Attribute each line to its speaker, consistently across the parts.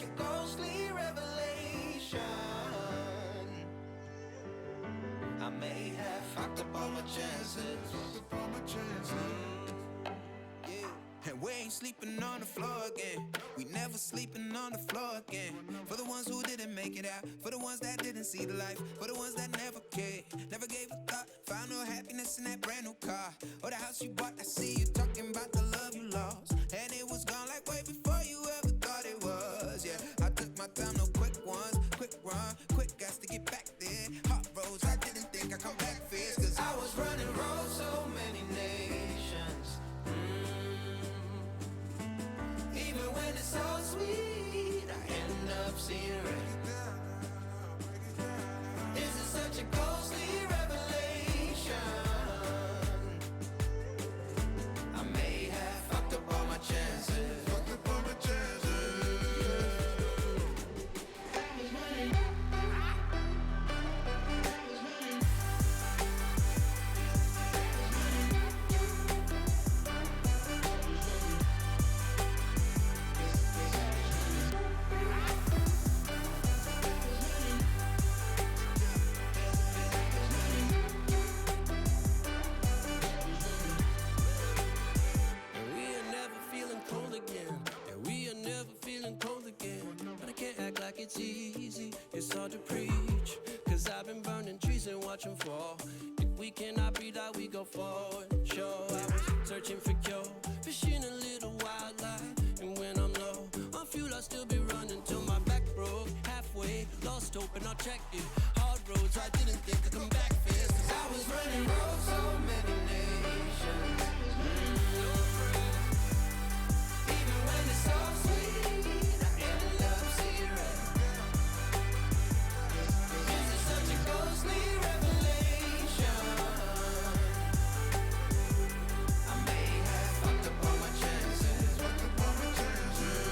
Speaker 1: a ghostly revelation. I may have fucked up all my chances. And we ain't sleeping on the floor again. We never sleeping on the floor again. For the ones who didn't make it out, for the ones that didn't see the life, for the ones that never cared, never gave a thought, found no happiness in that brand new car or the house you bought. I see you talking about the love you lost, and it was gone like way before you ever thought it was. Yeah, I took my time, no quick ones, quick run, quick gas to get back there. Hot roads, I didn't think I'd come back fierce, cause I was running roads so many nations. Even when it's so sweet, I end up seeing red. This is such a ghostly revelation. I may have fucked up all my chances. Fucked up all my chances. It's easy, it's hard to preach, cause I've been burning trees and watching fall. If we cannot breathe out, we go forward. Sure, I was searching for cure, fishing a little wildlife. And when I'm low on fuel, I'll still be running till my back broke. Halfway, lost hope and I checked it. Hard roads, I didn't think I'd come back fast, cause I was running roads so many nations. Even when it's so sweet, I end up seeing red. Ghostly revelation. I may have fucked up all my chances. Fucked up all my chances.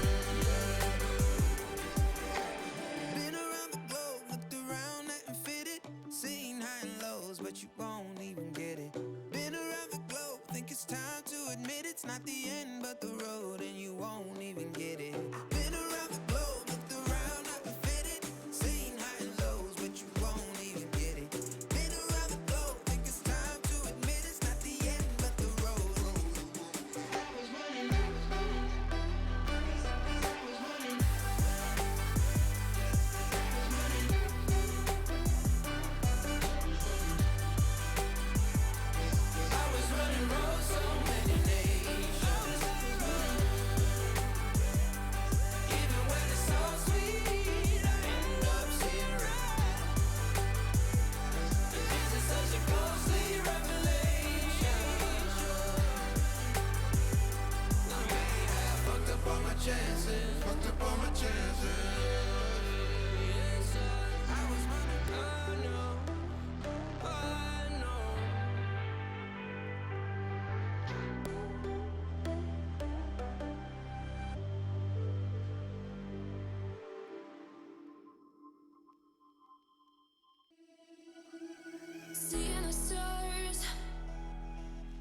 Speaker 1: Been around the globe, looked around, nothing fitted. Seen high and lows, but you won't even get it. Been around the globe, think it's time to admit it's not the end, but the road, and you won't even get it. Been around the globe, looked around, nothing fitted. Seen high and lows, but you won't even get it. Been around the globe, think it's time to admit it's not the end, but the road. I was running roads so many nations. Even when it's so sweet, I end up seeing red. This is such a ghostly revelation. I may have fucked up all my chances. Fucked up all my chances. Yes, I was running. I know. I know.
Speaker 2: Seeing the stars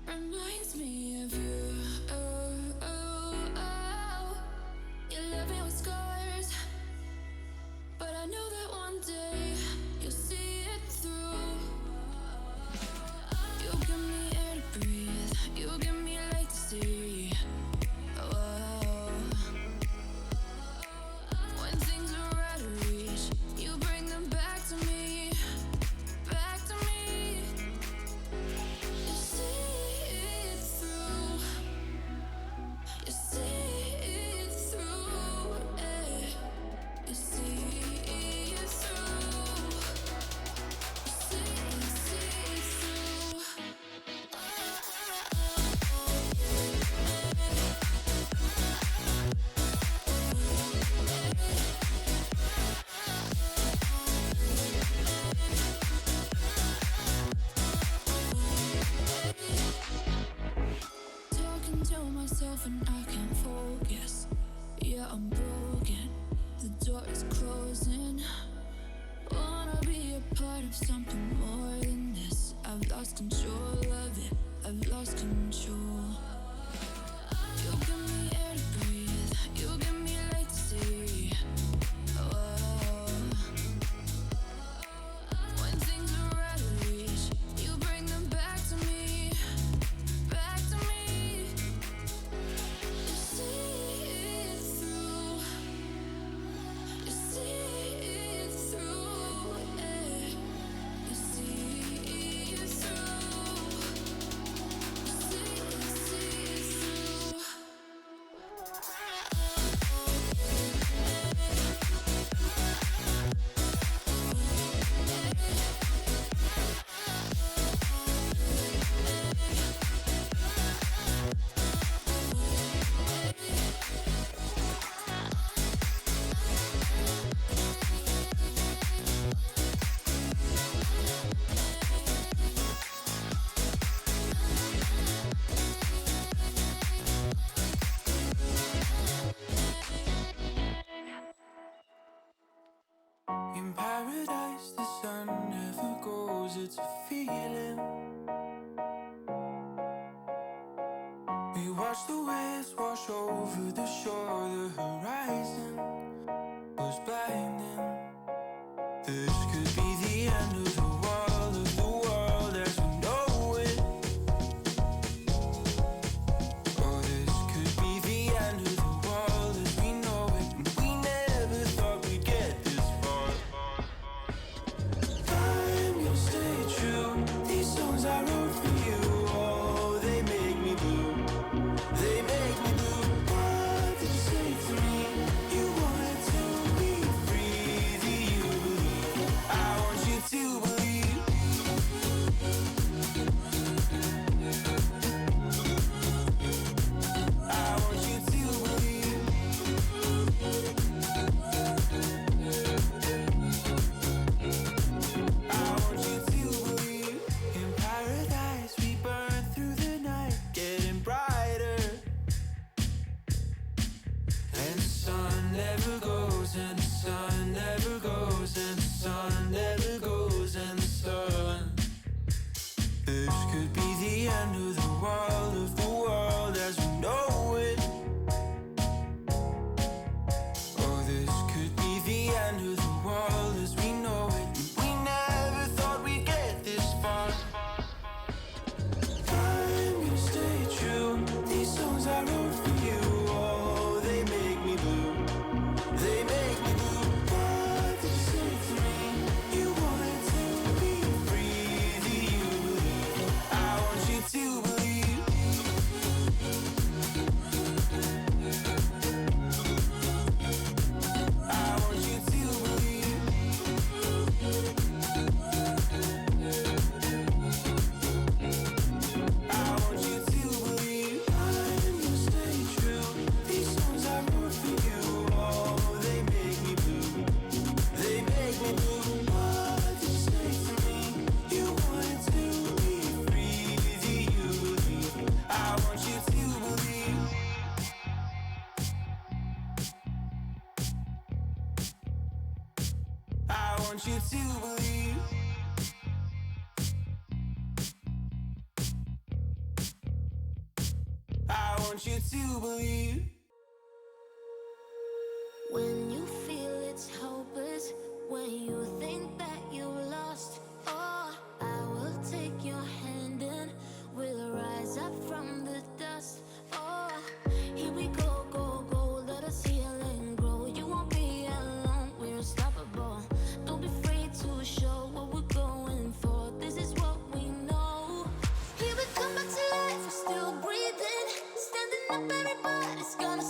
Speaker 2: reminds me of you. Oh, oh, oh. You left me with scars, but I know that one day you'll see it through. You give me air to breathe, you give me light to see. Oh, when things are out of reach, you bring them back to me. Back to me. You see it through. You see it through. You see it through. You see it through. Talking to myself and I can't focus. Yeah, I'm broken. The door is closing. Wanna be a part of something more than this. I've lost control of it. I've lost control. You give me air to breathe. You give me light to see.
Speaker 1: In paradise, the sun never goes, it's a feeling. We watch the waves wash over the shore, the horizon was blinding. This could be the end of the world as we know it. Oh, this could be the end of the world as we know it. And we never thought we'd get this far. I'm gonna stay true. These songs I wrote for you, oh, they make me blue. They make me blue. What did you say to me? You wanted to be free. Do you believe? I want you to believe. I want you to believe. I want you to believe. In paradise we burn through the night, getting brighter. And the sun never goes, and the sun never goes, and the sun never goes, and the sun. This could be the end of the world as we know it. Oh, this could be the end of the world as we know it. And we never thought we'd get this far. I'm gonna stay true. These songs I wrote for you, oh, they make me blue. They make me blue. What did you say to me? You wanted to be free. Do you believe? I want you to believe. I want you to believe. I want you to believe. I'm gonna stay true. These songs I wrote for you, oh, they make me blue. They make me blue. What did you say to me? You wanted to be free. Do you believe? I want you to believe. I want you to believe. I want you to believe.
Speaker 2: When you feel it's hopeless, when you think that you've lost, oh, I will take your hand and we'll rise up from the dust. Oh, here we go, go, go, let us heal and grow. You won't be alone, we're unstoppable. Don't be afraid to show what we're going for. This is what we know. Here we come back to life, we're still breathing. Standing up, everybody's gonna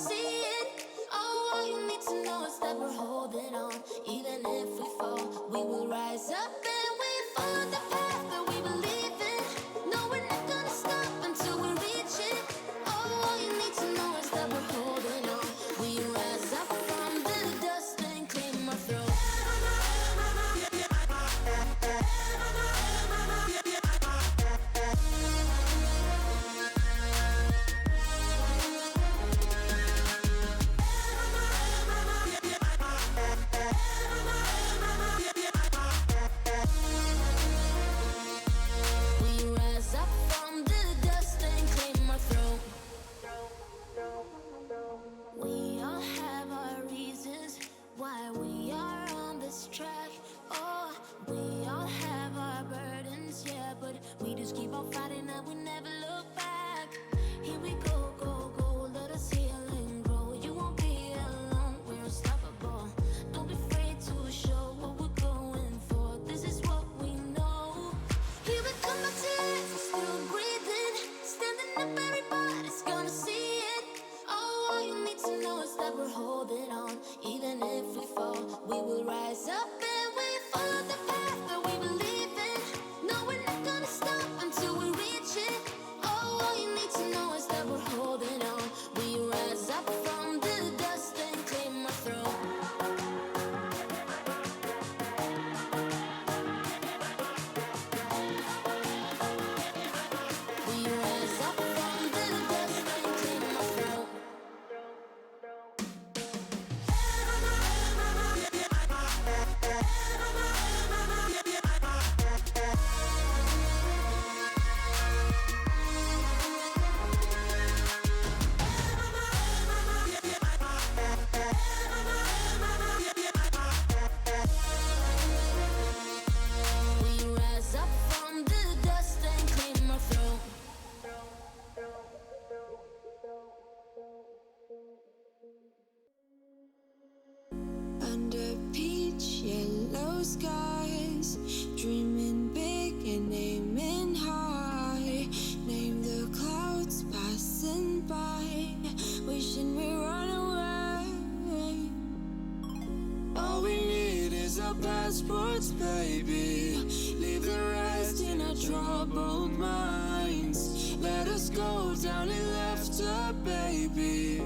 Speaker 1: troubled minds. Let us go down in laughter, baby.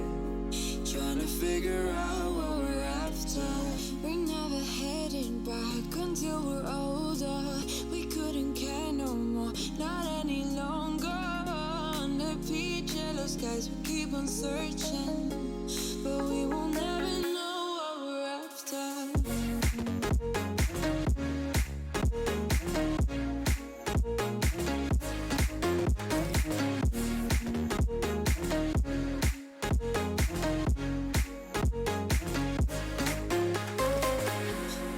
Speaker 1: Trying to figure out what we're after.
Speaker 2: We're never heading back until we're older. We couldn't care no more, not any longer. Under peach yellow skies, we keep on searching, but we will never know what we're after.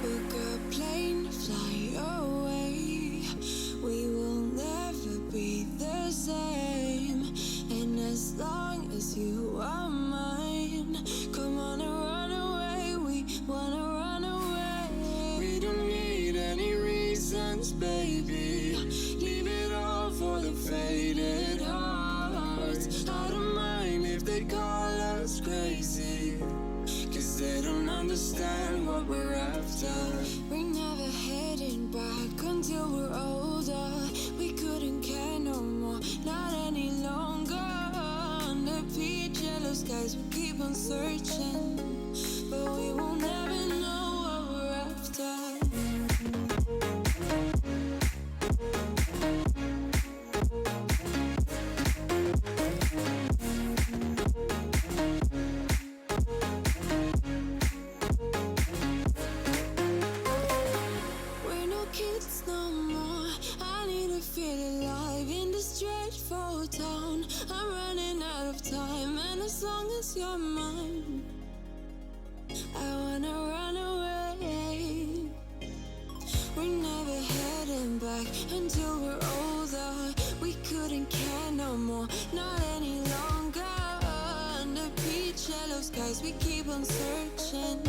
Speaker 2: Book a plane, fly away. We will never be the same. And as long as you are mine, come on and run away. We wanna run away.
Speaker 1: We don't need any reasons, baby. Leave it all for the faded hearts. I don't mind if they call us crazy, 'cause they don't understand what we're after.
Speaker 2: We're never heading back until we're older. We couldn't care no more, not any longer. Under peach yellow skies, we keep on searching, but we will never know what we're after. We're no kids no more. I need to feel alive in this dreadful town. I'm running out of time, and as long as you're mine, I wanna run away. We're never heading back until we're older. We couldn't care no more, not any longer. Under peach yellow skies, we keep on searching,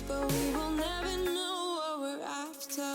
Speaker 2: but we will never know what we're after.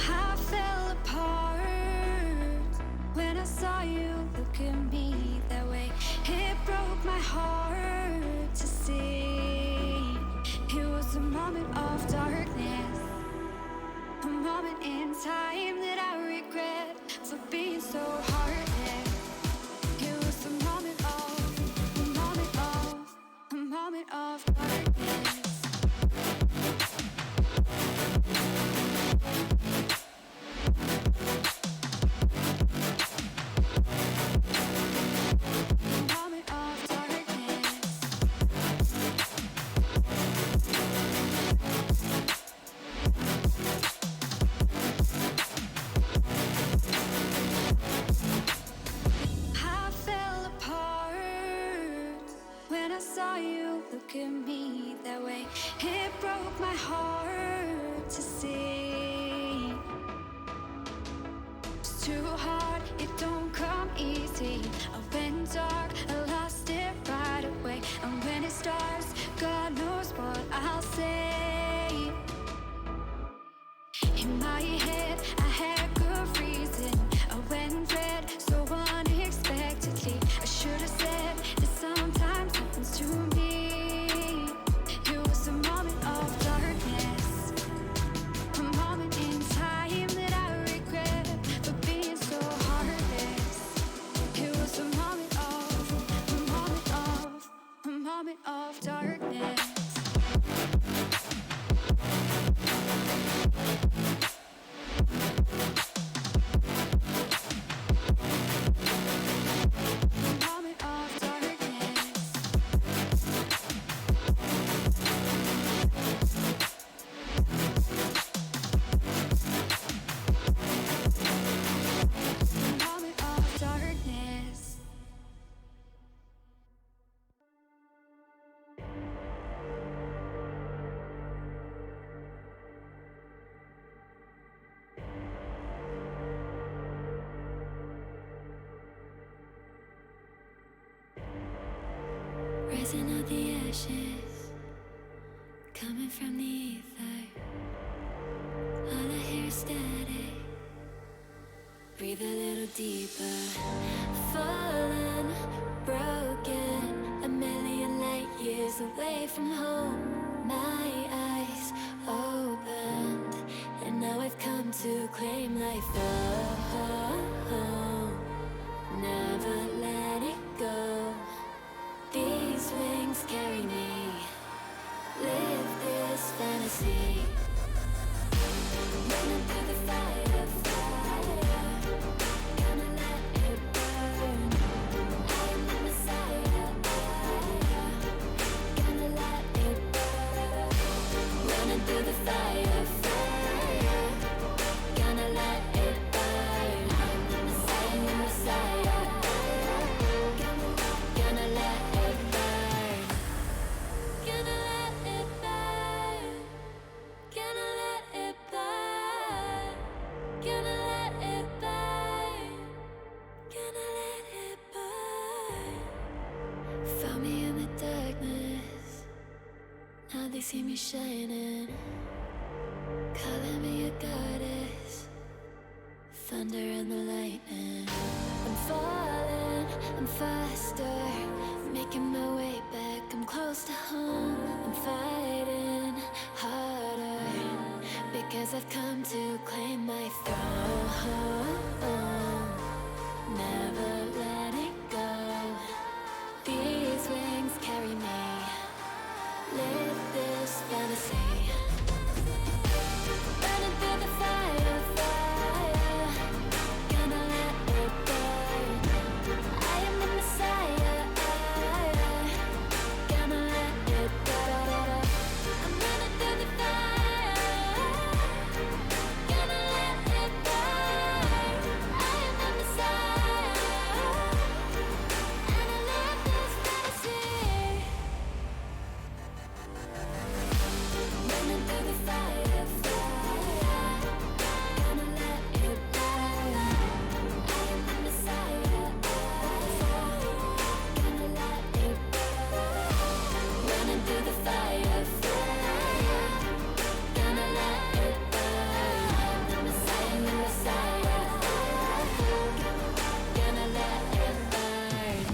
Speaker 2: I fell apart when I saw you look at me that way. It broke my heart to see. It was a moment of darkness, a moment in time that I regret for being so heartless. It was a moment of darkness. Moment of darkness. I fell apart when I saw you look at me that way. It broke my heart to see. It's too hard, it don't come easy. I went dark, I lost it right away. And when it starts, God knows what I'll say. In my head, I had good reason. I went red so unexpectedly. I should have said that sometimes happens to me. It was a moment of darkness, a moment in time that I regret for being so heartless. It was a moment of darkness. Moment of darkness. coming from the ether. All I hear is static. Breathe a little deeper. Fallen, broken, a million light years away from home. My eyes opened, and now I've come to claim life. Oh, never let it go. These wings carry me. Live this fantasy. Running through the fire, fire. Gonna let it burn. I am the Messiah. Gonna let it burn. Running through the fire, fire. Gonna let it burn. I am the Messiah. Gonna let it burn. Gonna let it burn. Gonna let it burn. Gonna let it burn. Gonna let it burn. Found me in the darkness. Now they see me shining. Calling me a goddess. Thunder and the lightning. I'm falling, I'm faster. Making my way back, I'm close to home. I'm fighting harder because I've come to claim my throne. Never let it go. These wings carry me. Live this fantasy. Running through the fire, fire. Gonna let it burn. I am the Messiah. Gonna let it burn. I'm running through the fire. Gonna let it burn. I am the Messiah. And I live this fantasy. Running through the fire, fire. Gonna let it burn. I am the Messiah. Gonna let it burn. Running through the fire, fire. Gonna let it burn. I am the Messiah. Gonna let it burn.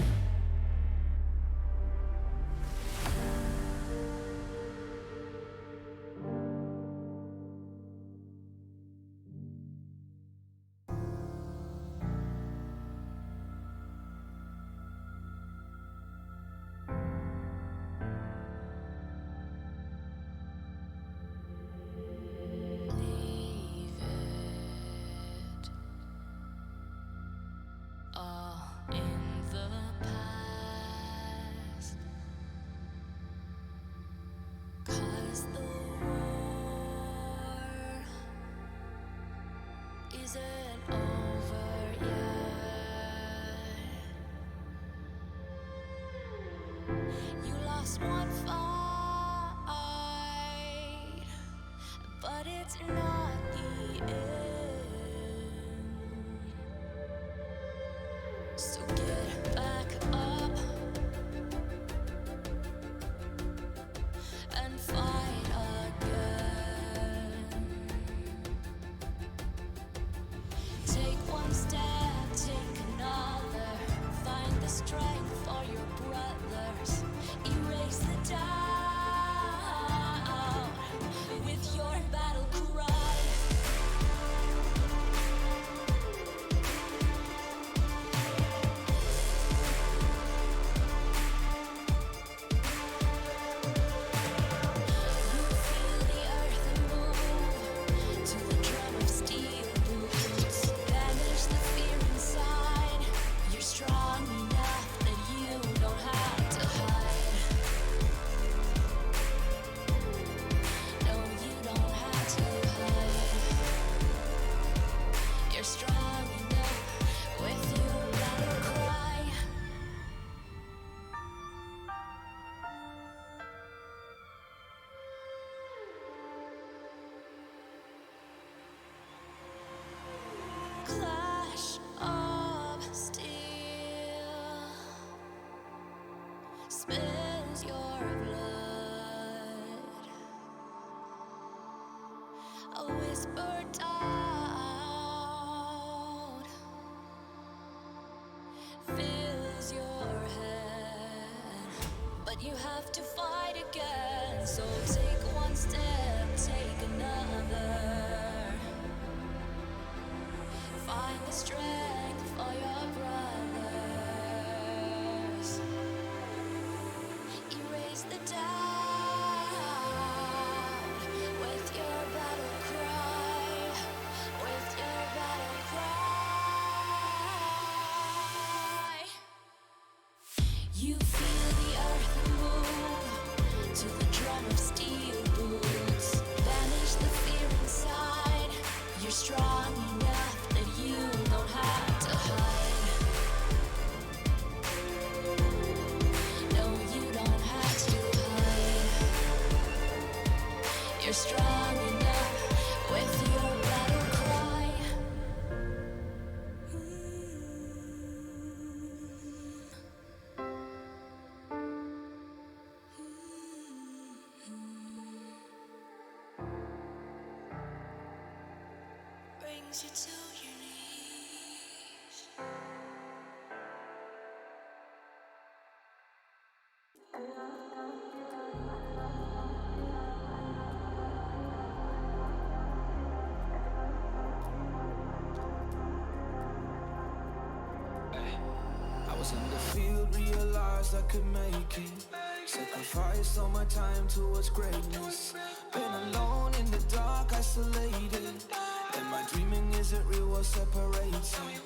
Speaker 2: Leave it all in the past, 'cause the war isn't over yet. You lost one fight, but it's not the end. So get back up and fight again. you're strong enough with your battle cry. Brings you to your knees.
Speaker 1: I was in the field, realized I could make it. Sacrificed all my time towards greatness. Been alone in the dark, isolated. And my dreaming isn't real, what separates me.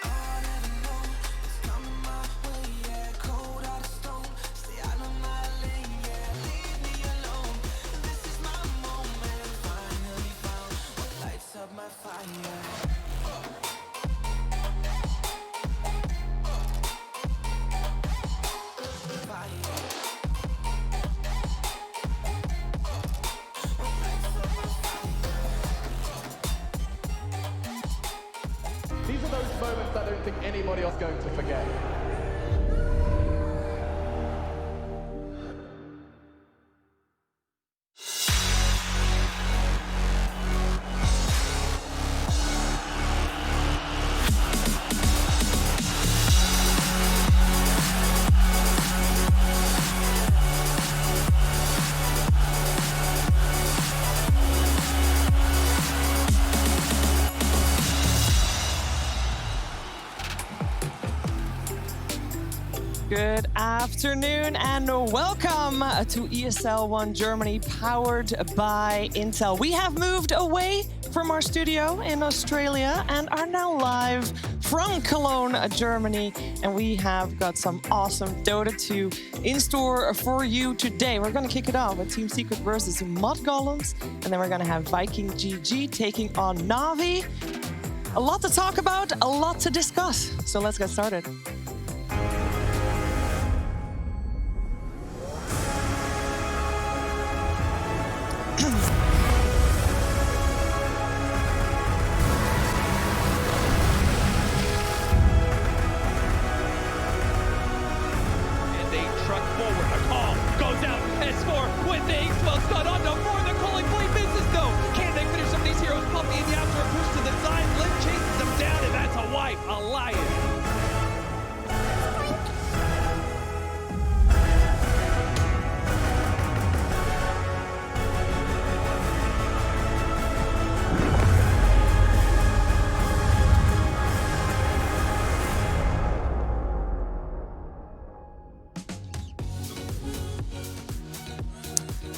Speaker 1: I never know, it's coming my way, yeah. Cold out of stone, stay out of my lane, yeah. Leave me alone, this is my moment. Finally found what lights up my fire.
Speaker 3: These are those moments I don't think anybody else is going to forget.
Speaker 4: Good afternoon and welcome to ESL 1 Germany, powered by Intel. We have moved away from our studio in Australia and are now live from Cologne, Germany. And we have got some awesome Dota 2 in store for you today. We're going to kick it off with Team Secret versus Mud Golems. And then we're going to have Viking GG taking on Navi. A lot to talk about, a lot to discuss. So let's get started.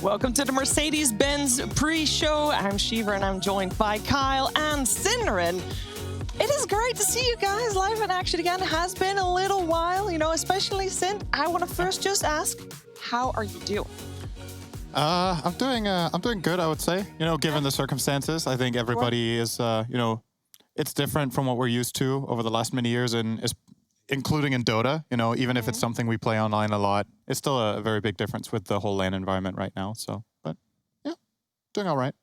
Speaker 4: Welcome to the Mercedes-Benz pre-show. I'm Shiva and I'm joined by Kyle and Synderen. It is great to see you guys live in action again. It has been a little while, you know, especially Synd. I want to first just ask, how are you doing?
Speaker 5: I'm doing good, I would say. You know, given the circumstances, I think everybody is, you know, it's different from what we're used to over the last many years, and including in Dota. You know, even if it's something we play online a lot, it's still a very big difference with the whole LAN environment right now. So, but yeah, doing all right.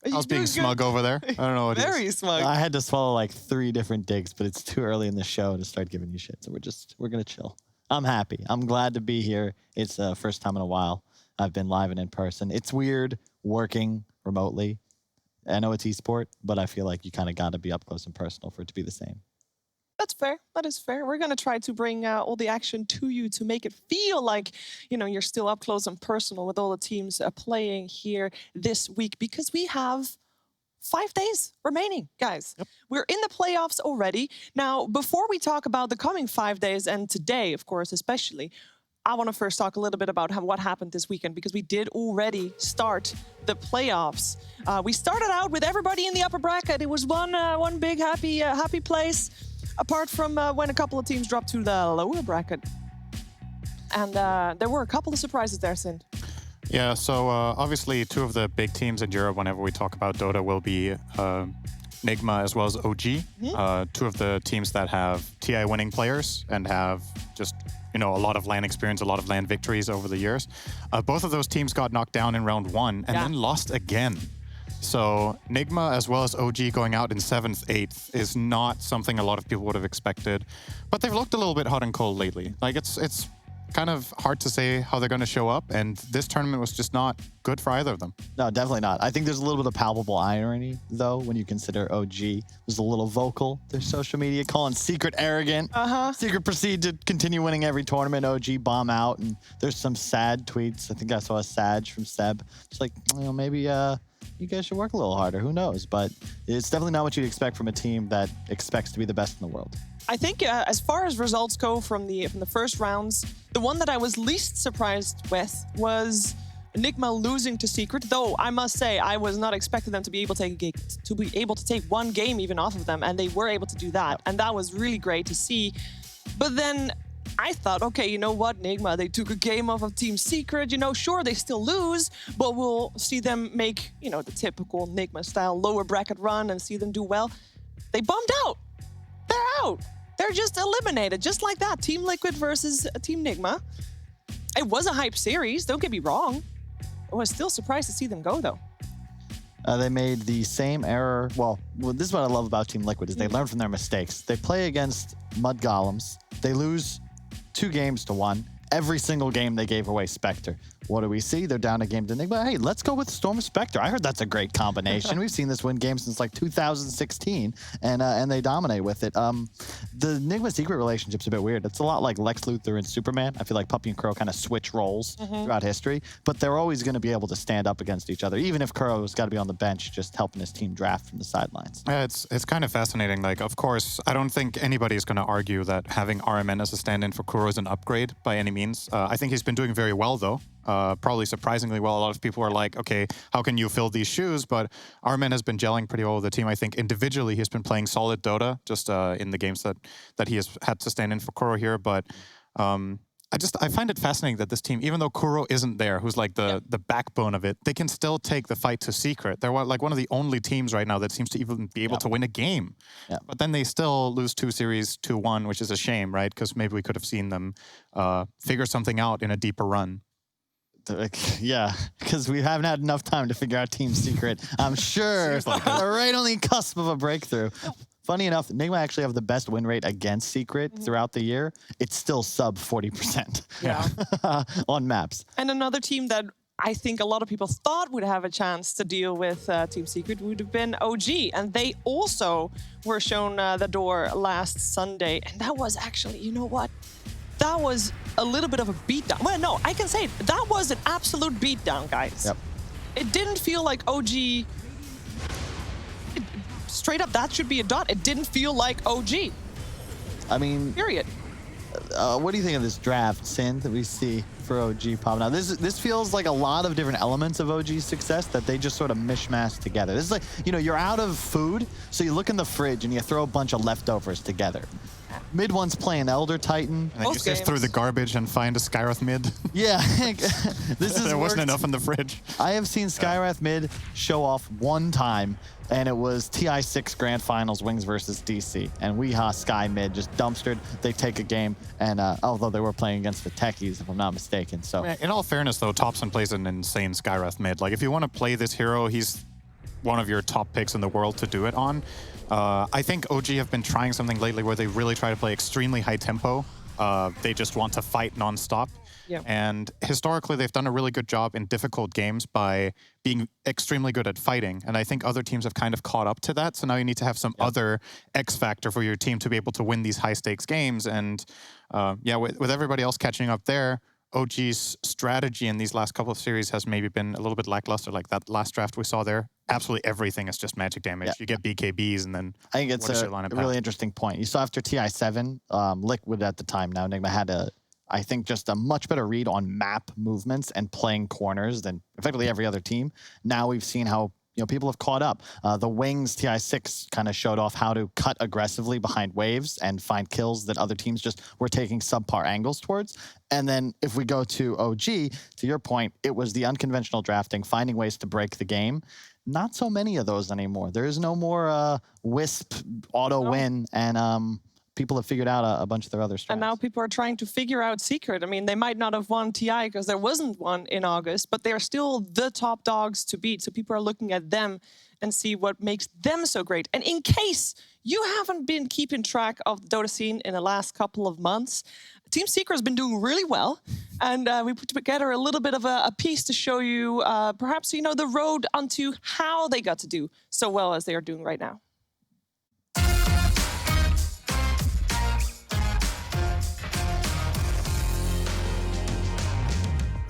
Speaker 5: I was being smug over there. I don't know what it is.
Speaker 4: Very smug.
Speaker 6: I had to swallow like 3 different digs, but it's too early in the show to start giving you shit. So we're gonna chill. I'm happy. I'm glad to be here. It's the first time in a while I've been live and in person. It's weird working remotely. I know it's esport, but I feel like you kind of got to be up close and personal for it to be the same.
Speaker 4: That's fair. That is fair. We're going to try to bring all the action to you to make it feel like, you know, you're still up close and personal with all the teams playing here this week, because we have 5 days remaining, guys. Yep. We're in the playoffs already. Now, before we talk about the coming 5 days and today, of course, especially, I want to first talk a little bit about what happened this weekend, because we did already start the playoffs. We started out with everybody in the upper bracket. It was one big happy place, apart from when a couple of teams dropped to the lower bracket. And there were a couple of surprises there, Sind.
Speaker 5: Yeah, so obviously 2 of the big teams in Europe, whenever we talk about Dota, will be Nigma as well as OG. 2 of the teams that have TI winning players and have just a lot of LAN experience, a lot of LAN victories over the years. Both of those teams got knocked down in round 1 and then lost again. So Nigma as well as OG going out in 7th, 8th is not something a lot of people would have expected. But they've looked a little bit hot and cold lately. Like it's kind of hard to say how they're going to show up, and this tournament was just not good for either of them.
Speaker 6: No, definitely not. I think there's a little bit of palpable irony, though, when you consider OG was a little vocal. Their social media calling Secret arrogant. Secret proceed to continue winning every tournament. OG bomb out, and there's some sad tweets. I think I saw a Sag from Seb. It's like, maybe you guys should work a little harder. Who knows? But it's definitely not what you'd expect from a team that expects to be the best in the world.
Speaker 4: I think as far as results go from the first rounds, the one that I was least surprised with was Enigma losing to Secret. Though I must say I was not expecting them to be able to take one game even off of them, and they were able to do that, and that was really great to see. But then I thought, okay, you know what, Enigma, they took a game off of Team Secret. Sure, they still lose, but we'll see them make the typical Enigma style lower bracket run and see them do well. They bummed out. They're out. They're just eliminated, just like that. Team Liquid versus Team Nigma. It was a hype series, don't get me wrong. I was still surprised to see them go, though.
Speaker 6: They made the same error. Well, this is what I love about Team Liquid, is they learn from their mistakes. They play against Mud Golems. They lose 2 games to 1. Every single game they gave away Spectre. What do we see? They're down a game to Enigma. Hey, let's go with Storm Spectre. I heard that's a great combination. We've seen this win games since like 2016, and they dominate with it. The Enigma Secret relationship's a bit weird. It's a lot like Lex Luthor and Superman. I feel like Puppy and Kuro kind of switch roles throughout history, but they're always going to be able to stand up against each other, even if Kuro's got to be on the bench just helping his team draft from the sidelines.
Speaker 5: Yeah, it's kind of fascinating. Like, of course, I don't think anybody is going to argue that having RMN as a stand-in for Kuro is an upgrade by any means. I think he's been doing very well, though. Probably surprisingly well. A lot of people are like, okay, how can you fill these shoes? But RMN has been gelling pretty well with the team. I think individually he's been playing solid Dota, just in the games that he has had to stand in for Kuro here. But I find it fascinating that this team, even though Kuro isn't there, who's like the backbone of it, they can still take the fight to Secret. They're like one of the only teams right now that seems to even be able to win a game. But then they still lose 2 series 2-1, which is a shame, right? Because maybe we could have seen them figure something out in a deeper run.
Speaker 6: Yeah, because we haven't had enough time to figure out Team Secret. I'm sure they're right on the cusp of a breakthrough. Funny enough, Enigma actually have the best win rate against Secret throughout the year. It's still sub 40% on maps.
Speaker 4: And another team that I think a lot of people thought would have a chance to deal with Team Secret would have been OG. And they also were shown the door last Sunday. And that was actually, you know what? That was a little bit of a beatdown. Well, no, I can say it. That was an absolute beatdown, guys.
Speaker 6: Yep.
Speaker 4: It didn't feel like OG... Straight up, that should be a dot. It didn't feel like OG.
Speaker 6: I mean...
Speaker 4: Period.
Speaker 6: What do you think of this draft, Sin, that we see for OG popping out? This feels like a lot of different elements of OG's success that they just sort of mishmash together. This is like, you're out of food, so you look in the fridge and you throw a bunch of leftovers together. Mid one's playing Elder Titan.
Speaker 5: And then you sift through the garbage and find a Skywrath mid.
Speaker 6: Yeah. There
Speaker 5: wasn't enough in the fridge.
Speaker 6: I have seen Skywrath mid show off one time, and it was TI6 Grand Finals, Wings versus DC. And Weehaw Sky mid just dumpstered. They take a game, and although they were playing against the techies, if I'm not mistaken. So
Speaker 5: in all fairness, though, Topson plays an insane Skywrath mid. Like, if you want to play this hero, he's one of your top picks in the world to do it on. I think OG have been trying something lately where they really try to play extremely high tempo. They just want to fight nonstop.
Speaker 4: Yep.
Speaker 5: And historically, they've done a really good job in difficult games by being extremely good at fighting. And I think other teams have kind of caught up to that. So now you need to have some other X factor for your team to be able to win these high stakes games. And with everybody else catching up there, OG's strategy in these last couple of series has maybe been a little bit lackluster. Like that last draft we saw there, absolutely everything is just magic damage.
Speaker 6: Yeah.
Speaker 5: You get BKBs and then
Speaker 6: I think it's a really interesting point. You saw after TI7, Liquid at the time now, Enigma had I think just a much better read on map movements and playing corners than effectively every other team. Now we've seen how people have caught up. The Wings TI6 kind of showed off how to cut aggressively behind waves and find kills that other teams just were taking subpar angles towards. And then if we go to OG, to your point, it was the unconventional drafting, finding ways to break the game. Not so many of those anymore. There is no more Wisp auto win and people have figured out a bunch of their other strats.
Speaker 4: And now people are trying to figure out Secret. I mean, they might not have won TI because there wasn't one in August, but they're still the top dogs to beat. So people are looking at them and see what makes them so great. And in case you haven't been keeping track of the Dota scene in the last couple of months, Team Secret has been doing really well. And we put together a little bit of a piece to show you perhaps, you know, the road onto how they got to do so well as they are doing right now.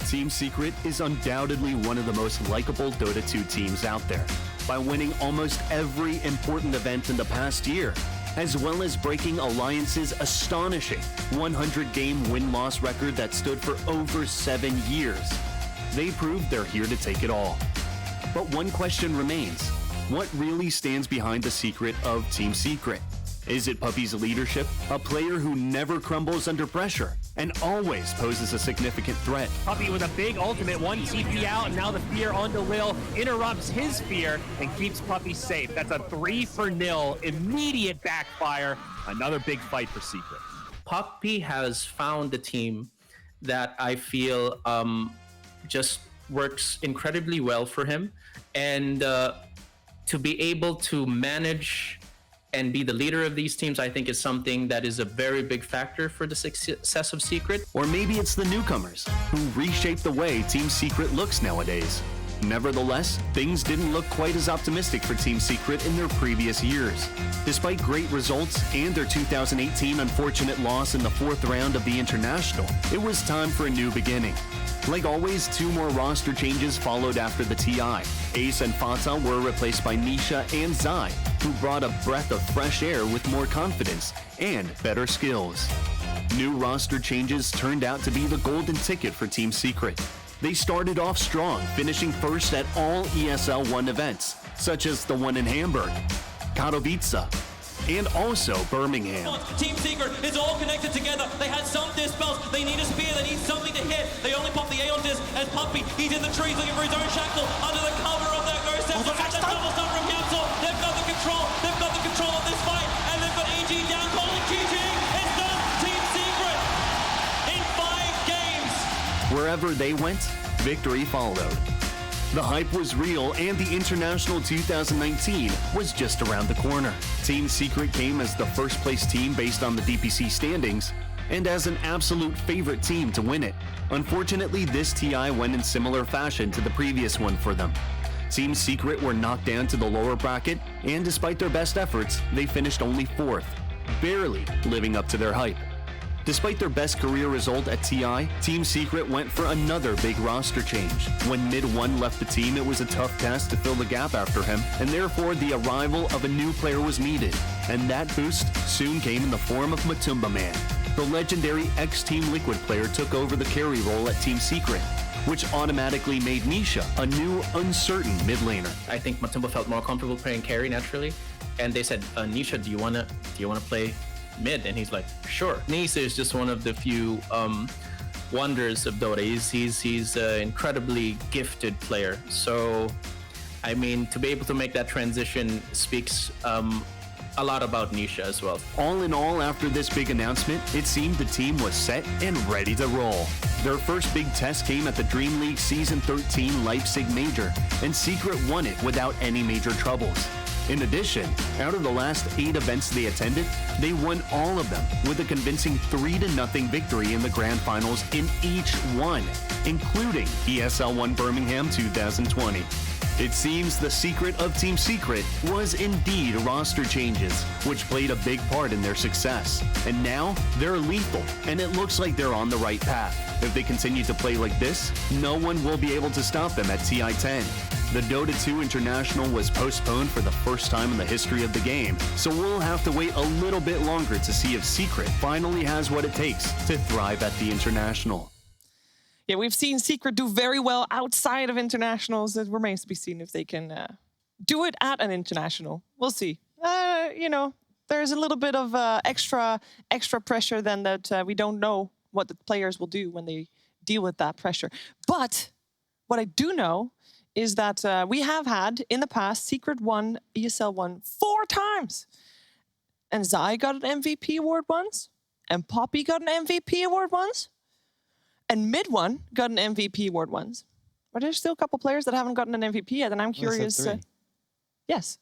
Speaker 7: Team Secret is undoubtedly one of the most likable Dota 2 teams out there by winning almost every important event in the past year, as well as breaking Alliance's astonishing 100-game win-loss record that stood for over 7 years. They proved they're here to take it all. But one question remains. What really stands behind the secret of Team Secret? Is it Puppey's leadership, a player who never crumbles under pressure and always poses a significant threat?
Speaker 8: Puppey with a big ultimate, one TP out, and now the fear onto Lil interrupts his fear and keeps Puppey safe. That's a 3-0, immediate backfire. Another big fight for Secret.
Speaker 9: Puppey has found a team that I feel just works incredibly well for him, and to be able to manage and be the leader of these teams, I think is something that is a very big factor for the success of Secret.
Speaker 7: Or maybe it's the newcomers who reshape the way Team Secret looks nowadays. Nevertheless, things didn't look quite as optimistic for Team Secret in their previous years. Despite great results and their 2018 unfortunate loss in the 4th round of the International, it was time for a new beginning. Like always, 2 more roster changes followed after the TI. Ace and Fata were replaced by Nisha and Zai, who brought a breath of fresh air with more confidence and better skills. New roster changes turned out to be the golden ticket for Team Secret. They started off strong, finishing first at all ESL 1 events, such as the one in Hamburg, Katowice, and also Birmingham.
Speaker 10: Team Secret is all connected together. They had some dispels. They need a spear. They need something to hit. They only pop the Aeon disc as Puppey. He's in the trees looking for his own shackle under the cover of that ghost. They've got the double stun from Council. They've got the control. They've got the control of this fight. And they've got EG down calling GG. It's done. Team Secret in 5 games.
Speaker 7: Wherever they went, victory followed. The hype was real, and the International 2019 was just around the corner. Team Secret came as the first-place team based on the DPC standings, and as an absolute favorite team to win it. Unfortunately, this TI went in similar fashion to the previous one for them. Team Secret were knocked down to the lower bracket, and despite their best efforts, they finished only 4th, barely living up to their hype. Despite their best career result at TI, Team Secret went for another big roster change. When Mid-1 left the team, it was a tough task to fill the gap after him, and therefore the arrival of a new player was needed. And that boost soon came in the form of Matumba Man. The legendary ex-Team Liquid player took over the carry role at Team Secret, which automatically made Nisha a new, uncertain mid laner.
Speaker 9: I think Matumba felt more comfortable playing carry naturally, and they said, Nisha, do you wanna play mid? And he's like, sure. Nisha is just one of the few wonders of Dota. He's an incredibly gifted player. So, I mean, to be able to make that transition speaks a lot about Nisha as well.
Speaker 7: All in all, after this big announcement, it seemed the team was set and ready to roll. Their first big test came at the Dream League Season 13 Leipzig Major, and Secret won it without any major troubles. In addition, out of the last 8 events they attended, they won all of them with a convincing 3-0 victory in the grand finals in each one, including ESL 1 Birmingham 2020. It seems the secret of Team Secret was indeed roster changes, which played a big part in their success. And now, they're lethal, and it looks like they're on the right path. If they continue to play like this, no one will be able to stop them at TI-10. The Dota 2 International was postponed for the first time in the history of the game, so we'll have to wait a little bit longer to see if Secret finally has what it takes to thrive at the International.
Speaker 4: Yeah, we've seen Secret do very well outside of internationals. It remains to be seen if they can do it at an international. We'll see. You know, there's a little bit of extra pressure then that we don't know what the players will do when they deal with that pressure. But what I do know is that we have had, in the past, Secret won ESL 1 4 times. and Zai got an MVP award once, and Poppy got an MVP award once, and Mid1 got an MVP award once. But there's still a couple players that haven't gotten an MVP yet, and I'm curious. Yes,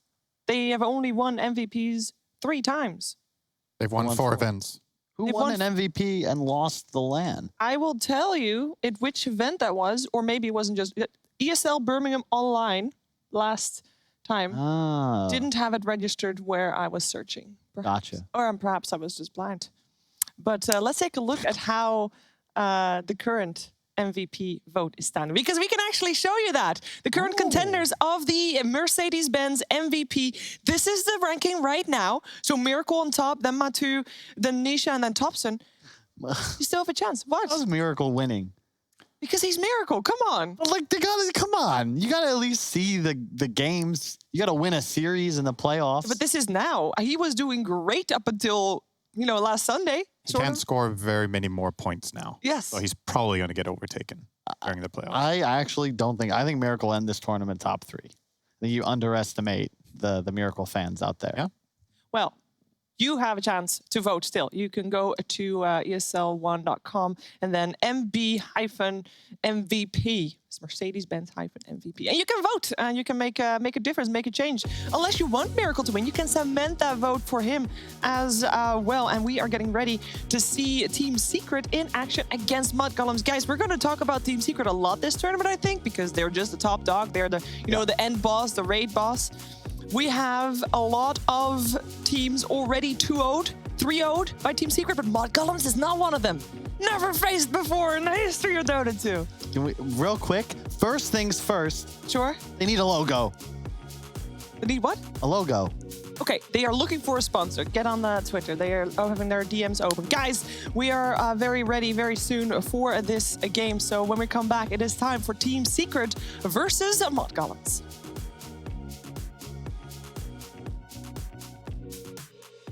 Speaker 4: they have only won MVPs 3 times.
Speaker 5: They've won 4 events.
Speaker 6: Who won an MVP and lost the LAN?
Speaker 4: I will tell you at which event that was, or maybe it wasn't just ESL Birmingham Online last time. Didn't have it registered where I was searching. Perhaps.
Speaker 6: Gotcha.
Speaker 4: Or perhaps I was just blind. But let's take a look at how the current MVP vote is standing, because we can actually show you that. The current contenders of the Mercedes-Benz MVP. This is the ranking right now. So Miracle on top, then Matu, then Nisha, and then Thompson. You still have a chance. What?
Speaker 6: How's Miracle winning?
Speaker 4: Because he's Miracle. Come on.
Speaker 6: But like, come on. You gotta at least see the games. You gotta win a series in the playoffs.
Speaker 4: But this is now. He was doing great up until, last Sunday.
Speaker 5: He can't score very many more points now.
Speaker 4: Yes.
Speaker 5: So he's probably going to get overtaken during the playoffs.
Speaker 6: I actually don't think. I think Miracle end this tournament top 3. I think you underestimate the Miracle fans out there.
Speaker 5: Yeah.
Speaker 4: Well, you have a chance to vote still. You can go to ESL1.com and then MB-MVP. It's Mercedes-Benz-MVP. And you can vote and you can make a difference, make a change. Unless you want Miracle to win, you can cement that vote for him as well. And we are getting ready to see Team Secret in action against Mud Golems. Guys, we're going to talk about Team Secret a lot this tournament, I think, because they're just the top dog. They're the, the end boss, the raid boss. We have a lot of teams already 2-0'd, 3-0'd by Team Secret, but Mud Golems is not one of them. Never faced before in the history of Dota 2.
Speaker 6: Can we, real quick, first things first.
Speaker 4: Sure.
Speaker 6: They need a logo.
Speaker 4: They need what?
Speaker 6: A logo.
Speaker 4: Okay, they are looking for a sponsor. Get on the Twitter. They are having their DMs open. Guys, we are very ready very soon for this game. So when we come back, it is time for Team Secret versus Mud Golems.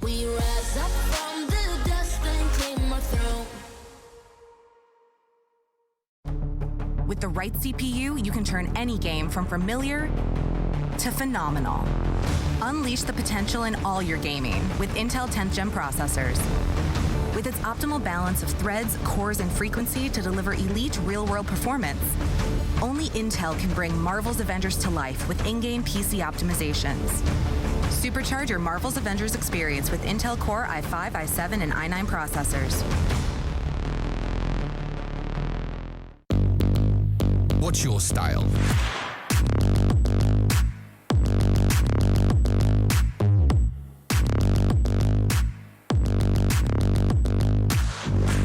Speaker 2: We rise up from the dust and claim our throne.
Speaker 11: With the right CPU, you can turn any game from familiar to phenomenal. Unleash the potential in all your gaming with Intel 10th Gen processors. With its optimal balance of threads, cores, and frequency to deliver elite real-world performance, only Intel can bring Marvel's Avengers to life with in-game PC optimizations. Supercharge your Marvel's Avengers experience with Intel Core i5, i7, and i9 processors.
Speaker 12: What's your style?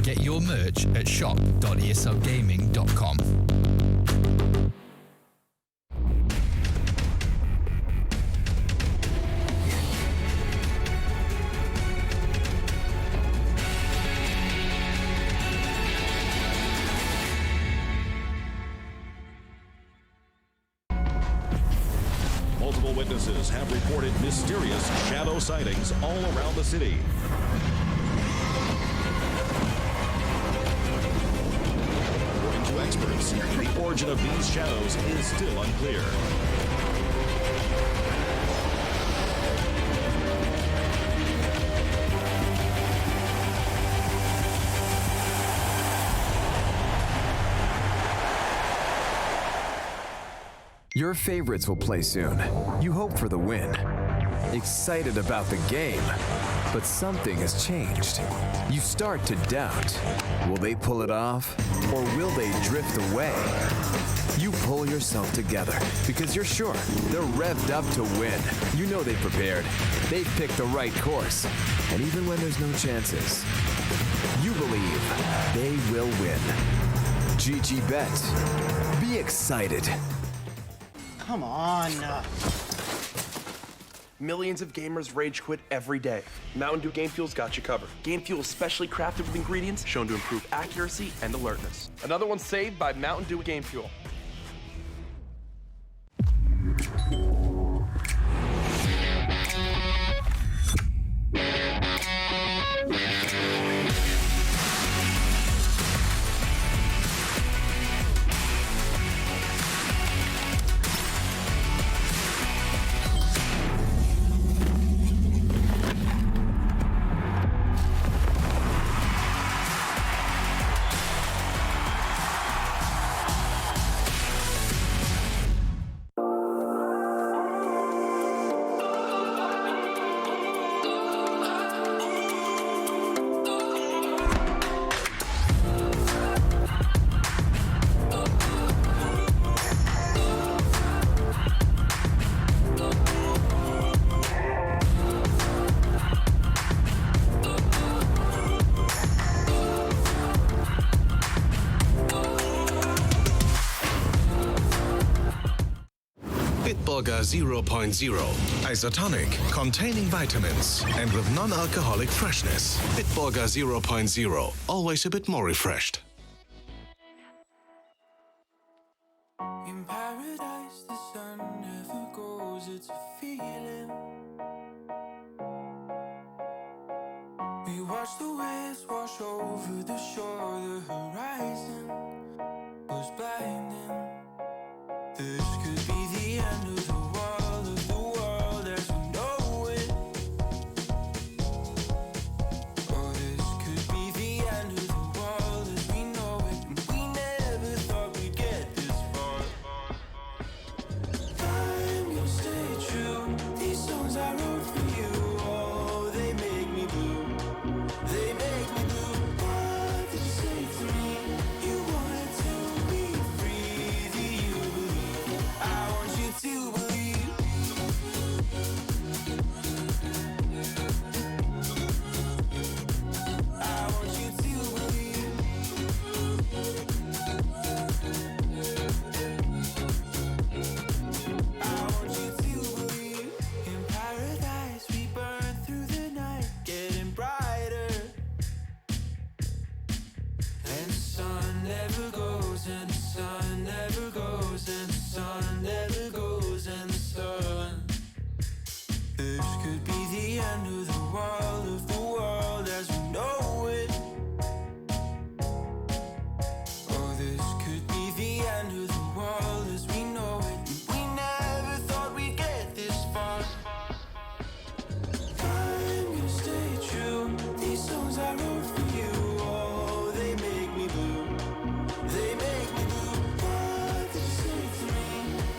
Speaker 12: Get your merch at shop.eslgaming.com.
Speaker 13: Multiple witnesses have reported mysterious shadow sightings all around the city. According to experts, the origin of these shadows is still unclear.
Speaker 14: Your favorites will play soon. You hope for the win. Excited about the game. But something has changed. You start to doubt. Will they pull it off? Or will they drift away? You pull yourself together because you're sure they're revved up to win. You know they've prepared. They've picked the right course. And even when there's no chances, you believe they will win. GG Bet. Be excited.
Speaker 15: Come on. Millions of gamers rage quit every day. Mountain Dew Game Fuel's got you covered. Game Fuel is specially crafted with ingredients shown to improve accuracy and alertness. Another one saved by Mountain Dew Game Fuel.
Speaker 16: Bitburger 0.0. Isotonic, containing vitamins, and with non-alcoholic freshness. Bitburger 0.0. Always a bit more refreshed.
Speaker 17: In paradise, the sun never goes, it's a feeling. We watch the waves wash over the shore, the horizon was blinding. This could be the end of the world as we know it. Or this could be the end of the world as we know it. And we never thought we'd get this far. I'm gonna stay true. These songs I wrote for you, oh, they make me blue. They make me blue. What did you say to me? You wanted to be free. Do you believe? I want you to believe. I want you to believe. I want you to believe. In paradise we burn through the night, getting brighter. And the sun never goes, and the sun never goes, and the sun never goes, and the sun. This could be the end of the world as we know it. Or this could be the end of the world as we know it. And we never thought we'd get this far. I'm gonna stay true. These songs I wrote for you, oh, they make me blue. They make me blue. What did you say to me?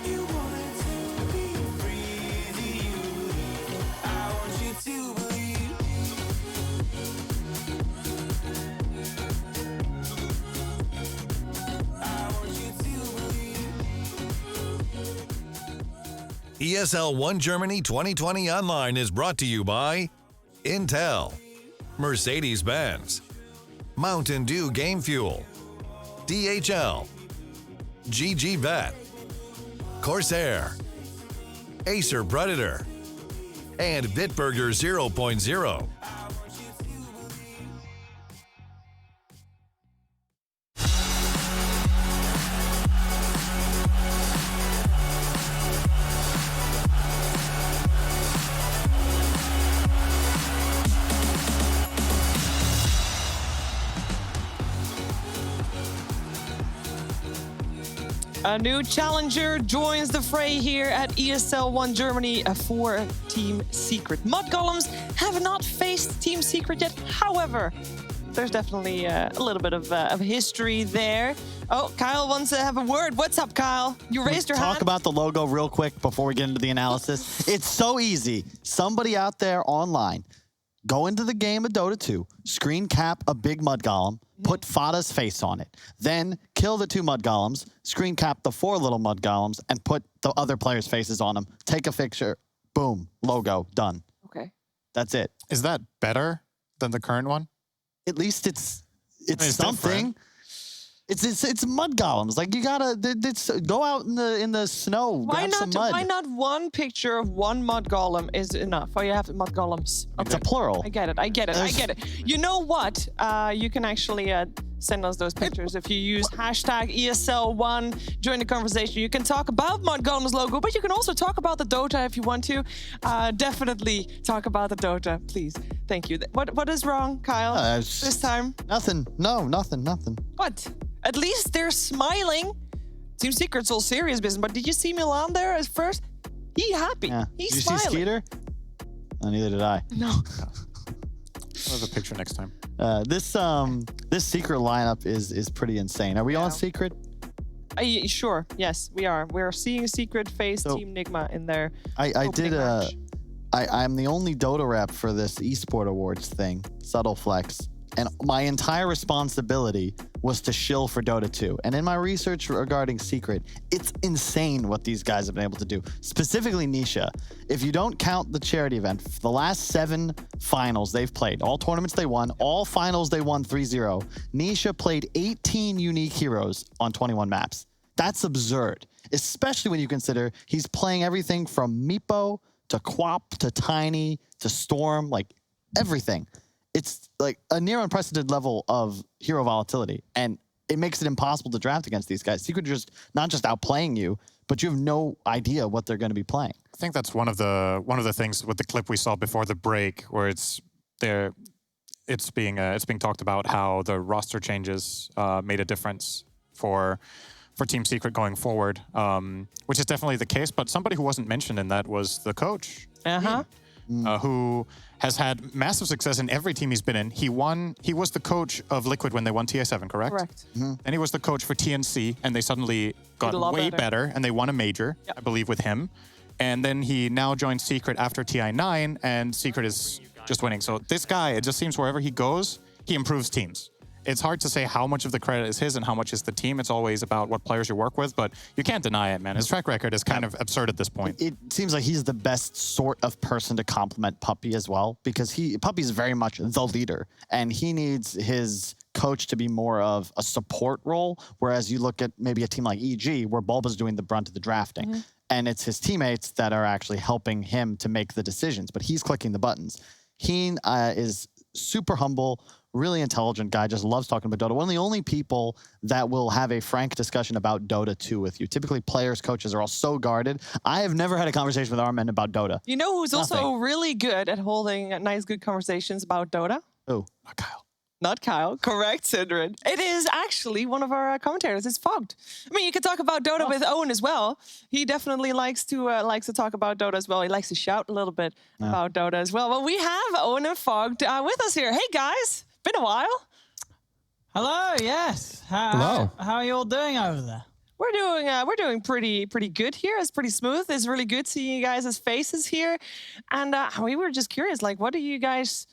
Speaker 17: You wanted to be free. Do you believe? I want you to believe. I want you to believe.
Speaker 13: ESL 1 Germany 2020 Online is brought to you by Intel, Mercedes-Benz, Mountain Dew Game Fuel, DHL, GG Vet, Corsair, Acer Predator, and Bitburger 0.0.
Speaker 4: A new challenger joins the fray here at ESL 1 Germany for Team Secret. Mud Golems have not faced Team Secret yet. However, there's definitely a little bit of history there. Oh, Kyle wants to have a word. What's up, Kyle? You raised your hand.
Speaker 6: Talk about the logo real quick before we get into the analysis. It's so easy. Somebody out there online, go into the game of Dota 2, screen cap a big mud golem, put Fada's face on it. Then kill the 2 mud golems, screen cap the 4 little mud golems, and put the other players' faces on them. Take a picture. Boom. Logo. Done.
Speaker 4: Okay.
Speaker 6: That's it.
Speaker 5: Is that better than the current one?
Speaker 6: At least it's
Speaker 5: It's
Speaker 6: something. It's mud golems. Like, you gotta go out in the snow. Grab some mud.
Speaker 4: Why not one picture of one mud golem is enough? Or you have mud golems. Okay.
Speaker 6: It's a plural.
Speaker 4: I get it. You know what? You can actually send us those pictures if you use hashtag ESL1. Join the conversation. You can talk about mud golems logo, but you can also talk about the Dota if you want to. Definitely talk about the Dota, please. Thank you. What is wrong, Kyle? This time?
Speaker 6: Nothing. No, nothing.
Speaker 4: What? At least they're smiling. Team Secret's all serious business, but did you see Milan there at first? He happy.
Speaker 6: Yeah.
Speaker 4: He's
Speaker 6: did you
Speaker 4: smiling.
Speaker 6: see Skeeter? Oh, neither did I.
Speaker 4: No.
Speaker 5: We'll have a picture next time.
Speaker 6: This Secret lineup is pretty insane. Are we on Secret?
Speaker 4: Sure. Yes, we are. We're seeing Secret face Team Nigma in there.
Speaker 6: I'm the only Dota rep for this eSport Awards thing, Subtle Flex. And my entire responsibility was to shill for Dota 2. And in my research regarding Secret, it's insane what these guys have been able to do. Specifically Nisha. If you don't count the charity event, the last 7 finals they've played, all tournaments they won, all finals they won 3-0, Nisha played 18 unique heroes on 21 maps. That's absurd, especially when you consider he's playing everything from Meepo to Quap to Tiny to Storm, like everything. It's like a near unprecedented level of hero volatility, and it makes it impossible to draft against these guys. Secret are just not just outplaying you, but you have no idea what they're going to be playing.
Speaker 5: I think that's one of the things with the clip we saw before the break, where it's being talked about how the roster changes made a difference for Team Secret going forward, which is definitely the case. But somebody who wasn't mentioned in that was the coach, who has had massive success in every team he's been in. He was the coach of Liquid when they won TI7, correct?
Speaker 4: Correct.
Speaker 5: And he was the coach for TNC, and they suddenly got way better, and they won a major, I believe, with him. And then he now joined Secret after TI9, and Secret is just winning. So this guy, it just seems wherever he goes, he improves teams. It's hard to say how much of the credit is his and how much is the team. It's always about what players you work with, but you can't deny it, man. His track record is kind of absurd at this point.
Speaker 6: It seems like he's the best sort of person to complement Puppey as well, because Puppey's very much the leader, and he needs his coach to be more of a support role, whereas you look at maybe a team like EG, where Bulba's doing the brunt of the drafting, and it's his teammates that are actually helping him to make the decisions, but he's clicking the buttons. He is super humble, really intelligent guy, just loves talking about Dota. One of the only people that will have a frank discussion about Dota 2 with you. Typically, players, coaches are all so guarded. I have never had a conversation with our men about Dota.
Speaker 4: You know who's also really good at holding nice, good conversations about Dota?
Speaker 6: Who?
Speaker 5: Kyle.
Speaker 4: Not Kyle. Correct, Sindred. It is actually one of our commentators. It's Fogged. I mean, you could talk about Dota with Owen as well. He definitely likes to talk about Dota as well. He likes to shout a little bit about Dota as well. But we have Owen and Fogged with us here. Hey, guys. Been a while.
Speaker 18: Hello, yes.
Speaker 5: Hello.
Speaker 18: How are you all doing over there?
Speaker 4: We're doing pretty good here. It's pretty smooth. It's really good seeing you guys' faces here. And we were just curious, like, what are you guys,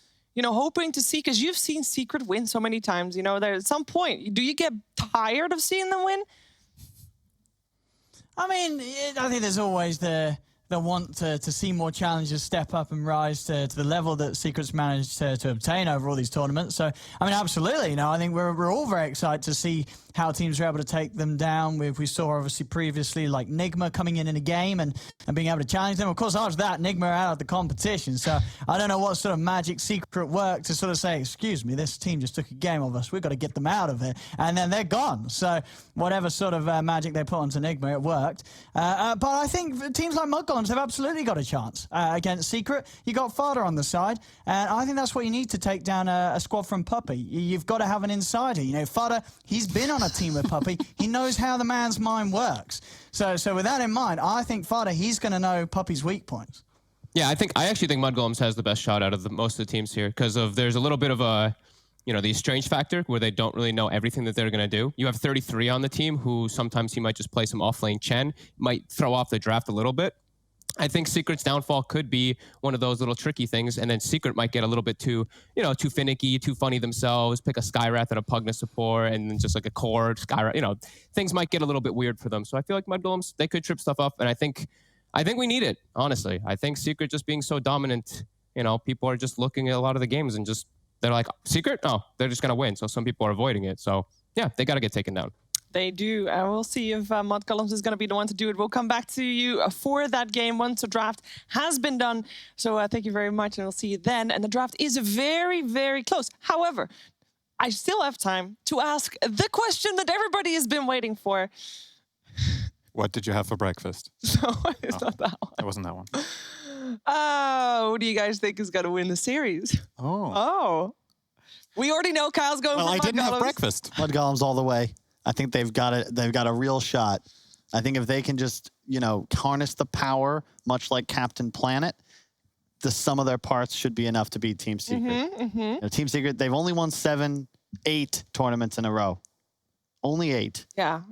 Speaker 4: hoping to see? Because you've seen Secret win so many times. There at some point, do you get tired of seeing them win?
Speaker 18: I mean, I think there's always the want to see more challengers step up and rise to the level that Secret's managed to obtain over all these tournaments. So, I mean, absolutely, I think we're all very excited to see how teams are able to take them down. We saw, obviously, previously, like, Nigma coming in a game and being able to challenge them. Of course, after that, Nigma are out of the competition. So, I don't know what sort of magic Secret work to sort of say, excuse me, this team just took a game of us. We've got to get them out of it. And then they're gone. So, whatever sort of magic they put onto Nigma, it worked. But I think teams like Mudgolems have absolutely got a chance against Secret. You got Fada on the side, and I think that's what you need to take down a squad from Puppey. You've got to have an insider. Fada, he's been on a team with Puppey. He knows how the man's mind works. So with that in mind, I think Fada, he's going to know Puppey's weak points.
Speaker 19: Yeah, I actually think Mudgolems has the best shot out of most of the teams here, because there's a little bit of a the strange factor where they don't really know everything that they're going to do. You have 33 on the team who sometimes he might just play some off-lane Chen, might throw off the draft a little bit. I think Secret's downfall could be one of those little tricky things, and then Secret might get a little bit too finicky, too funny themselves, pick a Skywrath and a Pugna support, and then just like a core Skywrath, things might get a little bit weird for them. So I feel like Mudgolems, they could trip stuff up, and I think we need it, honestly. I think Secret just being so dominant, people are just looking at a lot of the games and they're like, Secret? No, they're just going to win. So some people are avoiding it. So yeah, they got to get taken down.
Speaker 4: They do. We'll see if Mudgolems is going to be the one to do it. We'll come back to you for that game once the draft has been done. So thank you very much, and we'll see you then. And the draft is very, very close. However, I still have time to ask the question that everybody has been waiting for.
Speaker 5: What did you have for breakfast?
Speaker 4: No, it's not that one.
Speaker 5: It wasn't that one.
Speaker 4: Who do you guys think is going to win the series?
Speaker 5: Oh.
Speaker 4: We already know Kyle's going for Mudgolems.
Speaker 6: I didn't have breakfast. Mudgolems all the way. I think they've got a real shot. I think if they can just, harness the power, much like Captain Planet, the sum of their parts should be enough to beat Team Secret. Team Secret, they've only won 8 tournaments in a row. Only 8.
Speaker 4: Yeah.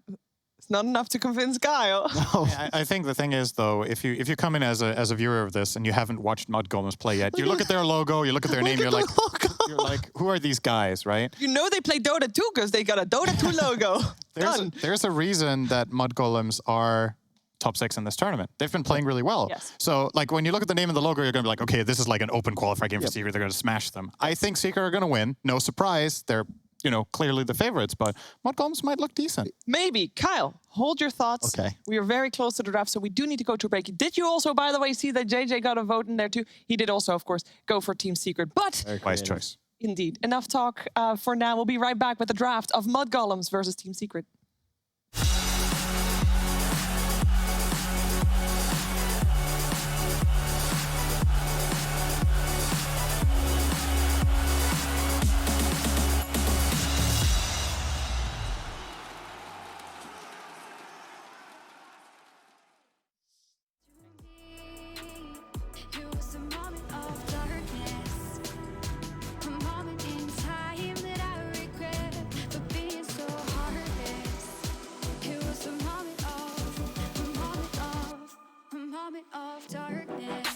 Speaker 4: It's not enough to convince Kyle.
Speaker 6: No.
Speaker 5: I think the thing is, though, if you come in as a viewer of this and you haven't watched Mudgolems play yet, you look at their logo, you look at their name, you're like, who are these guys, right?
Speaker 4: They play Dota 2 because they got a Dota 2 logo.
Speaker 5: There's a reason that Mudgolems are top 6 in this tournament. They've been playing really well.
Speaker 4: Yes.
Speaker 5: So, like, when you look at the name of the logo, you're going to be like, okay, this is like an open qualifier game for Secret. They're going to smash them. I think Secret are going to win. No surprise. They're clearly the favorites, but Mudgolems might look decent.
Speaker 4: Maybe. Kyle, hold your thoughts.
Speaker 6: Okay.
Speaker 4: We are very close to the draft, so we do need to go to a break. Did you also, by the way, see that JJ got a vote in there too? He did also, of course, go for Team Secret, but...
Speaker 5: Wise choice.
Speaker 4: Indeed. Enough talk for now. We'll be right back with the draft of Mudgolems versus Team Secret.
Speaker 2: Of darkness.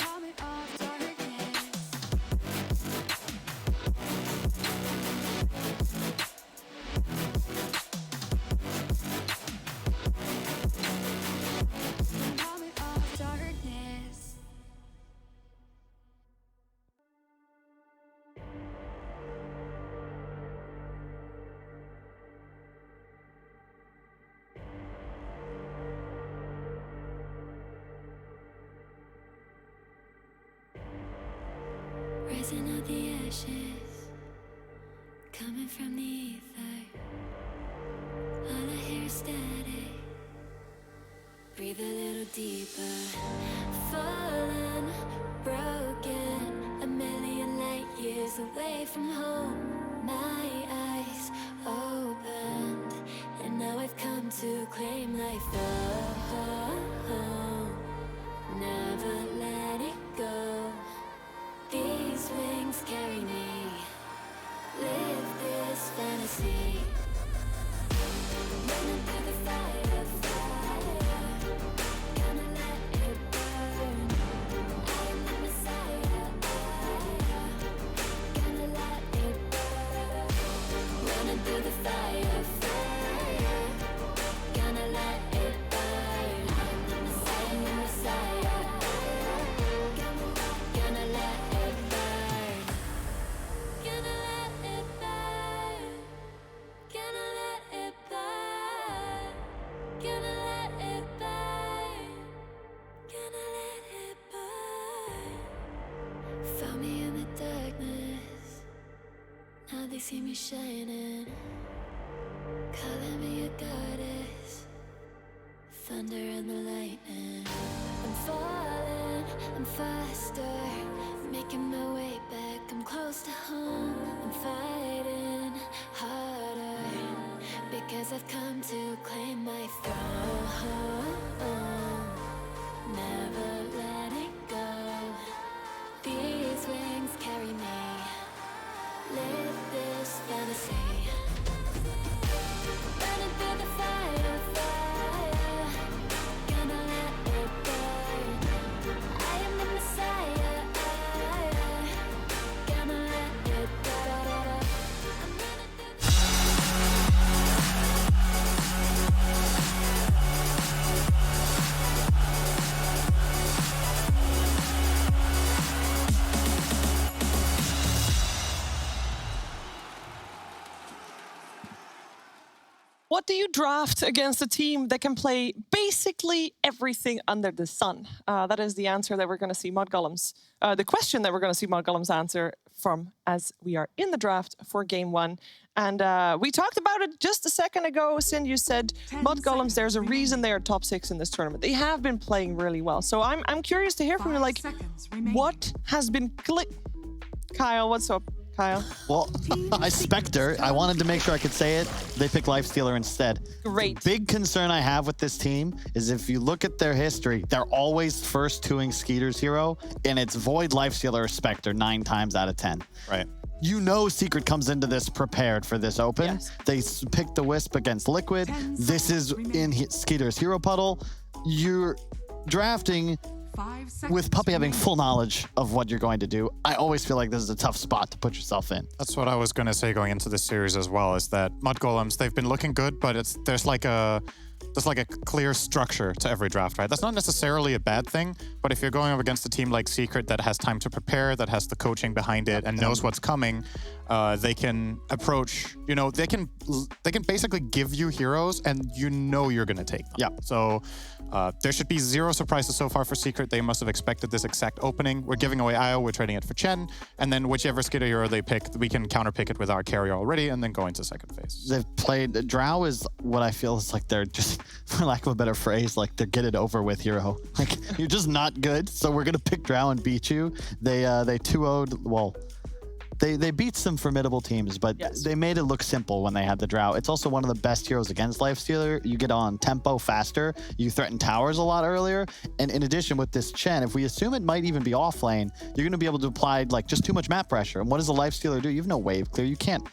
Speaker 2: Moment of darkness. Moment of darkness. Rising out the ashes, coming from the ether. All I hear is static. Breathe a little deeper. Fallen, broken, a million light years away from home. My eyes opened, and now I've come to claim life. Oh, never let it go. These wings carry me. Live this fantasy. Running through the fire, fire. Gonna let it burn. I am the Messiah. Gonna let it burn. Running through the fire, fire. Gonna let it burn. I am the Messiah. Gonna let it burn. Gonna let it burn. Gonna let it burn. Gonna let it burn. Gonna let it burn. Found me in the darkness. Now they see me shining. Calling me a goddess. Thunder and the lightning. I'm falling, I'm faster. Making my way back, I'm close to home. I'm fighting harder because I've come to claim my throne. Never let it go. These wings carry me. Live this fantasy. Running through the fire, fire. Gonna let it burn. I am the Messiah. Gonna let it burn.
Speaker 4: What do you draft against a team that can play basically everything under the sun? That is the answer that we're going to see Mudgolems. The question that we're going to see Mudgolems answer from as we are in the draft for game one. And we talked about it just a second ago. Sin, you said Mudgolems, there's a reason they are top 6 in this tournament. They have been playing really well. So I'm curious to hear from you, like, what has been Kyle, what's up? Kyle?
Speaker 6: Well, Spectre, I wanted to make sure I could say it. They picked Lifestealer instead.
Speaker 4: Great.
Speaker 6: The big concern I have with this team is if you look at their history, they're always first 2ing Skeeter's hero, and it's Void, Lifestealer, or Spectre 9 times out of 10.
Speaker 5: Right.
Speaker 6: You know Secret comes into this prepared for this open. Yes. They picked the Wisp against Liquid. This is in Skeeter's hero puddle. You're drafting with Puppey having full knowledge of what you're going to do. I always feel like this is a tough spot to put yourself in.
Speaker 5: That's what I was going to say going into this series as well, is that Mudgolems, they've been looking good, but there's like a there's like a clear structure to every draft, right? That's not necessarily a bad thing, but if you're going up against a team like Secret that has time to prepare, that has the coaching behind it, and knows what's coming, they can approach, they can basically give you heroes, and you're going to take them.
Speaker 6: Yeah.
Speaker 5: So there should be zero surprises so far for Secret. They must have expected this exact opening. We're giving away Io, we're trading it for Chen, and then whichever Skitter hero they pick, we can counterpick it with our carrier already, and then go into second phase.
Speaker 6: They've played Drow is what I feel is like they're just, for lack of a better phrase, like they're get it over with hero. Like you're just not good, so we're gonna pick Drow and beat you. They 2-0'd. Well, they beat some formidable teams, but they made it look simple when they had the Drow. It's also one of the best heroes against Lifestealer. You get on tempo faster. You threaten towers a lot earlier. And in addition with this Chen, if we assume it might even be off lane, you're going to be able to apply like just too much map pressure. And what does a Lifestealer do? You have no wave clear. You can't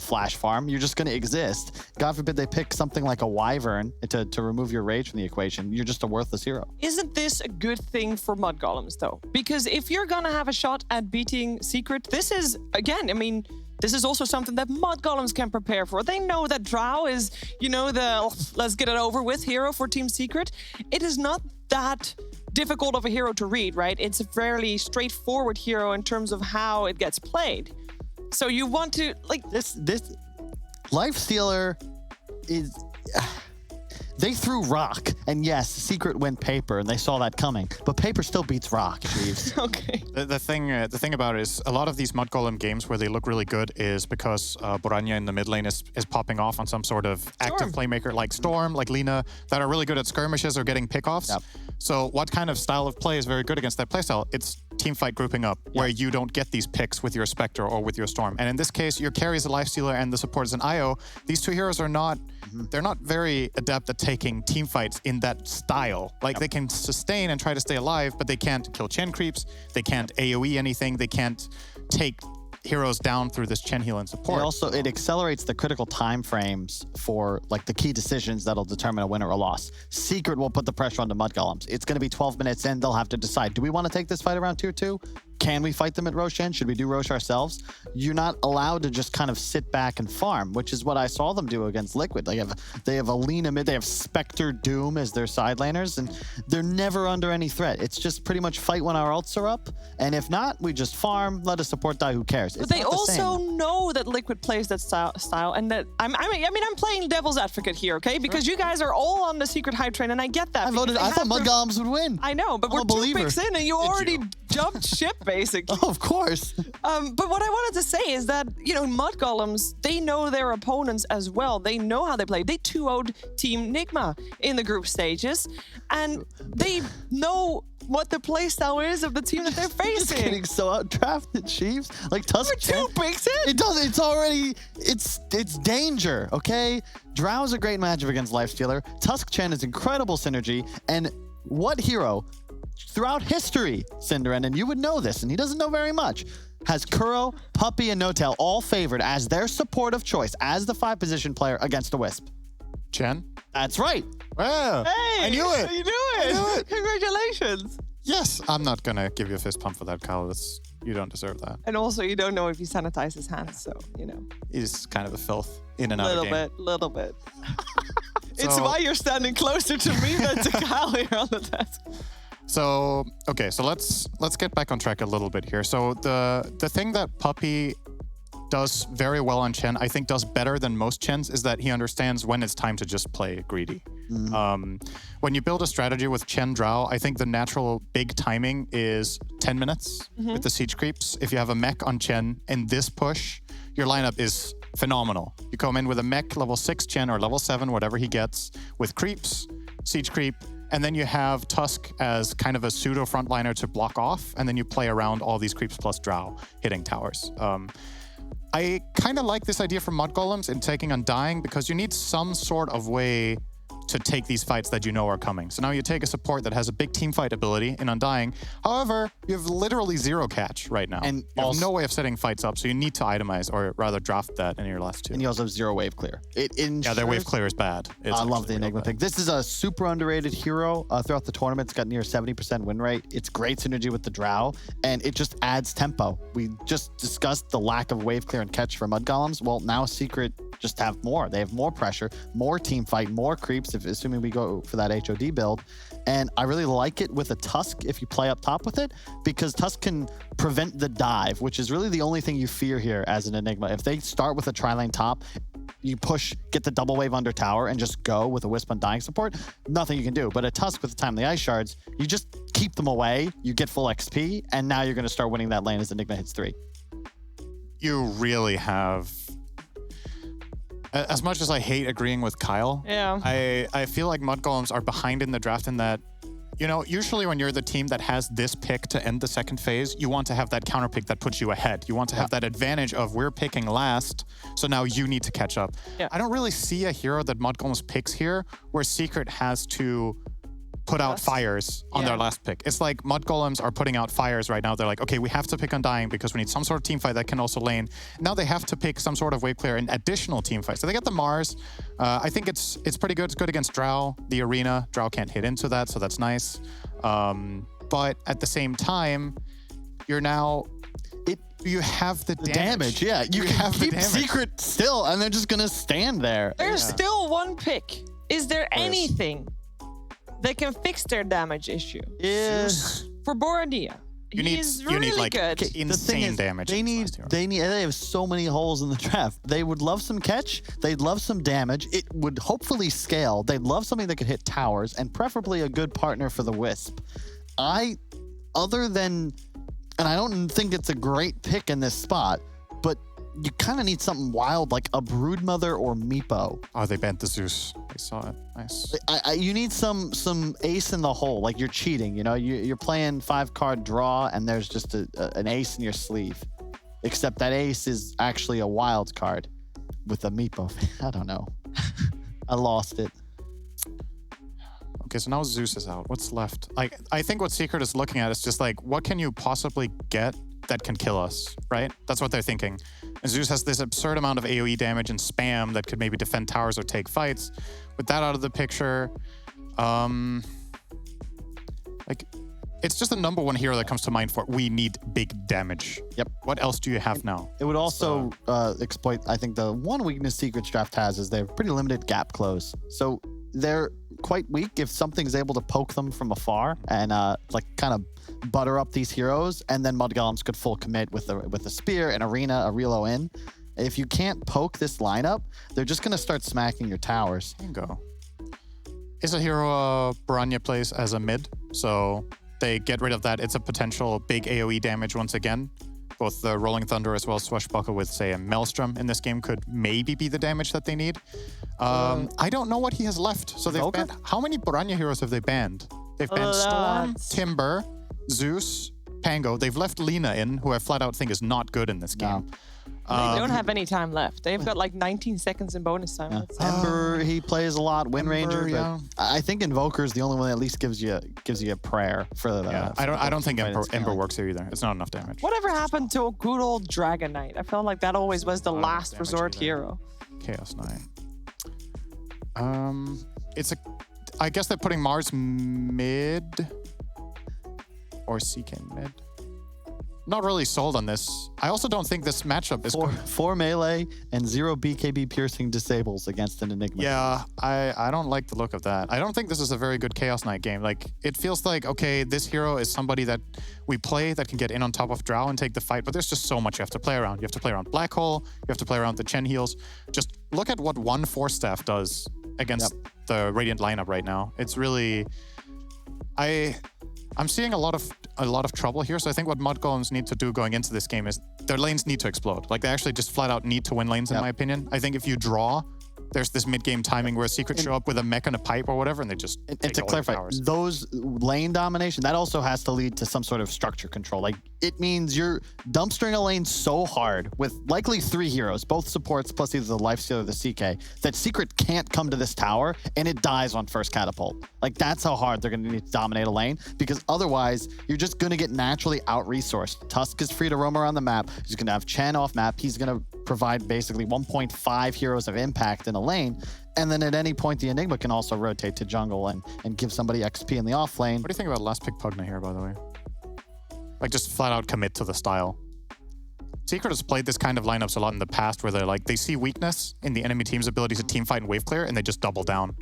Speaker 6: flash farm. You're just going to exist. God forbid they pick something like a Wyvern to remove your rage from the equation. You're just a worthless hero.
Speaker 4: Isn't this a good thing for Mud Golems, though? Because if you're going to have a shot at beating Secret, this is, again, I mean, this is also something that Mud Golems can prepare for. They know that Drow is, the let's get it over with hero for Team Secret. It is not that difficult of a hero to read, right? It's a fairly straightforward hero in terms of how it gets played. So you want to, like...
Speaker 6: This Lifestealer is... They threw Rock, and yes, Secret went Paper, and they saw that coming. But Paper still beats Rock, Jeeves.
Speaker 4: Okay.
Speaker 5: The thing about it is, a lot of these Mud Golem games where they look really good is because Boranya in the mid lane is popping off on some sort of active playmaker like Storm, like Lina, that are really good at skirmishes or getting pickoffs.
Speaker 6: Yep.
Speaker 5: So what kind of style of play is very good against that playstyle? It's teamfight grouping up, where you don't get these picks with your Spectre or with your Storm. And in this case, your carry is a Lifestealer and the support is an IO. These two heroes are not, they're not very adept at taking team fights in that style. Like they can sustain and try to stay alive, but they can't kill Chen creeps, they can't AoE anything, they can't take heroes down through this Chen heal and support.
Speaker 6: It accelerates the critical time frames for like the key decisions that'll determine a win or a loss. Secret will put the pressure on the Mud Golems. It's going to be 12 minutes in. They'll have to decide, do we want to take this fight around tier 2? Can we fight them at Roshan? Should we do Rosh ourselves? You're not allowed to just kind of sit back and farm, which is what I saw them do against Liquid. They have Alina mid, they have Spectre Doom as their side laners, and they're never under any threat. It's just pretty much fight when our ults are up, and if not, we just farm, let a support die, who cares?
Speaker 4: But they also know that Liquid plays that style, and that I'm playing devil's advocate here, okay? Because you guys are all on the Secret hype train, and I get that.
Speaker 6: I thought Mud Golems would win.
Speaker 4: I know, but we're 2 picks in, and you already jumped ship, basically.
Speaker 6: Oh, of course.
Speaker 4: But what I wanted to say is that, Mud Golems, they know their opponents as well. They know how they play. They 2-0'd Team Nigma in the group stages, and they know what the playstyle is of the team that they're facing.
Speaker 6: Just getting so out-drafted, Chiefs. Like Tusk Chen.
Speaker 4: We're 2 picks in.
Speaker 6: It's already, it's danger, okay? Drow's a great matchup against Lifestealer. Tusk Chen is incredible synergy, and what hero throughout history, Cinderin, and you would know this, and he doesn't know very much, has Kuro, Puppey, and Notel all favored as their support of choice as the 5-position player against a Wisp?
Speaker 5: Chen?
Speaker 6: That's right.
Speaker 5: Wow.
Speaker 4: Hey,
Speaker 5: I knew it.
Speaker 4: You knew it. Congratulations.
Speaker 5: Yes, I'm not going to give you a fist pump for that, Kyle. You don't deserve that.
Speaker 4: And also, you don't know if you sanitize his hands, so,
Speaker 5: He's kind of a filth in and out of the game.
Speaker 4: Little bit. It's why you're standing closer to me than to Kyle here on the desk.
Speaker 5: So, okay, so let's get back on track a little bit here. So the thing that Puppey does very well on Chen, I think does better than most Chens, is that he understands when it's time to just play greedy. When you build a strategy with Chen Drow, I think the natural big timing is 10 minutes with the siege creeps. If you have a mech on Chen in this push, your lineup is phenomenal. You come in with a mech level 6 Chen or level 7, whatever he gets, with creeps, siege creep, and then you have Tusk as kind of a pseudo frontliner to block off, and then you play around all these creeps plus Drow hitting towers. I kind of like this idea from Mud Golems in taking Undying, because you need some sort of way to take these fights that you know are coming. So now you take a support that has a big team fight ability in Undying. However, you have literally 0 catch right now. And you have no way of setting fights up, so you need to itemize, or rather draft that in your last 2.
Speaker 6: And you also have 0 wave clear.
Speaker 5: Yeah, their wave clear is bad.
Speaker 6: I love the Enigma pick. This is a super underrated hero throughout the tournament. It's got near 70% win rate. It's great synergy with the Drow, and it just adds tempo. We just discussed the lack of wave clear and catch for Mud Golems. Well, now Secret just have more. They have more pressure, more team fight, more creeps, assuming we go for that HOD build. And I really like it with a Tusk if you play up top with it, because Tusk can prevent the dive, which is really the only thing you fear here as an Enigma. If they start with a tri-lane top, you push, get the double wave under tower, and just go with a Wisp on dying support, nothing you can do. But a Tusk with the Timely Ice Shards, you just keep them away, you get full XP, and now you're going to start winning that lane as Enigma hits 3.
Speaker 5: You really have... As much as I hate agreeing with Kyle, I feel like Mud Golems are behind in the draft in that, you know, usually when you're the team that has this pick to end the second phase, you want to have that counter pick that puts you ahead. You want to have that advantage of we're picking last, so now you need to catch up. I don't really see a hero that Mud Golems picks here where Secret has to put out fires on their last pick. It's like Mud Golems are putting out fires right now. They're like, okay, we have to pick Undying because we need some sort of team fight that can also lane. Now they have to pick some sort of wave clear and additional team fight. So they get the Mars. I think it's pretty good. It's good against Drow, the arena. Drow can't hit into that, so that's nice. But at the same time, you're now... You have the damage.
Speaker 6: Yeah, you can
Speaker 5: have
Speaker 6: keep
Speaker 5: the damage.
Speaker 6: Secret still, and they're just going to stand there.
Speaker 4: There's still one pick. Is there anything that can fix their damage issue? For Boradia. He's really
Speaker 5: like
Speaker 4: good.
Speaker 5: insane damage.
Speaker 6: They have so many holes in the draft. They would love some catch. They'd love some damage. It would hopefully scale. They'd love something that could hit towers, and preferably a good partner for the Wisp. Other than, and I don't think it's a great pick in this spot, but you kind of need something wild like a Broodmother or Meepo.
Speaker 5: Oh, they banned the Zeus. I saw it. Nice.
Speaker 6: You need some ace in the hole. Like you're cheating, you know? You're playing 5-card draw and there's just an ace in your sleeve. Except that ace is actually a wild card with a Meepo. I don't know. I lost it.
Speaker 5: Okay, so now Zeus is out. What's left? Like, I think what Secret is looking at is just like, what can you possibly get that can kill us, right? That's what they're thinking. And Zeus has this absurd amount of AoE damage and spam that could maybe defend towers or take fights. With that out of the picture, like, it's just the number one hero that comes to mind for we need big damage.
Speaker 6: Yep.
Speaker 5: What else do you have now?
Speaker 6: It would also exploit, I think the one weakness Secret's draft has is they have pretty limited gap close. So they're quite weak if something's able to poke them from afar and like kind of butter up these heroes, and then Mud Golems could full commit with a spear, an arena, a relo in. If you can't poke this lineup, they're just gonna start smacking your towers.
Speaker 5: Bingo. Is a hero Baranya plays as a mid, so they get rid of that. It's a potential big AoE damage once again. Both the Rolling Thunder as well as Swashbuckle with, say, a Maelstrom in this game could maybe be the damage that they need. I don't know what he has left. So they've banned... How many Baranya heroes have they banned? They've banned Storm, Timber, Zeus, Pango. They've left Lina in, who I flat out think is not good in this game.
Speaker 4: They don't have any time left. They've got like 19 seconds in bonus time.
Speaker 6: Yeah. Ember, he plays a lot. Wind Ranger, but I think Invoker is the only one that at least gives you a prayer for the.
Speaker 5: Yeah, I don't think Ember works here either. It's not enough damage.
Speaker 4: Whatever happened to a good old Dragon Knight? I felt like that always was the last resort hero.
Speaker 5: Chaos Knight. It's a. I guess they're putting Mars mid or CK mid. Not really sold on this. I also don't think this matchup is good.
Speaker 6: 4 melee and 0 BKB piercing disables against an Enigma.
Speaker 5: Yeah, I don't like the look of that. I don't think this is a very good Chaos Knight game. Like, it feels like, okay, this hero is somebody that we play that can get in on top of Drow and take the fight, but there's just so much you have to play around. You have to play around Black Hole, you have to play around the Chen heals. Just look at what one Force Staff does against the Radiant lineup right now. It's really... I'm seeing a lot of trouble here, so I think what Mud Golems need to do going into this game is their lanes need to explode. Like, they actually just flat out need to win lanes, in my opinion. I think if you draw, there's this mid-game timing where a Secret show up with a mech and a pipe or whatever, and they just
Speaker 6: and to clarify, those lane domination, that also has to lead to some sort of structure control. Like, it means you're dumpstering a lane so hard with likely 3 heroes, both supports plus either the Lifesteal or the CK, that Secret can't come to this tower and it dies on first catapult. Like, that's how hard they're going to need to dominate a lane, because otherwise you're just going to get naturally out-resourced. Tusk is free to roam around the map. He's going to have Chen off map. He's going to provide basically 1.5 heroes of impact in a lane. And then at any point, the Enigma can also rotate to jungle and give somebody XP in the off lane.
Speaker 5: What do you think about last pick Pugna here, by the way? Like, just flat out commit to the style. Secret has played this kind of lineups a lot in the past where they're like, they see weakness in the enemy team's ability to team fight and wave clear, and they just double down.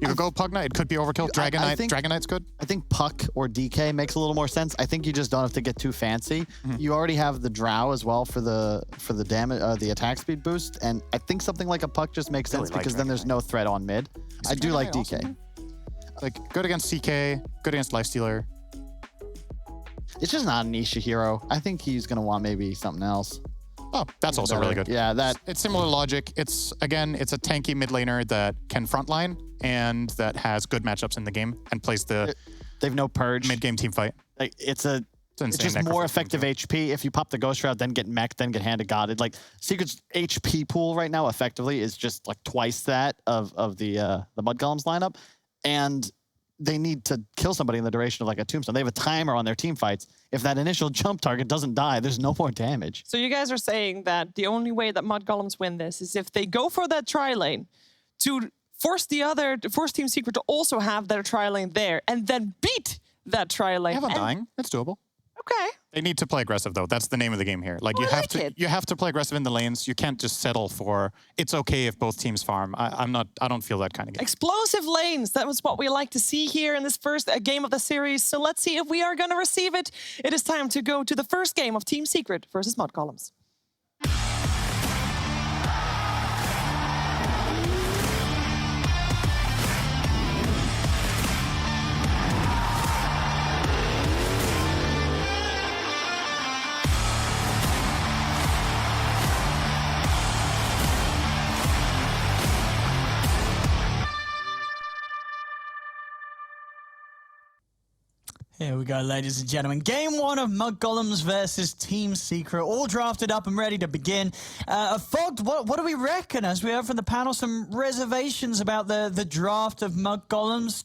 Speaker 5: You could go Pug Knight, it could be overkill. Dragon Knight, Dragon Knight's good.
Speaker 6: I think Puck or DK makes a little more sense. I think you just don't have to get too fancy. You already have the Drow as well for the damage, the attack speed boost, and I think something like a Puck just makes sense because then there's no threat on mid. I do like DK.
Speaker 5: Like, good against CK, good against Lifestealer.
Speaker 6: It's just not a niche hero. I think he's going to want maybe something else.
Speaker 5: Oh, that's also really good.
Speaker 6: Yeah,
Speaker 5: it's similar logic. It's a tanky mid laner that can frontline and that has good matchups in the game and plays the
Speaker 6: they've no purge
Speaker 5: mid game team fight.
Speaker 6: Like it's just more effective HP. If you pop the Ghost Shroud, then get mech, then get Hand of God. Like Secret's HP pool right now effectively is just like twice that of the Mud Golems lineup, and they need to kill somebody in the duration of like a tombstone. They have a timer on their team fights. If that initial jump target doesn't die, there's no more damage.
Speaker 4: So you guys are saying that the only way that Mud Golems win this is if they go for that tri-lane to force Team Secret to also have their tri-lane there and then beat that tri-lane.
Speaker 5: They have dying. That's doable.
Speaker 4: Okay.
Speaker 5: They need to play aggressive though. That's the name of the game here. Like you have to play aggressive in the lanes. You can't just settle for it's okay if both teams farm. I don't feel that kind of game.
Speaker 4: Explosive lanes. That was what we like to see here in this first game of the series. So let's see if we are going to receive it. It is time to go to the first game of Team Secret versus Mud Golems.
Speaker 18: Here we go, ladies and gentlemen. Game one of Mud Golems versus Team Secret, all drafted up and ready to begin. Fogged, what do we reckon? As we heard from the panel, some reservations about the draft of Mud Golems.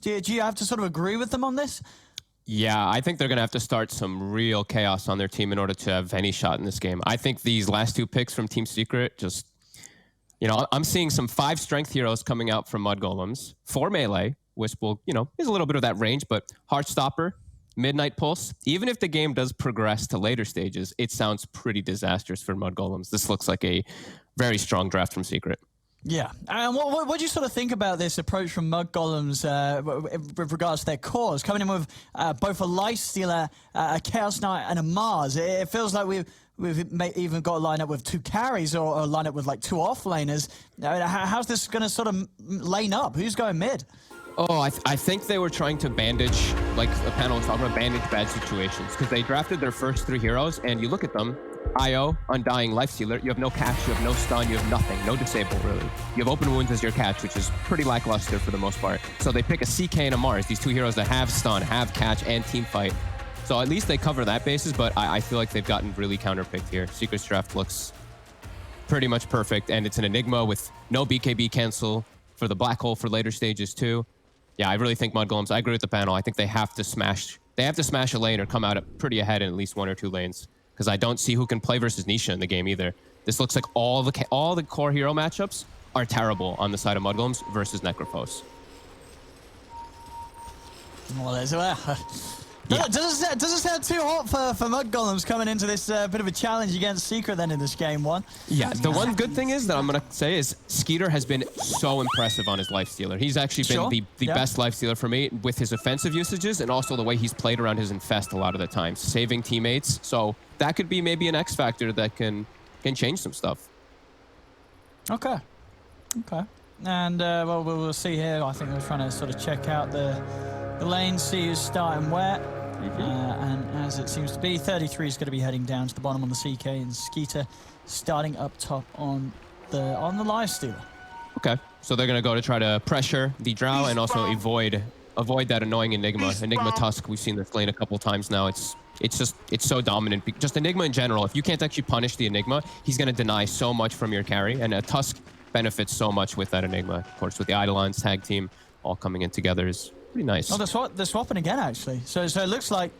Speaker 18: Do you have to sort of agree with them on this?
Speaker 19: Yeah, I think they're going to have to start some real chaos on their team in order to have any shot in this game. I think these last two picks from Team Secret just, I'm seeing some 5 strength heroes coming out from Mud Golems, 4 melee, which will, is a little bit of that range, but Heartstopper, Midnight Pulse. Even if the game does progress to later stages, it sounds pretty disastrous for Mud Golems. This looks like a very strong draft from Secret.
Speaker 18: Yeah. And what do you sort of think about this approach from Mud Golems with regards to their cores? Coming in with both a Lifestealer, a Chaos Knight, and a Mars. It feels like we've even got a lineup with 2 carries or a lineup with like 2 offlaners. How's this going to sort of lane up? Who's going mid?
Speaker 19: Oh, I think they were trying to bandage, like the panel was talking about, bandage bad situations, because they drafted their first 3 heroes, and you look at them, IO, Undying, Lifestealer, you have no catch, you have no stun, you have nothing, no disable, really. You have Open Wounds as your catch, which is pretty lackluster for the most part. So they pick a CK and a Mars, these 2 heroes that have stun, have catch, and team fight. So at least they cover that basis, but I feel like they've gotten really counterpicked here. Secret's draft looks pretty much perfect, and it's an Enigma with no BKB cancel for the Black Hole for later stages, too. Yeah, I really think Mud Golems, I agree with the panel. I think they have to smash a lane or come out pretty ahead in at least 1 or 2 lanes, because I don't see who can play versus Nisha in the game either. This looks like all the core hero matchups are terrible on the side of Mud Golems versus Necrophos.
Speaker 18: Well, doesn't sound too hot for Mud Golems coming into this bit of a challenge against Secret then in this game one.
Speaker 19: Yeah, the one good thing is that I'm going to say is Skeeter has been so impressive on his Lifestealer. He's actually been the best Lifestealer for me with his offensive usages and also the way he's played around his Infest a lot of the time, saving teammates. So that could be maybe an X factor that can change some stuff.
Speaker 18: Okay. And well, we'll see here. I think we're trying to sort of check out the lane, see who's starting where. And as it seems to be, 33 is going to be heading down to the bottom on the CK, and Skeeter starting up top on the Lifestealer.
Speaker 19: Okay, so they're going to go to try to pressure the Drow and also avoid that annoying Enigma. Enigma Tusk, we've seen this lane a couple times now. It's so dominant. Just Enigma in general, if you can't actually punish the Enigma, he's going to deny so much from your carry, and a Tusk benefits so much with that Enigma. Of course, with the Eidolons tag team all coming in together is pretty nice.
Speaker 18: Oh, they're swapping again, actually. So it looks like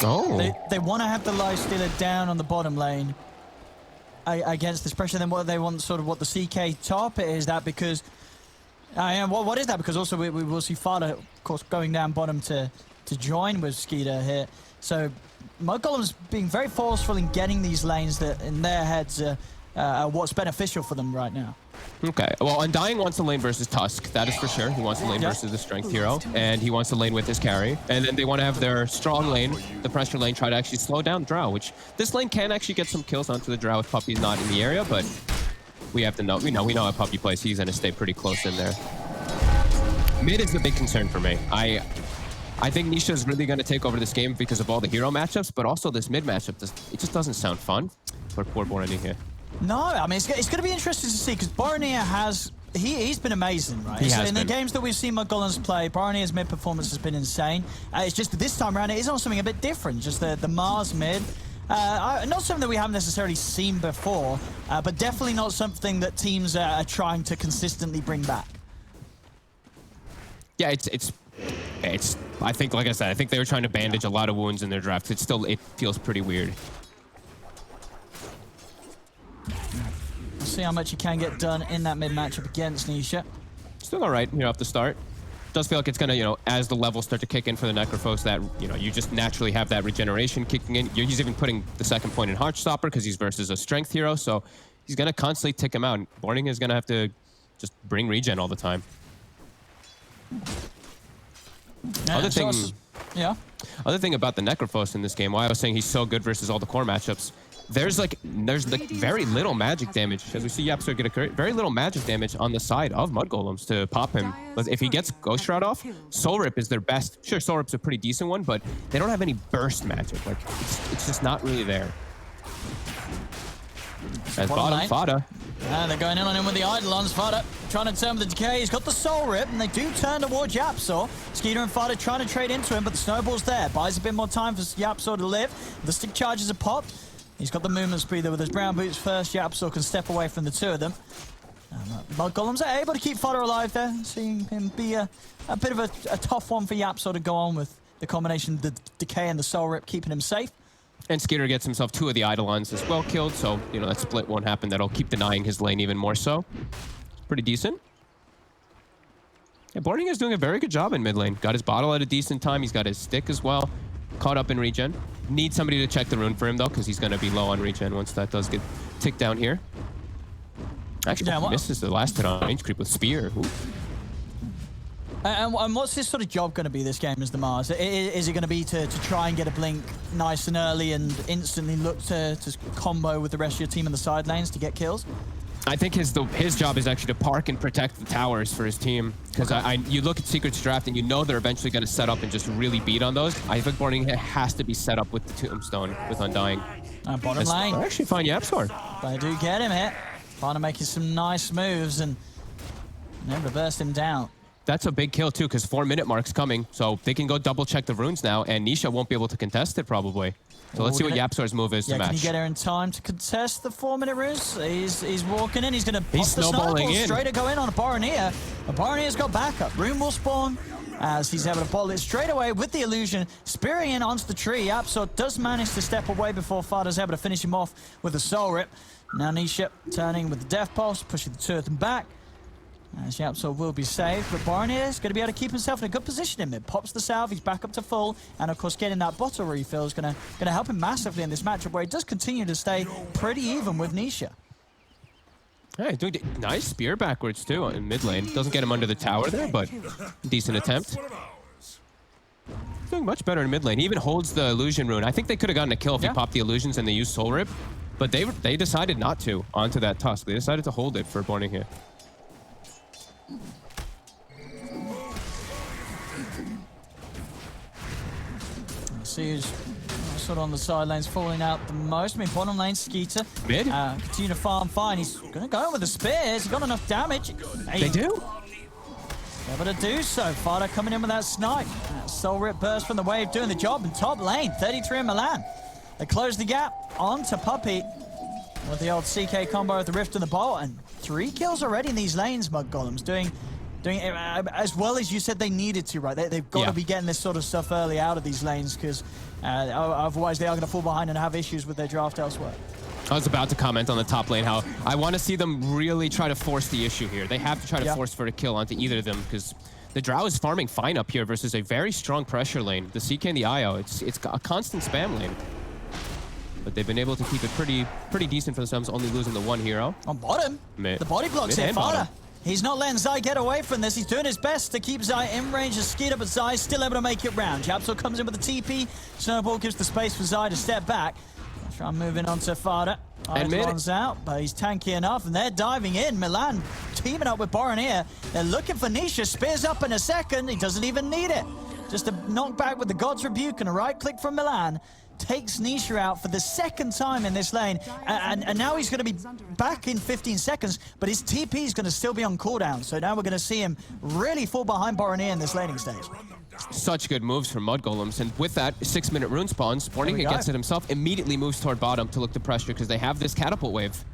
Speaker 18: they want to have the Lifestealer down on the bottom lane against this pressure. Then what they want, sort of what the CK top is that because... what is that? Because also we will see Fada, of course, going down bottom to join with Skeeter here. So Mud Golem's being very forceful in getting these lanes that, in their heads, are what's beneficial for them right now.
Speaker 19: Okay, well, Undying wants to lane versus Tusk, that is for sure. He wants to lane versus the strength hero, and he wants to lane with his carry. And then they want to have their strong lane, the pressure lane, try to actually slow down Drow, which this lane can actually get some kills onto the Drow if Puppey's not in the area, but we have to know, we know how Puppey plays. He's going to stay pretty close in there. Mid is the big concern for me. I think Nisha is really going to take over this game because of all the hero matchups, but also this mid matchup, it just doesn't sound fun for poor Borneo here.
Speaker 18: No, I mean, it's going to be interesting to see because Borneo has... He's been amazing, right? In the games that we've seen Mud Golems play, Borneo's mid performance has been insane. It's just that this time around, it is on something a bit different. Just the Mars mid. Not something that we haven't necessarily seen before, but definitely not something that teams are trying to consistently bring back.
Speaker 19: Yeah, it's. I think, like I said, I think they were trying to bandage a lot of wounds in their draft. It feels pretty weird.
Speaker 18: We'll see how much you can get done in that mid matchup against Nisha.
Speaker 19: Still all right, off the start. Does feel like it's gonna, as the levels start to kick in for the Necrophos, that, you just naturally have that regeneration kicking in. He's even putting the second point in Heartstopper because he's versus a strength hero, so he's gonna constantly tick him out. Borning is gonna have to just bring regen all the time. Other thing about the Necrophos in this game, why I was saying he's so good versus all the core matchups, there's very little magic damage. As we see YapzOr get a very little magic damage on the side of Mud Golems to pop him. But if he gets Ghost Shroud off, Soul Rip is their best. Sure, Soul Rip's a pretty decent one, but they don't have any burst magic. Like, it's just not really there. As bottom, Fada.
Speaker 18: They're going in on him with the Eidolons. Fada trying to turn with the decay. He's got the Soul Rip, and they do turn towards YapzOr. Skeeter and Fada trying to trade into him, but the snowball's there. Buys a bit more time for YapzOr to live. The stick charges are popped. He's got the movement speed there with his brown boots first. YapzOr can step away from the two of them. Mud Golems are able to keep Fada alive there. Seeing him be a bit of a tough one for YapzOr to go on with the combination of the decay and the Soul Rip, keeping him safe.
Speaker 19: And Skeeter gets himself 2 of the Eidolons as well killed, so, that split won't happen. That'll keep denying his lane even more so. Pretty decent. Yeah, Borning is doing a very good job in mid lane. Got his bottle at a decent time. He's got his stick as well. Caught up in regen. Need somebody to check the rune for him, though, because he's going to be low on regen once that does get ticked down here. Actually, misses the last hit on range creep with Spear. Ooh.
Speaker 18: And what's his sort of job going to be this game as the Mars? Is it going to be to try and get a blink nice and early and instantly look to combo with the rest of your team in the side lanes to get kills?
Speaker 19: I think his job is actually to park and protect the towers for his team. Because you look at Secret's draft and they're eventually going to set up and just really beat on those. I think Borning has to be set up with the Tombstone with Undying.
Speaker 18: Bottom lane.
Speaker 19: I actually find YapzOr.
Speaker 18: They do get him here. Fana making some nice moves and able to burst him down.
Speaker 19: That's a big kill, too, because 4-minute mark's coming. So they can go double-check the runes now, and Nisha won't be able to contest it, probably. So let's see what YapzOr's move is to match.
Speaker 18: Can he get her in time to contest the 4-minute runes? He's walking in. He's going to pop the
Speaker 19: snowballing in.
Speaker 18: Straight to go in on Borneo. Borneo's got backup. Rune will spawn as he's able to bottle it straight away with the illusion. Spearing in onto the tree. YapzOr does manage to step away before Fada's able to finish him off with a Soul Rip. Now Nisha turning with the Death Pulse, pushing the two of them back. As YapzOr will be saved, but Borneo is going to be able to keep himself in a good position in mid. Pops the salve, he's back up to full, and of course getting that bottle refill is going to help him massively in this matchup where he does continue to stay pretty even with Nisha.
Speaker 19: Yeah, he's doing nice spear backwards too in mid lane. Doesn't get him under the tower there, but decent attempt. Doing much better in mid lane. He even holds the illusion rune. I think they could have gotten a kill if he popped the illusions and they used Soul Rip, but they decided not to onto that Tusk. They decided to hold it for Borning here.
Speaker 18: See who's sort of on the side lanes falling out the most. I mean, bottom lane, Skeeter.
Speaker 19: Mid?
Speaker 18: Continue to farm fine. He's going to go in with the spears. He's got enough damage.
Speaker 19: They do?
Speaker 18: Able to do so. Fada coming in with that snipe. Soul Rip burst from the wave, doing the job in top lane. 33 in Milan. They close the gap onto Puppey with the old CK combo with the Rift and the Bolt. And 3 kills already in these lanes, Mud Golems. Doing as well as you said they needed to, right? They've got to be getting this sort of stuff early out of these lanes because otherwise they are going to fall behind and have issues with their draft elsewhere.
Speaker 19: I was about to comment on the top lane how I want to see them really try to force the issue here. They have to try to force for a kill onto either of them because The Drow is farming fine up here versus a very strong pressure lane. The CK and the IO, it's a constant spam lane. But they've been able to keep it pretty decent for themselves, only losing the one hero.
Speaker 18: On bottom,
Speaker 19: Mid.
Speaker 18: the body blocks
Speaker 19: Mid
Speaker 18: here,
Speaker 19: and
Speaker 18: Fada.
Speaker 19: bottom.
Speaker 18: He's not letting Zai get away from this. He's doing his best to keep Zai in range of Skeeter, but Zai's still able to make it round. Japsor comes in with the TP. Snowball gives the space for Zai to step back. Try moving on to Fada.
Speaker 19: And mid.
Speaker 18: Eidolon's out, but he's tanky enough, and they're diving in. Milan teaming up with Boronier. They're looking for Nisha. Spears up in a second. He doesn't even need it. Just a knockback with the God's Rebuke and a right click from Milan. Takes Nisha out for the second time in this lane, and now he's going to be back in 15 seconds, but his TP is going to still be on cooldown, so now we're going to see him really fall behind Boronier in this laning stage.
Speaker 19: Such good moves from Mud Golems, and with that 6-minute rune spawn, Sporting against it himself immediately moves toward bottom to look to pressure because they have this catapult wave.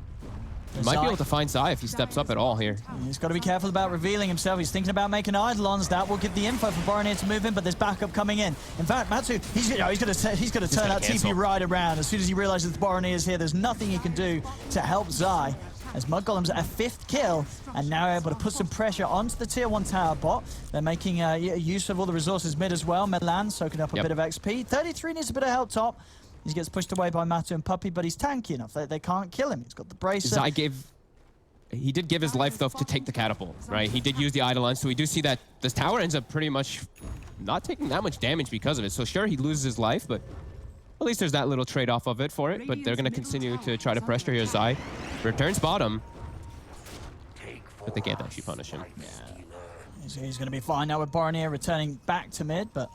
Speaker 19: He might be able to find Zai if he steps up at all here.
Speaker 18: He's got to be careful about revealing himself. He's thinking about making Eidolons. That will give the info for Boronier to move in, but there's backup coming in. In fact, Matsu, he's going to turn that TP right around. As soon as he realizes the Boronier is here, there's nothing he can do to help Zai. As Mud Golems at a 5th kill, and now able to put some pressure onto the tier 1 tower bot. They're making use of all the resources mid as well. Milan soaking up a bit of XP. 33 needs a bit of help top. He gets pushed away by Matu and Puppy, but he's tanky enough. They can't kill him. He's got the bracer.
Speaker 19: Zai he did give his life, though, to take the catapult, right? He did use the Eidolon, so we do see that this tower ends up pretty much not taking that much damage because of it. So sure, he loses his life, but at least there's that little trade-off of it for it. But they're going to continue to try to pressure here. Zai returns bottom, but they can't actually punish him.
Speaker 18: Yeah. He's going to be fine now with Boronier returning back to mid, but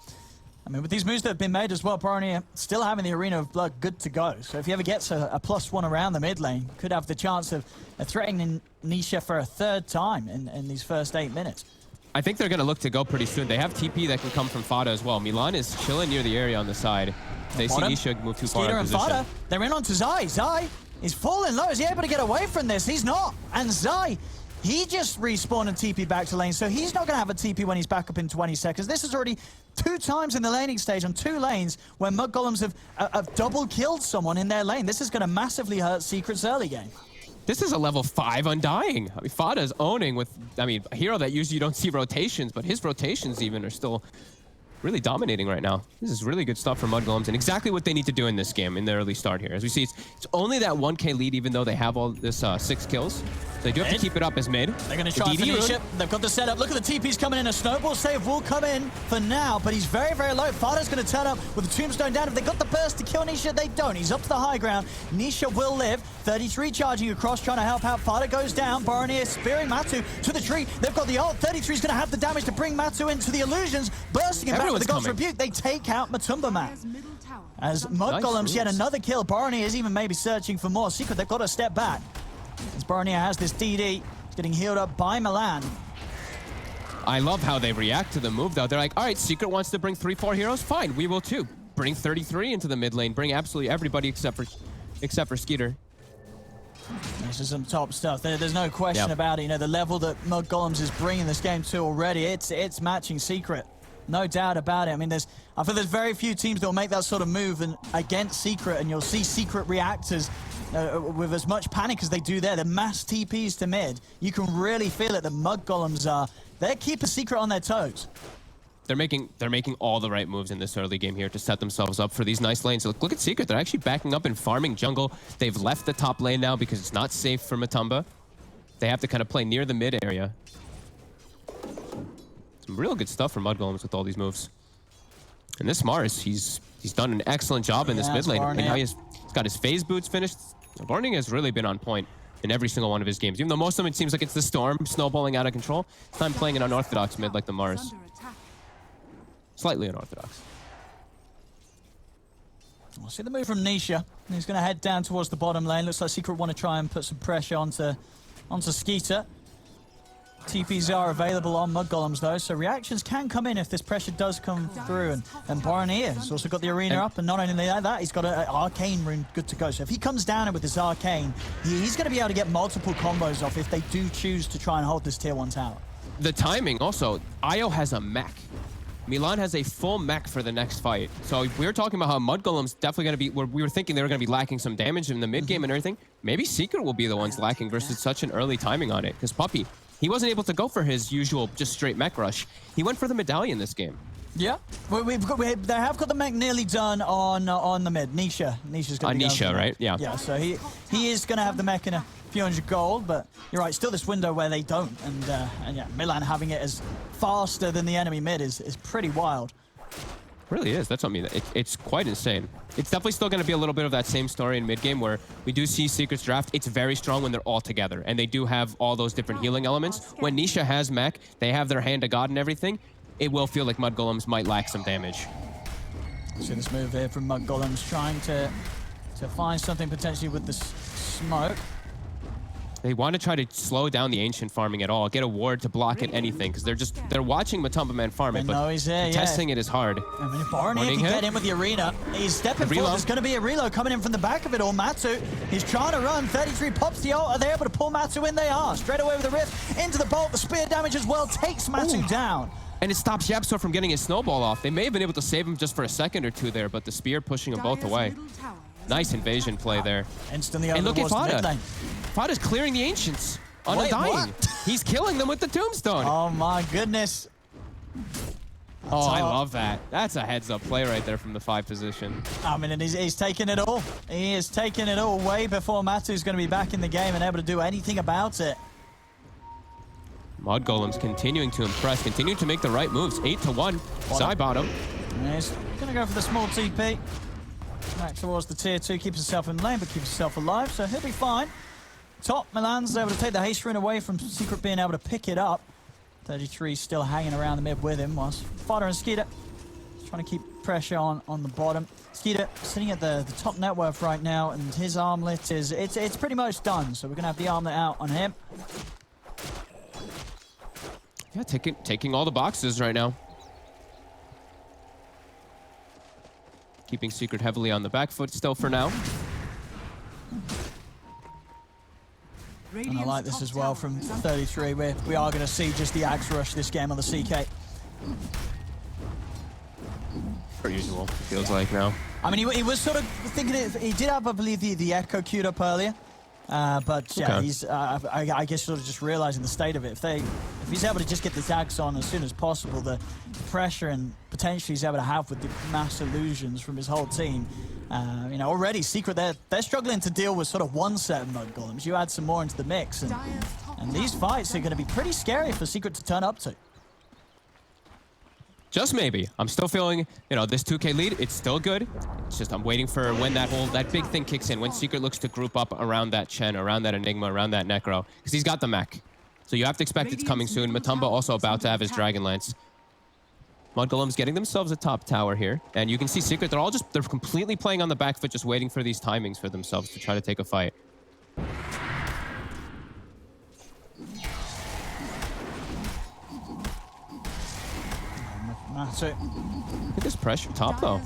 Speaker 18: I mean, with these moves that have been made as well, Boronier still having the Arena of Blood good to go. So if he ever gets a +1 around the mid lane, could have the chance of threatening Nisha for a 3rd time in these first 8 minutes.
Speaker 19: I think they're going to look to go pretty soon. They have TP that can come from Fada as well. Milan is chilling near the area on the side. They see Nisha move too far
Speaker 18: Skeeter
Speaker 19: in
Speaker 18: and
Speaker 19: position.
Speaker 18: Fada, they're in onto Zai. Zai is falling low. Is he able to get away from this? He's not. And Zai, he just respawned and TP back to lane, so he's not going to have a TP when he's back up in 20 seconds. This is already 2 times in the laning stage on 2 lanes where Mud Golems have double killed someone in their lane. This is going to massively hurt Secret's early game.
Speaker 19: This is a level 5 Undying. I mean, Fada's owning with, I mean, a hero that usually you don't see rotations, but his rotations even are still really dominating right now. This is really good stuff for Mud Golems and exactly what they need to do in this game in the early start here. As we see, it's only that 1k lead even though they have all this 6 kills. So they do have to keep it up as mid.
Speaker 18: They're going to try and finish it. They've got the setup. Look at the TPs coming in. A snowball save will come in for now, but he's very, very low. Fada's going to turn up with the tombstone down. If they got the burst to kill Nisha, they don't. He's up to the high ground. Nisha will live. 33 charging across, trying to help out. Fada goes down. Boronier spearing Matu to the tree. They've got the ult. 33 is going to have the damage to bring Matu into the illusions. Bursting him back with the God's Rebuke. They take out Matumba Man. As Mud Golems yet another kill. Boronier is even maybe searching for more. Secret, they've got to step back. As Boronier has this DD. He's getting healed up by Milan.
Speaker 19: I love how they react to the move, though. They're like, all right, Secret wants to bring 3-4 heroes. Fine, we will too. Bring 33 into the mid lane. Bring absolutely everybody except for Skeeter.
Speaker 18: This is some top stuff. There's no question about it. You know, the level that Mud Golems is bringing this game to already, it's matching Secret. No doubt about it. I mean, I feel there's very few teams that will make that sort of move against Secret, and you'll see Secret reactors with as much panic as they do there. The mass TPs to mid. You can really feel it. The Mud Golems they're keeping Secret on their toes.
Speaker 19: They're making all the right moves in this early game here to set themselves up for these nice lanes. Look at Secret. They're actually backing up and farming jungle. They've left the top lane now because it's not safe for Matumba. They have to kind of play near the mid area. Some real good stuff from Mud Golems with all these moves. And this Mars, he's done an excellent job in this mid lane. And now he's got his phase boots finished. Barning has really been on point in every single one of his games. Even though most of them it seems like it's the Storm snowballing out of control, it's time playing an unorthodox mid like the Mars. Slightly unorthodox.
Speaker 18: We'll see the move from Nisha. He's going to head down towards the bottom lane. Looks like Secret want to try and put some pressure onto Skeeter. TPs are available on Mud Golems though, so reactions can come in if this pressure does come through. And Boronier has also got the arena up, and not only that, he's got an arcane rune good to go. So if he comes down with this arcane, he's going to be able to get multiple combos off if they do choose to try and hold this tier 1 tower.
Speaker 19: The timing also, Io has a mech. Milan has a full mech for the next fight. So we were talking about how Mud Golem's definitely going to be, we were thinking they were going to be lacking some damage in the mid game and everything. Maybe Secret will be the ones lacking versus such an early timing on it. Because Puppy, he wasn't able to go for his usual just straight mech rush. He went for the medallion this game.
Speaker 18: Yeah, they have got the mech nearly done on the mid. Nisha's going to be
Speaker 19: Nisha, right? Yeah.
Speaker 18: Yeah, so he is going to have the mech in a few hundred gold, but you're right, still this window where they don't, and yeah, Milan having it as faster than the enemy mid is pretty wild.
Speaker 19: Really is. That's what I mean. It's quite insane. It's definitely still going to be a little bit of that same story in mid game where we do see Secret's draft. It's very strong when they're all together, and they do have all those different healing elements. When Nisha has mech, they have their hand of God and everything. It will feel like Mud Golems might lack some damage.
Speaker 18: See this move here from Mud Golems, trying to find something potentially with this smoke.
Speaker 19: They want to try to slow down the Ancient farming at all, get a ward to block it, anything, because they're watching Matumba Man farm it, but
Speaker 18: he's there,
Speaker 19: testing it is hard.
Speaker 18: I mean, if Barney can get in with the arena, he's stepping forward. There's going to be a reload coming in from the back of it all. Matsu, he's trying to run. 33 pops the ult. Are they able to pull Matsu in? They are. Straight away with the rift into the bolt. The spear damage as well takes Matsu down.
Speaker 19: And it stops Yapsor from getting his snowball off. They may have been able to save him just for a second or two there, but the spear pushing them both away. Nice invasion play there.
Speaker 18: Instantly
Speaker 19: and look at
Speaker 18: Fada.
Speaker 19: Fada's clearing the Ancients on a dying. He's killing them with the tombstone.
Speaker 18: Oh my goodness.
Speaker 19: Oh, I love that. That's a heads-up play right there from the 5 position.
Speaker 18: I mean, and he's taking it all. He is taking it all way before Matu's going to be back in the game and able to do anything about it.
Speaker 19: Mud Golems continuing to impress, continuing to make the right moves. 8-1, side bottom.
Speaker 18: He's going to go for the small TP. Back towards the tier 2, keeps himself in lane, but keeps himself alive, so he'll be fine. Top, Milan's able to take the haste rune away from Secret being able to pick it up. 33 still hanging around the mid with him, whilst Fada and Skeeter trying to keep pressure on the bottom. Skeeter sitting at the top net worth right now, and his armlet is it's pretty much done, so we're going to have the armlet out on him.
Speaker 19: Yeah, taking all the boxes right now. Keeping Secret heavily on the back foot still for now.
Speaker 18: And I like this as well from 33, where we are going to see just the axe rush this game on the CK.
Speaker 19: Per usual, feels like now.
Speaker 18: I mean, he was sort of thinking he did have, I believe, the echo queued up earlier. But yeah, he's I guess sort of just realizing the state of it. If he's able to just get the dags on as soon as possible, the pressure and potentially he's able to have with the mass illusions from his whole team. You know, already Secret, they're struggling to deal with sort of one set of Mud Golems. You add some more into the mix, and these fights are going to be pretty scary for Secret to turn up to.
Speaker 19: Just maybe. I'm still feeling, you know, this 2K lead, it's still good. It's just I'm waiting for when that big thing kicks in, when Secret looks to group up around that Chen, around that Enigma, around that Necro, because he's got the mech. So you have to expect it's coming soon. Matumba also about to have his Dragonlance. Mud Golems getting themselves a top tower here. And you can see Secret, they're completely playing on the back foot, just waiting for these timings for themselves to try to take a fight.
Speaker 18: So,
Speaker 19: look at this pressure top, though.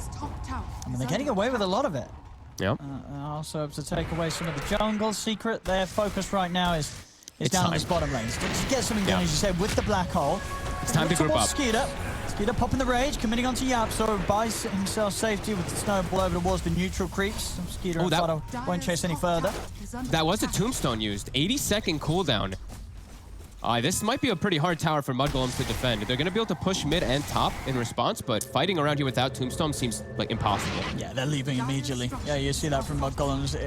Speaker 18: I mean, they're getting away with a lot of it.
Speaker 19: Yep.
Speaker 18: Also to take away some of the jungle. Secret, their focus right now is down on this bottom lane. To get something done, as you said, with the black hole.
Speaker 19: It's time to group up.
Speaker 18: Skeeter popping the rage, committing onto Yapsor, buys himself safety with the snowball over towards the neutral creeps. Skeeter and Fada won't chase any further.
Speaker 19: That was a tombstone used. 80-second cooldown. This might be a pretty hard tower for Mud Golems to defend. They're going to be able to push mid and top in response, but fighting around here without Tombstone seems like impossible.
Speaker 18: Yeah, they're leaving immediately. Yeah, you see that from Mud Golems.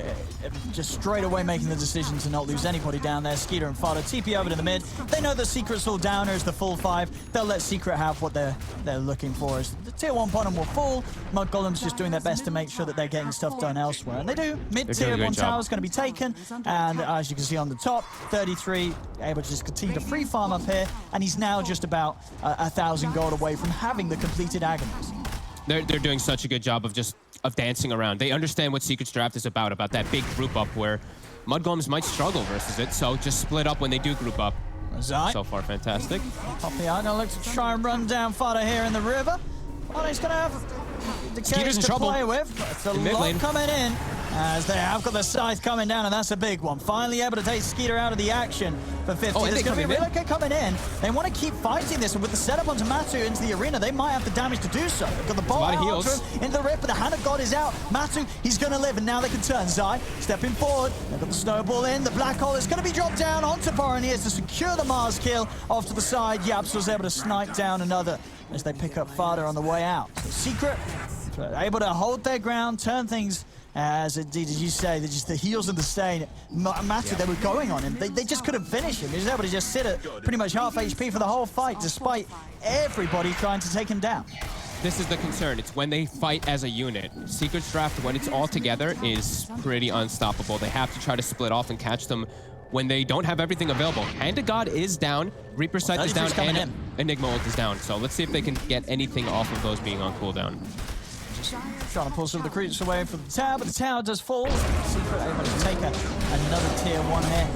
Speaker 18: Just straight away making the decision to not lose anybody down there. Skeeter and Fada TP over to the mid. They know the Secret's all downer is the full 5. They'll let Secret have what they're looking for. As the tier 1 bottom will fall. Mud Golems just doing their best to make sure that they're getting stuff done elsewhere. And they do. Mid-tier 1 tower is going to be taken. And as you can see on the top, 33 able to just continue to free farm up here, and he's now just about 1,000 gold away from having the completed agonies.
Speaker 19: They're doing such a good job of dancing around. They understand what Secret's draft is about that big group up where Mud Golems might struggle versus it, so just split up when they do group up. So far, fantastic.
Speaker 18: Poppy are going to look to try and run down Fada here in the river. Well, he's going to have the carries to play with. It's a lot coming in. as they have got the scythe coming down, and that's a big one. Finally able to take Skeeter out of the action for 50.
Speaker 19: Oh,
Speaker 18: There's going to be Relocate coming in. They want to keep fighting this, and with the setup onto Matu into the arena, they might have the damage to do so. They've got the ball out onto him into the rip, but the Hand of God is out. Matu, he's going to live, and now they can turn. Zai stepping forward. They've got the snowball in. The black hole is going to be dropped down onto Boroniers to secure the Mars kill. Off to the side, Yaps was able to snipe down another as they pick up Fada on the way out. So Secret able to hold their ground, turn things as indeed, as you say, just the heals and the stain. Matu, they were going on him. They just couldn't finish him. He was able to just sit at pretty much half HP for the whole fight, despite everybody trying to take him down.
Speaker 19: This is the concern. It's when they fight as a unit. Secret's draft, when it's all together, is pretty unstoppable. They have to try to split off and catch them when they don't have everything available. Hand of God is down, Reaper Sight is down, and Enigma ult is down. So let's see if they can get anything off of those being on cooldown.
Speaker 18: Trying to pull some of the creatures away from the tower, but the tower does fall. Secret able to take another tier 1 hit.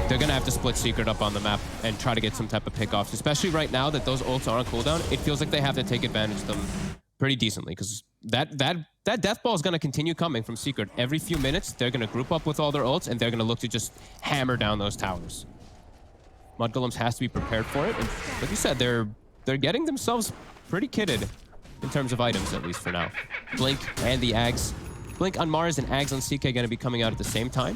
Speaker 19: They're going to have to split Secret up on the map and try to get some type of pickoffs, especially right now that those ults are on cooldown. It feels like they have to take advantage of them pretty decently, because that death ball is going to continue coming from Secret. Every few minutes, they're going to group up with all their ults, and they're going to look to just hammer down those towers. Mudgolems has to be prepared for it, and like you said, they're getting themselves pretty kitted in terms of items, at least for now. Blink and the Ags. Blink on Mars and Ags on CK going to be coming out at the same time.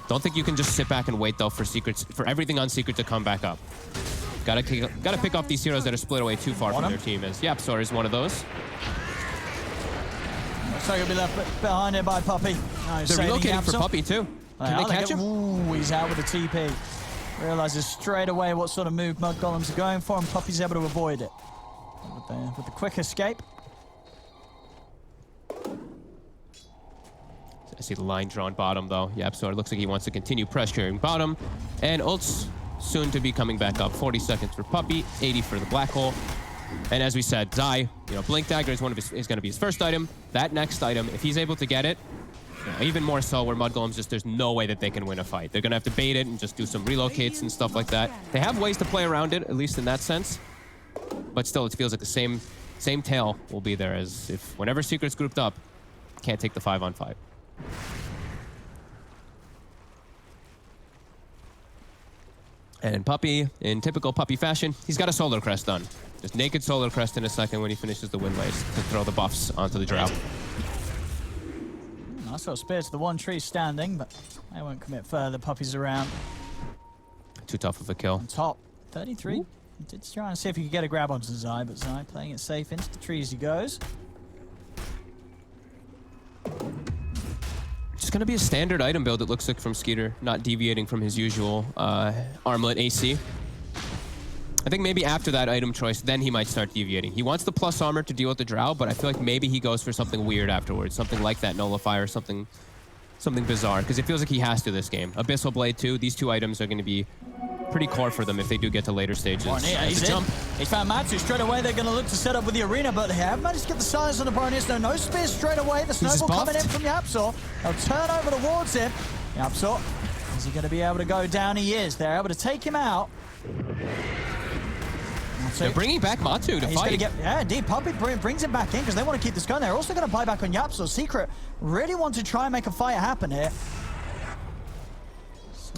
Speaker 19: Don't think you can just sit back and wait, though, for everything on Secret to come back up. Gotta pick off these heroes that are split away too far from their team, as Yapsor is one of those.
Speaker 18: Looks like he'll be left behind here by Puppey.
Speaker 19: They're relocating for Puppey, too. Can they catch him?
Speaker 18: Ooh, he's out with the TP. Realizes straight away what sort of move Mudgolems are going for, and Puppey's able to avoid it. With the quick escape.
Speaker 19: I see the line drawn bottom, though. Yapsor looks like he wants to continue pressuring bottom. And ults soon to be coming back up. 40 seconds for Puppey, 80 for the black hole. And as we said, Zai, Blink Dagger is going to be his first item. That next item, if he's able to get it, even more so where Mudgolems there's no way that they can win a fight. They're going to have to bait it and just do some relocates and stuff like that. They have ways to play around it, at least in that sense. But still, it feels like the same tail will be there, as if whenever Secret's grouped up, can't take the 5-on-5. And Puppey, in typical Puppey fashion, he's got a Solar Crest done. Just naked Solar Crest in a second when he finishes the Wind Lace to throw the buffs onto the Drow.
Speaker 18: Nice little spear to the one tree standing, but they won't commit further. Puppey's around.
Speaker 19: Too tough of a kill.
Speaker 18: On top, 33. Ooh. Did try and see if he could get a grab onto Zai, but Zai playing it safe into the trees he goes.
Speaker 19: Just going to be a standard item build, it looks like, from Skeeter, not deviating from his usual armlet AC. I think maybe after that item choice, then he might start deviating. He wants the plus armor to deal with the Drow, but I feel like maybe he goes for something weird afterwards, something like that Nullifier, something bizarre, because it feels like he has to this game. Abyssal Blade 2, these two items are going to be pretty core for them if they do get to later stages.
Speaker 18: He's in. He found Matsu straight away. They're going to look to set up with the arena, but they have managed to get the silence on the Boroniers. No spear straight away. The snowball coming in from Yapsor. They'll turn over towards him. Yapsor, is he going to be able to go down? He is. They're able to take him out.
Speaker 19: They're bringing back Matu to fight.
Speaker 18: Yeah, indeed. Puppey brings him back in because they want to keep this going. They're also going to buy back on Yapsor. Secret really want to try and make a fight happen here.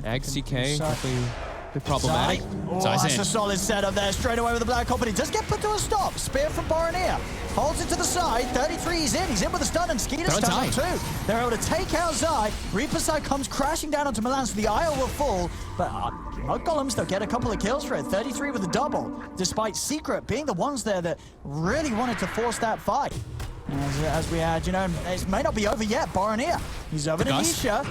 Speaker 19: Ag CK, definitely a bit problematic.
Speaker 18: That's a solid setup there. Straight away with the black hole, but he does get put to a stop. Spear from Boronier. Holds it to the side. 33, he's in. He's in with a stun, and Skeeter's stun too. They're able to take out Zai. Reaper Side comes crashing down onto Milan, so the Isle will fall. But Mudgolems, they'll get a couple of kills for it. 33 with a double, despite Secret being the ones there that really wanted to force that fight. As we had, it may not be over yet. Boronier, he's over to Nisha.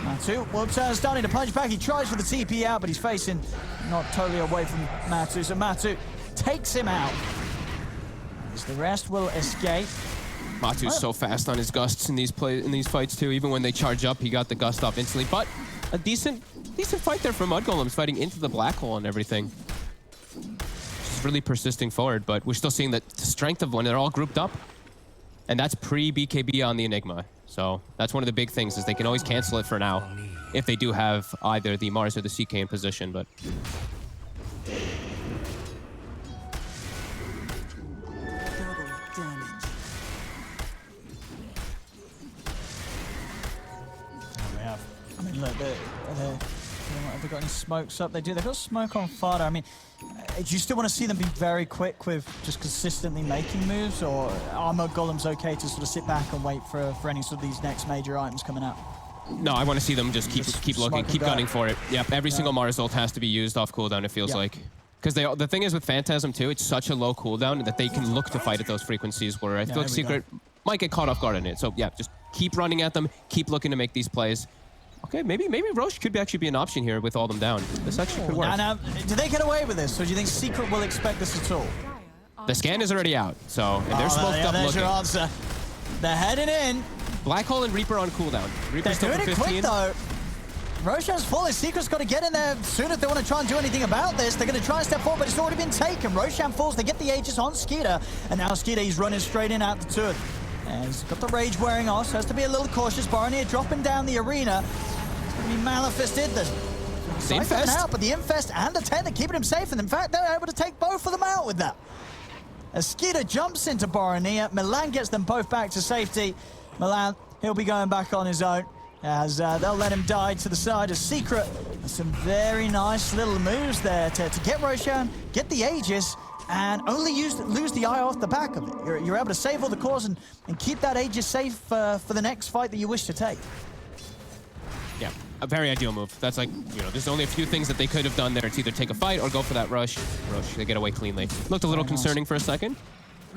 Speaker 18: Matu, starting to punch back. He tries for the TP out, but he's facing not totally away from Matu. So Matu takes him out. As the rest will escape.
Speaker 19: Matu's so fast on his gusts in these fights too. Even when they charge up, he got the gust off instantly. But a decent fight there from Mudgolems, fighting into the black hole and everything. Just really persisting forward, but we're still seeing the strength of when they're all grouped up. And that's pre-BKB on the Enigma. So that's one of the big things, is they can always cancel it for now if they do have either the Mars or the CK in position, but...
Speaker 18: Look, have they got any smokes up? They do. They've got smoke on Fada. I mean, do you still want to see them be very quick with just consistently making moves, or are Mud Golems okay to sort of sit back and wait for any sort of these next major items coming out?
Speaker 19: No, I want to see them just keep looking, keep gunning for it. Yep, every single Mars ult has to be used off cooldown, it feels like. Because the thing is with Phantasm too, it's such a low cooldown that they can look to fight at those frequencies where I feel like Secret might get caught off guard in it. So yeah, just keep running at them, keep looking to make these plays. Okay, maybe Roche could actually be an option here with all them down. This actually could work.
Speaker 18: Now, do they get away with this, or do you think Secret will expect this at all?
Speaker 19: The scan is already out, so and they're smoked up
Speaker 18: there's
Speaker 19: looking.
Speaker 18: your answer. They're heading in.
Speaker 19: Black Hole and Reaper on cooldown. Reaper's
Speaker 18: They're doing
Speaker 19: still
Speaker 18: it
Speaker 19: for 15.
Speaker 18: quick though. Roshan's falling. Secret's got to get in there soon if they want to try and do anything about this. They're going to try and step forward, but it's already been taken. Roshan falls. They get the Aegis on Skeeter, and now Skeeter, he's running straight in at the turret. And he's got the rage wearing off, so has to be a little cautious. Baronier dropping down the arena. It's going to be Malefist in there.
Speaker 19: Infest
Speaker 18: out, but the Infest and the 10 are keeping him safe, and in fact, they're able to take both of them out with that. As Skeeter jumps into Baronier, Milan gets them both back to safety. Milan, he'll be going back on his own, as they'll let him die to the side of Secret. Some very nice little moves there to get Roshan, get the Aegis, and only lose the eye off the back of it. You're able to save all the cores and keep that Aegis safe for the next fight that you wish to take.
Speaker 19: Yeah, a very ideal move. That's like, you know, there's only a few things that they could have done there. It's either take a fight or go for that rush. They get away cleanly. Looked a little concerning for a second.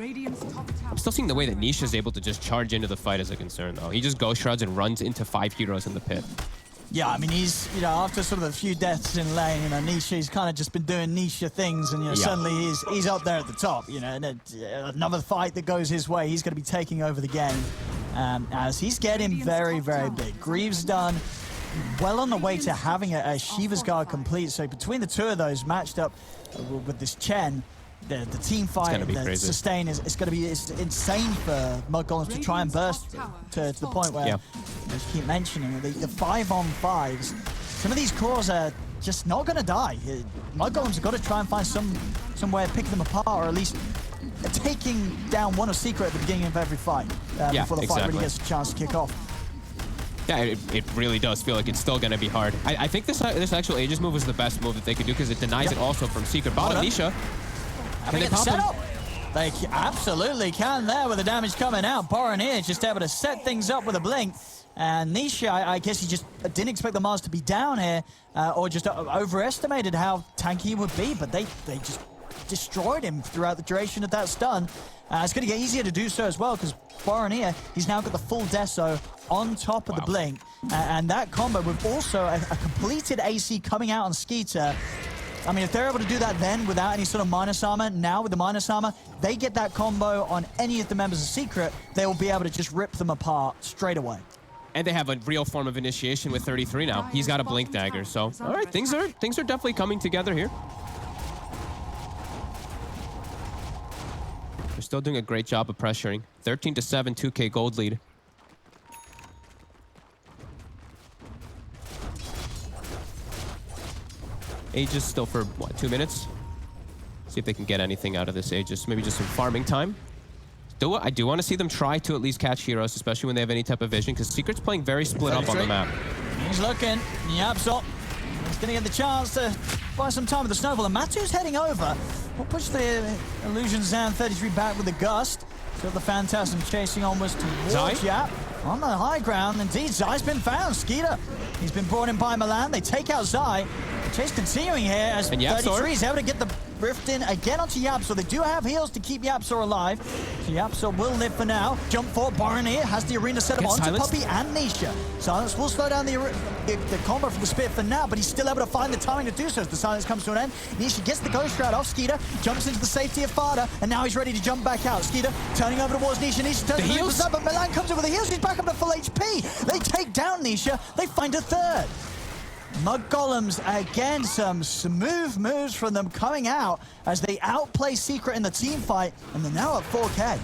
Speaker 19: I'm still seeing the way that Nisha is able to just charge into the fight as a concern, though. He just ghost shreds and runs into 5 heroes in the pit.
Speaker 18: Yeah, I mean, he's, you know, after sort of a few deaths in lane, you know, Nisha, he's kind of just been doing Nisha things, and, you know, suddenly he's up there at the top, you know, and another fight that goes his way, he's going to be taking over the game, as he's getting very, very big. Greaves done, well on the way to having a Shiva's Guard complete, so between the two of those matched up with this Chen, the team fight, the sustain is going to be insane for Mud Golems to try and burst to the point where, as you keep mentioning, the 5-on-5s, some of these cores are just not going to die. Mud Golems have got to try and find some way of picking them apart, or at least taking down one of Secret at the beginning of every fight before the fight really gets a chance to kick off.
Speaker 19: Yeah, it really does feel like it's still going to be hard. I think this actual Aegis move was the best move that they could do, because it denies it also from Secret. Bottom Nisha.
Speaker 18: Can they set up? They absolutely can there with the damage coming out. Baronier just able to set things up with a blink. And Nisha, I guess he just didn't expect the Mars to be down here, or just overestimated how tanky he would be, but they just destroyed him throughout the duration of that stun. It's going to get easier to do so as well, because Baronier, he's now got the full Deso on top of the blink. And that combo with also a completed AC coming out on Skeeter. I mean, if they're able to do that then without any sort of minus armor, now with the minus armor, they get that combo on any of the members of Secret, they will be able to just rip them apart straight away.
Speaker 19: And they have a real form of initiation with 33 now. He's got a blink dagger, so all right, things are definitely coming together here. They're still doing a great job of pressuring. 13-7, 2K gold lead. Aegis still for, what, 2 minutes? See if they can get anything out of this Aegis. Maybe just some farming time. I do want to see them try to at least catch heroes, especially when they have any type of vision, because Secret's playing very split up on the map.
Speaker 18: He's looking. Yapsop. He's going to get the chance to buy some time with the snowball. And Matu's heading over. We'll push the Illusion Zan 33 back with the Gust. Still the Phantasm chasing onwards towards Yap. On the high ground, indeed, Zai's been found. Skeeter, he's been brought in by Milan. They take out Zai. The chase continuing here as 33 is able to get the rift in again onto Yapsor. They do have heals to keep Yapsor alive. So Yapsor will live for now. Jump forward, Baronier has the arena set up onto Puppey and Nisha. Silence will slow down the combo from the Spear for now, but he's still able to find the timing to do so as the silence comes to an end. Nisha gets the Ghost Shroud off Skeeter, jumps into the safety of Fada, and now he's ready to jump back out. Skeeter turning over towards Nisha. Nisha turns the heals up, but Milan comes in with the heals. He's back up to full HP. They take down Nisha. They find a third. Mud Golems, again, some smooth moves from them coming out as they outplay Secret in the team fight, and they're now at 4K.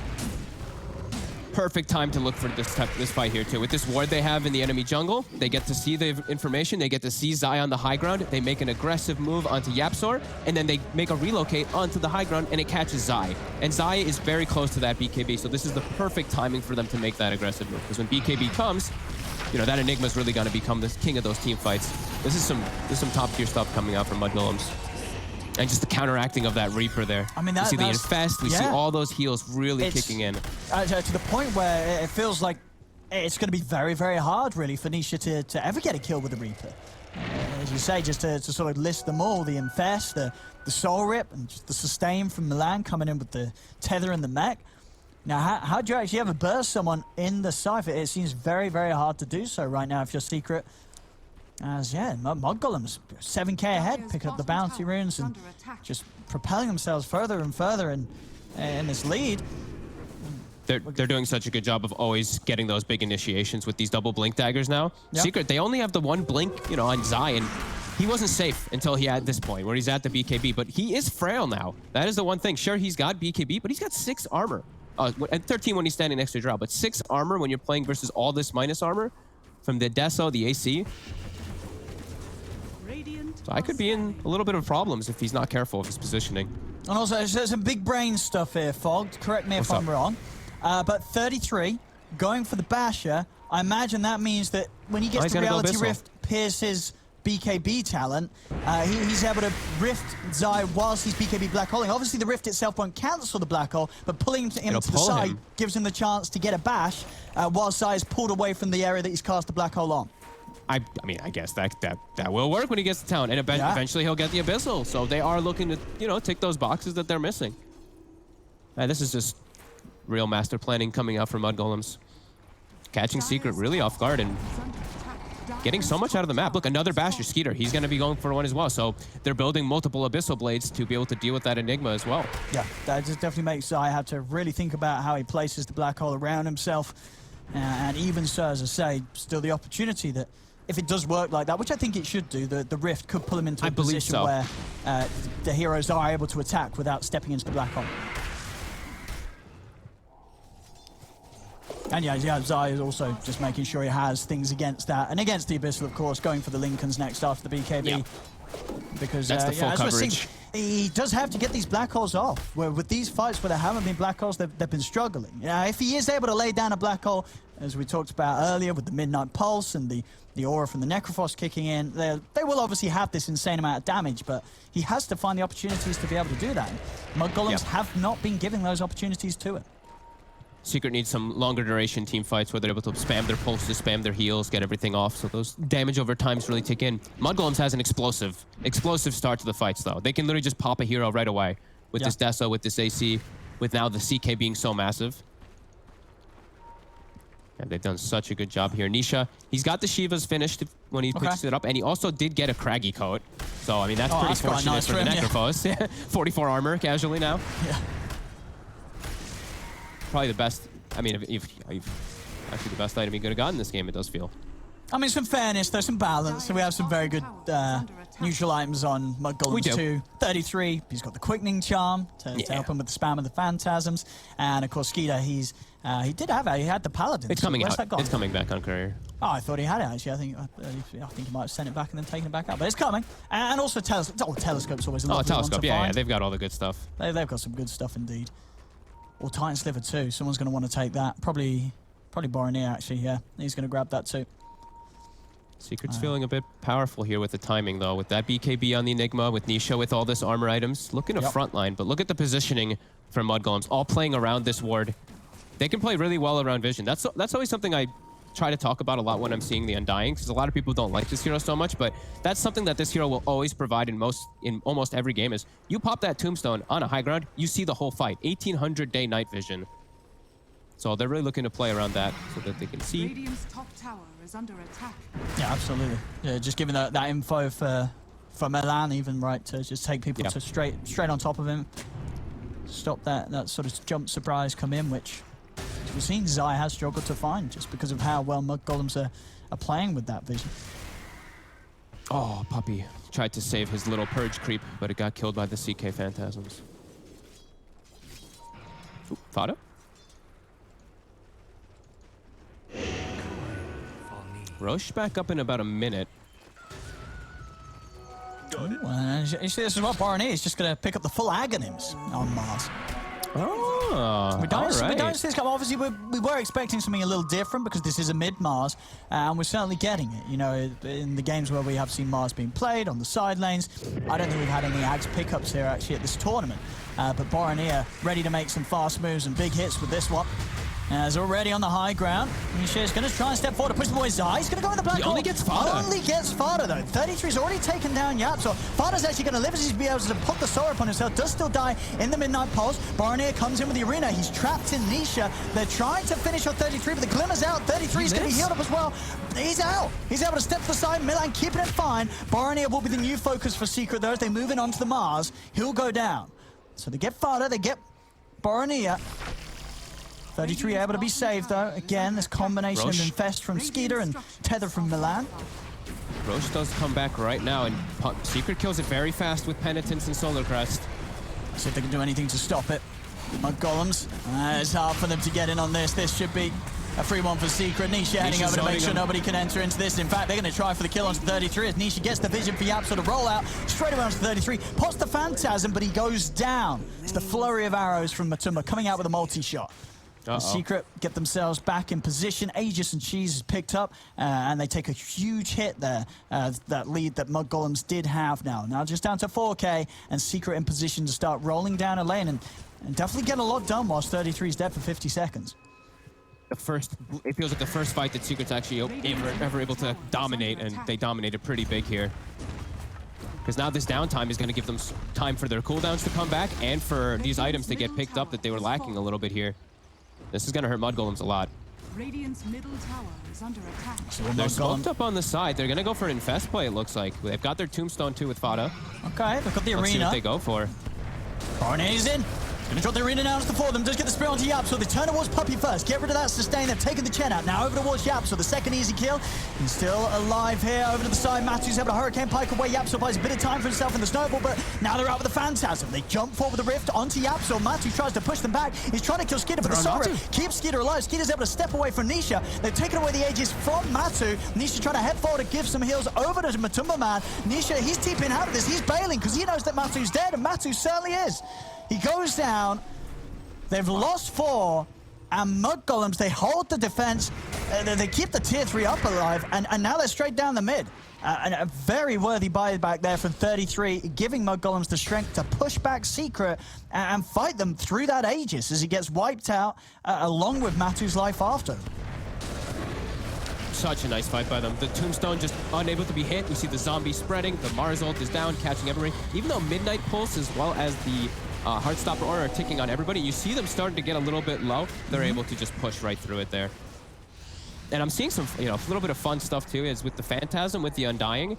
Speaker 19: Perfect time to look for this fight here, too. With this ward they have in the enemy jungle, they get to see the information, they get to see Zai on the high ground, they make an aggressive move onto Yapsor, and then they make a relocate onto the high ground, and it catches Zai. And Zai is very close to that BKB, so this is the perfect timing for them to make that aggressive move, because when BKB comes, you know, that Enigma's really going to become the king of those team fights. This is some top-tier stuff coming out from Mudgolems. And just the counteracting of that Reaper there.
Speaker 18: I mean,
Speaker 19: we see the Infest, we see all those heals really kicking in.
Speaker 18: To the point where it feels like it's going to be very, very hard, really, for Nisha to ever get a kill with the Reaper. As you say, just to sort of list them all, the Infest, the Soul Rip, and just the Sustain from Milan coming in with the Tether and the Mech. Now, how do you actually ever burst someone in the Cypher? It seems very, very hard to do so right now if you're Secret. As, yeah, Mudgolems, 7k ahead, picking up the bounty runes and just propelling themselves further and further in this lead.
Speaker 19: They're doing such a good job of always getting those big initiations with these double blink daggers now. Yep. Secret, they only have the one blink, you know, on Zai, and he wasn't safe until he had this point where he's at the BKB, but he is frail now. That is the one thing. Sure, he's got BKB, but he's got 6 armor. And 13 when he's standing next to Drow, but 6 armor when you're playing versus all this minus armor from the Deso, the AC. So I could be in a little bit of problems if he's not careful of his positioning.
Speaker 18: And also, there's some big brain stuff here, Fogged. Correct me if I'm wrong. But 33, going for the Basher, I imagine that means that when he gets to Reality Rift, pierce his BKB talent, he's able to rift Zai whilst he's BKB black holing. Obviously, the rift itself won't cancel the black hole, but pulling him to the side gives him the chance to get a bash while Zai is pulled away from the area that he's cast the black hole on.
Speaker 19: I mean, I guess that will work when he gets to town, and eventually he'll get the Abyssal. So they are looking to, you know, tick those boxes that they're missing. Man, this is just real master planning coming out from Mudgolems. Catching Secret really off guard and getting so much out of the map. Look, another Basher Skeeter. He's going to be going for one as well. So they're building multiple Abyssal Blades to be able to deal with that Enigma as well.
Speaker 18: Yeah, that just definitely makes Zai have to really think about how he places the black hole around himself. And even so, as I say, still the opportunity that if it does work like that, which I think it should do, the Rift could pull him into a position where the heroes are able to attack without stepping into the black hole. And yeah, Zai is also just making sure he has things against that. And against the Abyssal, of course, going for the Lincolns next after the BKB. Yeah. Because
Speaker 19: that's the full coverage.
Speaker 18: He does have to get these black holes off. Where with these fights where there haven't been black holes, they've been struggling. If he is able to lay down a black hole, as we talked about earlier with the Midnight Pulse and the aura from the Necrophos kicking in, they will obviously have this insane amount of damage, but he has to find the opportunities to be able to do that. Mudgolems have not been giving those opportunities to him.
Speaker 19: Secret needs some longer duration team fights where they're able to spam their pulses, spam their heals, get everything off, so those damage over times really tick in. Mudgolems has an explosive start to the fights, though. They can literally just pop a hero right away with this Deso, with this AC, with now the CK being so massive. And they've done such a good job here. Nisha, he's got the Shivas finished when he picks it up, and he also did get a Craggy coat. So, I mean, that's pretty fortunate nice for the Necrophos. 44 armor casually now.
Speaker 18: Yeah.
Speaker 19: Probably the best. I mean, if actually the best item he could have gotten in this game, it does feel.
Speaker 18: I mean, some fairness, there's some balance. So we have some very good neutral items on Mudgolems too. 33, he's got the Quickening Charm to help him with the spam of the Phantasms. And of course, Skeeter, he had the Paladin.
Speaker 19: It's coming out. It's coming back on Courier.
Speaker 18: Oh, I thought he had it actually. I think he might have sent it back and then taken it back out. But it's coming. And also Telescope's always a lovely
Speaker 19: Telescope,
Speaker 18: one to
Speaker 19: yeah,
Speaker 18: find.
Speaker 19: they've got all the good stuff.
Speaker 18: They've got some good stuff indeed. Or Titan Sliver too. Someone's going to want to take that. Probably Boronier actually. Yeah, he's going to grab that too.
Speaker 19: Secret's feeling a bit powerful here with the timing though. With that BKB on the Enigma, with Nisha with all this armor items, looking to frontline. But look at the positioning for Mudgolems, all playing around this ward. They can play really well around vision. That's always something I try to talk about a lot when I'm seeing the Undying, because a lot of people don't like this hero so much, but that's something that this hero will always provide in almost every game is you pop that tombstone on a high ground, you see the whole fight. 1800 day night vision. So they're really looking to play around that so that they can see.
Speaker 20: Radiant's top tower is under attack.
Speaker 18: Yeah, absolutely. Yeah, just giving that info for Milan even, right, to just take people to straight on top of him. Stop that sort of jump surprise come in, which we've seen Zai has struggled to find just because of how well Mudgolems are playing with that vision.
Speaker 19: Oh, Puppy tried to save his little purge creep, but it got killed by the CK Phantasms. Ooh, Fada? Roche back up in about a minute.
Speaker 18: Ooh, this is what Barney is just going to pick up the full Aghanim's on Mars.
Speaker 19: Oh, Oh,
Speaker 18: We don't
Speaker 19: alright.
Speaker 18: see this come. Obviously, we were expecting something a little different because this is a mid-Mars, and we're certainly getting it. You know, in the games where we have seen Mars being played on the side lanes, I don't think we've had any Axe pickups here actually at this tournament. But Boromir ready to make some fast moves and big hits with this one. Is already on the high ground. Nisha is going to try and step forward to push the boy Zai. He's going to go in the black hole.
Speaker 19: Only gets Fada.
Speaker 18: Only gets Fada, though. 33's already taken down Yap, so Fada's actually going to live as he's be able to put the sword upon himself. Does still die in the Midnight Pulse. Boromir comes in with the arena. He's trapped in Nisha. They're trying to finish on 33, but the glimmer's out. 33's going to be healed up as well. He's out. He's able to step to the side. Milan keeping it fine. Boromir will be the new focus for Secret, though, as they move in onto the Mars. He'll go down. So they get Fada, they get Boromir. 33 able to be saved, though. Again, this combination of Infest from Skeeter and Tether from Milan.
Speaker 19: Roche does come back right now, and Secret kills it very fast with Penitence and Solar Crest.
Speaker 18: See if they can do anything to stop it. Mud Golems. It's hard for them to get in on this. This should be a free one for Secret. Nisha heading over to make sure nobody can enter into this. In fact, they're going to try for the kill onto 33 as Nisha gets the vision for Yapso to roll out straight away onto 33. Pots the Phantasm, but he goes down. It's the flurry of arrows from Matumba coming out with a multi-shot. Secret get themselves back in position. Aegis and Cheese is picked up, and they take a huge hit there. That lead that Mud Golems did have now. Now just down to 4K, and Secret in position to start rolling down a lane and definitely get a lot done whilst 33's dead for 50 seconds.
Speaker 19: It feels like the first fight that Secret's actually ever able to dominate, and they dominated pretty big here. Because now this downtime is going to give them time for their cooldowns to come back and for these items to get picked up that they were lacking a little bit here. This is going to hurt Mud Golems a lot.
Speaker 20: Radiant's middle tower is under attack.
Speaker 19: They're smoked up on the side. They're going to go for an Infest play, it looks like. They've got their Tombstone too with Fada.
Speaker 18: Okay, they've got the
Speaker 19: Let's see
Speaker 18: arena.
Speaker 19: what they go for.
Speaker 18: Boromir's in. Going to drop the arena now to the four of them. Does get the spear onto Yap, so they turn towards Puppey first. Get rid of that sustain. They've taken the Chen out. Now over towards Yap, so the second easy kill. He's still alive here. Over to the side, Matu's able to Hurricane Pike away. Yap so buys a bit of time for himself in the snowball, but now they're out with the Phantasm. They jump forward with the Rift onto Yap, so Matu tries to push them back. He's trying to kill Skeeter, but the Sora keeps Skeeter alive. Skeeter's able to step away from Nisha. They've taken away the Aegis from Matu. Nisha trying to head forward to give some heals over to Matumba Man. Nisha, he's TPing out of this. He's bailing because he knows that Matu's dead, and Matu certainly is. He goes down. They've lost 4, and Mud Golems, they hold the defense. They keep the tier 3 up alive, and now they're straight down the mid. And a very worthy buyback there from 33, giving Mud Golems the strength to push back Secret and fight them through that Aegis as he gets wiped out, along with Matu's life after.
Speaker 19: Such a nice fight by them. The Tombstone just unable to be hit. You see the zombie spreading. The Mars ult is down, catching everybody. Even though Midnight Pulse as well as the Heartstopper Aura are ticking on everybody, you see them starting to get a little bit low. They're able to just push right through it there. And I'm seeing some, a little bit of fun stuff too, is with the Phantasm, with the Undying.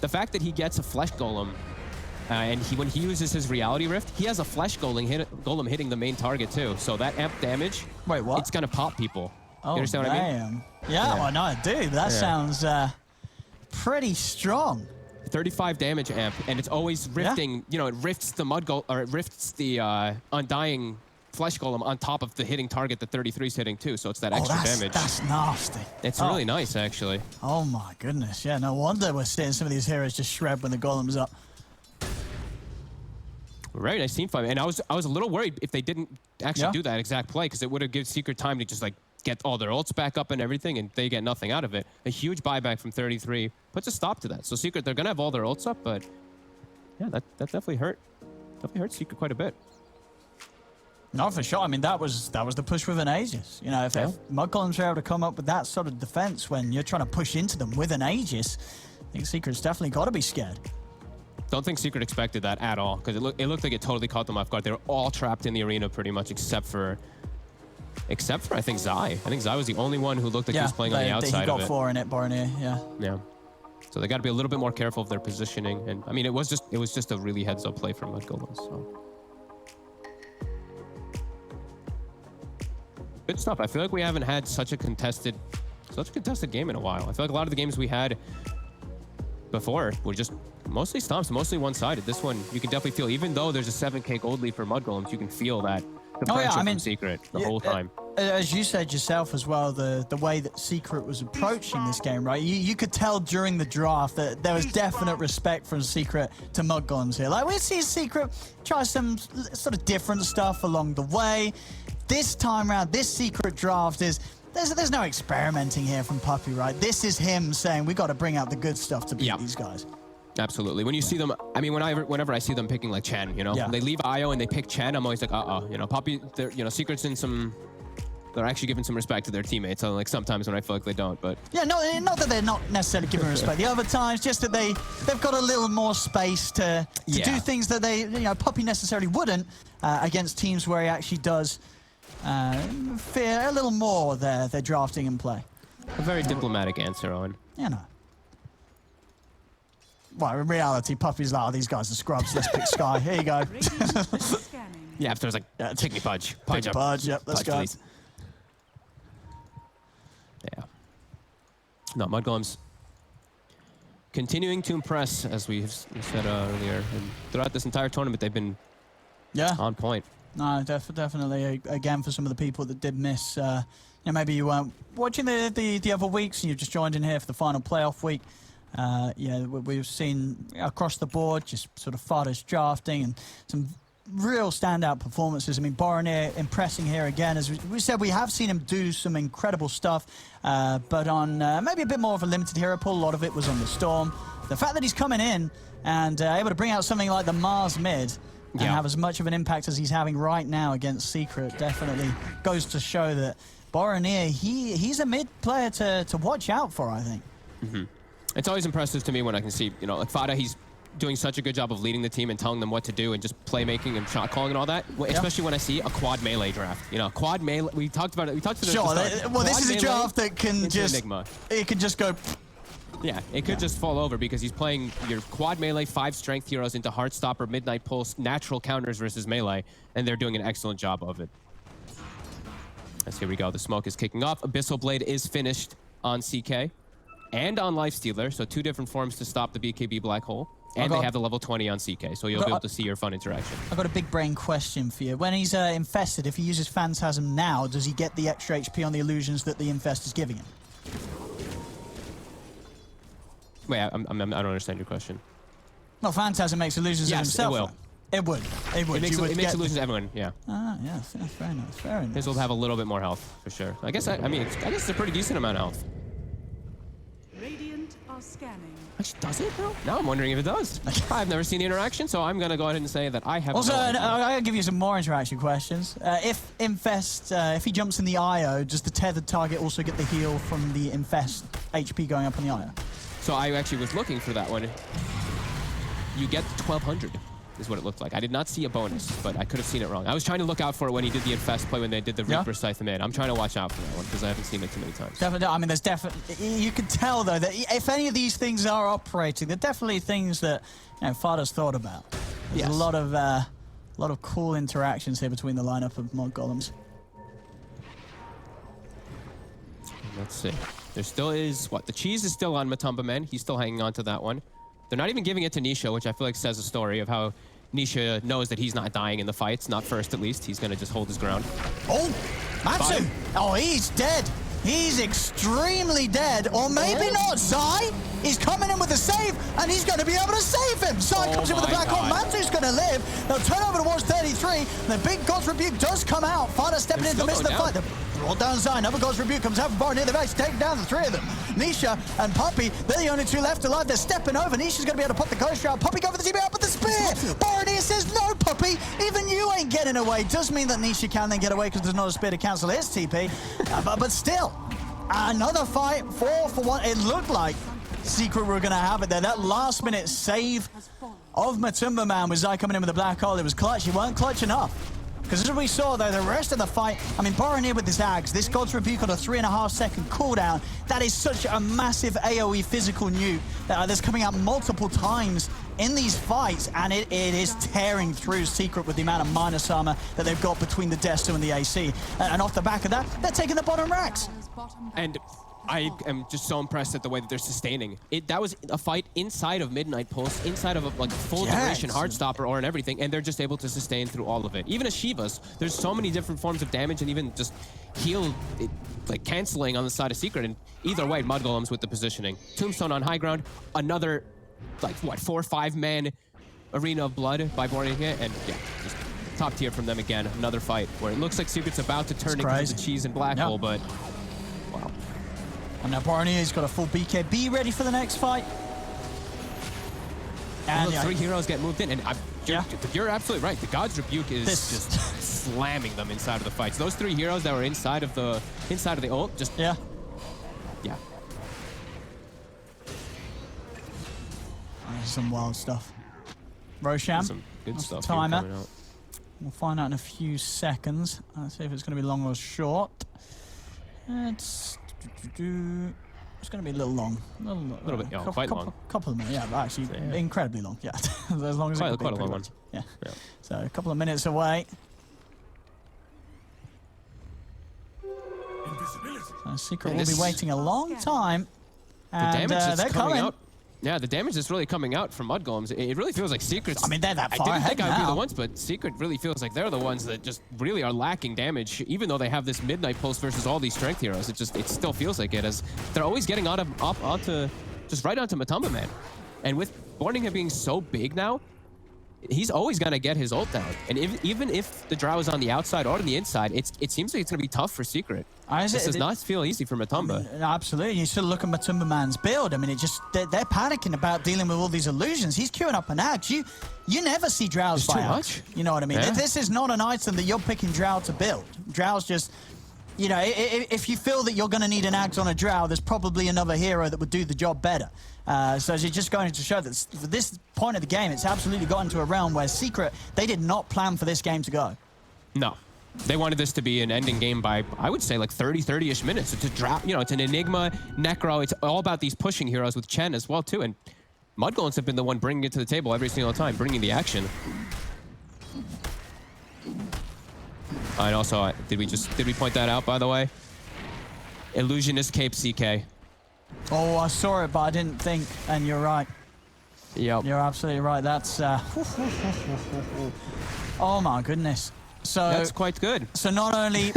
Speaker 19: The fact that he gets a Flesh Golem, and when he uses his Reality Rift, he has a Flesh Golem hitting the main target too. So that amp damage,
Speaker 18: wait, what?
Speaker 19: It's gonna pop people.
Speaker 18: Oh,
Speaker 19: you understand what I mean?
Speaker 18: Yeah, well, no, dude, that sounds pretty strong.
Speaker 19: 35 damage amp, and it's always rifting. It rifts the it rifts the Undying Flesh Golem on top of the hitting target that 33's hitting too. So it's that extra damage.
Speaker 18: That's nasty.
Speaker 19: It's really nice, actually.
Speaker 18: Oh my goodness, yeah. No wonder we're seeing some of these heroes just shred when the Golem's up.
Speaker 19: Very nice team fight, and I was a little worried if they didn't actually do that exact play, because it would have given Secret time to just get all their ults back up and everything, and they get nothing out of it. A huge buyback from 33 puts a stop to that. So Secret, they're gonna have all their ults up, but yeah, that definitely hurt. Definitely hurt Secret quite a bit.
Speaker 18: No, for sure. I mean, that was the push with an Aegis. If Mud Golems are able to come up with that sort of defense when you're trying to push into them with an Aegis, I think Secret's definitely got to be scared.
Speaker 19: Don't think Secret expected that at all, because it looked like it totally caught them off guard. They were all trapped in the arena pretty much, except for I think Zai. I think Zai was the only one who looked like he was playing on the outside of it.
Speaker 18: He got 4 in it, Boromir,
Speaker 19: Yeah. So they got to be a little bit more careful of their positioning, and I mean, it was just a really heads-up play from Mud Golems. So good stuff. I feel like we haven't had such a contested game in a while. I feel like a lot of the games we had before were just mostly stomps, mostly one-sided. This one, you can definitely feel, even though there's a 7K gold lead for Mud Golems, you can feel that the pressure from Secret the whole time.
Speaker 18: As you said yourself as well, the way that Secret was approaching this game, right? You could tell during the draft that there was definite respect from Secret to Mud Golems here. Like, we see Secret try some sort of different stuff along the way. This time around, this Secret draft is... There's no experimenting here from Puppey, right? This is him saying, we got to bring out the good stuff to beat these guys.
Speaker 19: Absolutely. When you see them, I mean, whenever I see them picking like Chen, you know, they leave IO and they pick Chen, I'm always like, you know, Puppey, you know, Secret's in some, they're actually giving some respect to their teammates. So like sometimes when I feel like they don't, but.
Speaker 18: Yeah, no, not that they're not necessarily giving respect. The other times, just that they've got a little more space to do things that they, you know, Puppey necessarily wouldn't against teams where he actually does fear a little more their drafting and play.
Speaker 19: A very diplomatic answer, Owen.
Speaker 18: You know. Well, in reality, Puppey's like, oh, these guys are scrubs. Let's pick Sky. Here you go.
Speaker 19: Yeah, after I was like, take me Pudge. Pudge up.
Speaker 18: Pudge, yep, let's go.
Speaker 19: Please. Yeah. No, Mud Golems continuing to impress, as we said earlier. And throughout this entire tournament, they've been on point.
Speaker 18: No, definitely. Again, for some of the people that did miss, you know, maybe you weren't watching the other weeks and you've just joined in here for the final playoff week. Yeah, we've seen across the board just sort of Fada's drafting and some real standout performances. I mean, Boromir impressing here again. As we said, we have seen him do some incredible stuff, but on maybe a bit more of a limited hero pool. A lot of it was on the Storm. The fact that he's coming in and able to bring out something like the Mars mid and have as much of an impact as he's having right now against Secret definitely goes to show that Boromir, he's a mid player to watch out for, I think.
Speaker 19: Mm-hmm. It's always impressive to me when I can see, you know, like Fada, he's doing such a good job of leading the team and telling them what to do and just playmaking and shot calling and all that. Especially when I see a quad melee draft. You know, quad melee. We talked about it. We talked about it.
Speaker 18: Well, this is a draft that can just
Speaker 19: Enigma.
Speaker 18: It can just go.
Speaker 19: Yeah, it could just fall over because he's playing your quad melee 5 strength heroes into Heartstopper, Midnight Pulse, natural counters versus melee, and they're doing an excellent job of it. As here we go. The smoke is kicking off. Abyssal Blade is finished on CK. And on Lifestealer, so 2 different forms to stop the BKB Black Hole. And they have the level 20 on CK, so you'll be able to see your fun interaction.
Speaker 18: I've got a big brain question for you. When he's infested, if he uses Phantasm now, does he get the extra HP on the illusions that the infest is giving him?
Speaker 19: Wait, I don't understand your question.
Speaker 18: Well, Phantasm makes illusions of himself.
Speaker 19: Yes,
Speaker 18: it would. It would.
Speaker 19: It makes illusions to everyone, yeah.
Speaker 18: Ah, yes, very nice, very nice.
Speaker 19: His will have a little bit more health, for sure. I guess, I guess it's a pretty decent amount of health.
Speaker 20: Radiant are scanning.
Speaker 19: Actually, does it though? Now I'm wondering if it does. I've never seen the interaction, so I'm gonna go ahead and say that I have.
Speaker 18: Also, I'm gonna give you some more interaction questions. If Infest, if he jumps in the IO, does the tethered target also get the heal from the Infest HP going up on the IO?
Speaker 19: So I actually was looking for that one. You get 1200 is what it looked like. I did not see a bonus, but I could have seen it wrong. I was trying to look out for it when he did the Infest play, when they did the Reaper Scythe mid. I'm trying to watch out for that one because I haven't seen it too many times.
Speaker 18: Definitely. I mean, there's definitely, you can tell though that if any of these things are operating, they're definitely things that, you know, Fada's thought about. There's a lot of cool interactions here between the lineup of Mud Golems.
Speaker 19: Let's see. There still is, the cheese is still on Matumba Men. He's still hanging on to that one. They're not even giving it to Nisha, which I feel like says a story of how Nisha knows that he's not dying in the fights, not first at least. He's going to just hold his ground.
Speaker 18: Oh, Matsu! Oh, he's dead. He's extremely dead, or maybe not. Sai is coming in with a save, and he's going to be able to save him. Sai comes in with a black hole. Matsu's going to live. They'll turn over towards 33. The big God's Rebuke does come out. Fada stepping into the midst of the fight. Roll down Sai. Another God's Rebuke comes out from Bar near the base, taking down the 3 of them. Nisha and Puppey, they're the only 2 left alive. They're stepping over. Nisha's going to be able to pop the Ghost Shroud. Puppey go for the TB out with the spear. Boromir says, no, Puppey, even you ain't getting away. Does mean that Nisha can then get away because there's not a spear to cancel his TP. But still, another fight, 4 for 1. It looked like Secret were going to have it there. That last-minute save of Matumba Man with Zai coming in with the black hole. It was clutch. He weren't clutch enough. Because as we saw, though, the rest of the fight, I mean, Boromir with this Axe, this God's Rebuke on a 3.5-second cooldown, that is such a massive AoE physical nuke that's coming out multiple times in these fights, and it is tearing through Secret with the amount of minus armor that they've got between the Desto and the AC. And off the back of that, they're taking the bottom racks.
Speaker 19: And I am just so impressed at the way that they're sustaining it. That was a fight inside of Midnight Pulse, inside of a full duration Heartstopper or and everything, and they're just able to sustain through all of it. Even a Shiva's, there's so many different forms of damage and even just heal, like canceling on the side of Secret. And either way, Mud Golems with the positioning. Tombstone on high ground, another, like what, 4 or 5 man Arena of Blood by boarding it, and yeah, just top tier from them again. Another fight where it looks like Secret's about to turn into the cheese and black hole, but wow.
Speaker 18: And now Borneo's got a full BKB ready for the next fight.
Speaker 19: And the 3 heroes get moved in, and you're absolutely right. The God's Rebuke is just slamming them inside of the fights. Those 3 heroes that were inside of the ult, just yeah.
Speaker 18: Some wild stuff. Roshan,
Speaker 19: some good stuff.
Speaker 18: Timer. We'll find out in a few seconds. Let's see if it's going to be long or short. It's going to be a little long. A
Speaker 19: little bit, quite long.
Speaker 18: Couple of minutes, yeah, but actually incredibly long. Yeah, as long as
Speaker 19: quite a long one.
Speaker 18: Yeah. So a couple of minutes away. So Secret will be waiting a long time. And
Speaker 19: the damage
Speaker 18: they're
Speaker 19: coming
Speaker 18: coming
Speaker 19: out. Yeah, the damage that's really coming out from Mud Golems, it really feels like Secret's...
Speaker 18: I mean, they're that far
Speaker 19: I didn't
Speaker 18: ahead
Speaker 19: think I would be
Speaker 18: now.
Speaker 19: the ones, but Secret really feels like they're the ones that just really are lacking damage, even though they have this Midnight Pulse versus all these strength heroes. It still feels like it, as they're always getting onto just right onto Matumba, man. And with Borningham being so big now, he's always going to get his ult down. And even if the Drow is on the outside or on the inside, it seems like it's going to be tough for Secret. This does not feel easy for Matumba.
Speaker 18: I mean, absolutely. You still look at Matumba Man's build. I mean, they're panicking about dealing with all these illusions. He's queuing up an Axe. You never see Drows by
Speaker 19: too
Speaker 18: Axe.
Speaker 19: much.
Speaker 18: You know what I mean?
Speaker 19: Yeah.
Speaker 18: This is not an item that you're picking Drow to build. Drow's just... You know, if you feel that you're going to need an Axe on a Drow, there's probably another hero that would do the job better. So you're just going to show that for this point of the game, it's absolutely gotten to a realm where Secret, they did not plan for this game to go.
Speaker 19: No. They wanted this to be an ending game by, I would say, like 30-ish minutes. It's a drop, it's an Enigma, Necro. It's all about these pushing heroes with Chen as well, too. And Mud Golems have been the one bringing it to the table every single time, bringing the action. And also, did we point that out, by the way? Illusionist Cape CK.
Speaker 18: Oh, I saw it, but I didn't think, and you're right.
Speaker 19: Yep.
Speaker 18: You're absolutely right. That's... oh, my goodness. So
Speaker 19: that's quite good.
Speaker 18: So not only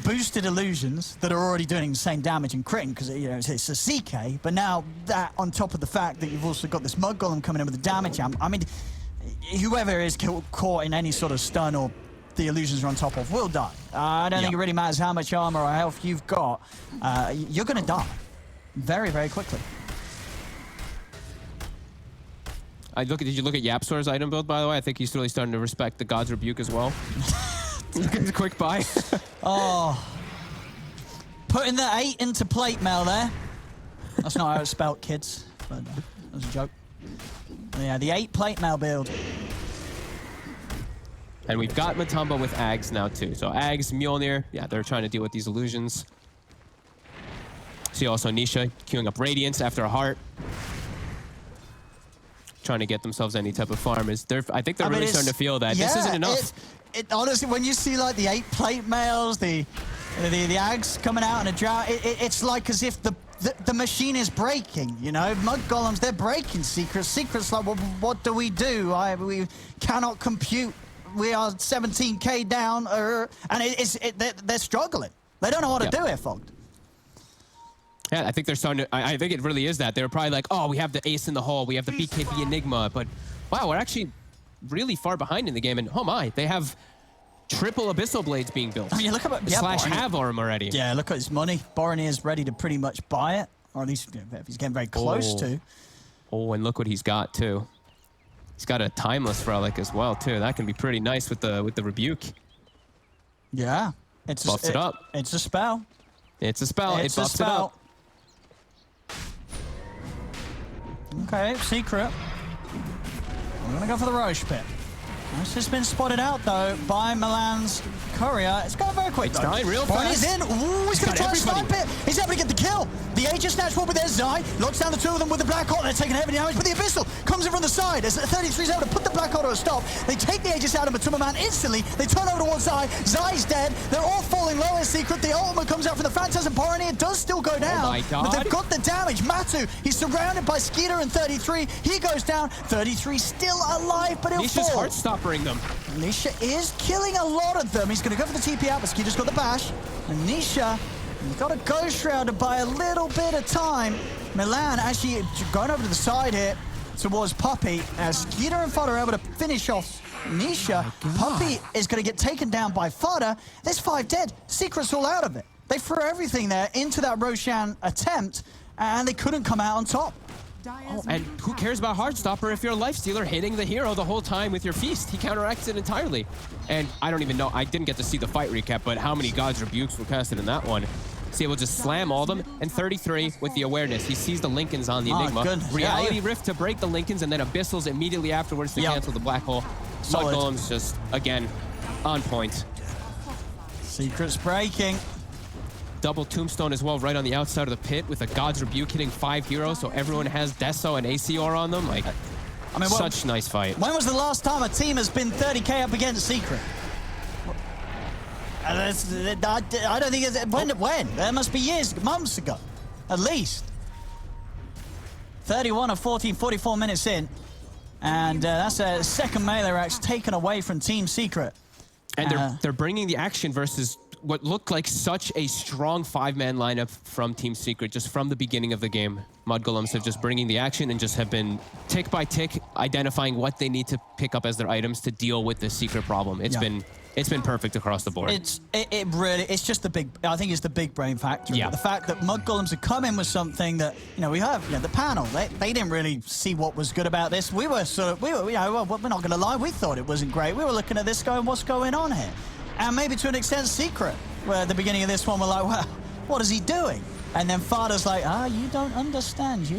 Speaker 18: boosted illusions that are already doing insane damage and critting, because it's a CK, but now that on top of the fact that you've also got this Mud Golem coming in with the damage amp. I mean, whoever is caught in any sort of stun or the illusions are on top of will die. I don't think it really matters how much armor or health you've got. You're going to die very, very quickly.
Speaker 19: Did you look at Yapsor's item build, by the way? I think he's really starting to respect the God's Rebuke as well. Look at the quick buy.
Speaker 18: Oh. Putting the 8 into plate mail there. That's not how it's spelt, kids. But that was a joke. But yeah, the 8 plate mail build.
Speaker 19: And we've got Matumba with Ags now, too. So Ags, Mjolnir, yeah, they're trying to deal with these illusions. See also Nisha queuing up Radiance after a heart. Trying to get themselves any type of farm. I think they're really starting to feel that this isn't enough.
Speaker 18: Honestly, when you see like the 8 plate mails, the Ags coming out in a drought, it's like as if the machine is breaking, you know? Mud Golems, they're breaking Secret. Secret's like, well, what do? We cannot compute. We are 17k down, and they're struggling. They don't know what to do here, Fogged.
Speaker 19: Yeah, I think they're starting to... I think it really is that. They were probably like, oh, we have the Ace in the Hole, we have the BKB Enigma, but wow, we're actually really far behind in the game, and oh my, they have triple Abyssal Blades being built.
Speaker 18: I mean, look at
Speaker 19: Slash have arm already.
Speaker 18: Yeah, look at his money. Boromir is ready to pretty much buy it, or at least if he's getting very close to.
Speaker 19: Oh, and look what he's got, too. He's got a Timeless Relic as well, too. That can be pretty nice with the Rebuke.
Speaker 18: Yeah.
Speaker 19: Buffs it up.
Speaker 18: It's a spell.
Speaker 19: It's a spell. It buffs it up.
Speaker 18: Okay, Secret. We're going to go for the Roche Pit. This has been spotted out, though, by Milan's Courier. It's going very quick.
Speaker 19: It's dying real fast.
Speaker 18: He's in. Ooh, he's going to try and snipe it. He's able to get the kill. The Aegis Snatch will be there. Zai locks down the two of them with the Black Hole. They're taking heavy damage, but the Abyssal comes in from the side. As 33 is able to put the Black Hole to a stop. They take the Aegis out of Matuma Man instantly. They turn over towards Zai. Zai's dead. They're all falling low in secret. The ultimate comes out from the Phantasm Porani. It does still go down.
Speaker 19: Oh my God.
Speaker 18: But they've got the damage. Matu, he's surrounded by Skeeter and 33. He goes down. 33 still alive, but he'll
Speaker 19: Nisha's
Speaker 18: fall.
Speaker 19: heart-stoppering them.
Speaker 18: Nisha is killing a lot of them. He's going to go for the TP out, but Skeeter's got the bash. And Nisha, he's got a Ghost Shroud by a little bit of time. Milan actually going over to the side here towards Puppey. As Skeeter and Fodder are able to finish off Nisha. Puppey is going to get taken down by Fodder. There's 5 dead. Secret's all out of it. They threw everything there into that Roshan attempt, and they couldn't come out on top.
Speaker 19: Oh, and who cares about Heartstopper if you're a Lifestealer hitting the hero the whole time with your Feast? He counteracts it entirely. And I don't even know, I didn't get to see the fight recap, but how many God's Rebukes were casted in that one? See, able to just slam all of them, and 33 with the awareness. He sees the Lincolns on the Enigma.
Speaker 18: Goodness.
Speaker 19: Reality Rift to break the Lincolns, and then Abyssals immediately afterwards to cancel the Black Hole. Mud Golem's just, again, on point.
Speaker 18: Secret's breaking.
Speaker 19: Double Tombstone as well right on the outside of the pit with a God's Rebuke hitting 5 heroes, so everyone has Deso and ACR on them. Like, I mean, such nice fight.
Speaker 18: When was the last time a team has been 30k up against Secret? I don't think it's... When? That must be years, months ago, at least. 31 of 14, 44 minutes in. And that's a second melee rack's taken away from Team Secret.
Speaker 19: And they're bringing the action versus what looked like such a strong 5-man lineup from Team Secret just from the beginning of the game. Mud Golems have just bringing the action and just have been tick by tick identifying what they need to pick up as their items to deal with this Secret problem. It's been perfect across the board.
Speaker 18: It's just the big, I think it's the big brain factor.
Speaker 19: Yeah.
Speaker 18: The fact that Mud Golems have come in with something that, we have, the panel, they didn't really see what was good about this. We were we're not going to lie, we thought it wasn't great. We were looking at this going, what's going on here? And maybe to an extent Secret, where at the beginning of this one we're like, well, what is he doing? And then Fada's like, you don't understand.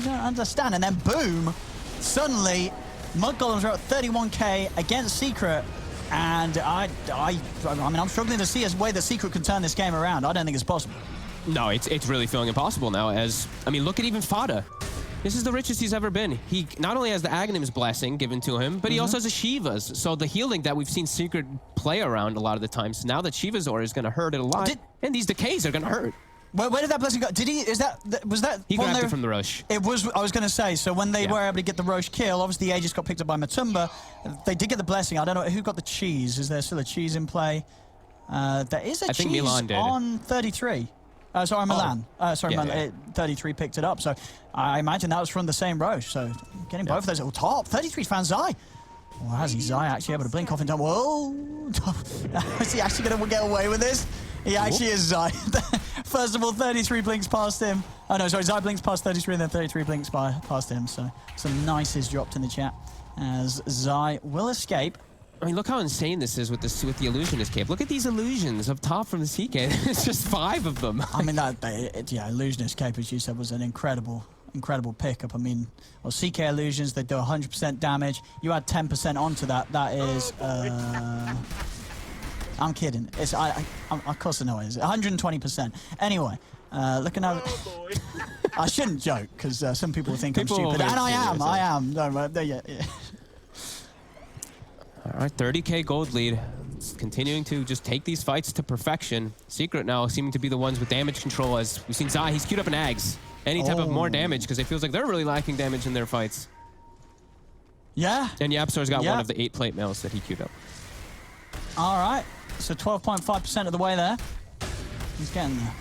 Speaker 18: And then boom, suddenly Mud Golems are at 31k against Secret. And I mean, I'm struggling to see a way that Secret can turn this game around. I don't think it's possible.
Speaker 19: No, it's really feeling impossible now. Look at even Fada. This is the richest he's ever been. He not only has the Aghanim's blessing given to him, but he also has a Shiva's. So the healing that we've seen Secret play around a lot of the times, now that Shiva's Aura is going to hurt it a lot, and these decays are going to hurt.
Speaker 18: Where did that blessing go? Was that?
Speaker 19: He grabbed it from the Roche.
Speaker 18: It was. I was going to say. So when they were able to get the Roche kill, obviously the Aegis got picked up by Matumba. They did get the blessing. I don't know who got the cheese. Is there still a cheese in play? There is a cheese on 33. Sorry, Milan. Milan. 33 picked it up. So I imagine that was from the same Roche. So getting both of those at the top. 33's found Zai. Well, how's Zai actually able to blink off in time? Whoa! Is he actually going to get away with this? He actually is Zai. First of all, 33 blinks past him. Oh no, sorry, Zai blinks past 33 and then 33 blinks past him. So some nices dropped in the chat as Zai will escape.
Speaker 19: I mean, look how insane this is with the Illusionist cape. Look at these illusions up top from the CK. It's just 5 of them.
Speaker 18: I mean, Illusionist cape, as you said, was an incredible pickup. I mean, well, CK illusions, they do 100% damage. You add 10% onto that. That is, I'm kidding. It's of course I know it is. 120%. Anyway, looking at. I shouldn't joke because some people think I'm stupid, and I am. No, yeah.
Speaker 19: All right, 30k gold lead. It's continuing to just take these fights to perfection. Secret now seeming to be the ones with damage control, as we've seen Zai. He's queued up an Ags. Any type of more damage, because it feels like they're really lacking damage in their fights.
Speaker 18: Yeah.
Speaker 19: And Yapstar's got one of the 8 plate mails that he queued up.
Speaker 18: All right. So 12.5% of the way there. He's getting there.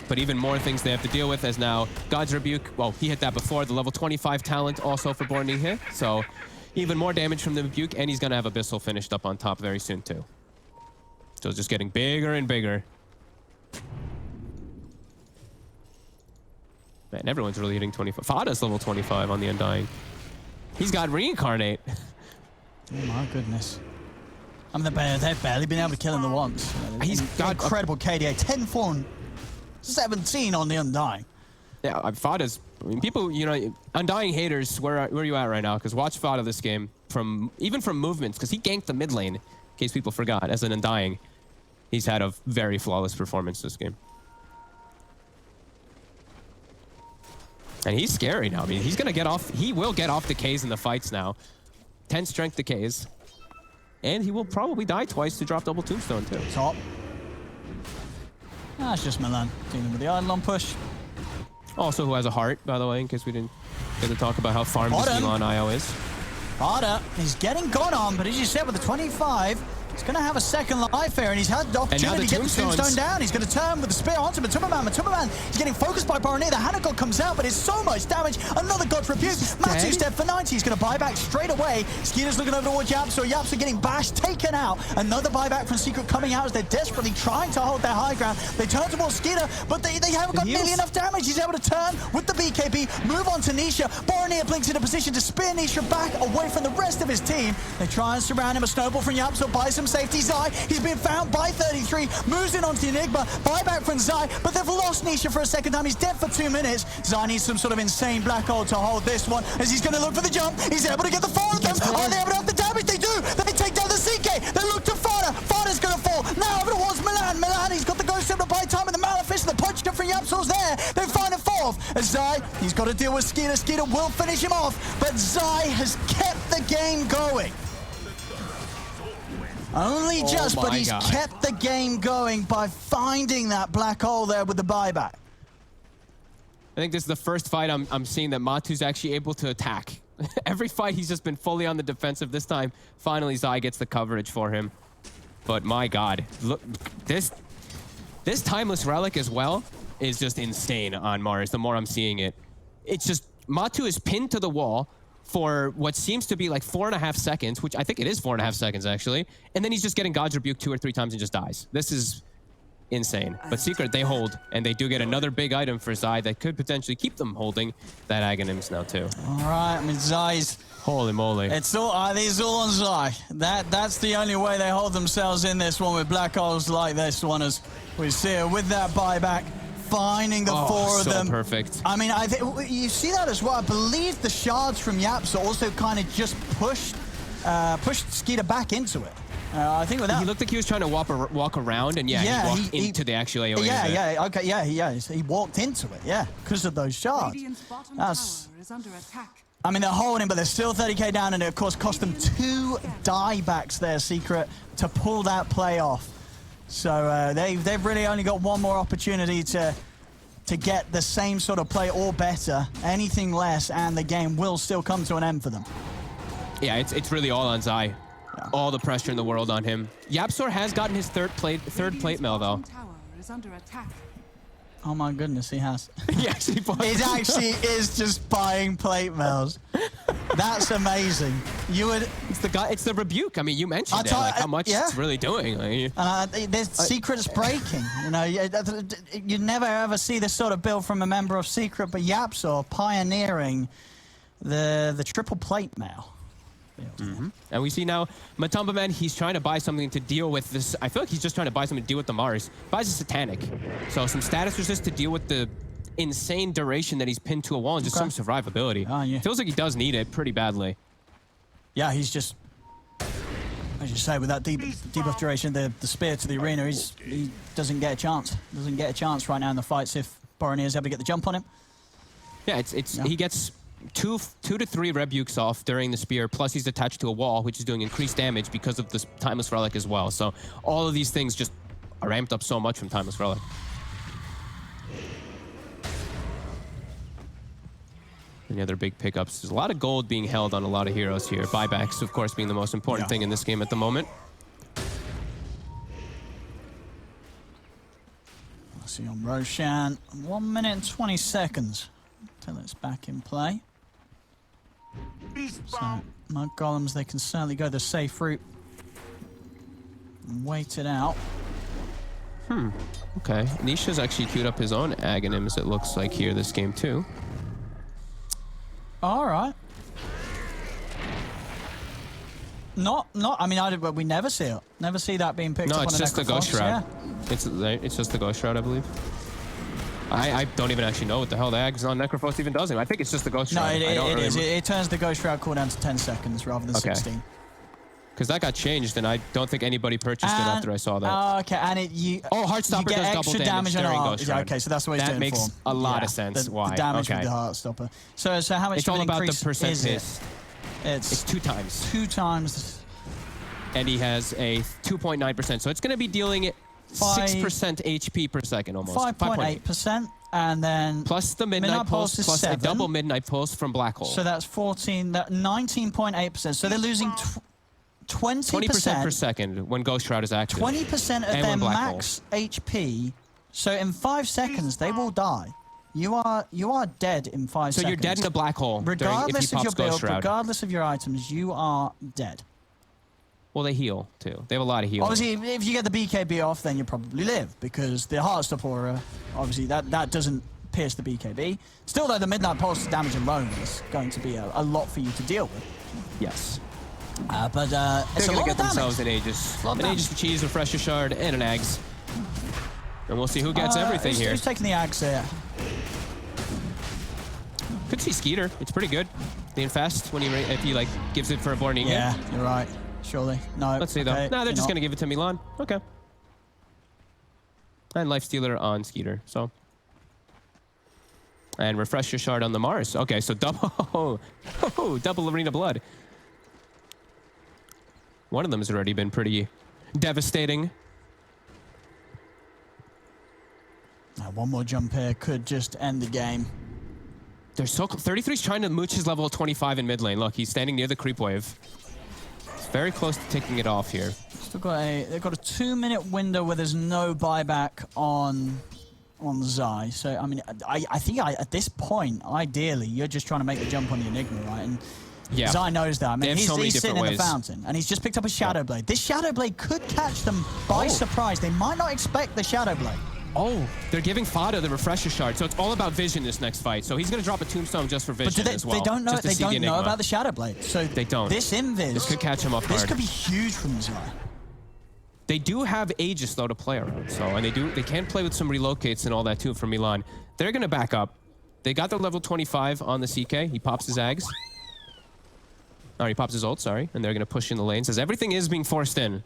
Speaker 19: But even more things they have to deal with, as now God's Rebuke, well, he hit that before, the level 25 talent also for Borny hit. So even more damage from the Rebuke, and he's going to have Abyssal finished up on top very soon too. So it's just getting bigger and bigger. Man, everyone's really hitting 25. Fada's level 25 on the Undying. He's got Reincarnate.
Speaker 18: Oh my goodness. I mean, they've barely been able to kill him the once.
Speaker 19: He's got
Speaker 18: incredible KDA. 10-4, 17 on the Undying.
Speaker 19: Yeah, Fada's... I mean, people, Undying haters, where are you at right now? Because watch Fada this game, even from movements, because he ganked the mid lane. in case people forgot, as an Undying, he's had a very flawless performance this game. And he's scary now. I mean, he's going to get off. He will get off decays in the fights now. 10 strength decays. And he will probably die twice to drop double tombstone, too.
Speaker 18: Top. That's just Milan dealing with the Eidolon push.
Speaker 19: Also, who has a heart, by the way, in case we didn't get to talk about how farmed this Milan IO is.
Speaker 18: Harder. He's getting gone on, but as you said, with the 25, he's going to have a second life here, and he's had the opportunity to get the tombstone down. He's going to turn with the spear onto Matumaman. Matumaman is getting focused by Boromir. The Hanagod comes out, but it's so much damage. Another God's Rebuke. Matu's dead for 90. He's going to buy back straight away. Skeeter's looking over towards Yapso. Yapso getting bashed, taken out. Another buyback from Secret coming out as they're desperately trying to hold their high ground. They turn towards Skeeter, but they haven't got nearly enough damage. He's able to turn with the BKB, move on to Nisha. Boromir blinks into position to spear Nisha back away from the rest of his team. They try and surround him. A snowball from Yapso buys some safety. Zai, he's been found by 33, moves in onto the Enigma, buyback from Zai, but they've lost Nisha for a second time. He's dead for 2 minutes. Zai needs some sort of insane black hole to hold this one, as he's going to look for the jump. He's able to get the 4 of them. Are they able to have the damage? They do. They take down the CK. They look to Fada. Fada's going to fall. Now over towards Milan. Milan, he's got the Ghost Scepter to buy time, and the Maleficent, the punch from Yapso's there. They find a 4th. As Zai, he's got to deal with Skeeter. Skeeter will finish him off, but Zai has kept the game going. Only just, but he's kept the game going by finding that black hole there with the buyback.
Speaker 19: I think this is the first fight I'm seeing that Matu's actually able to attack. Every fight, he's just been fully on the defensive. This time, finally, Zai gets the coverage for him. But my God, look, this Timeless Relic as well is just insane on Mars. The more I'm seeing it, it's just Matu is pinned to the wall for what seems to be like 4.5 seconds, which I think it is 4.5 seconds actually, and then he's just getting God's Rebuke 2 or 3 times and just dies. This is insane. But Secret, they hold, and they do get another big item for Zai that could potentially keep them holding that Aghanims now too.
Speaker 18: All right, I mean, Zai's...
Speaker 19: Holy moly.
Speaker 18: It's all on Zai. That's the only way they hold themselves in this one with black holes like this one, as we see it with that buyback. Finding the 4 of them.
Speaker 19: Perfect.
Speaker 18: I mean, I think you see that as well. I believe the shards from Yapso also kind of just pushed Skeeter back into it. I think with that,
Speaker 19: he looked like he was trying to walk around, and he walked into the actual AoE.
Speaker 18: He walked into it, because of those shards. That's. I mean, they're holding, but they're still 30k down, and it of course cost them 2 diebacks there, Secret, to pull that play off. So they've really only got one more opportunity to get the same sort of play or better. Anything less, and the game will still come to an end for them.
Speaker 19: Yeah, it's really all on Zai. Yeah. All the pressure in the world on him. Yapsor has gotten his third plate mail though.
Speaker 18: Oh my goodness, he has.
Speaker 19: He actually bought
Speaker 18: It actually is just buying plate mails. That's amazing. You would.
Speaker 19: It's the rebuke. I mean, you mentioned it, like how much it's really doing. Like,
Speaker 18: there's secrets breaking. You know, you never ever see this sort of build from a member of Secret, but Yapsor pioneering the triple plate mail.
Speaker 19: Mm-hmm. And we see now Matumba Man, he's trying to buy something to deal with this. I feel like he's just trying to buy something to deal with the Mars. Buys a Satanic. So some status resist to deal with the insane duration that he's pinned to a wall and just some survivability. Feels like he does need it pretty badly.
Speaker 18: Yeah, he's just, as you say, with that debuff duration, the spear to the arena, he doesn't get a chance. Doesn't get a chance right now in the fights if Boromir is able to get the jump on him.
Speaker 19: Yeah, he gets two to three rebukes off during the spear, plus he's attached to a wall, which is doing increased damage because of this Timeless Relic as well. So all of these things just are amped up so much from Timeless Relic. Any other big pickups? There's a lot of gold being held on a lot of heroes here. Buybacks, of course, being the most important thing in this game at the moment.
Speaker 18: Let's see on Roshan, 1 minute and 20 seconds until it's back in play. So, Mud Golems, they can certainly go the safe route and wait it out.
Speaker 19: Okay. Nisha's actually queued up his own Aghanims, it looks like, here this game, too.
Speaker 18: All right. I mean, we never see it. Never see that being picked up on a
Speaker 19: No, it's just the Ghost Shroud.
Speaker 18: Yeah.
Speaker 19: It's just the Ghost Shroud, I believe. I don't even actually know what the hell the Ags on Necrophos even does. I think it's just the Ghost Shroud.
Speaker 18: No, it is. It turns the Ghost Shroud cooldown to 10 seconds rather than 16.
Speaker 19: Because that got changed, and I don't think anybody purchased it after I saw that.
Speaker 18: Okay, and
Speaker 19: Heartstopper
Speaker 18: you get
Speaker 19: does
Speaker 18: extra
Speaker 19: double damage
Speaker 18: on
Speaker 19: during
Speaker 18: art.
Speaker 19: Ghost Shroud.
Speaker 18: Okay, so that's what he's doing.
Speaker 19: That makes a lot of sense. Why?
Speaker 18: The damage
Speaker 19: okay.
Speaker 18: with the Heartstopper. So how much?
Speaker 19: It's all about the percent
Speaker 18: is
Speaker 19: pace. It's 2 times.
Speaker 18: 2 times.
Speaker 19: And he has a 2.9%, so it's going to be dealing 6% HP per second almost.
Speaker 18: 5.8%, and then
Speaker 19: plus the midnight pulse
Speaker 18: is
Speaker 19: plus
Speaker 18: 7.
Speaker 19: a double midnight pulse from Black Hole.
Speaker 18: So that's 19.8%. So they're losing 20%
Speaker 19: per second when Ghost Shroud is active.
Speaker 18: 20% of their max HP. So in 5 seconds they will die. You are dead in 5 seconds.
Speaker 19: So you're dead in a black hole.
Speaker 18: Regardless
Speaker 19: if he
Speaker 18: of
Speaker 19: pops
Speaker 18: your
Speaker 19: Ghost
Speaker 18: build,
Speaker 19: Shroud.
Speaker 18: regardless of your items, you are dead.
Speaker 19: Well, they heal too. They have a lot of healing.
Speaker 18: Obviously, if you get the BKB off, then you probably live because the Heartstopper aura, obviously that doesn't pierce the BKB. Still, though, the Midnight Pulse damage alone is going to be a lot for you to deal with.
Speaker 19: Yes.
Speaker 18: But it's
Speaker 19: They're
Speaker 18: a lot
Speaker 19: going to get
Speaker 18: of damage.
Speaker 19: themselves an Aegis. An Aegis to Cheese, Refresher Shard, and an Ags. And we'll see who gets everything here.
Speaker 18: Who's taking the Ags here?
Speaker 19: Could see Skeeter. It's pretty good. The Infest if he like gives it for a Borneo.
Speaker 18: Yeah, you're right. Surely. No.
Speaker 19: Let's see though.
Speaker 18: Okay,
Speaker 19: No, they're just
Speaker 18: not.
Speaker 19: going to give it to Milan. Okay. And Lifestealer on Skeeter. So. And Refresher Shard on the Mars. Okay, so double Arena Blood. One of them has already been pretty devastating.
Speaker 18: One more jump here could just end the game.
Speaker 19: They're so 33's trying to mooch his level 25 in mid lane. Look, he's standing near the creep wave. He's very close to taking it off here.
Speaker 18: They've got a 2-minute window where there's no buyback on Zai. So I mean, I think at this point, ideally, you're just trying to make the jump on the Enigma, right? And
Speaker 19: yeah.
Speaker 18: Zai knows that. I mean, he's
Speaker 19: different
Speaker 18: sitting in the
Speaker 19: ways.
Speaker 18: fountain, and he's just picked up a Shadow Blade. This Shadow Blade could catch them by surprise. They might not expect the Shadow Blade.
Speaker 19: Oh, they're giving Fada the Refresher Shard, so it's all about vision this next fight. So he's going to drop a Tombstone just for vision as well.
Speaker 18: They don't know.
Speaker 19: just to
Speaker 18: They
Speaker 19: see
Speaker 18: don't
Speaker 19: the
Speaker 18: know
Speaker 19: Enigma.
Speaker 18: about the Shadow Blade. So
Speaker 19: they don't.
Speaker 18: This invis.
Speaker 19: This could catch him off guard.
Speaker 18: This could be huge from Zai.
Speaker 19: They do have Aegis though to play around, so and they can play with some relocates and all that too for Milan. They're going to back up. They got their level 25 on the CK. He pops his Ags. Oh, he pops his ult, sorry. And they're going to push in the lanes as everything is being forced in.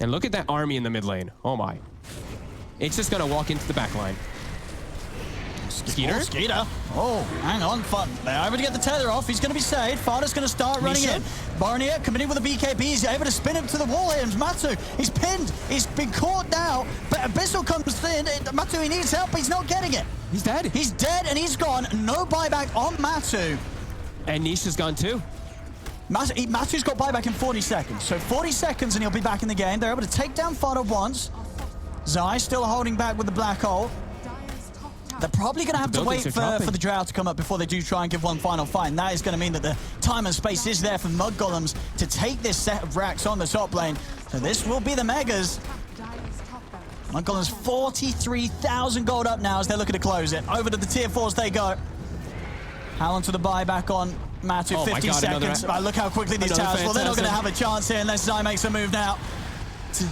Speaker 19: And look at that army in the mid lane. Oh my. It's just going to walk into the back line. Skeeter?
Speaker 18: Skeeter. Oh, hang on. They're able to get the tether off. He's going to be saved. Fada's going to start running in. Barnier committing with a BKB. He's able to spin him to the wall here. Matu, he's pinned. He's been caught now. But Abyssal comes in. Matu, he needs help, but he's not getting it.
Speaker 19: He's dead.
Speaker 18: He's dead, and he's gone. No buyback on Matu.
Speaker 19: And Niche is gone too.
Speaker 18: Matu's got buyback in 40 seconds. So 40 seconds, and he'll be back in the game. They're able to take down Fada once. Zai still holding back with the Black Hole. They're probably going to have to wait for the Drow to come up before they do try and give one final fight, and that is going to mean that the time and space is there for Mud Golems to take this set of racks on the top lane. So this will be the Megas. Mud Golems 43,000 gold up now as they're looking to close it. Over to the tier 4s they go. Howland to the buyback on Matu, 50 seconds. Look how quickly these towers fall. They're not going to have a chance here unless Zai makes a move now.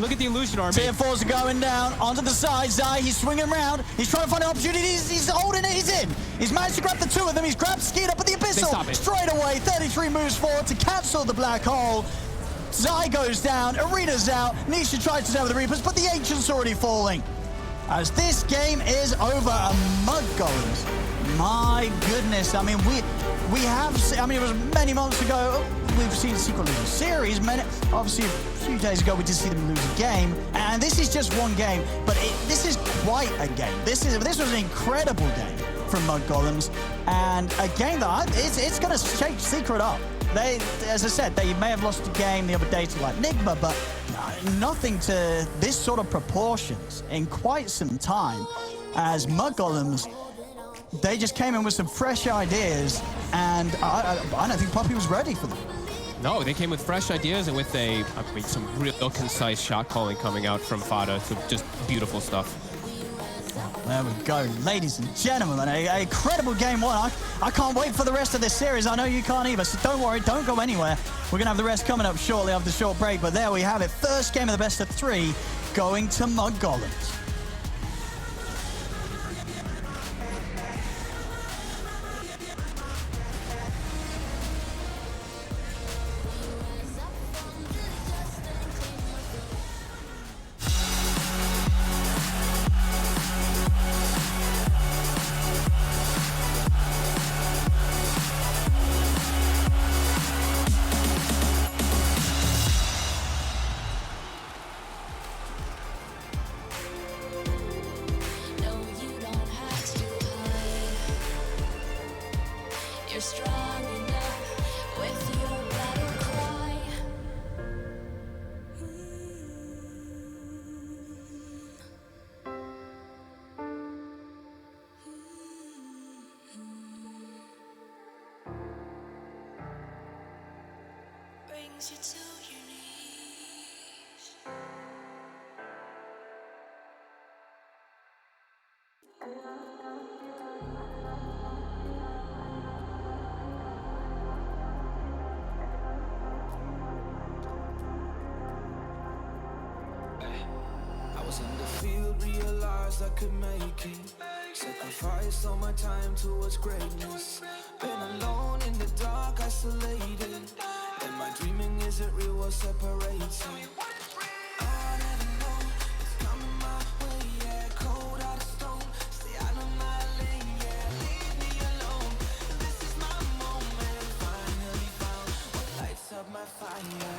Speaker 19: Look at the illusion army.
Speaker 18: Tier 4s are going down onto the side. Zai, he's swinging around. He's trying to find opportunities. He's holding it. He's in. He's managed to grab the 2 of them. He's grabbed Skeet up at the Abyssal. Straight away, 33 moves forward to cancel the Black Hole. Zai goes down. Arena's out. Nisha tries to deal with the Reapers, but the Ancient's already falling. As this game is over, Mud Golems. My goodness. I mean, we have seen, I mean, it was many months ago. We've seen Secret lose a series. Obviously, a few days ago, we did see them lose a game. And this is just one game, but this is quite a game. This was an incredible game from Mud Golems. And a game that it's going to shake Secret up. They, as I said, they may have lost a game the other day to like Nigma, but nothing to this sort of proportions in quite some time. As Mud Golems, they just came in with some fresh ideas, and I don't think Poppy was ready for them.
Speaker 19: No, they came with fresh ideas and with some real concise shot calling coming out from Fada. So just beautiful stuff.
Speaker 18: There we go, ladies and gentlemen, an incredible game one. I can't wait for the rest of this series. I know you can't either, so don't worry, don't go anywhere. We're going to have the rest coming up shortly after the short break, but there we have it. First game of the best of 3 going to Mud Golems.
Speaker 2: strong enough with your battle cry. Brings you to your knees.
Speaker 17: I was in the field, realized I could make it. Sacrificed all my time towards greatness. Been alone in the dark, isolated. And my dreaming isn't real, what separates me. I never know, it's coming my way, yeah. Cold out of stone, stay out of my lane, yeah. Leave me alone, this is my moment. Finally found what lights up my fire.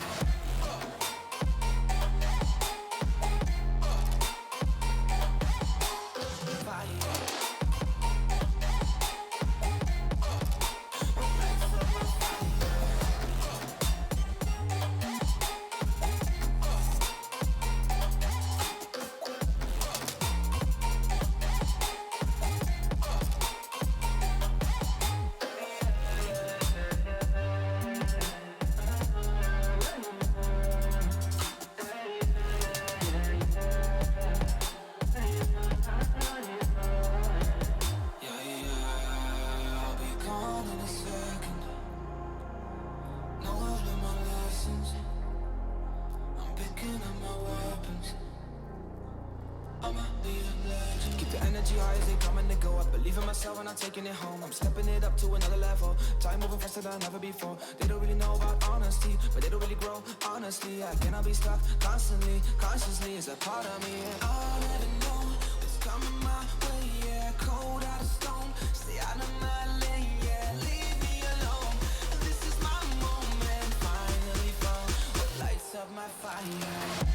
Speaker 17: Keep the energy high as they come and they go. I believe in myself and I'm taking it home. I'm stepping it up to another level. Time moving faster than ever before. They don't really know about honesty, but they don't really grow. Honestly, I cannot be stuck constantly. Consciously is a part of me. And I'll never know what's coming my way. Yeah, cold out of stone. Stay out of my lane. Yeah, leave me alone. This is my moment. Finally found what lights up my fire.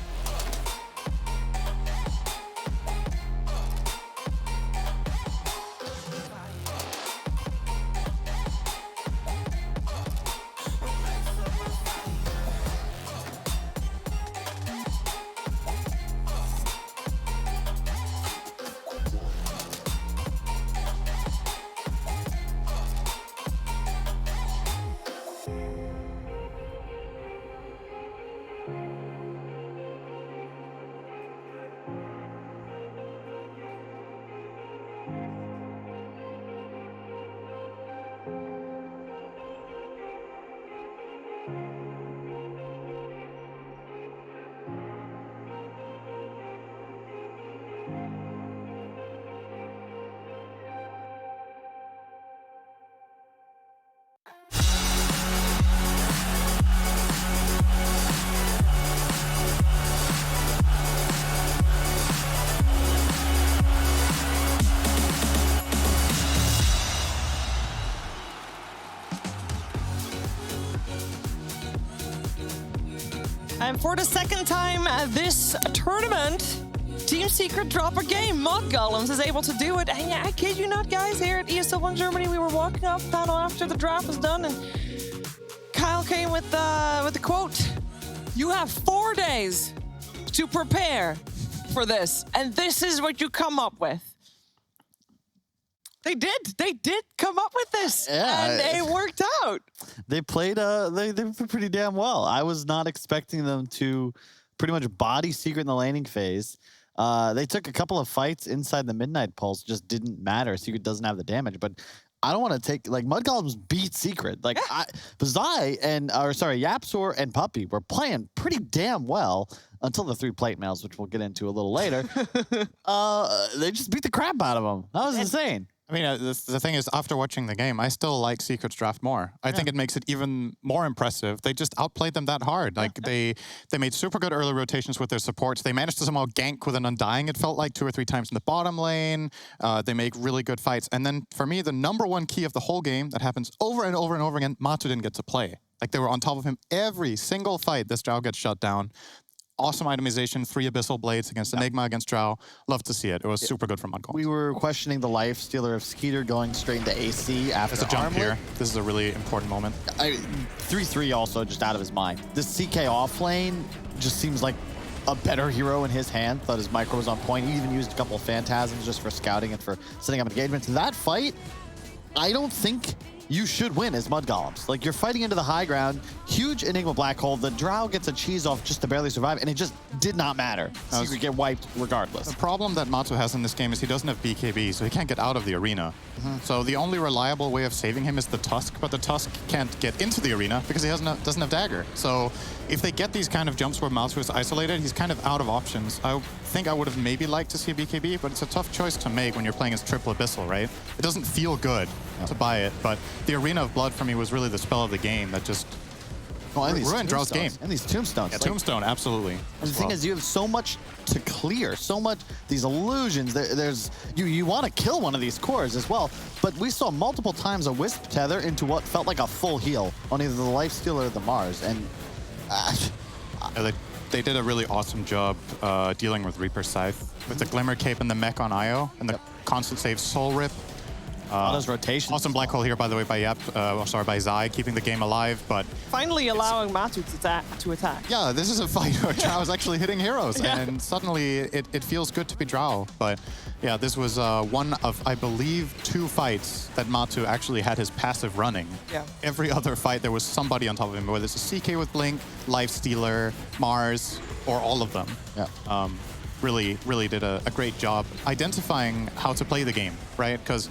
Speaker 4: And for the second time this tournament, Team Secret drop a game. Mud Golems is able to do it. And yeah, I kid you not, guys, here at ESL 1 Germany, we were walking off the panel after the draft was done, and Kyle came with the quote, "You have 4 days to prepare for this, and this is what you come up with." They did come up with this, and it worked out.
Speaker 6: They played, they pretty damn well. I was not expecting them to pretty much body Secret in the laning phase. They took a couple of fights inside the Midnight Pulse, just didn't matter. Secret doesn't have the damage, but I don't want to take, like, Mud Golems beat Secret. Like, Bazai and, or sorry, Yapsor and Puppy were playing pretty damn well until the 3 plate mails, which we'll get into a little later. They just beat the crap out of them. That was insane.
Speaker 5: I mean, the thing is, after watching the game, I still like Secret's draft more. I think it makes it even more impressive. They just outplayed them that hard. Like, they made super good early rotations with their supports. They managed to somehow gank with an Undying, it felt like, 2 or 3 times in the bottom lane. They make really good fights. And then, for me, the #1 key of the whole game that happens over and over and over again, Matu didn't get to play. Like, they were on top of him every single fight. This Drow gets shut down. awesome itemization, 3 Abyssal Blades against Enigma, against Drow. Love to see it. It was super good from Mudgolem.
Speaker 6: We were questioning the life stealer of Skeeter going straight into AC after
Speaker 5: There's a jump
Speaker 6: Armlet.
Speaker 5: here. This is a really important moment.
Speaker 6: 3-3 also just out of his mind. This CK offlane just seems like a better hero in his hand. Thought his micro was on point. He even used a couple of phantasms just for scouting and for setting up engagements. That fight, I don't think you should win as Mud Golems. Like, you're fighting into the high ground, huge Enigma black hole. The Drow gets a cheese off just to barely survive, and it just did not matter. Secret get wiped regardless.
Speaker 5: The problem that Matu has in this game is he doesn't have BKB, so he can't get out of the arena. So the only reliable way of saving him is the Tusk, but the Tusk can't get into the arena because he doesn't have Dagger. So if they get these kind of jumps where Matu is isolated, he's kind of out of options. I think I would have maybe liked to see a BKB, but it's a tough choice to make when you're playing as triple Abyssal, right? It doesn't feel good to buy it, but the Arena of Blood for me was really the spell of the game that just ruined Drow's game.
Speaker 6: And these tombstones.
Speaker 5: Yeah, Tombstone, absolutely.
Speaker 6: The thing is, you have so much to clear, so much, these illusions. You want to kill one of these cores as well, but we saw multiple times a Wisp tether into what felt like a full heal on either the Lifestealer or the Mars, and
Speaker 5: they did a really awesome job dealing with Reaper Scythe with the Glimmer Cape and the mech on Io, and the constant save Soul Rip.
Speaker 6: Those rotations.
Speaker 5: Awesome black hole here, by the way, by Yep. By Zai, keeping the game alive, but
Speaker 4: finally allowing Matu to attack.
Speaker 5: yeah, this is a fight where Drow is actually hitting heroes, and suddenly it feels good to be Drow. But yeah, this was one of, I believe, 2 fights that Matu actually had his passive running.
Speaker 4: Yeah.
Speaker 5: Every other fight, there was somebody on top of him, whether it's a CK with Blink, Lifestealer, Mars, or all of them.
Speaker 6: Yeah.
Speaker 5: Really did a great job identifying how to play the game, right? Because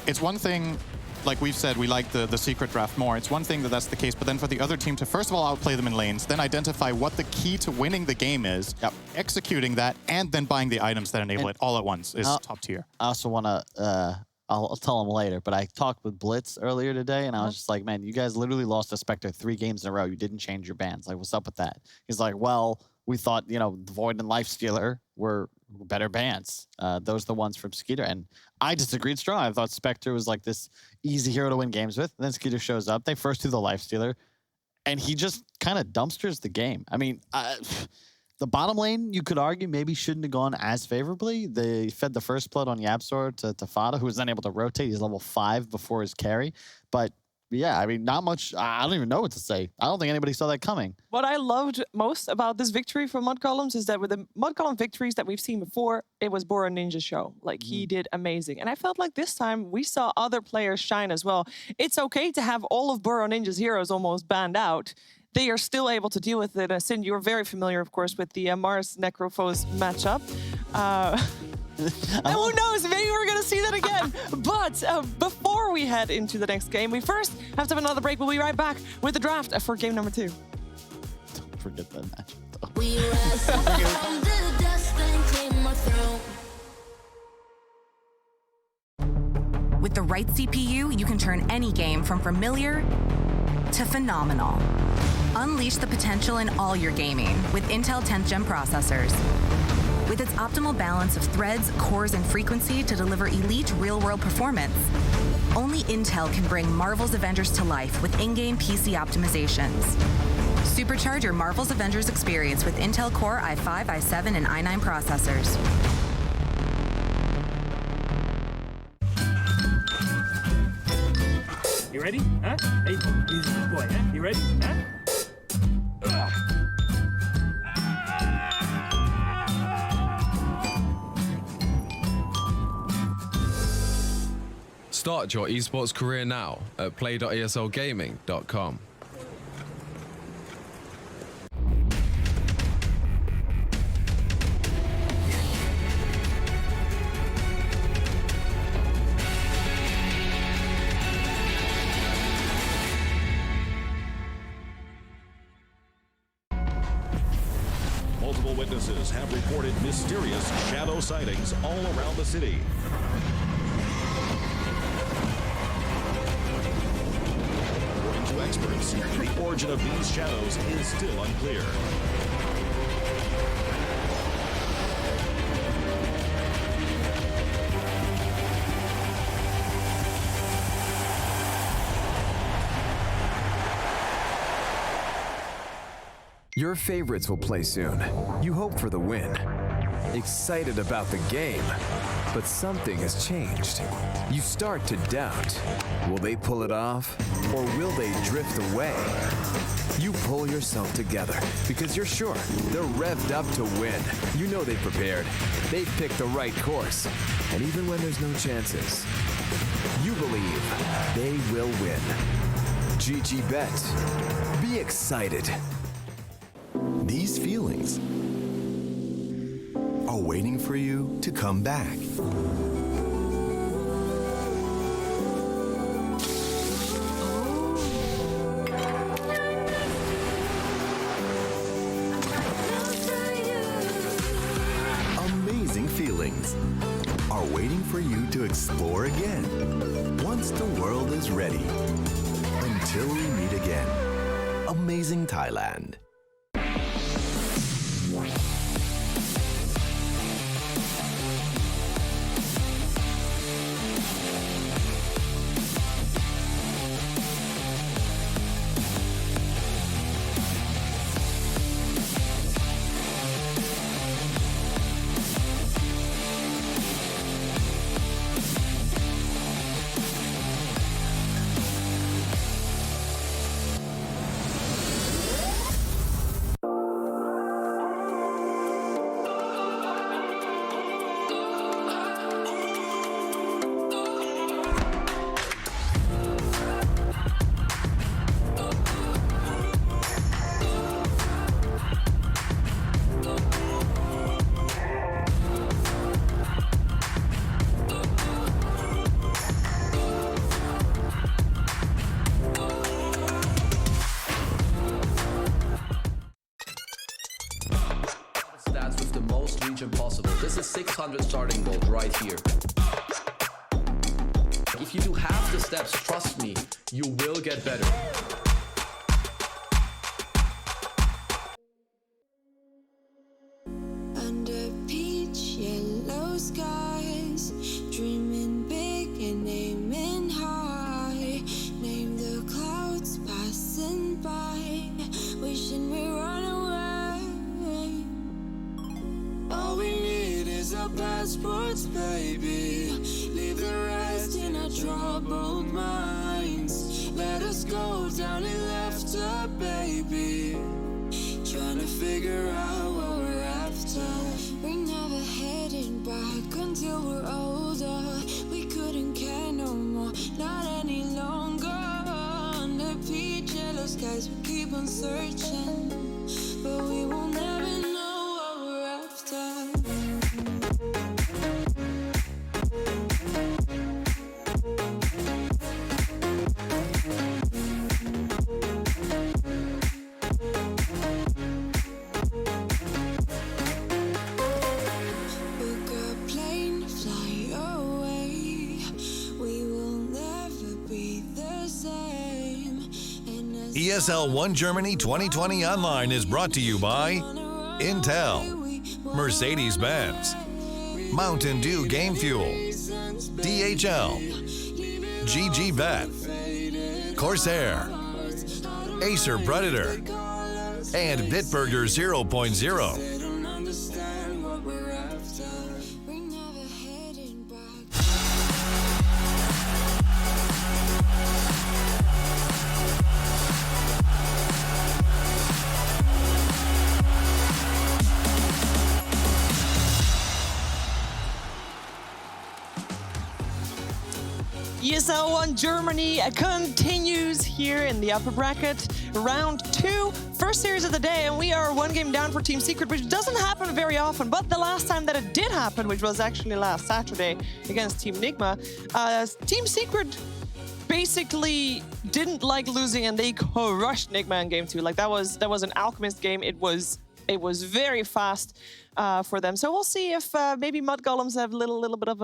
Speaker 5: it's one thing, like we've said, we like the secret draft more. It's one thing that's the case, but then for the other team to first of all outplay them in lanes, then identify what the key to winning the game is, executing that, and then buying the items that enable it all at once is top tier.
Speaker 6: I also want to, I'll tell him later, but I talked with Blitz earlier today, and I was just like, man, you guys literally lost to Spectre 3 games in a row. You didn't change your bans. Like, what's up with that? He's like, well, we thought, Void and Lifestealer were better bans. Those are the ones from Skeeter. And I disagreed strong. I thought Spectre was like this easy hero to win games with. And then Skeeter shows up. They first do the Lifestealer. And he just kind of dumpsters the game. I mean, the bottom lane, you could argue, maybe shouldn't have gone as favorably. They fed the first blood on Yapsor to Fada, who was then able to rotate. He's level 5 before his carry. But yeah, I mean, not much. I don't even know what to say. I don't think anybody saw that coming.
Speaker 4: What I loved most about this victory from Mud Golems is that with the Mud Golem victories that we've seen before, it was Bora Ninja's show. Like, he did amazing. And I felt like this time we saw other players shine as well. It's okay to have all of Bora Ninja's heroes almost banned out. They are still able to deal with it. Sin, you're very familiar, of course, with the Mars Necrophos matchup. And who knows, maybe we're going to see that again. But before we head into the next game, we first have to have another break. We'll be right back with the draft for game number 2.
Speaker 6: Don't forget that match.
Speaker 2: We rise from the dust and claim our throne.
Speaker 11: With the right CPU, you can turn any game from familiar to phenomenal. Unleash the potential in all your gaming with Intel 10th Gen processors. With its optimal balance of threads, cores, and frequency to deliver elite real-world performance, only Intel can bring Marvel's Avengers to life with in-game PC optimizations. Supercharge your Marvel's Avengers experience with Intel Core i5, i7, and i9 processors.
Speaker 8: You ready? Huh? Hey, easy boy, huh? You ready? Huh?
Speaker 12: Start your esports career now at play.eslgaming.com.
Speaker 13: Multiple witnesses have reported mysterious shadow sightings all around the city. According to experts, the origin of these shadows is still unclear.
Speaker 14: Your favorites will play soon. You hope for the win. Excited about the game. But something has changed. You start to doubt. Will they pull it off? Or will they drift away? You pull yourself together because you're sure they're revved up to win. You know they've prepared. They've picked the right course. And even when there's no chances, you believe they will win. GG Bet. Be excited.
Speaker 21: These feelings are waiting for you to come back. Amazing feelings are waiting for you to explore again once the world is ready. Until we meet again. Amazing Thailand.
Speaker 22: With the most region possible. This is 600 starting gold right here. If you do half the steps, trust me, you will get better.
Speaker 2: Under peach yellow skies, dreaming big and aiming high. Name the clouds passing by, wishing we run away. All we need is our passports, baby. Leave the rest in our troubled minds. Let us go down in laughter, baby. Trying to figure out what we're after. We're never heading back until we're older. We couldn't care no more, not any longer. Under peach yellow skies, we keep on searching, but we will never know what we're after. Book a plane, fly away. We will never be the same.
Speaker 13: ESL 1 Germany 2020 Online is brought to you by Intel, Mercedes-Benz, Mountain Dew Game Fuel, DHL, GG Bet, Corsair, Acer Predator, and Bitburger 0.0.
Speaker 4: ESL 1 Germany continues here in the upper bracket. Round 2, first series of the day, and we are one game down for Team Secret, which doesn't happen very often. But the last time that it did happen, which was actually last Saturday against Team Nigma, Team Secret basically didn't like losing, and they crushed Nigma in game 2. Like that was an Alchemist game. It was very fast for them. So we'll see if maybe Mud Golems have a little bit of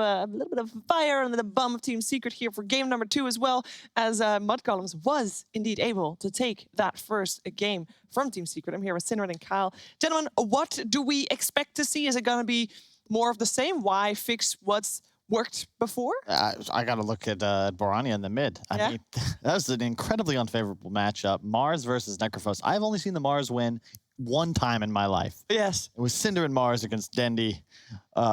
Speaker 4: fire under the bum of Team Secret here for game number 2 as well, as Mud Golems was indeed able to take that first game from Team Secret. I'm here with Sinrad and Kyle. Gentlemen, what do we expect to see? Is it going to be more of the same? Why fix what's worked before?
Speaker 6: I got to look at Borania in the mid. I mean, that was an incredibly unfavorable matchup. Mars versus Necrophos. I've only seen the Mars win one time in my life.
Speaker 4: Yes.
Speaker 6: It was Cinder and Mars against Dendi.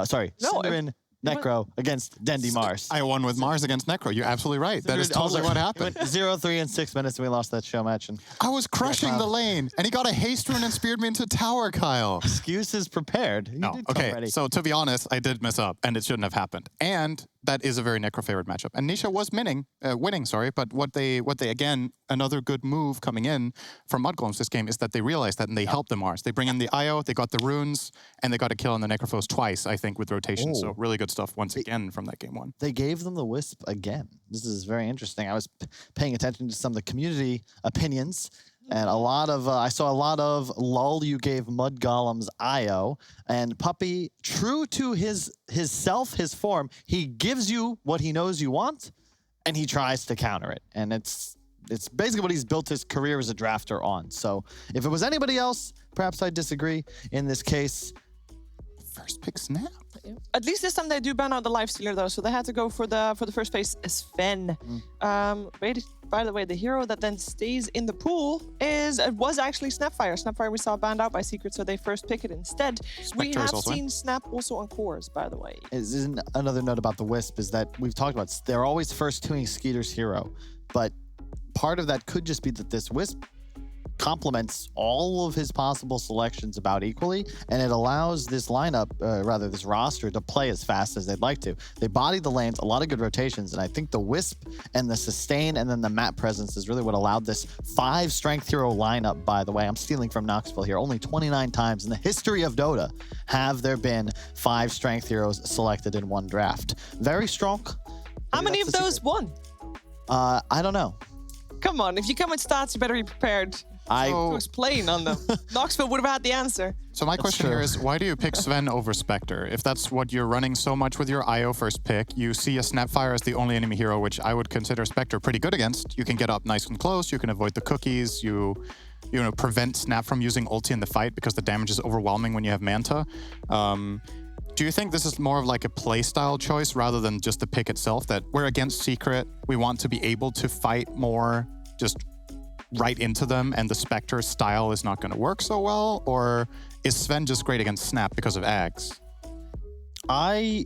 Speaker 6: Cinder and Necro against Dendi Mars.
Speaker 5: I won with Mars against Necro. You're absolutely right. That is totally what happened.
Speaker 6: It went 0-3 in 6 minutes, and we lost that show match. And
Speaker 5: I was crushing the lane, and he got a haste rune and speared me into tower, Kyle.
Speaker 6: Excuses prepared. You
Speaker 5: No,
Speaker 6: did come
Speaker 5: okay.
Speaker 6: ready.
Speaker 5: So to be honest, I did mess up, and it shouldn't have happened. And that is a very Necro favorite matchup. And Nisha was winning, but what they again, another good move coming in from Mudgolems this game is that they realized that and they helped the Mars. They bring in the IO, they got the runes, and they got a kill on the Necrophos twice, I think, with rotation. So really good stuff once again from that game one.
Speaker 6: They gave them the Wisp again. This is very interesting. I was paying attention to some of the community opinions, and I saw a lot of lull you gave Mud Golems IO, and Puppy, true to his form, he gives you what he knows you want, and he tries to counter it. And it's basically what he's built his career as a drafter on. So if it was anybody else, perhaps I'd disagree. In this case,
Speaker 5: first pick Snap.
Speaker 4: At least this time they do ban out the lifestealer though, so they had to go for the first phase Sven. By the way, the hero that then stays in the pool was actually Snapfire. Snapfire we saw banned out by Secret, so they first pick it instead. We have seen Snap also on cores, by the way.
Speaker 6: Another note about the Wisp is that we've talked about they're always first tuning Skeeter's hero, but part of that could just be that this Wisp complements all of his possible selections about equally, and it allows this lineup, this roster, to play as fast as they'd like to. They body the lanes, a lot of good rotations, and I think the Wisp and the sustain and then the map presence is really what allowed this 5 strength hero lineup, by the way. I'm stealing from Knoxville here. Only 29 times in the history of Dota have there been 5 strength heroes selected in one draft. Very strong.
Speaker 4: How many of those won?
Speaker 6: I don't know.
Speaker 4: Come on, if you come with stats, you better be prepared to explain on them. Knoxville would have had the answer.
Speaker 5: So my question here is, why do you pick Sven over Spectre? If that's what you're running so much with your IO first pick, you see a Snapfire as the only enemy hero, which I would consider Spectre pretty good against. You can get up nice and close, you can avoid the cookies, you prevent Snap from using ulti in the fight because the damage is overwhelming when you have Manta. Do you think this is more of like a playstyle choice rather than just the pick itself, that we're against Secret, we want to be able to fight more just right into them, and the Spectre style is not going to work so well? Or is Sven just great against Snap because of Ags?
Speaker 6: I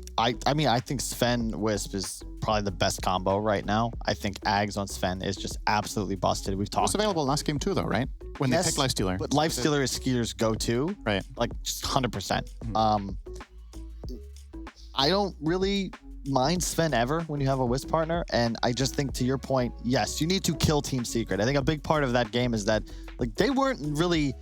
Speaker 6: mean, I think Sven Wisp is probably the best combo right now. I think Ags on Sven is just absolutely busted. We've talked.
Speaker 5: It was available last game too, though, right? When they picked Lifestealer.
Speaker 6: But Lifestealer is Skeeter's go-to.
Speaker 5: Right.
Speaker 6: Like, just 100%. I don't really mind Sven ever when you have a Wisp partner, and I just think, to your point, yes, you need to kill Team Secret. I think a big part of that game is that they weren't really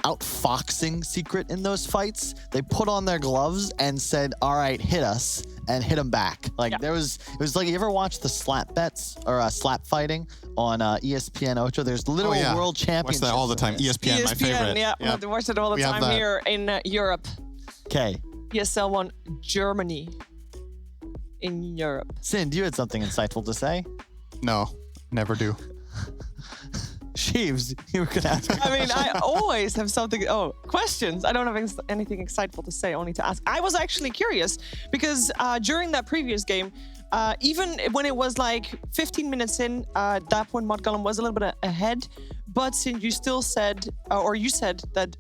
Speaker 6: outfoxing Secret in those fights. They put on their gloves and said, all right, hit us, and hit them back. It was like, you ever watch the slap bets or slap fighting on ESPN Ocho? There's literal world championships.
Speaker 5: Watch that all the time. ESPN, my favorite.
Speaker 4: Yeah, I watch it all the time here in Europe.
Speaker 6: Okay.
Speaker 4: ESL 1 Germany. In Europe.
Speaker 6: Sin, you had something insightful to say?
Speaker 5: No, never do.
Speaker 6: Sheaves, you were going to ask.
Speaker 4: I mean, I always have something. Questions. I don't have anything insightful to say, only to ask. I was actually curious because during that previous game, even when it was like 15 minutes in, that point Mudgolem was a little bit ahead. But Sin, you still said, you said that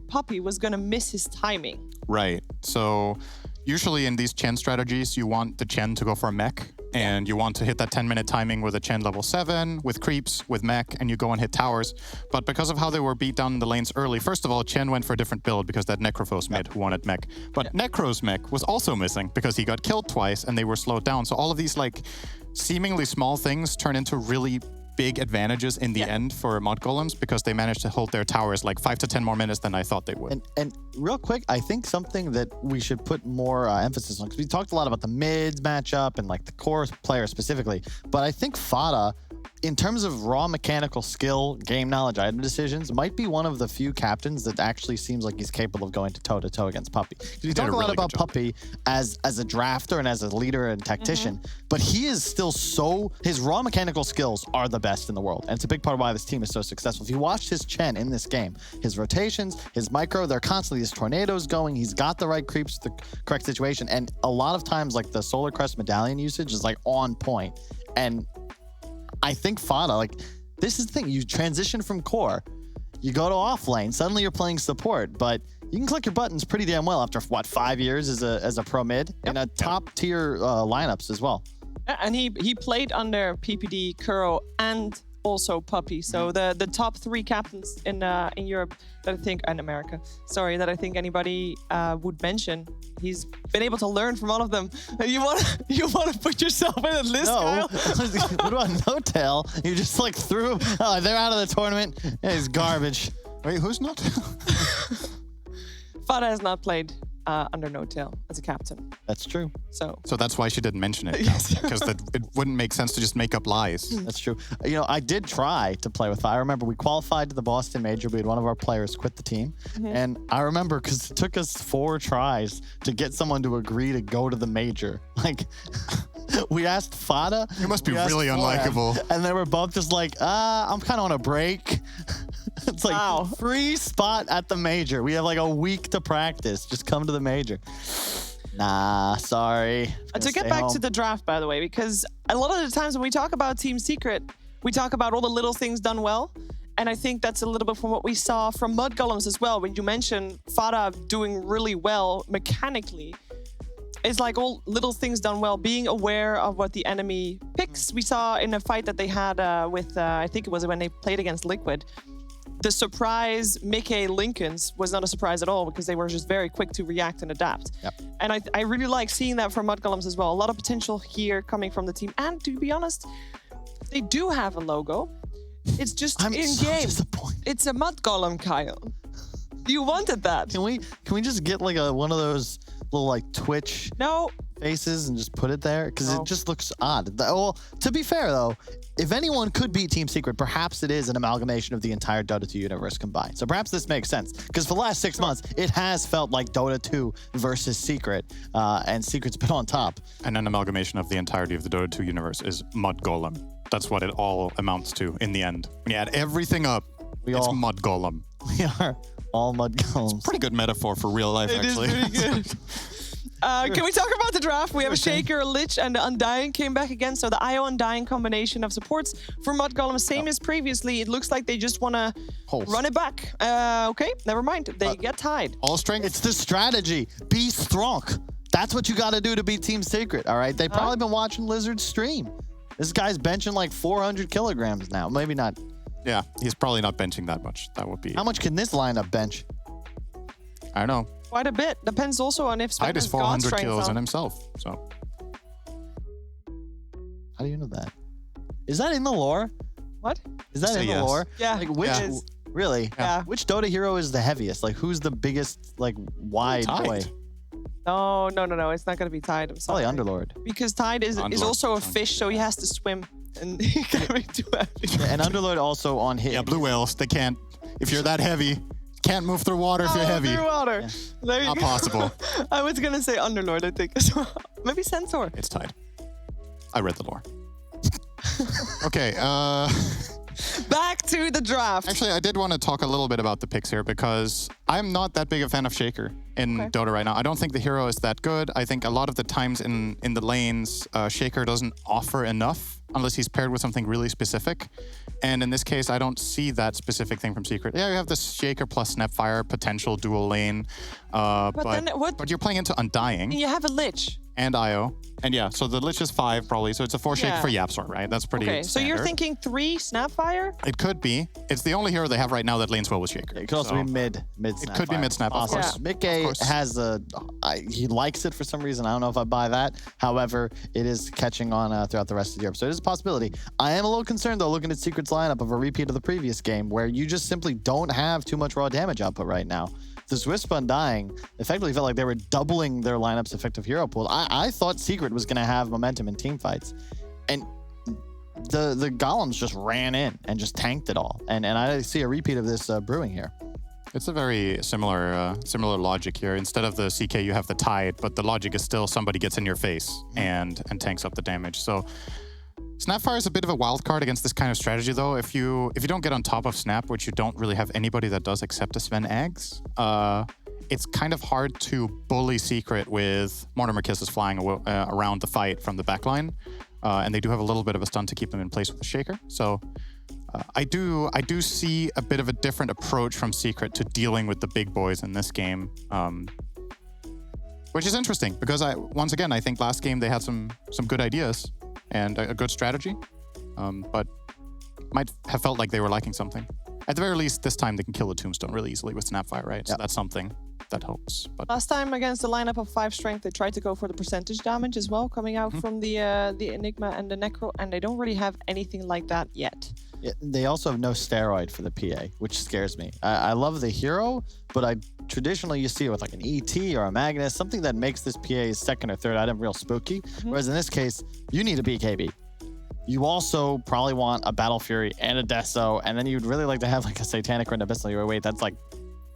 Speaker 4: Puppy was going to miss his timing.
Speaker 5: Right. So usually in these Chen strategies, you want the Chen to go for a mech, and you want to hit that 10-minute timing with a Chen level 7, with creeps, with mech, and you go and hit towers. But because of how they were beat down in the lanes early, first of all, Chen went for a different build because that Necrophos mid who wanted mech. But Necro's mech was also missing because he got killed twice and they were slowed down. So all of these seemingly small things turn into really big advantages in the end for Mod Golems because they managed to hold their towers 5 to 10 more minutes than I thought they would.
Speaker 6: And real quick, I think something that we should put more emphasis on, because we talked a lot about the mids matchup and the core player specifically, but I think Fada, in terms of raw mechanical skill, game knowledge, item decisions, might be one of the few captains that actually seems like he's capable of going toe-to-toe against Puppy. Because we talk a lot about Puppy as a drafter and as a leader and tactician, but he is still his raw mechanical skills are the best in the world. And it's a big part of why this team is so successful. If you watched his Chen in this game, his rotations, his micro, they're constantly, his tornadoes going, he's got the right creeps, the correct situation, and a lot of times the Solar Crest medallion usage is on point. And I think Fada, this is the thing, you transition from core, You go to off lane, suddenly you're playing support, but you can click your buttons pretty damn well after, what, 5 years as a pro mid in a top tier lineups as well.
Speaker 4: And he played under PPD, Kuro, and also Puppy. So the top 3 captains in Europe that I think, and America, sorry, that I think anybody would mention. He's been able to learn from all of them. You want to put yourself in a list, Kyle?
Speaker 6: What about No Tail? You just like threw him. Oh, they're out of the tournament. Yeah, he's garbage.
Speaker 5: Wait, who's No Tail?
Speaker 4: Fada has not played under No Tail as a captain.
Speaker 6: That's true.
Speaker 4: So
Speaker 5: that's why she didn't mention it, because it wouldn't make sense to just make up lies.
Speaker 6: That's true. You know, I did try to play with Fada. I remember we qualified to the Boston Major. We had one of our players quit the team. And I remember because it took us 4 tries to get someone to agree to go to the Major. Like, we asked Fada.
Speaker 5: You must be really unlikable.
Speaker 6: And they were both just like, I'm kind of on a break. It's like free spot at the Major. We have like a week to practice. Just come to the Major. Nah, sorry.
Speaker 4: To get back to the draft, by the way, because a lot of the times when we talk about Team Secret, we talk about all the little things done well. And I think that's a little bit from what we saw from Mud Golems as well. When you mentioned Fada doing really well mechanically, it's like all little things done well, being aware of what the enemy picks. We saw in a fight that they had with, I think it was when they played against Liquid, the surprise Mickey Lincolns was not a surprise at all because they were just very quick to react and adapt.
Speaker 6: Yep.
Speaker 4: And I really like seeing that from Mud Golems as well. A lot of potential here coming from the team. And to be honest, they do have a logo. It's just in-game. It's a Mud Golem, Kyle. You wanted that.
Speaker 6: Can we just get like one of those little like Twitch faces and just put it there? Because it just looks odd. Well, to be fair though, if anyone could beat Team Secret, perhaps it is an amalgamation of the entire Dota 2 universe combined. So perhaps this makes sense. Because for the last 6 months, it has felt like Dota 2 versus Secret, and Secret's been on top.
Speaker 5: And an amalgamation of the entirety of the Dota 2 universe is Mud Golem. That's what it all amounts to in the end. When you add everything up, it's Mud Golem.
Speaker 6: We are all Mud Golems.
Speaker 5: It's a pretty good metaphor for real life, actually.
Speaker 4: It is pretty good. Can we talk about the draft? We have a Shaker, a Lich, and the Undying came back again. So the IO Undying combination of supports for Mud Golem, same as previously. It looks like they just want to run it back. Okay, never mind. They get tied.
Speaker 5: All strength.
Speaker 6: It's the strategy. Be strong. That's what you got to do to beat Team Secret, all right? They've probably been watching Lizard's stream. This guy's benching like 400 kilograms now. Maybe not.
Speaker 5: Yeah, he's probably not benching that much. That would be...
Speaker 6: How much can this lineup bench?
Speaker 5: I don't know.
Speaker 4: Quite a bit. Depends also on if
Speaker 5: Tide is
Speaker 4: Sven has
Speaker 5: 400
Speaker 4: God
Speaker 5: kills
Speaker 4: strength
Speaker 5: in
Speaker 4: on.
Speaker 5: himself, so...
Speaker 6: How do you know that? Is that in the lore?
Speaker 4: What?
Speaker 6: Is that in the lore?
Speaker 4: Yeah,
Speaker 6: Like which?
Speaker 4: it is.
Speaker 6: Really?
Speaker 4: Yeah.
Speaker 6: Which Dota hero is the heaviest? Like who's the biggest, like wide boy?
Speaker 4: No. It's not going to be Tide. I'm sorry.
Speaker 6: Probably Underlord.
Speaker 4: Because Tide is also a fish, so he has to swim. And he can't be too heavy.
Speaker 6: And Underlord also on hit.
Speaker 5: Yeah, blue whales, they can't... If you're that heavy, can't move through water if you're heavy.
Speaker 4: Through water.
Speaker 6: Yeah.
Speaker 4: There you
Speaker 5: Not
Speaker 4: go.
Speaker 5: possible.
Speaker 4: I was going to say Underlord, I think, as well. Maybe Centaur.
Speaker 5: It's Tide. I read the lore. Okay,
Speaker 4: Back to the draft.
Speaker 5: Actually, I did want to talk a little bit about the picks here because I'm not that big a fan of Shaker in Dota right now. I don't think the hero is that good. I think a lot of the times in the lanes, Shaker doesn't offer enough unless he's paired with something really specific. And in this case, I don't see that specific thing from Secret. Yeah, you have this Shaker plus Snapfire potential dual lane, but you're playing into Undying.
Speaker 4: You have a Lich.
Speaker 5: And IO. And yeah, so the Lich is 5 probably, so it's a 4 Shake for Yapsor, right? That's pretty
Speaker 4: Okay, so you're
Speaker 5: standard.
Speaker 4: thinking 3 Snapfire?
Speaker 5: It could be. It's the only hero they have right now that lanes well with Shaker.
Speaker 6: It could also be mid
Speaker 5: It
Speaker 6: snap.
Speaker 5: could be mid snap, of course.
Speaker 6: Mickey has he likes it for some reason. I don't know if I buy that. However, it is catching on throughout the rest of Europe, so it is a possibility. I am a little concerned though, looking at Secret's lineup of a repeat of the previous game, where you just simply don't have too much raw damage output right now. This Wisp Undying effectively felt like they were doubling their lineup's effective hero pool. I thought Secret was going to have momentum in team fights, and the golems just ran in and just tanked it all. And I see a repeat of this brewing here.
Speaker 5: It's a very similar logic here. Instead of the CK, you have the Tide, but the logic is still somebody gets in your face and tanks up the damage. So Snapfire is a bit of a wild card against this kind of strategy, though. If you don't get on top of Snap, which you don't really have anybody that does except a Sven Eggs, it's kind of hard to bully Secret with Mortimer Kisses flying around the fight from the backline. And they do have a little bit of a stun to keep them in place with the Shaker. So I do see a bit of a different approach from Secret to dealing with the big boys in this game, which is interesting because once again I think last game they had some good ideas and a good strategy, but might have felt like they were lacking something. At the very least, this time they can kill the Tombstone really easily with Snapfire, right? So that's something that helps. But
Speaker 4: last time against the lineup of 5 strength, they tried to go for the percentage damage as well, coming out from the Enigma and the Necro, and they don't really have anything like that yet.
Speaker 6: Yeah, they also have no steroid for the PA, which scares me. I love the hero, but traditionally you see it with like an ET or a Magnus, something that makes this PA's second or third item real spooky. Whereas in this case, you need a BKB. You also probably want a Battle Fury and a Deso, and then you'd really like to have like a Satanic or an Abyssal. Wait, that's like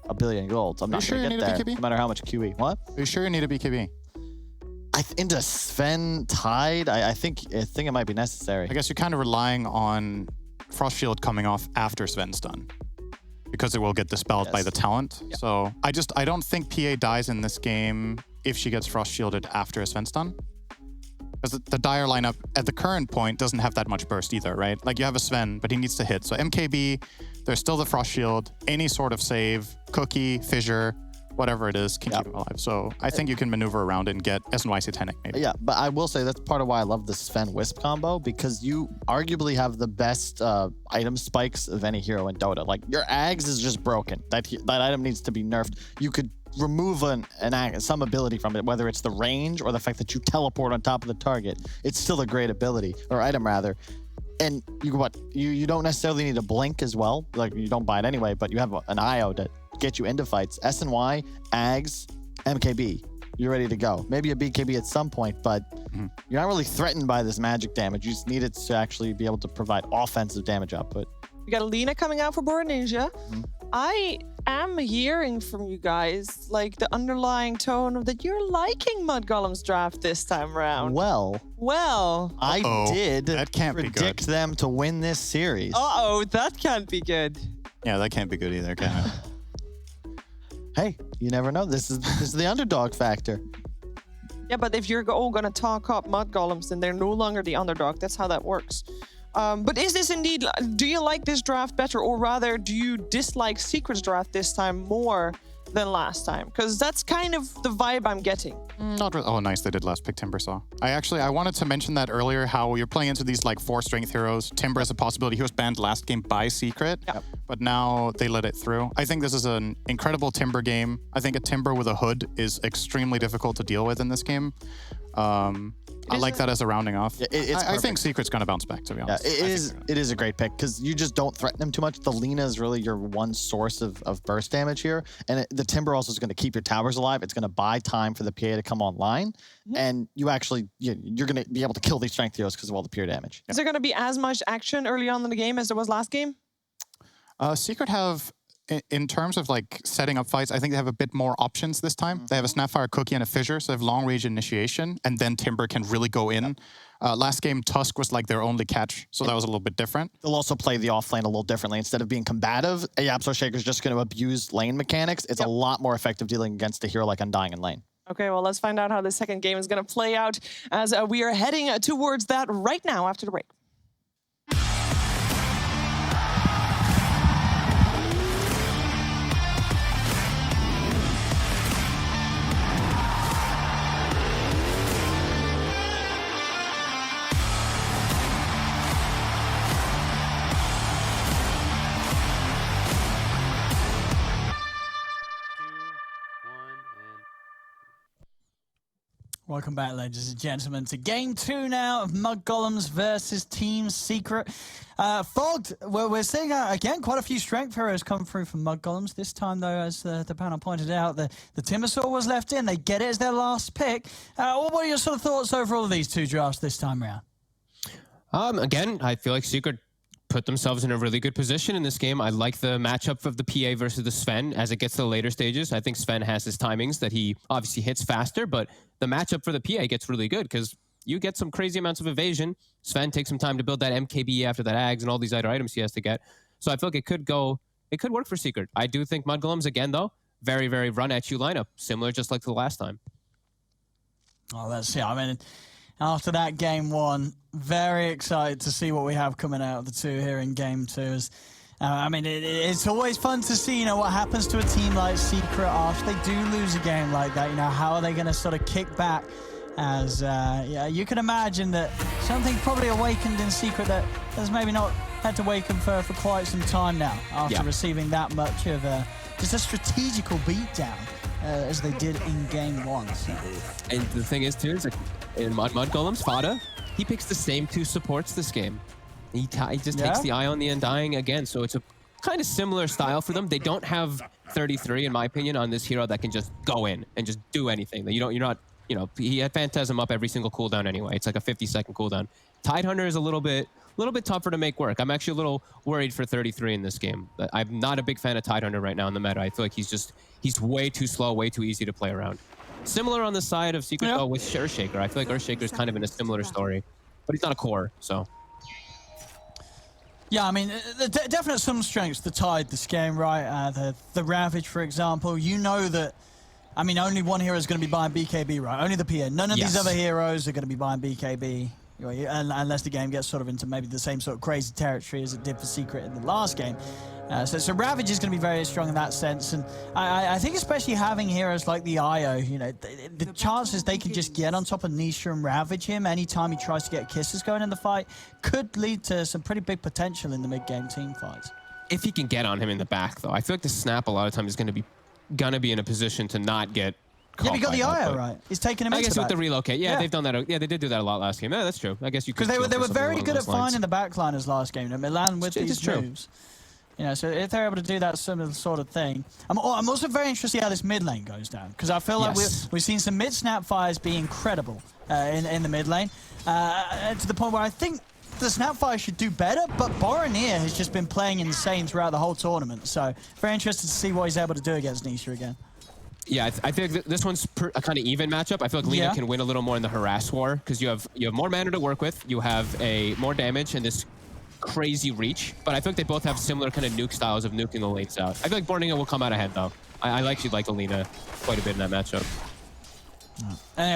Speaker 6: $1 billion gold. So I'm not
Speaker 5: sure
Speaker 6: going
Speaker 5: you
Speaker 6: to
Speaker 5: need
Speaker 6: get
Speaker 5: a
Speaker 6: there,
Speaker 5: BKB?
Speaker 6: no matter how much QE. What?
Speaker 5: Are you sure you need a BKB?
Speaker 6: Into Sven Tide, I think it might be necessary.
Speaker 5: I guess you're kind of relying on Frost Shield coming off after Sven's done, because it will get dispelled by the talent. Yep. So I don't think PA dies in this game if she gets Frost Shielded after Sven's done. Because the Dire lineup at the current point doesn't have that much burst either, right? Like you have a Sven, but he needs to hit. So MKB, there's still the Frost Shield, any sort of save, Cookie, Fissure, whatever it is, can keep him alive. So I think you can maneuver around and get SNY Satanic maybe.
Speaker 6: Yeah, but I will say that's part of why I love the Sven Wisp combo, because you arguably have the best item spikes of any hero in Dota. Like your Ags is just broken. That item needs to be nerfed. You could remove some ability from it, whether it's the range or the fact that you teleport on top of the target. It's still a great ability, or item rather. And you don't necessarily need a blink as well. Like you don't buy it anyway, but you have an IO to get you into fights. SNY, Ags, MKB. You're ready to go. Maybe a BKB at some point, but you're not really threatened by this magic damage. You just need it to actually be able to provide offensive damage output.
Speaker 4: We got Alina coming out for Board Ninja. I am hearing from you guys like the underlying tone of that you're liking Mud Golem's draft this time around.
Speaker 6: Well, I did
Speaker 5: that can't
Speaker 6: predict them to win this series.
Speaker 4: That can't be good.
Speaker 5: Yeah, that can't be good either, can it?
Speaker 6: Hey, you never know. This is the underdog factor.
Speaker 4: Yeah, but if you're all gonna talk up Mud Golems, then they're no longer the underdog. That's how that works. But is this indeed, do you like this draft better, or rather do you dislike Secret's draft this time more than last time? Because that's kind of the vibe I'm getting.
Speaker 5: Not really. Oh, nice. They did last pick Timbersaw. I wanted to mention that earlier, how you're playing into these like 4 strength heroes. Timber is a possibility. He was banned last game by Secret, but now they let it through. I think this is an incredible Timber game. I think a Timber with a hood is extremely difficult to deal with in this game. I like that as a rounding off. I think Secret's going to bounce back, to be honest.
Speaker 6: It is a great pick because you just don't threaten him too much. The Lina is really your one source of burst damage here. And the Timber also is going to keep your towers alive. It's going to buy time for the PA to come online. And you actually, you're going to be able to kill these strength heroes because of all the pure damage.
Speaker 4: Is there going to be as much action early on in the game as there was last game?
Speaker 5: Secret have, in terms of like setting up fights, I think they have a bit more options this time. They have a Snapfire, Cookie, and a Fissure, so they have long range initiation, and then Timber can really go in. Last game, Tusk was like their only catch, so that was a little bit different.
Speaker 6: They'll also play the off lane a little differently. Instead of being combative, a Yapso Shaker's just going to abuse lane mechanics. It's a lot more effective dealing against a hero like Undying in lane.
Speaker 4: Okay, well, let's find out how the second game is going to play out as we are heading towards that right now after the break.
Speaker 18: Welcome back, ladies and gentlemen, to Game 2 now of Mud Golems versus Team Secret. Fogged, we're seeing, again, quite a few strength heroes come through from Mud Golems. This time, though, as the panel pointed out, the Timbersaw was left in. They get it as their last pick. What are your sort of thoughts over all of these 2 drafts this time around?
Speaker 19: Again, I feel like Secret put themselves in a really good position in this game. I like the matchup of the PA versus the Sven as it gets to the later stages. I think Sven has his timings that he obviously hits faster, but the matchup for the PA gets really good because you get some crazy amounts of evasion. Sven takes some time to build that MKB after that Ags and all these other items he has to get. So I feel like it could work for Secret. I do think Mud Golems, again, though, very, very run-at-you lineup, similar just like to the last time.
Speaker 18: Oh, let's see. I mean, after that game 1. Very excited to see what we have coming out of the 2 here in game 2. I mean, it's always fun to see, what happens to a team like Secret after they do lose a game like that. How are they going to sort of kick back? As you can imagine that something probably awakened in Secret that has maybe not had to awaken for quite some time now after receiving that much of just a strategical beatdown as they did in game 1. So.
Speaker 19: And the thing is, too, is like in Mud Golem's Fada, he picks the same 2 supports this game. He just takes the Eye on the Undying again, so it's a kind of similar style for them. They don't have 33, in my opinion, on this hero that can just go in and just do anything. You're not, he had Phantasm up every single cooldown anyway. It's like a 50-second cooldown. Tidehunter is a little bit tougher to make work. I'm actually a little worried for 33 in this game. I'm not a big fan of Tidehunter right now in the meta. I feel like he's way too slow, way too easy to play around. Similar on the side of Secret though with Earthshaker. I feel like Earthshaker's kind of in a similar story, but he's not a core, so.
Speaker 18: Yeah, I mean, definitely some strengths to Tide this game, right? The Ravage, for example. That, I mean, only one hero is going to be buying BKB, right? Only the PA. None of these other heroes are going to be buying BKB. Unless the game gets sort of into maybe the same sort of crazy territory as it did for Secret in the last game. So Ravage is going to be very strong in that sense. And I think especially having heroes like the IO, the chances they can just get on top of Nisha and Ravage him anytime he tries to get kisses going in the fight could lead to some pretty big potential in the mid-game team fights.
Speaker 19: If he can get on him in the back, though, I feel like the Snap a lot of times is going to be in a position to not get.
Speaker 18: Yeah, we got the IO right. He's taking him.
Speaker 19: I guess with the relocate,
Speaker 18: yeah,
Speaker 19: they've done that. Yeah, they did do that a lot last game. Yeah, that's true. I guess you could.
Speaker 18: Because they were very good at finding the backliners last game. Milan with these moves. So if they're able to do that similar sort of thing, I'm also very interested to see how this mid lane goes down because I feel like we've seen some mid snap fires be incredible in the mid lane to the point where I think the Snapfire should do better, but Boromir has just been playing insane throughout the whole tournament. So very interested to see what he's able to do against Nisha again.
Speaker 19: Yeah, I think this one's a kind of even matchup. I feel like Lina can win a little more in the harass war because you have more mana to work with, you have more damage and this crazy reach, but I feel like they both have similar kind of nuke styles of nuking the lanes out. I feel like Boromir will come out ahead though. I actually like Lina quite a bit in that matchup.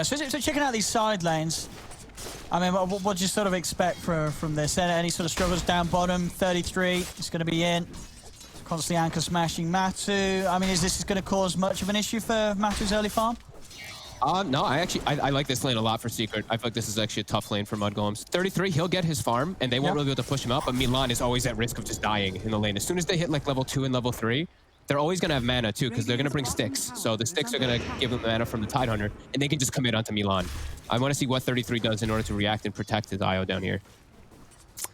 Speaker 18: So checking out these side lanes, I mean, what do you sort of expect from this? Any sort of struggles down bottom? 33 is going to be in. Constantly anchor smashing Matu. I mean, is this going to cause much of an issue for Matu's early farm?
Speaker 19: No, I like this lane a lot for Secret. I feel like this is actually a tough lane for Mud Golems. 33, he'll get his farm, and they won't really be able to push him up, but Milan is always at risk of just dying in the lane. As soon as they hit like level 2 and level 3, they're always going to have mana too, because they're going to bring sticks. So the sticks are going to give them the mana from the Tidehunter, and they can just commit onto Milan. I want to see what 33 does in order to react and protect his IO down here.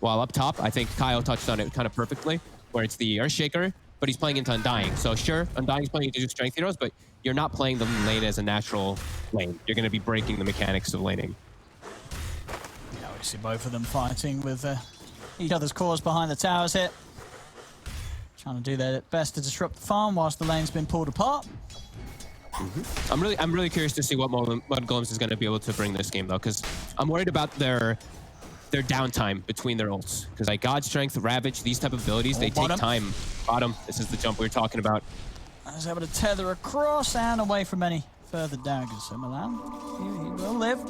Speaker 19: While up top, I think Kyle touched on it kind of perfectly, where it's the Earthshaker, but he's playing into Undying. So sure, Undying's playing into strength heroes, but you're not playing the lane as a natural lane. You're going to be breaking the mechanics of laning.
Speaker 18: Yeah, we see both of them fighting with each other's cores behind the towers here. Trying to do their best to disrupt the farm whilst the lane's been pulled apart.
Speaker 19: I'm really curious to see what Mud Golems is going to be able to bring this game, though, because I'm worried about their downtime between their ults. Because like God Strength, Ravage, these type of abilities, they take time. Bottom, this is the jump we were talking about.
Speaker 18: I was able to tether across and away from any further daggers. So Milan, he will live.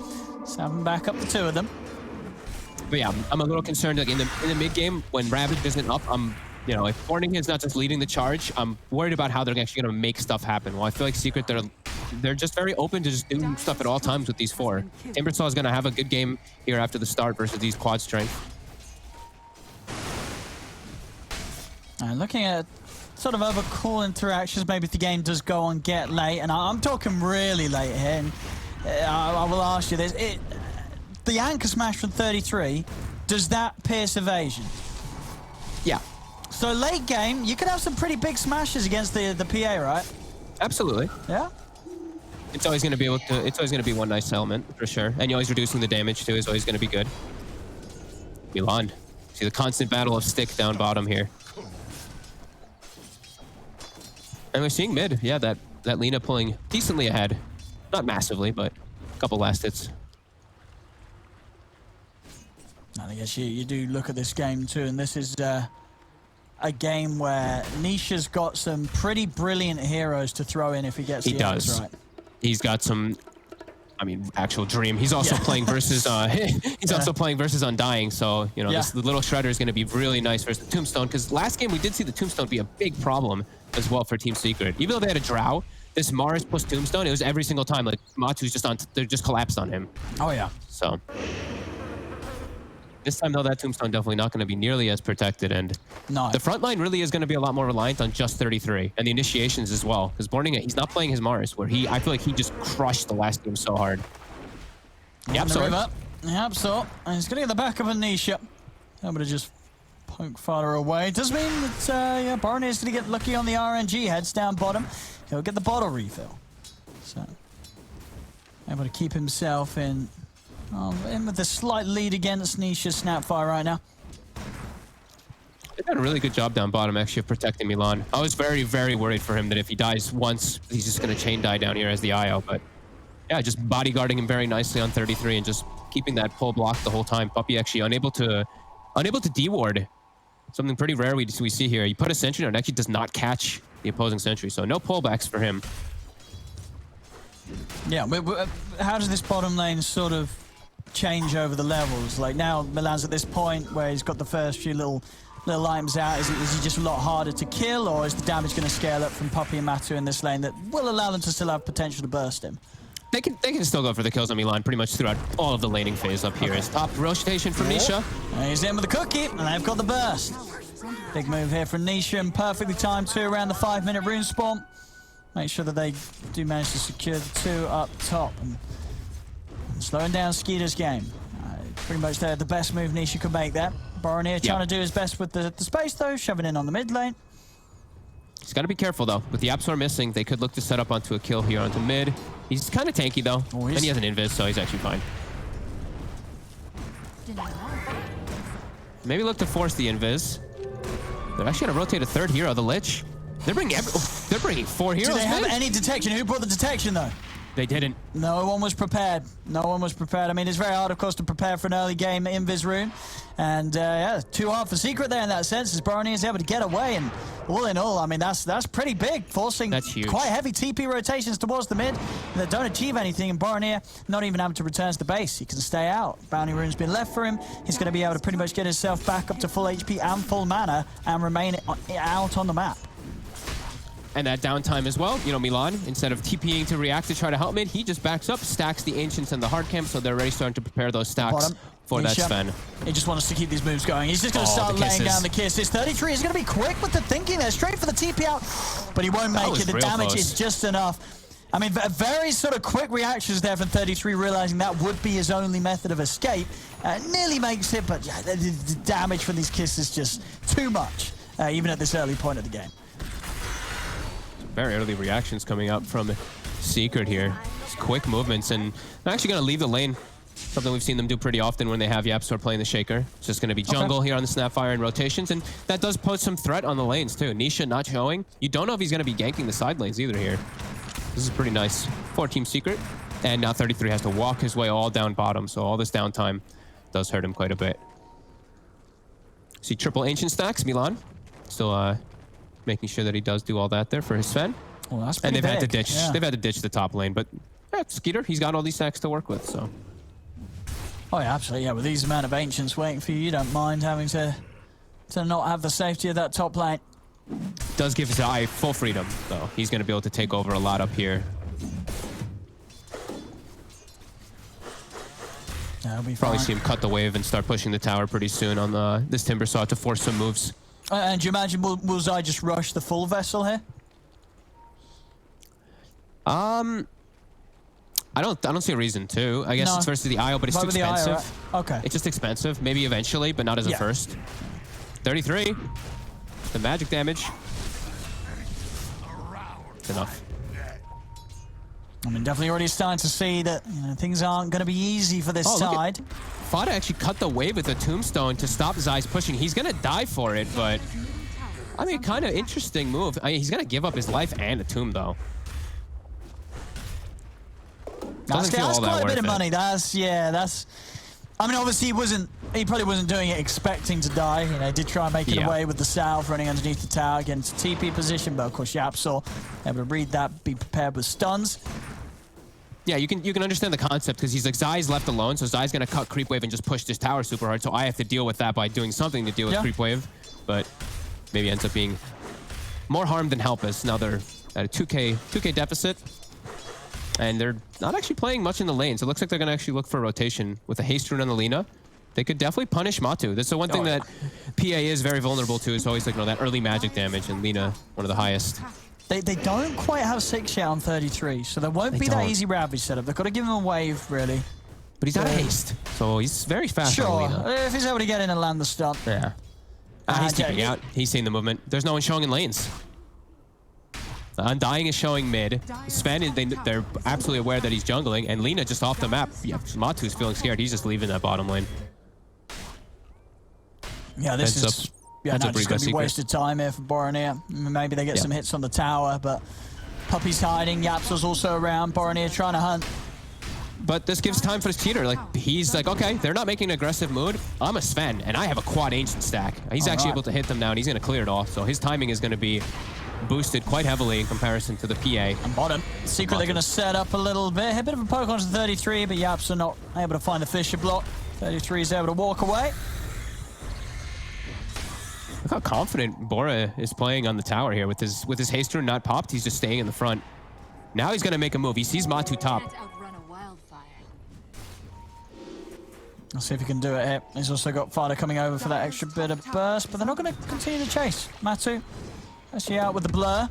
Speaker 18: Snapping back up the two of them.
Speaker 19: But yeah, I'm a little concerned like in the mid game when Ravage isn't up. If Borning is not just leading the charge, I'm worried about how they're actually going to make stuff happen. Well, I feel like Secret, they're just very open to just doing stuff at all times with these four. Timbersaw is going to have a good game here after the start versus these quad strength.
Speaker 18: And looking at sort of other cool interactions, maybe if the game does go on get late, and I'm talking really late here, and I will ask you this. The anchor smash from 33, does that pierce evasion?
Speaker 19: Yeah.
Speaker 18: So late game, you could have some pretty big smashes against the PA, right?
Speaker 19: Absolutely.
Speaker 18: Yeah.
Speaker 19: It's always going to be it's always going to be one nice element for sure, and you're always reducing the damage too is always going to be good. Milan, see the constant battle of stick down bottom here. And we're seeing mid, yeah, that Lina pulling decently ahead. Not massively, but a couple last hits.
Speaker 18: I guess you do look at this game too, and this is a game where Nisha's got some pretty brilliant heroes to throw in if he gets the efforts right.
Speaker 19: He's got some I mean, actual dream. He's also playing versus. He's also playing versus Undying. So you know, this little Shredder is going to be really nice versus the Tombstone. Because last game we did see the Tombstone be a big problem as well for Team Secret. Even though they had a Drow, this Mars plus Tombstone, it was every single time like Matu's just on. They just collapsed on him.
Speaker 18: Oh yeah.
Speaker 19: So this time though, that Tombstone definitely not going to be nearly as protected, and the front line really is going to be a lot more reliant on just 33 and the initiations as well. Because Borning, he's not playing his Mars, where I feel like he just crushed the last game so hard. Yep, so
Speaker 18: and he's going to get the back of Anisha. Able to just poke farther away. Does mean that Borning is going to get lucky on the RNG. Heads down bottom. He'll get the bottle refill. So able to keep himself in with a slight lead against Nisha Snapfire right now.
Speaker 19: They've done a really good job down bottom, actually, of protecting Milan. I was very, very worried for him that if he dies once, he's just going to chain die down here as the IO. But yeah, just bodyguarding him very nicely on 33 and just keeping that pull block the whole time. Puppy actually unable to deward. Something pretty rare we see here. He put a sentry on, actually does not catch the opposing sentry, so no pullbacks for him.
Speaker 18: Yeah, but how does this bottom lane sort of change over the levels? Like now Milan's at this point where he's got the first few little items out. Is he just a lot harder to kill, or is the damage going to scale up from Puppy and Matu in this lane that will allow them to still have potential to burst him?
Speaker 19: They can still go for the kills on Milan pretty much throughout all of the laning phase up here. It's top rotation from Nisha.
Speaker 18: And he's in with the cookie, and they've got the burst. Big move here from Nisha, and perfectly timed too around the 5-minute rune spawn. Make sure that they do manage to secure the 2 up top. And slowing down Skeeter's game. Pretty much the best move Nisha could make there. Baron here trying to do his best with the space though, shoving in on the mid lane.
Speaker 19: He's got to be careful though. With the Absol missing, they could look to set up onto a kill here onto mid. He's kind of tanky though, and he has an invis, so he's actually fine. Maybe look to force the invis. They're actually going to rotate a third hero, the Lich. They're bringing 4 heroes.
Speaker 18: Do they have any detection? Who brought the detection though?
Speaker 19: They didn't.
Speaker 18: No one was prepared. No one was prepared. I mean, it's very hard, of course, to prepare for an early game invis rune. And yeah, too hard for Secret there in that sense, as Barney is able to get away. And all in all, I mean, that's pretty big, forcing quite heavy TP rotations towards the mid that don't achieve anything. And Barney not even able to return to the base. He can stay out. Bounty rune's been left for him. He's going to be able to pretty much get himself back up to full HP and full mana and remain out on the map.
Speaker 19: And that downtime as well, you know, Milan, instead of TPing to react to try to help mid, he just backs up, stacks the Ancients and the hard camp, so they're already starting to prepare those stacks for that Sven.
Speaker 18: He just wants us to keep these moves going. He's just going to start laying down the kisses. 33 is going to be quick with the thinking there, straight for the TP out, but he won't make it. The damage is just enough. I mean, very sort of quick reactions there from 33, realizing that would be his only method of escape. Nearly makes it, but yeah, the damage from these kisses is just too much, even at this early point of the game.
Speaker 19: Very early reactions coming up from Secret here. Just quick movements, and they're actually going to leave the lane. Something we've seen them do pretty often when they have YapzOr playing the Shaker. It's just going to be jungle here on the Snapfire and rotations, and that does pose some threat on the lanes too. Nisha not showing. You don't know if he's going to be ganking the side lanes either here. This is pretty nice for Team Secret. And now 33 has to walk his way all down bottom, so all this downtime does hurt him quite a bit. See triple Ancient stacks, Milan. Still making sure that he does do all that there for his Sven.
Speaker 18: Well, that's
Speaker 19: and they've
Speaker 18: big.
Speaker 19: had to ditch. They've had to ditch the top lane, but yeah, Skeeter, he's got all these stacks to work with. So.
Speaker 18: Oh yeah, absolutely. Yeah, with these amount of Ancients waiting for you, you don't mind having to not have the safety of that top lane.
Speaker 19: Does give his eye full freedom though. He's going to be able to take over a lot up here.
Speaker 18: That'll be
Speaker 19: Probably
Speaker 18: fine.
Speaker 19: see him cut the wave and start pushing the tower pretty soon on this Timber Saw to force some moves.
Speaker 18: And do you imagine will Zai just rush the full vessel here?
Speaker 19: I don't see a reason to. I guess it's versus the IO, but it's too expensive.
Speaker 18: IO, right? Okay.
Speaker 19: It's just expensive. Maybe eventually, but not as a first. 33. The magic damage. It's enough.
Speaker 18: I mean, definitely already starting to see that things aren't going to be easy for this side.
Speaker 19: Fada actually cut the wave with a tombstone to stop Zai's pushing. He's going to die for it, but I mean, kind of interesting move. I mean, he's going to give up his life and a tomb, though.
Speaker 18: That's quite a bit of money. That's. I mean, obviously he probably wasn't doing it expecting to die. You know, he did try and make it away with the Salve running underneath the tower against TP position, but of course YapzOr able to read that, be prepared with stuns.
Speaker 19: Yeah, you can understand the concept because he's like, Zai's left alone, so Zai's going to cut creep wave and just push this tower super hard, so I have to deal with that by doing something to deal with creep wave, but maybe ends up being more harm than help as now they're at a 2K deficit, and they're not actually playing much in the lanes. It looks like they're going to actually look for a rotation with a haste rune on the Lina. They could definitely punish Matu. That's the one thing that PA is very vulnerable to, is always like, that early magic damage, and Lina, one of the highest.
Speaker 18: They don't quite have 6 yet on 33, so there won't be that easy Ravage setup. They've got to give him a wave, really.
Speaker 19: But he's out of haste, so he's very fast.
Speaker 18: Sure, if he's able to get in and land the stun.
Speaker 19: Yeah. He's keeping out. He's seeing the movement. There's no one showing in lanes. Undying is showing mid. Sven, they're absolutely aware that he's jungling, and Lina just off the map. Yeah, Matu's feeling scared. He's just leaving that bottom lane.
Speaker 18: Yeah, this is just going to be wasted time here for Boromir. Maybe they get some hits on the tower, but Puppey's hiding. Yapso's also around. Boromir trying to hunt.
Speaker 19: But this gives time for his cheater. Like, he's like, okay, they're not making an aggressive move. I'm a Sven, and I have a quad ancient stack. He's actually able to hit them now, and he's going to clear it off. So his timing is going to be boosted quite heavily in comparison to the PA.
Speaker 18: And bottom. Secret, they're going to set up a little bit. A bit of a poke onto 33, but Yaps are not able to find the Fisher block. 33 is able to walk away.
Speaker 19: Look how confident Bora is playing on the tower here with his haste rune not popped. He's just staying in the front. Now he's going to make a move. He sees Matu top.
Speaker 18: I'll see if he can do it here. He's also got Fada coming over for that extra bit of burst, but they're not going to continue to chase. Matu actually out with the blur.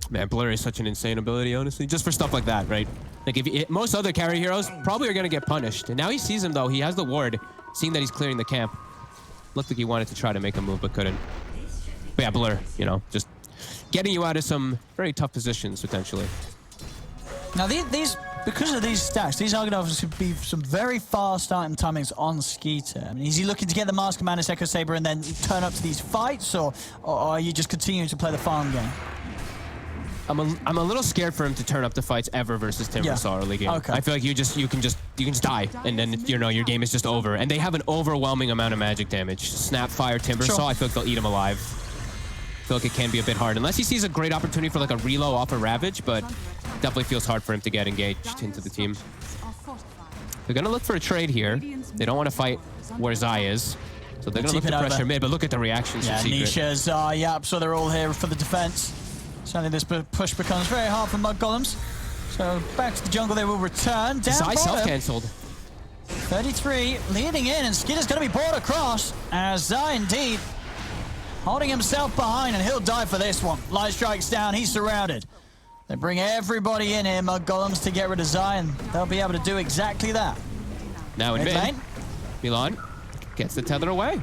Speaker 19: Man, blur is such an insane ability, honestly. Just for stuff like that, right? Like, most other carry heroes probably are going to get punished. And now he sees him, though. He has the ward, seeing that he's clearing the camp. Looked like he wanted to try to make a move, but couldn't. But yeah, blur, just getting you out of some very tough positions, potentially.
Speaker 18: Now, these because of these stacks, these are going to be some very fast item timings on Skeeter. I mean, is he looking to get the Mask of Madness, Echo Saber, and then turn up to these fights, or are you just continuing to play the farm game?
Speaker 19: I'm a little scared for him to turn up the fights ever versus Timbersaw early game.
Speaker 18: Okay.
Speaker 19: I feel like you can just die, and then your game is just over. And they have an overwhelming amount of magic damage. Snapfire, Timbersaw, I feel like they'll eat him alive. I feel like it can be a bit hard unless he sees a great opportunity for like a reload off a Ravage, but definitely feels hard for him to get engaged into the team. They're gonna look for a trade here. They don't want to fight where Zai is, so they're gonna look to pressure mid. But look at the reactions.
Speaker 18: Yeah, Nisha, Zai, Yap, so they're all here for the defense. Suddenly this push becomes very hard for Mud Golems. So back to the jungle they will return. Down
Speaker 19: Zai self-cancelled.
Speaker 18: 33 leading in, and Skitter's going to be brought across as Zai indeed holding himself behind, and he'll die for this one. Light strikes down, he's surrounded. They bring everybody in here, Mud Golems, to get rid of Zai, and they'll be able to do exactly that.
Speaker 19: Now in mid, Milan gets the tether away.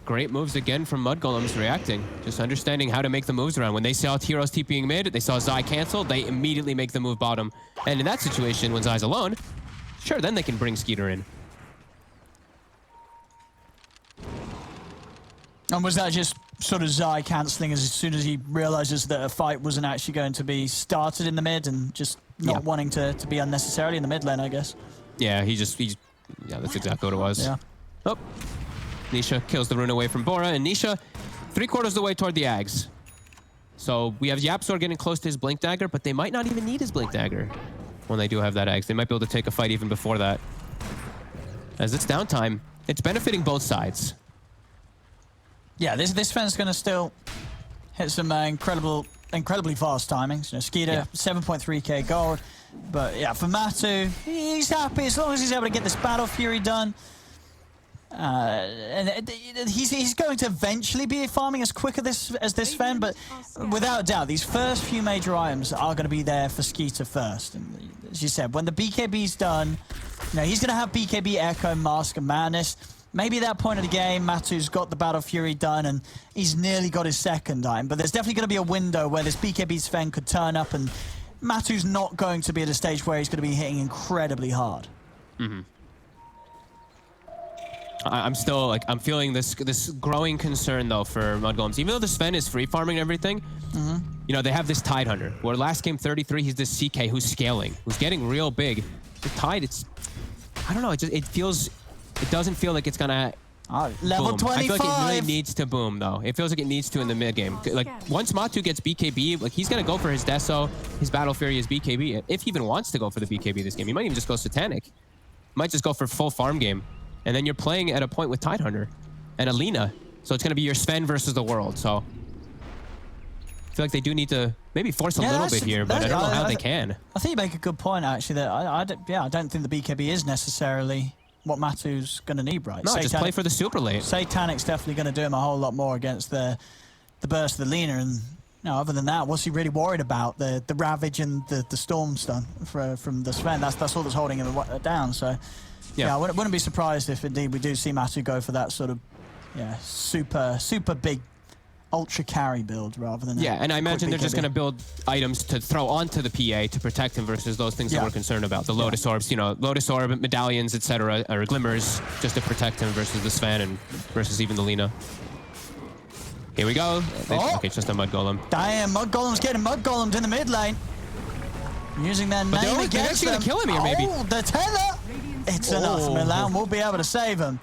Speaker 19: Great moves again from Mud Golems reacting. Just understanding how to make the moves around. When they saw heroes TPing mid, they saw Zai cancel, they immediately make the move bottom. And in that situation, when Zai's alone, sure, then they can bring Skeeter in.
Speaker 18: And was that just sort of Zai cancelling as soon as he realizes that a fight wasn't actually going to be started in the mid and just not wanting to be unnecessarily in the mid lane, I guess?
Speaker 19: Yeah, yeah, that's exactly what it was.
Speaker 18: Yeah.
Speaker 19: Oh. Nisha kills the rune away from Bora, and Nisha 3/4 of the way toward the Ags. So we have Yapsor getting close to his Blink Dagger, but they might not even need his Blink Dagger when they do have that Ags. They might be able to take a fight even before that. As it's downtime, it's benefiting both sides.
Speaker 18: Yeah, this fence going to still hit some incredibly fast timings. Skeeter, 7.3k gold. But yeah, for Matu, he's happy as long as he's able to get this Battle Fury done. And he's going to eventually be farming as quick as this Fen, but without a doubt, these first few major items are going to be there for Skeeter first. And as you said, when the BKB's done, he's going to have BKB, Echo, Mask, and Madness. Maybe at that point of the game, Matu's got the Battle Fury done, and he's nearly got his second item. But there's definitely going to be a window where this BKB Sven could turn up, and Matu's not going to be at a stage where he's going to be hitting incredibly hard.
Speaker 19: Mm-hmm. I'm still I'm feeling this growing concern though for Mud Golems. Even though the Sven is free farming and everything, they have this Tide Hunter. Where last game 33, he's this CK who's scaling, who's getting real big. The Tide, I don't know. It doesn't feel like it's gonna
Speaker 18: Level
Speaker 19: boom.
Speaker 18: 25.
Speaker 19: I feel like it really needs to boom, though. It feels like it needs to in the mid game. Like, once Matu gets BKB, like, he's going to go for his Deso, his Battle Fury, his BKB. If he even wants to go for the BKB this game, he might even just go Satanic. He might just go for full farm game. And then you're playing at a point with Tidehunter and Alina. So it's going to be your Sven versus the world. So I feel like they do need to maybe force a little bit here, but I don't know how they can.
Speaker 18: I think you make a good point, actually, that I don't think the BKB is necessarily what Matu's going to need, right?
Speaker 19: No, just play for the super late.
Speaker 18: Satanic's definitely going to do him a whole lot more against the burst of the Lina, and other than that, what's he really worried about? The Ravage and the Storm stun from the Sven. That's all that's holding him down. So yeah, I wouldn't be surprised if indeed we do see Matu go for that sort of super big ultra carry build rather than
Speaker 19: and I imagine they're just going to build items to throw onto the PA to protect him versus those things that we're concerned about. The Lotus Orbs, Lotus Orb, medallions, etc., or glimmers, just to protect him versus the Sven and versus even the Lina. Here we go. Okay, it's just a Mud Golem.
Speaker 18: Damn, Mud Golem's getting Mud Golemed in the mid lane. Using their name against them.
Speaker 19: They're actually going to kill him here, maybe.
Speaker 18: Oh, the tether! It's enough. Milan will be able to save him.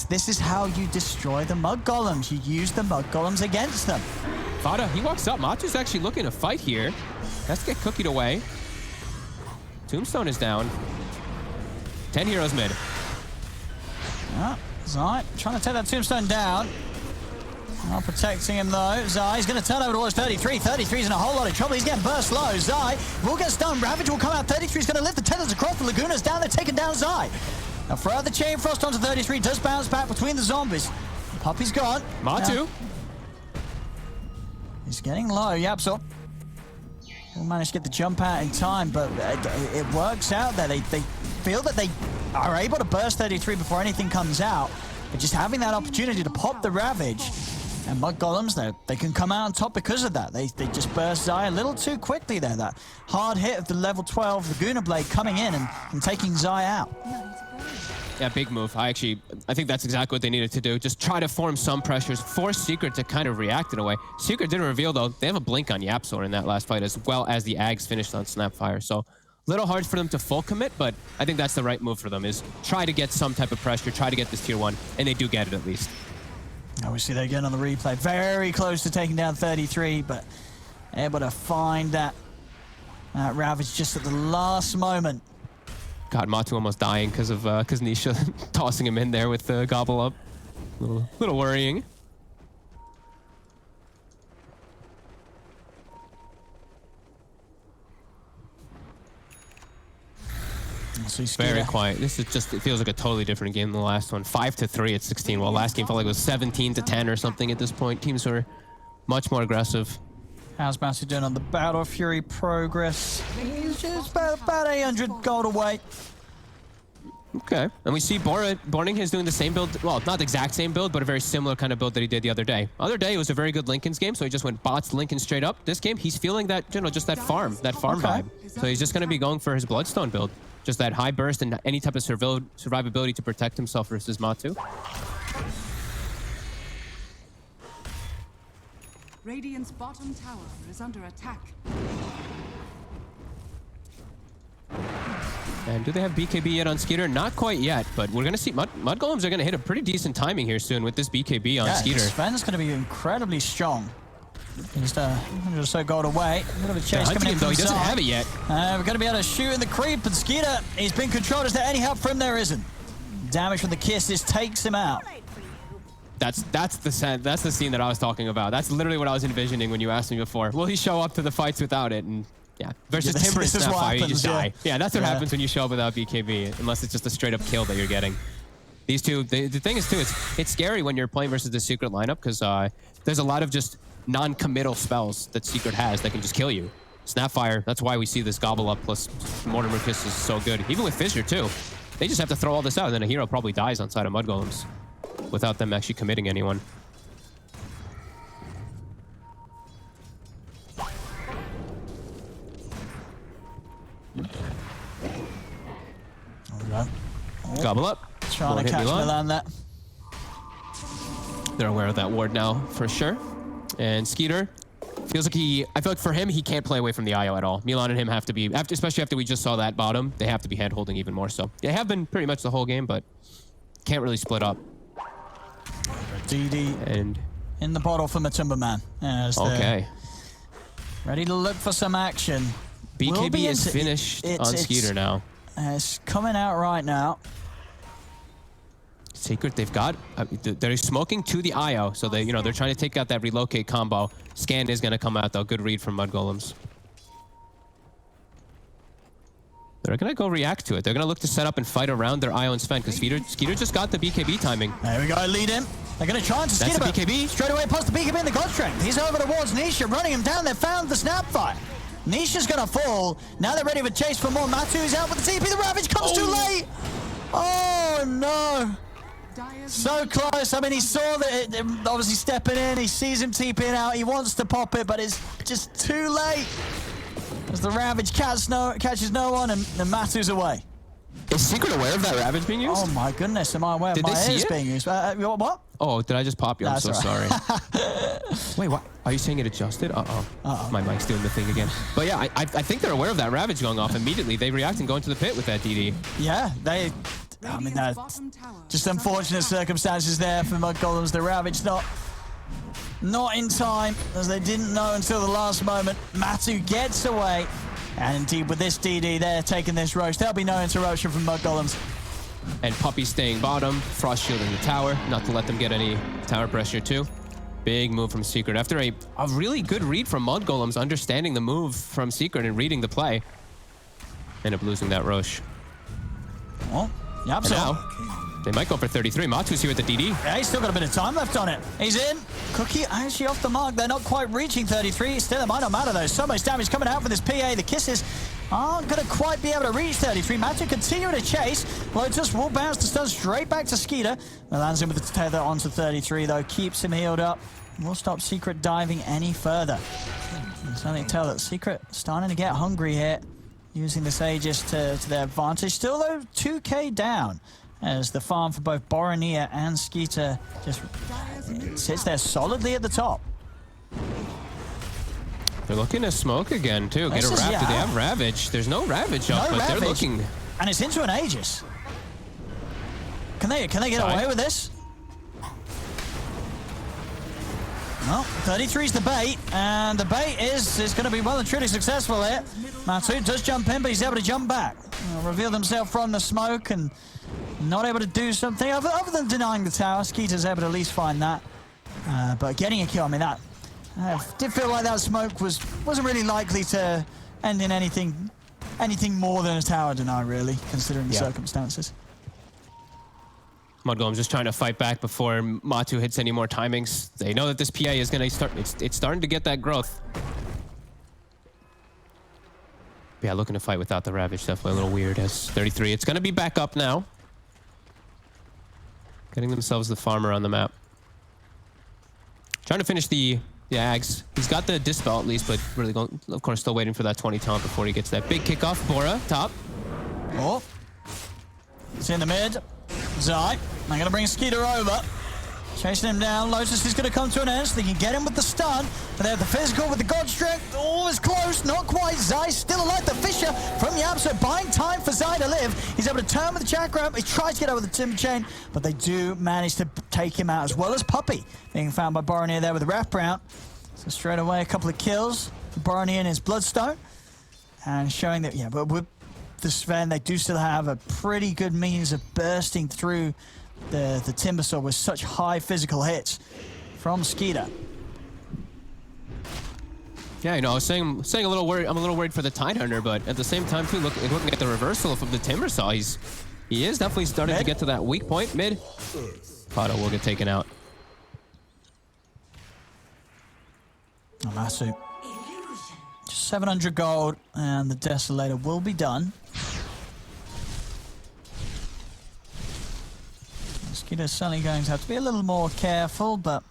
Speaker 18: This is how you destroy the Mud Golems. You use the Mud Golems against them.
Speaker 19: Fada, he walks up. Matu's actually looking to fight here. Has to get cookied away. Tombstone is down. 10 heroes mid.
Speaker 18: Zai trying to take that Tombstone down. Not protecting him though. Zai's going to turn over towards 33. 33's in a whole lot of trouble. He's getting burst low. Zai will get stunned. Ravage will come out. 33's going to lift the tethers across the Laguna's down. They're taking down Zai. Now throw the Chain Frost onto 33. Does bounce back between the zombies. Puppy's gone.
Speaker 19: Matu.
Speaker 18: He's getting low. Yapsor will manage to get the jump out in time, but it works out there. They feel that they are able to burst 33 before anything comes out. But just having that opportunity to pop the Ravage. And Mud Golems, they can come out on top because of that. They just burst Zai a little too quickly there. That hard hit of the level 12 Laguna Blade coming in and taking Zai out.
Speaker 19: Yeah, big move. I think that's exactly what they needed to do. Just try to form some pressures, force Secret to kind of react in a way. Secret didn't reveal, though. They have a blink on Yapsor in that last fight, as well as the Ags finished on Snapfire. So a little hard for them to full commit, but I think that's the right move for them, is try to get some type of pressure, try to get this tier 1, and they do get it at least.
Speaker 18: Now we see that again on the replay. Very close to taking down 33, but able to find that Ravage just at the last moment.
Speaker 19: God, Matu almost dying because Nisha tossing him in there with the gobble up. Little worrying. Very quiet. This is just, it feels like a totally different game than the last one. 5-3 at 16, while last game felt like it was 17-10 or something at this point. Teams were much more aggressive.
Speaker 18: How's Matu doing on the Battle Fury progress? He's just about 800 gold away.
Speaker 19: Okay. And we see Borning is doing the same build. Well, not the exact same build, but a very similar kind of build that he did the other day. Other day, it was a very good Linken's game, so he just went bots Linken straight up. This game, he's feeling that, just that farm vibe. So he's just going to be going for his Bloodstone build. Just that high burst and any type of survivability to protect himself versus Matu.
Speaker 20: Radiant's bottom tower is under attack.
Speaker 19: And do they have BKB yet on Skeeter? Not quite yet, but we're going to see Mud Golems are going to hit a pretty decent timing here soon with this BKB on Skeeter.
Speaker 18: Sven's going to be incredibly strong. Just 100 or so gold away. A bit of a chase coming in from
Speaker 19: he doesn't have it yet.
Speaker 18: We're going to be able to shoot in the creep, and Skeeter, he's been controlled. Is there any help for him? There isn't. Damage from the kisses takes him out.
Speaker 19: That's the scene that I was talking about. That's literally what I was envisioning when you asked me before. Will he show up to the fights without it? And yeah, versus Timber and Snapfire, you just die. Yeah, that's what happens when you show up without BKB, unless it's just a straight up kill that you're getting. These two, the thing is too, it's scary when you're playing versus the Secret lineup, because there's a lot of just non-committal spells that Secret has that can just kill you. Snapfire, that's why we see this gobble up plus Mortimer Kiss is so good. Even with Fissure too. They just have to throw all this out, and then a hero probably dies on side of Mud Golems without them actually committing anyone. Gobble up.
Speaker 18: Trying to catch Milan there.
Speaker 19: They're aware of that ward now, for sure. And Skeeter feels like I feel like for him, he can't play away from the IO at all. Milan and him have to be, especially after we just saw that bottom, they have to be hand-holding even more so. They have been pretty much the whole game, but can't really split up.
Speaker 18: DD
Speaker 19: and
Speaker 18: in the bottle for Matumba Man.
Speaker 19: Okay.
Speaker 18: Ready to look for some action.
Speaker 19: BKB is finished on Skeeter now.
Speaker 18: It's coming out right now.
Speaker 19: Secret, they've got, they're smoking to the IO, so they're trying to take out that relocate combo. Scan is going to come out though. Good read from Mud Golems. They're going to go react to it. They're going to look to set up and fight around their IO and Sven because Skeeter just got the BKB timing.
Speaker 18: There we go, lead him. They're going to try and Skeeter.
Speaker 19: That's the BKB.
Speaker 18: Straight away past the BKB in the God Strength. He's over towards Nisha, running him down. They found the Snapfire. Nisha's going to fall. Now they're ready for chase for more. Matu's out with the TP. The Ravage comes too late. Oh, no. So close. I mean, he saw that obviously stepping in. He sees him TPing out. He wants to pop it, but it's just too late. As the Ravage catches no one, and Matu's away.
Speaker 19: Is Secret aware of that Ravage being used?
Speaker 18: Oh my goodness, am I aware of
Speaker 19: Did
Speaker 18: my
Speaker 19: they see
Speaker 18: ears
Speaker 19: it?
Speaker 18: being used? What?
Speaker 19: Oh, did I just pop you? I'm
Speaker 18: That's
Speaker 19: so
Speaker 18: right.
Speaker 19: sorry. Wait, what? Are you saying it adjusted? My mic's doing the thing again. But yeah, I think they're aware of that Ravage going off immediately. They react and go into the pit with that DD.
Speaker 18: Yeah, I mean, that's just unfortunate circumstances there for Mud Golems. The Ravage not in time, as they didn't know until the last moment. Matu gets away. And indeed, with this DD, they're taking this roast. There'll be no interruption from Mud Golems.
Speaker 19: And Puppy staying bottom, Frost shielding the tower, not to let them get any tower pressure too. Big move from Secret. After a really good read from Mud Golems, understanding the move from Secret and reading the play. End up losing that Roche.
Speaker 18: Oh, yep,
Speaker 19: and now, they might go for 33. Matu's here with the DD.
Speaker 18: Yeah, he's still got a bit of time left on it. He's in. Cookie actually off the mark. They're not quite reaching 33. Still, it might not matter though. So much damage coming out from this PA. The kisses aren't going to quite be able to reach 33. Matu continuing to chase. Lotus will bounce the stun straight back to Skeeter. Lands him with the tether onto 33 though. Keeps him healed up. Will stop Secret diving any further. You can certainly tell that Secret starting to get hungry here. Using this Aegis to their advantage. Still though, 2k down. As the farm for both Boromir and Skeeter just sits there solidly at the top.
Speaker 19: They're looking to smoke again, too. Get a Raptor. Yeah. They have Ravage. There's no Ravage up, but they're looking.
Speaker 18: And it's into an Aegis. Can they get away with this? Well, 33's the bait, and the bait is going to be well and truly successful here. Matu does jump in, but he's able to jump back. Reveal himself from the smoke and not able to do something other than denying the tower. Skeeter's able to at least find that. But getting a kill, I mean, that did feel like that smoke wasn't really likely to end in anything more than a tower deny, really, considering the circumstances.
Speaker 19: Mud Golems just trying to fight back before Matu hits any more timings. They know that this PA is going to start. It's starting to get that growth. Yeah, looking to fight without the Ravage. Definitely a little weird as 33. It's going to be back up now. Getting themselves the farmer on the map. Trying to finish the Ags. He's got the Dispel at least, but really, of course, still waiting for that 20 taunt before he gets that big kickoff. Bora, top.
Speaker 18: Oh. It's in the mid. Zai. They're going to bring Skeeter over. Chasing him down. Lotus is going to come to an end, so they can get him with the stun. But they have the physical with the God Strength. Oh, it's close. Not quite. Zai still alive. The Fisher from Yapso buying time for Zai to live. He's able to turn with the chakra. He tries to get over the Timber Chain, but they do manage to take him out, as well as Puppy being found by Boromir there with the Wrap Round. So straight away, a couple of kills for Boromir and his Bloodstone. And showing that, but with the Sven, they do still have a pretty good means of bursting through the Timbersaw with such high physical hits from Skeeter.
Speaker 19: Yeah, I was saying a little worried. I'm a little worried for the Tidehunter, but at the same time, too, looking at the reversal from the Timbersaw, he is definitely starting to get to that weak point. Mid. Pato will get taken out.
Speaker 18: Amasu. Just 700 gold, and the Desolator will be done. Skeeter's certainly going to have to be a little more careful, but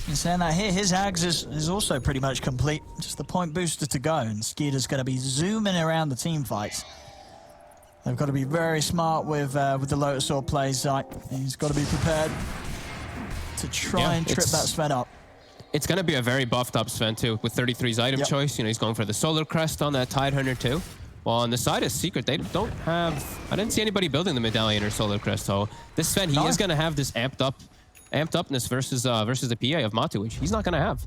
Speaker 18: in saying that here, his Ags is also pretty much complete. Just the point booster to go, and Skeeter's going to be zooming around the team fights. They've got to be very smart with the Lotus Sword plays. He's got to be prepared to try and trip that Sven up.
Speaker 19: It's going to be a very buffed up Sven, too, with 33's item choice. He's going for the Solar Crest on that Tidehunter, too. Well, on the side of Secret, they don't have... I didn't see anybody building the Medallion or Solar Crest, so this Sven, he is going to have this amped upness versus the PA of Matu, which he's not going to have.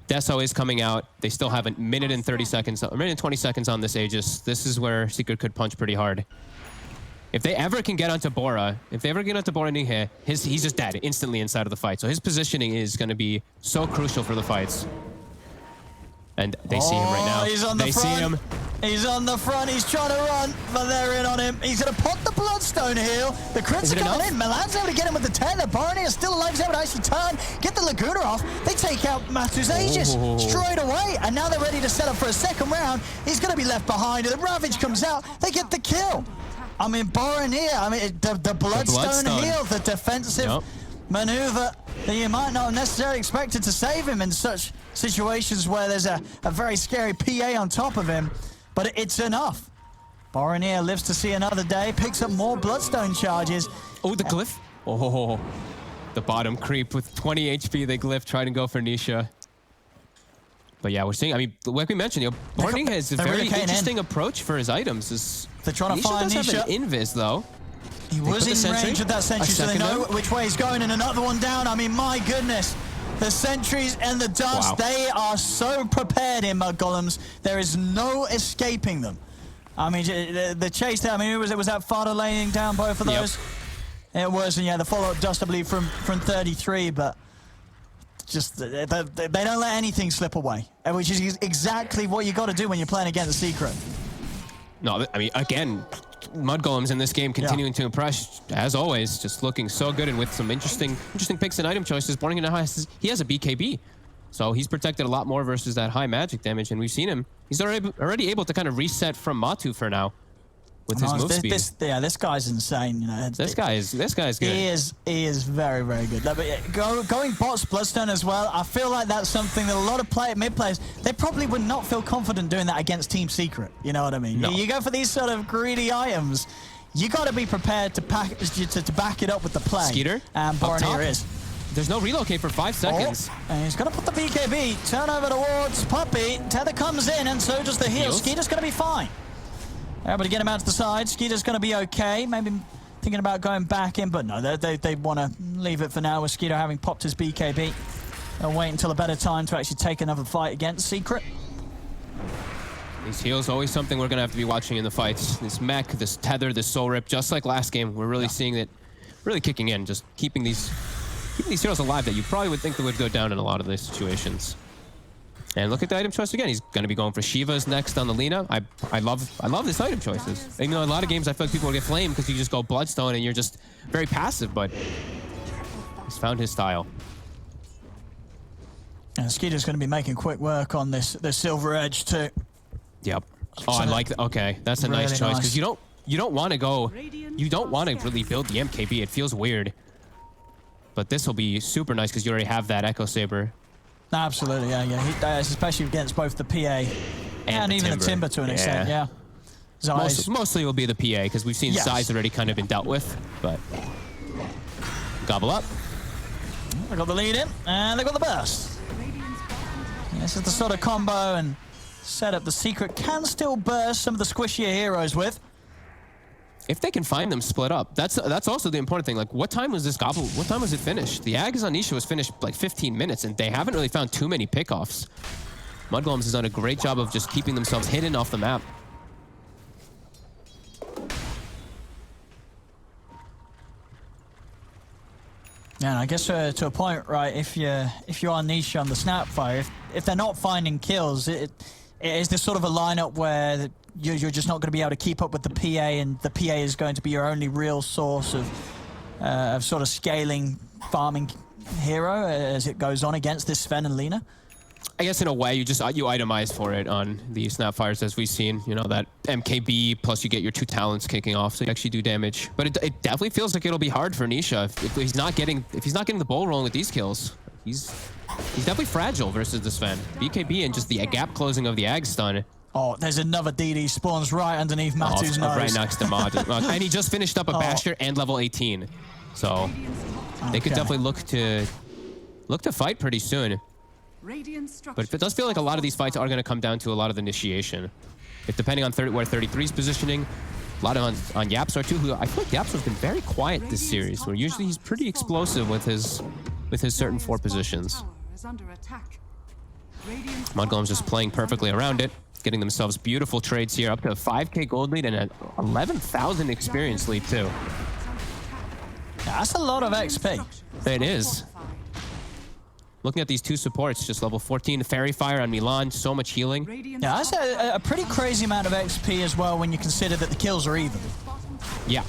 Speaker 19: Deso is coming out. They still have a minute and 30 seconds, a minute and 20 seconds on this Aegis. This is where Secret could punch pretty hard. If they ever can get onto Bora, Ninghe, he's just dead instantly inside of the fight. So his positioning is going to be so crucial for the fights. And they see him right now.
Speaker 18: He's on the front.
Speaker 19: See him.
Speaker 18: He's on the front. He's trying to run, but they're in on him. He's going to pop the Bloodstone heal. The crits are coming in. Milan's able to get him with the tether. Barney is still alive. He's able to actually turn, get the Laguna off. They take out Matu's Aegis straight away. And now they're ready to set up for a second round. He's going to be left behind. The Ravage comes out. They get the kill. I mean, Boromir, the Bloodstone heal, the defensive maneuver that you might not have necessarily expected to save him in such situations where there's a very scary PA on top of him, but it's enough. Boromir lives to see another day, picks up more Bloodstone charges.
Speaker 19: Oh, the glyph. Oh, the bottom creep with 20 HP, the glyph trying to go for Nisha. But yeah, we're seeing, I mean, like we mentioned, Boromir has a very interesting approach for his items.
Speaker 18: They're trying to find
Speaker 19: Nisha.
Speaker 18: Nisha.
Speaker 19: Have an invis, though.
Speaker 18: He was in range of that sentry, so they know which way he's going, and another one down. I mean, my goodness. The sentries and the dust, they are so prepared in Mud Golems. There is no escaping them. I mean, the chase there, I mean, it was that Fado laying down both of those? It was, and yeah, the follow-up dust, I believe, from 33, but just, they don't let anything slip away, which is exactly what you got to do when you're playing against Secret.
Speaker 19: No, I mean, again, Mud Golems in this game continuing to impress, as always, just looking so good and with some interesting picks and item choices. Borning now he has a BKB, so he's protected a lot more versus that high magic damage, and we've seen him. He's already able to kind of reset from Matu for now with his move speed.
Speaker 18: This guy's insane. You know,
Speaker 19: this guy is good.
Speaker 18: He is very, very good. Going bots Bloodstone as well. I feel like that's something that a lot of mid players, they probably would not feel confident doing that against Team Secret. You know what I mean?
Speaker 19: No.
Speaker 18: You go for these sort of greedy items. You got to be prepared to back it up with the play.
Speaker 19: Skeeter,
Speaker 18: and Boromir is.
Speaker 19: There's no relocate for 5 seconds.
Speaker 18: And he's going to put the BKB. Turn over towards Puppey. Tether comes in, and so does the heal. Skeeter's going to be fine. Able to get him out to the side. Skeeter's going to be okay. Maybe thinking about going back in, but no, they want to leave it for now with Skeeter having popped his BKB. They'll wait until a better time to actually take another fight against Secret.
Speaker 19: These heals always something we're going to have to be watching in the fights. This mech, this tether, this soul rip, just like last game, we're really seeing it really kicking in, just keeping these heroes alive that you probably would think that would go down in a lot of these situations. And look at the item choice again. He's going to be going for Shiva's next on the Lina. I love this item choices. You know, in a lot of games I feel like people will get flamed because you just go Bloodstone and you're just very passive, but he's found his style.
Speaker 18: And Skeeter's going to be making quick work on this Silver Edge too.
Speaker 19: Yep. Oh, I like that. Okay, that's a nice choice because you don't want to go. You don't want to really build the MKB. It feels weird. But this will be super nice because you already have that Echo Saber.
Speaker 18: Absolutely, yeah. Especially against both the PA and even the Timber to an extent, yeah.
Speaker 19: Mostly will be the PA because we've seen Zai's already kind of been dealt with, but gobble up.
Speaker 18: They got the lead in, and they got the burst. This is the sort of combo and setup the Secret can still burst some of the squishier heroes with.
Speaker 19: If they can find them split up, that's also the important thing. Like, what time was this gobble? What time was it finished? The Ags on Nisha was finished like 15 minutes, and they haven't really found too many pickoffs. Mud Golems has done a great job of just keeping themselves hidden off the map.
Speaker 18: Yeah, and I guess to a point, right? If you are Nisha on the Snapfire, if they're not finding kills, it is this sort of a lineup where you're just not going to be able to keep up with the PA, and the PA is going to be your only real source of sort of scaling, farming hero as it goes on against this Sven and Lina.
Speaker 19: I guess in a way, you itemize for it on the Snapfires as we've seen. You know, that MKB plus you get your 2 talents kicking off, so you actually do damage. But it definitely feels like it'll be hard for Nisha if he's not getting the ball rolling with these kills. He's definitely fragile versus the Sven. BKB and just the gap closing of the Ag stun.
Speaker 18: Oh, there's another DD spawns right underneath Matu's nose.
Speaker 19: Right next to Mod. And he just finished up a Basher and level 18. So they could definitely look to fight pretty soon. But it does feel like a lot of these fights are going to come down to a lot of the initiation. If depending on where 33's positioning, a lot of on Yapstar too, who I feel like Yapstar's been very quiet this series, where usually he's pretty explosive with his certain 4 positions. Mudgolem's just playing perfectly around it, getting themselves beautiful trades here, up to a 5k gold lead and an 11,000 experience lead too.
Speaker 18: That's a lot of XP.
Speaker 19: It is. Looking at these 2 supports, just level 14, Fairy Fire on Milan, so much healing.
Speaker 18: Yeah, that's a pretty crazy amount of XP as well when you consider that the kills are even.
Speaker 19: Yeah.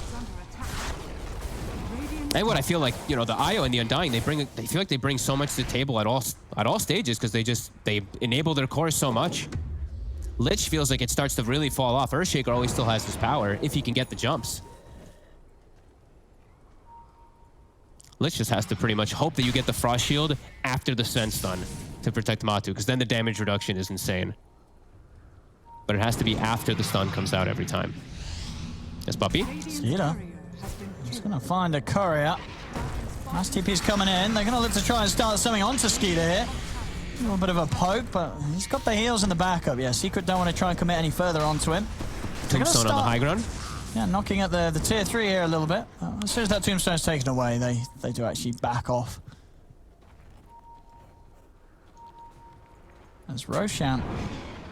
Speaker 19: And what I feel like, you know, the IO and the Undying, they feel like they bring so much to the table at all stages because they enable their cores so much. Lich feels like it starts to really fall off. Earthshaker always still has his power if he can get the jumps. Lich just has to pretty much hope that you get the Frost Shield after the Sen Stun to protect Matu, because then the damage reduction is insane. But it has to be after the stun comes out every time. Yes, Puppy?
Speaker 18: Skeeter. Just going to find a courier. Nice TP's coming in. They're going to look to try and start something onto Skeeter here. A little bit of a poke, but he's got the heals in the backup. Yeah, Secret don't want to try and commit any further onto him.
Speaker 19: Tombstone on the high ground.
Speaker 18: Yeah, knocking at the tier 3 here a little bit. As soon as that tombstone's taken away, they do actually back off. That's Roshan.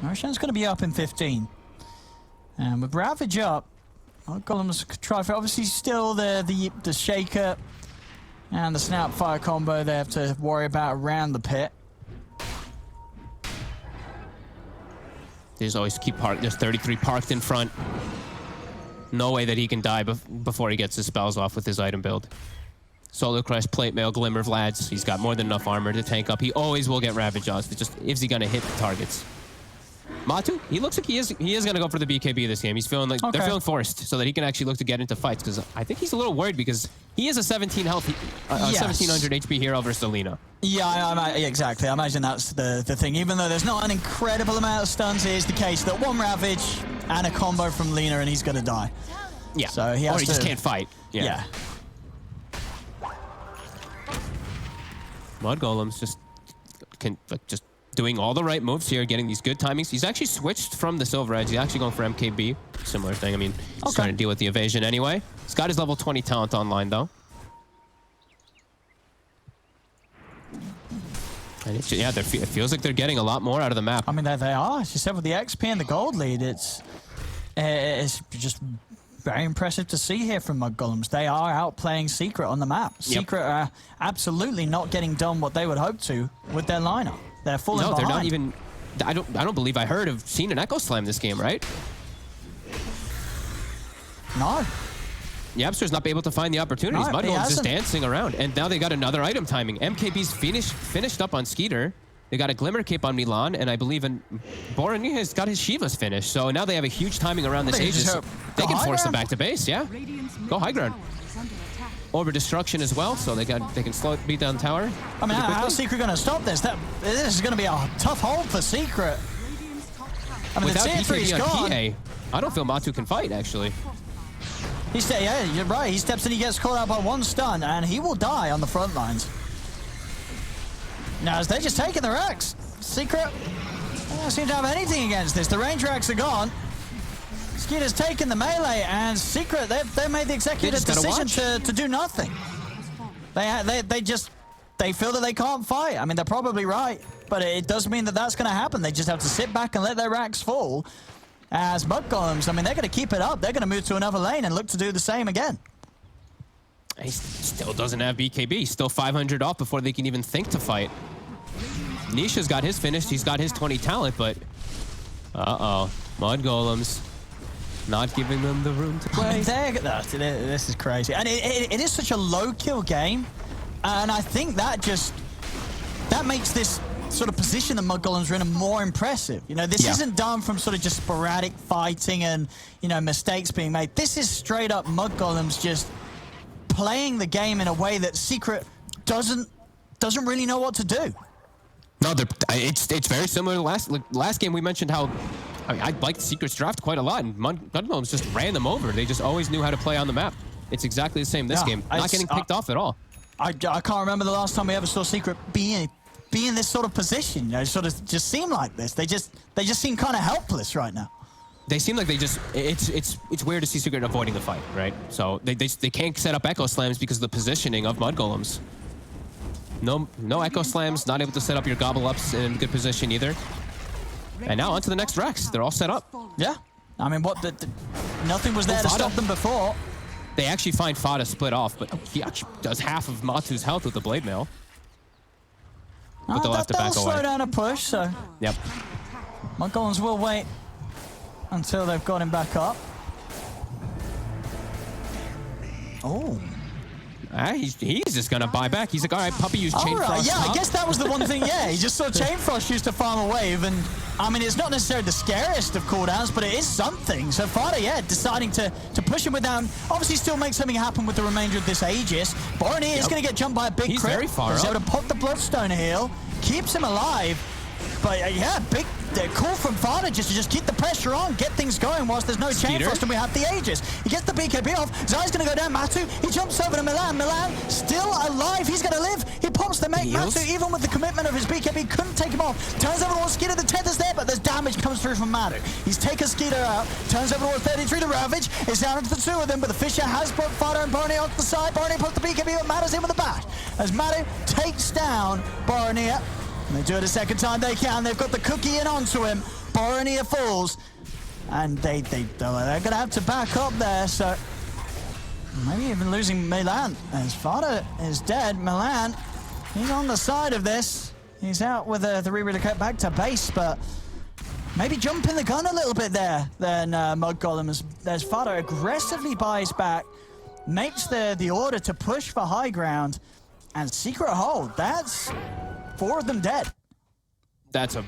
Speaker 18: Roshan's going to be up in 15. And with Ravage up, Golem's try for obviously still the Shaker and the Snapfire combo they have to worry about around the pit.
Speaker 19: They just always keep parked. There's 33 parked in front. No way that he can die before he gets his spells off with his item build. Solar Crush, Plate Mail, Glimmer of Lads. He's got more than enough armor to tank up. He always will get Ravage odds. It's just, is he going to hit the targets? Matu, he looks like he is going to go for the BKB this game. He's feeling like they're feeling forced so that he can actually look to get into fights, because I think he's a little worried because he is a 17 health, 1700 HP hero versus Alina.
Speaker 18: Yeah, exactly. I imagine that's the thing. Even though there's not an incredible amount of stuns, it is the case that one Ravage and a combo from Lina and he's going to die.
Speaker 19: Yeah.
Speaker 18: So he has
Speaker 19: or he just can't fight. Yeah. Mud Golem's just doing all the right moves here, getting these good timings. He's actually switched from the Silver Edge. He's actually going for MKB. Similar thing. I mean, he's trying to deal with the evasion anyway. He's got his level 20 talent online, though. And it feels like they're getting a lot more out of the map.
Speaker 18: I mean, they are. As you said, with the XP and the gold lead, it's just very impressive to see here from Mud Golems. They are outplaying Secret on the map. Secret are absolutely not getting done what they would hope to with their lineup. They're falling behind.
Speaker 19: They're not even. I don't believe I heard of seen an Echo Slam this game, right?
Speaker 18: No.
Speaker 19: Yapster's not able to find the opportunities.
Speaker 18: No,
Speaker 19: Mudgolem's just dancing around, and now they got another item timing. MKB's finished up on Skeeter. They got a Glimmer Cape on Milan, and I believe Boran has got his Shivas finished. So now they have a huge timing around this Aegis. They can force them back to base, yeah. Go high ground. Over destruction as well, so they can slow it, beat down tower.
Speaker 18: I mean, how's Secret going to stop this? This is going to be a tough hold for Secret. I mean,
Speaker 19: without
Speaker 18: the tier 3's gone.
Speaker 19: PA, I don't feel Matu can fight, actually.
Speaker 18: Yeah, you're right. He steps in, he gets caught out by one stun, and he will die on the front lines. Now, as they're just taking the racks, Secret don't seem to have anything against this. The range racks are gone. Skeeter's taken the melee, and Secret, they made the executive decision to do nothing. They feel that they can't fight. I mean, they're probably right, but it does mean that that's going to happen. They just have to sit back and let their racks fall. As Mud Golems, I mean, they're going to keep it up. They're going to move to another lane and look to do the same again.
Speaker 19: He still doesn't have BKB. He's still 500 off before they can even think to fight. Nisha's got his finished. He's got his 20 talent, but... Mud Golems not giving them the room to play.
Speaker 18: This is crazy. And it is such a low-kill game. And I think that makes this sort of position that Mud Golems are in more impressive. You know, this isn't done from sort of just sporadic fighting and, you know, mistakes being made. This is straight up Mud Golems just playing the game in a way that Secret doesn't really know what to do.
Speaker 19: No, it's very similar to last game. We mentioned how I liked Secret's draft quite a lot, and Mud Golems just ran them over. They just always knew how to play on the map. It's exactly the same this game. Not getting picked off at all.
Speaker 18: I can't remember the last time we ever saw Secret be be in this sort of position. You know, sort of just seem like this. They just seem kind of helpless right now.
Speaker 19: They seem like they just, it's weird to see Secret avoiding the fight, right? So they can't set up Echo Slams because of the positioning of Mud Golems. No Echo Slams, not able to set up your Gobble Ups in good position either. And now on to the next Rex. They're all set up.
Speaker 18: Yeah. I mean, nothing was there to stop them before.
Speaker 19: They actually find Fada split off, but he actually does half of Matu's health with the Blade Mail. But they'll have to back away.
Speaker 18: Slow down a push, so...
Speaker 19: Yep.
Speaker 18: Mud Golems will wait until they've got him back up. Oh.
Speaker 19: He's just gonna buy back. He's like, all right, Puppy used Chain Frost.
Speaker 18: Yeah,
Speaker 19: top.
Speaker 18: I guess that was the one thing. Yeah, he just saw Chain Frost used to farm a wave, and I mean, it's not necessarily the scariest of cooldowns, but it is something. So Fada, yeah, deciding to push him without, obviously still make something happen with the remainder of this Aegis. Borony is going to get jumped by a big crit.
Speaker 19: He's very far up.
Speaker 18: He's able to pop the Bloodstone heal, keeps him alive. But yeah, big call from Fada just to keep the pressure on, get things going whilst there's no Chain Frost and we have the Aegis. He gets the BKB off. Zai's going to go down. Matu, he jumps over to Milan. Milan still alive. He's going to live. He pops the mate. Matu, even with the commitment of his BKB, couldn't take him off. Turns over towards Skeeter. The tether's there, but there's damage comes through from Matu. He's taken Skeeter out. Turns over towards 33. The Ravage is down to the two of them, but the Fisher has brought Fada and Borony onto the side. Borony puts the BKB, but Matu's in with the bash. As Matu takes down Borony. And they do it a second time they can. They've got the cookie in onto him. Borony falls. And they're going to have to back up there. So maybe even losing Milan. As Fada is dead. Milan, he's on the side of this. He's out with the reroute cut back to base. But maybe jumping the gun a little bit there. Then Mud Golem as Fada aggressively buys back. Makes the order to push for high ground. And Secret hold. That's 4 of them dead.
Speaker 19: That's a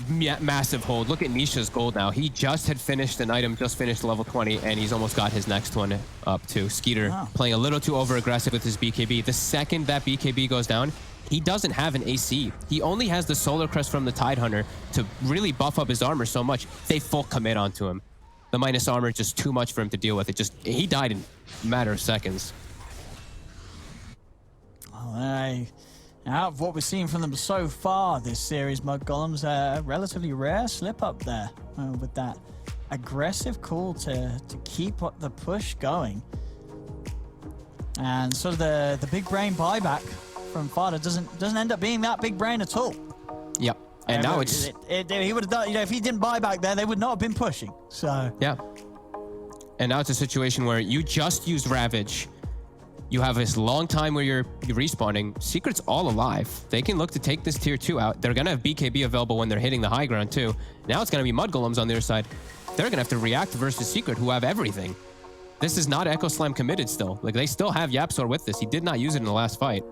Speaker 19: massive hold. Look at Nisha's gold now. He just had finished an item, just finished level 20, and he's almost got his next one up too. Skeeter playing a little too over-aggressive with his BKB. The second that BKB goes down, he doesn't have an AC. He only has the Solar Crest from the Tidehunter to really buff up his armor so much. They full commit onto him. The minus armor just too much for him to deal with. He died in a matter of seconds.
Speaker 18: Out of what we've seen from them so far this series, Mud Golems, a relatively rare slip up there with that aggressive call to keep the push going. And sort of the big brain buyback from Fada doesn't end up being that big brain at all.
Speaker 19: Yep. And now it's...
Speaker 18: he would have done, if he didn't buy back there, they would not have been pushing. So...
Speaker 19: Yeah. And now it's a situation where you just used Ravage. You have this long time where you're respawning. Secret's all alive. They can look to take this tier 2 out. They're going to have BKB available when they're hitting the high ground too. Now it's going to be Mud Golems on their side. They're going to have to react versus Secret, who have everything. This is not Echo Slam committed still. Like, they still have Yapsor with this. He did not use it in the last fight.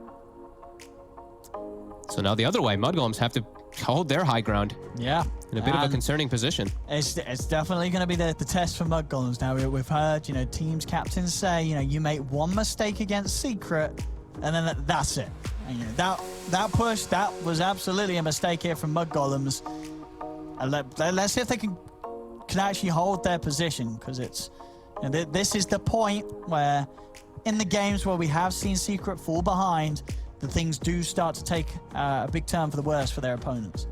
Speaker 19: So now the other way, Mud Golems have to hold their high ground.
Speaker 18: Yeah.
Speaker 19: In a bit of a concerning position.
Speaker 18: It's definitely going to be the test for Mud Golems. Now, we've heard, teams captains say, you make one mistake against Secret, and then that's it. And, that push, that was absolutely a mistake here from Mud Golems. Let's see if they can actually hold their position, because it's... this is the point where, in the games where we have seen Secret fall behind, the things do start to take a big turn for the worse for their opponents.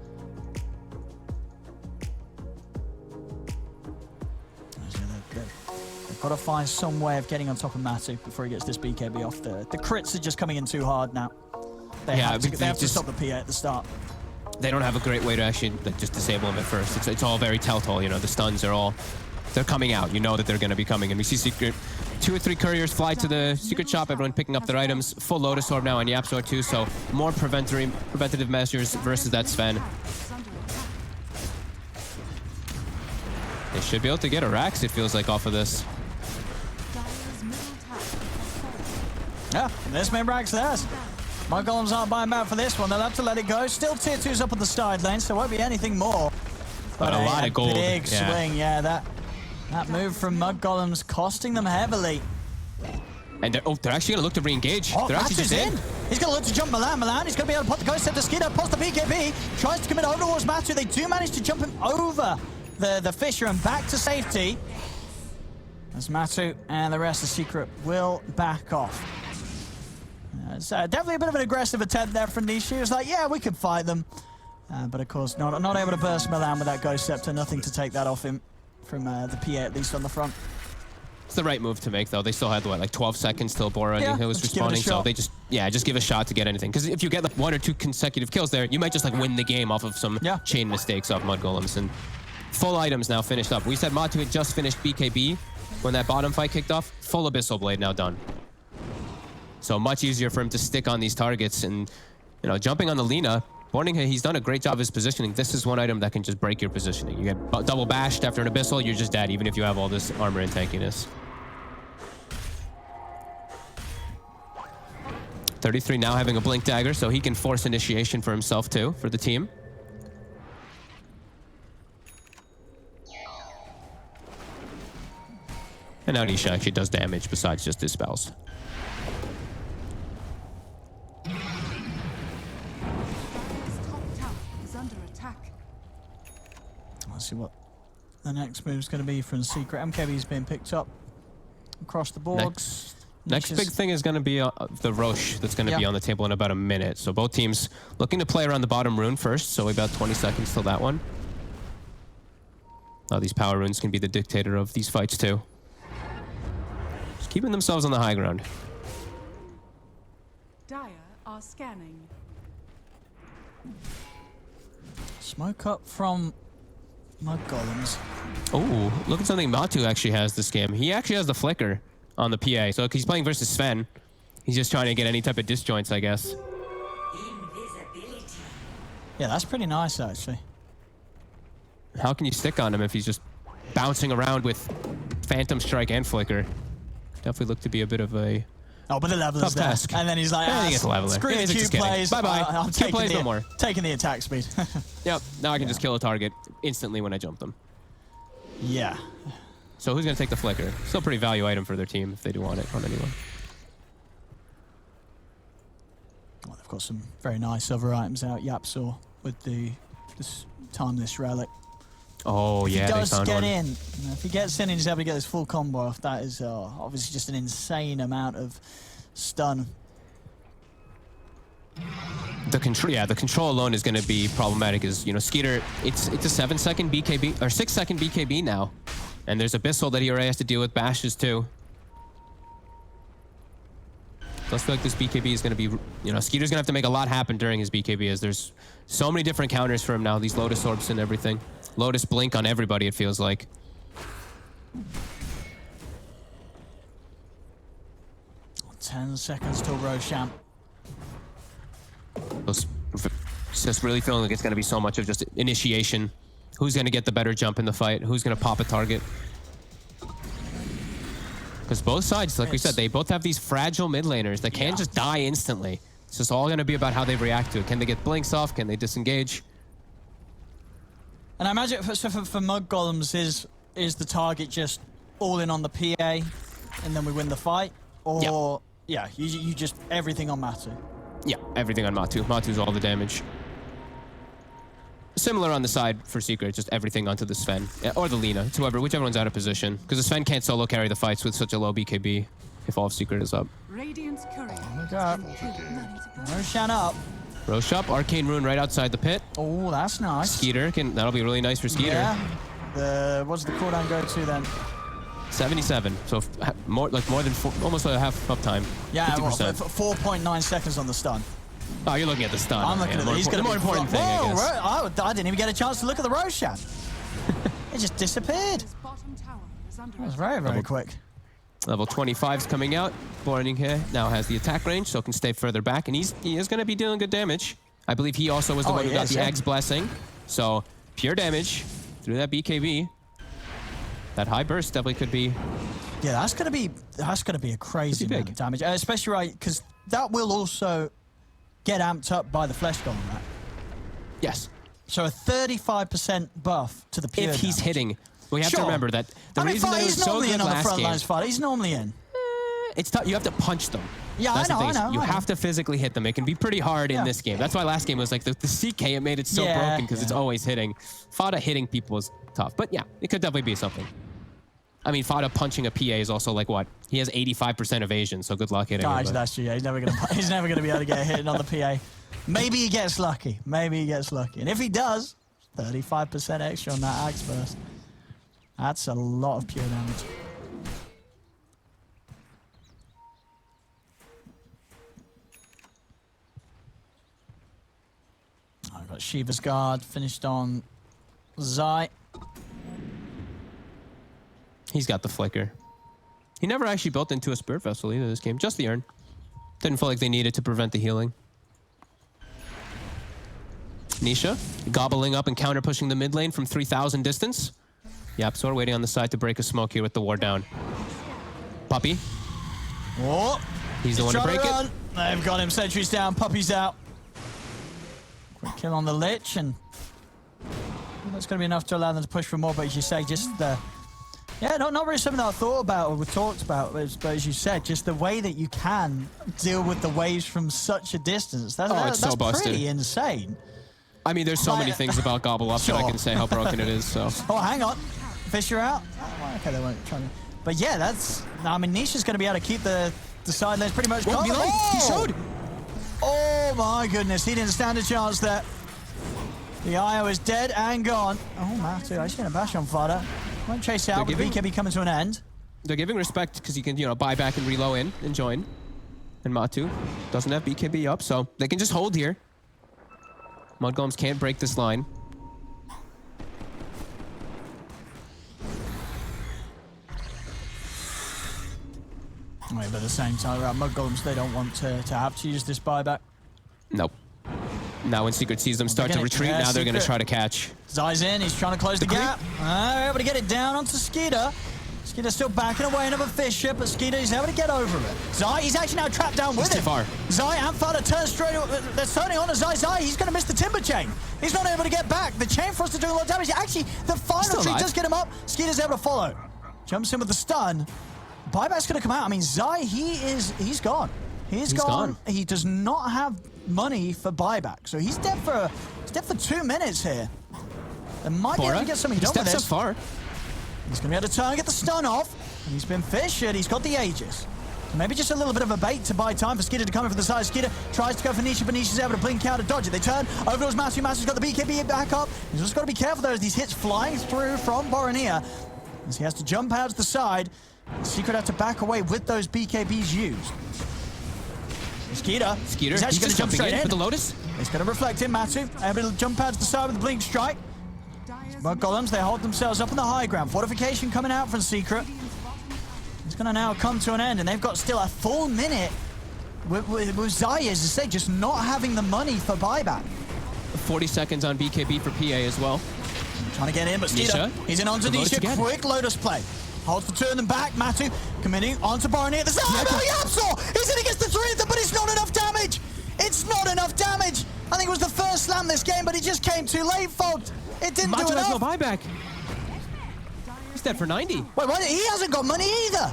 Speaker 18: They've got to find some way of getting on top of Matu before he gets this BKB off. The crits are just coming in too hard now. They have to stop the PA at the start.
Speaker 19: They don't have a great way to actually just disable him at first. It's all very telltale, the stuns are they're coming out. You know that they're going to be coming. And we see Secret, 2 or 3 couriers fly to the Secret shop, everyone picking up their items. Full Lotus Orb now on Yapsor too, so more preventative measures versus that Sven. They should be able to get a Rax, it feels like, off of this.
Speaker 18: Yeah, this main Rax theirs. My Golems aren't buying back for this one. They'll have to let it go. Still tier 2's up on the side lane, so there won't be anything more.
Speaker 19: But a lot of gold.
Speaker 18: Big swing, yeah. That move from Mud Golems costing them heavily.
Speaker 19: And they're actually going to look to re-engage. They're actually just in.
Speaker 18: He's going to look to jump Milan. He's going to be able to put the Ghost Scepter Skeeter, pops the BKB, tries to commit over towards Matu. They do manage to jump him over the Fisher and back to safety. As Matu and the rest of Secret will back off. It's definitely a bit of an aggressive attempt there from Niche. He was like, yeah, we could fight them. But of course, not able to burst Milan with that Ghost Scepter. Nothing to take that off him from the PA, at least on the front.
Speaker 19: It's the right move to make, though. They still had, what, like 12 seconds till Bora
Speaker 18: Yeah,
Speaker 19: was
Speaker 18: let's give it a
Speaker 19: respawning, so
Speaker 18: shot.
Speaker 19: they just give a shot to get anything. Because if you get like 1 or 2 consecutive kills there, you might just like win the game off of some chain mistakes off Mud Golems. And full items now finished up. We said Matu had just finished BKB when that bottom fight kicked off. Full Abyssal Blade now done. So much easier for him to stick on these targets. And, you know, jumping on the Lina, Borningham, he's done a great job of his positioning. This is one item that can just break your positioning. You get double bashed after an Abyssal, you're just dead, even if you have all this armor and tankiness. 33 now having a Blink Dagger, so he can force initiation for himself too, for the team. And now Nisha actually does damage besides just his spells.
Speaker 18: Let's see what the next move is going to be from Secret. MKB's being picked up across the board.
Speaker 19: Next big thing is going to be the Roche that's going to be on the table in about a minute. So both teams looking to play around the bottom rune first, so about 20 seconds till that one. These power runes can be the dictator of these fights too. Just keeping themselves on the high ground.
Speaker 20: Dire are scanning.
Speaker 18: Smoke up from Mud Golems.
Speaker 19: Oh, look at something Matu actually has this game. He actually has the flicker on the PA. So he's playing versus Sven. He's just trying to get any type of disjoints, I guess.
Speaker 18: Yeah, that's pretty nice, actually.
Speaker 19: How can you stick on him if he's just bouncing around with Phantom Strike and Flicker? Definitely look to be a bit of a
Speaker 18: but the level
Speaker 19: tough
Speaker 18: is there.
Speaker 19: task.
Speaker 18: And then he's like,
Speaker 19: he gets a leveler.
Speaker 18: screw
Speaker 19: Yeah,
Speaker 18: the
Speaker 19: he's like,
Speaker 18: Q
Speaker 19: just kidding.
Speaker 18: plays.
Speaker 19: Bye-bye.
Speaker 18: I'm
Speaker 19: Q plays no more.
Speaker 18: Taking the attack speed.
Speaker 19: Yep, now I can just kill a target instantly when I jump them.
Speaker 18: Yeah.
Speaker 19: So who's going to take the Flicker? Still pretty value item for their team if they do want it on anyone.
Speaker 18: Well, they've got some very nice other items out. Yapsaw with this Timeless Relic.
Speaker 19: Oh, yeah,
Speaker 18: If he
Speaker 19: they
Speaker 18: does
Speaker 19: found
Speaker 18: get
Speaker 19: one.
Speaker 18: in, if he gets in and he's able to get this full combo off, that is obviously just an insane amount of stun.
Speaker 19: The control alone is going to be problematic. Is Skeeter? It's a 7-second BKB or 6-second BKB now, and there's Abyssal that he already has to deal with bashes too. So I feel like this BKB is going to be, Skeeter's going to have to make a lot happen during his BKB, as there's so many different counters for him now. These Lotus Orbs and everything, Lotus Blink on everybody. It feels like.
Speaker 18: 10 seconds till Roshan.
Speaker 19: Just really feeling like it's going to be so much of just initiation. Who's going to get the better jump in the fight? Who's going to pop a target? Because both sides, like we said, they both have these fragile mid laners that can just die instantly. It's just all going to be about how they react to it. Can they get blinks off? Can they disengage?
Speaker 18: And I imagine for Mud Golems, is the target just all in on the PA and then we win the fight? Or, you just everything on Matu?
Speaker 19: Yeah, everything on Matu. Matu's all the damage. Similar on the side for Secret, just everything onto the Sven. Or the Lina. It's whichever one's out of position. Because the Sven can't solo carry the fights with such a low BKB if all of Secret is up.
Speaker 20: Radiant's courier.
Speaker 18: Oh my god. Roshan up.
Speaker 19: Roche up, Arcane Rune right outside the pit.
Speaker 18: Oh, that's nice.
Speaker 19: Skeeter, that'll be really nice for Skeeter.
Speaker 18: Yeah. What's the cooldown go to then?
Speaker 19: 77, so more than almost a half uptime.
Speaker 18: Yeah,
Speaker 19: 50%.
Speaker 18: 4.9 seconds on the stun.
Speaker 19: Oh, you're looking at the stun.
Speaker 18: I'm looking at he's
Speaker 19: the
Speaker 18: going to
Speaker 19: more important thing, I guess.
Speaker 18: I didn't even get a chance to look at the Roshan. It just disappeared. That was very, very quick.
Speaker 19: Level 25's coming out. Borning here now has the attack range, so can stay further back, and he is going to be dealing good damage. I believe he also was the one who got the Egg's Blessing. So pure damage through that BKB. That high burst definitely could be.
Speaker 18: Yeah, that's gonna be a crazy amount of damage, especially right because that will also get amped up by the Flesh Golem, right?
Speaker 19: Yes.
Speaker 18: So a 35% buff to the pure
Speaker 19: if he's
Speaker 18: damage.
Speaker 19: Hitting. We have to remember that the reason that it was so good last game.
Speaker 18: He's normally in.
Speaker 19: It's tough. You have to punch them.
Speaker 18: Yeah,
Speaker 19: That's
Speaker 18: I know.
Speaker 19: You have to physically hit them. It can be pretty hard in this game. That's why last game was like the CK. It made it so broken because it's always hitting. Fada hitting people is tough, but yeah, it could definitely be something. I mean, Fada punching a PA is also like what? He has 85% evasion, so good luck hitting him.
Speaker 18: Guys, that's GA. He's never gonna be able to get a hit on the PA. Maybe he gets lucky. Maybe he gets lucky. And if he does, 35% extra on that Axe Burst. That's a lot of pure damage. I've got Shiva's Guard finished on Zai.
Speaker 19: He's got the flicker. He never actually built into a Spirit Vessel either this game, just the urn. Didn't feel like they needed to prevent the healing. Nisha, gobbling up and counter pushing the mid lane from 3,000 distance. Yapsor waiting on the side to break a smoke here with the ward down. Puppy.
Speaker 18: Oh,
Speaker 19: he's the one to break it.
Speaker 18: They've got him. Sentry's down. Puppy's out. Quick kill on the Lich, and that's going to be enough to allow them to push for more. But as you say, just the not really something that I thought about or we talked about. But as you said, just the way that you can deal with the waves from such a distance. That's
Speaker 19: so busted.
Speaker 18: Pretty insane.
Speaker 19: I mean, there's so many things about Gobble Up that I can say how broken it is. So.
Speaker 18: Oh, hang on. Fisher out. Oh, okay, they weren't trying to. But yeah, I mean, Nisha's going to be able to keep the side lanes pretty much covered.
Speaker 19: He showed.
Speaker 18: Oh my goodness, he didn't stand a chance there. The IO is dead and gone. Oh, Matu, I see a bash on Fada. Won't chase out, but BKB coming to an end.
Speaker 19: They're giving respect because you can, buy back and reload in and join. And Matu doesn't have BKB up, so they can just hold here. Mudgolems can't break this line.
Speaker 18: Wait, but at the same time, Mudgolems, they don't want to have to use this buyback.
Speaker 19: Nope. Now when Secret sees them start to retreat, now they're going to try to catch.
Speaker 18: Zai's in, he's trying to close the gap. They're able to get it down onto Skeeter. Skeeter's still backing away another Fisher, but Skeeter is able to get over it. Zai, he's actually now trapped down with him.
Speaker 19: Too far.
Speaker 18: Zai and Fada turn straight, they're turning on to Zai. Zai, he's going to miss the Timber Chain. He's not able to get back. The Chain Frost is doing a lot of damage. Actually, the final tree does get him up. Skeeter's able to follow. Jumps in with the stun. Buyback's going to come out. I mean, Zai, he's gone. He's gone. He does not have money for buyback, so he's dead for 2 minutes here. They might be able to get something done with this.
Speaker 19: Steps up far.
Speaker 18: He's going to be able to turn and get the stun off. And he's been fished. He's got the Aegis. So maybe just a little bit of a bait to buy time for Skeeter to come in from the side. Skeeter tries to go for Nisha, but Nisha's able to blink out and dodge it. They turn over towards Masu. Masu's got the BKB back up. He's just got to be careful though as these hits flying through from Boromir. As he has to jump out to the side. Secret had to back away with those BKBs used. Skeeter. He's actually going to jump straight in
Speaker 19: with the Lotus.
Speaker 18: He's going to reflect in. Matu able to jump out to the side with the blink strike. But Golems, they hold themselves up on the high ground. Fortification coming out from Secret. It's going to now come to an end, and they've got still a full minute with Zai, as I say, just not having the money for buyback.
Speaker 19: 40 seconds on BKB for PA as well.
Speaker 18: Trying to get in, but Skeeter, he's in onto Nisha. Quick Lotus play. Holds the two of them back. Matu committing onto Boromir. There's Yapsor! He's in against the three of them, but it's not enough damage! It's not enough damage! I think it was the first slam this game, but he just came too late, Fogged. It didn't do enough.
Speaker 19: Matu has no buyback. He's dead for 90.
Speaker 18: Wait, what? He hasn't got money either!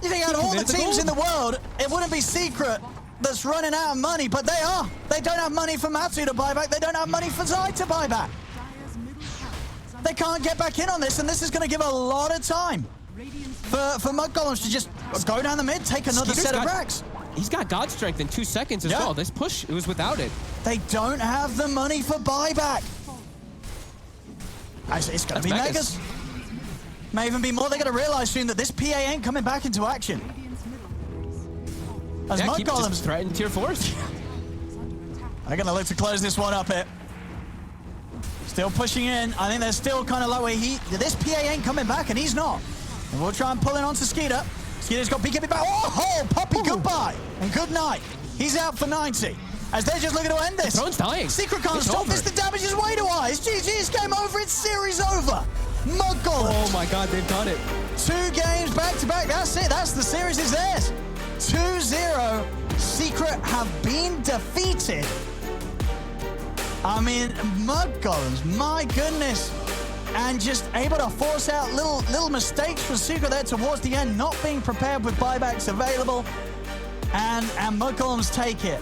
Speaker 18: You think out of all the teams in the world, it wouldn't be Secret that's running out of money, but they are. They don't have money for Matu to buy back. They don't have money for Zai to buy back. They can't get back in on this, and this is going to give a lot of time for Mudgolems to just go down the mid, take another set of racks.
Speaker 19: He's got God Strength in 2 seconds as well. This push, it was without it.
Speaker 18: They don't have the money for buyback. It's going to be Megas. May even be more. They're going to realize soon that this PA ain't coming back into action. As Mudgolems
Speaker 19: threaten tier 4s.
Speaker 18: They're going to look to close this one up here. Still pushing in. I think they're still kind of low where this PA ain't coming back, and he's not. And we'll try and pull in onto Skeeter. Skeeter's got BKB back. Oh, Puppy, goodbye. And good night. He's out for 90. As they're just looking to end this.
Speaker 19: The throne's dying.
Speaker 18: Secret can't stop this. The damage is way too high. It's GG. It's game over. It's series over. Mudgolems.
Speaker 19: Oh my God, they've done it.
Speaker 18: 2 games back to back. That's it. That's the series is theirs. 2-0. Secret have been defeated. I mean, Mudgolems, my goodness. And just able to force out little mistakes for Secret there towards the end, not being prepared with buybacks available. And Mudgolems take it.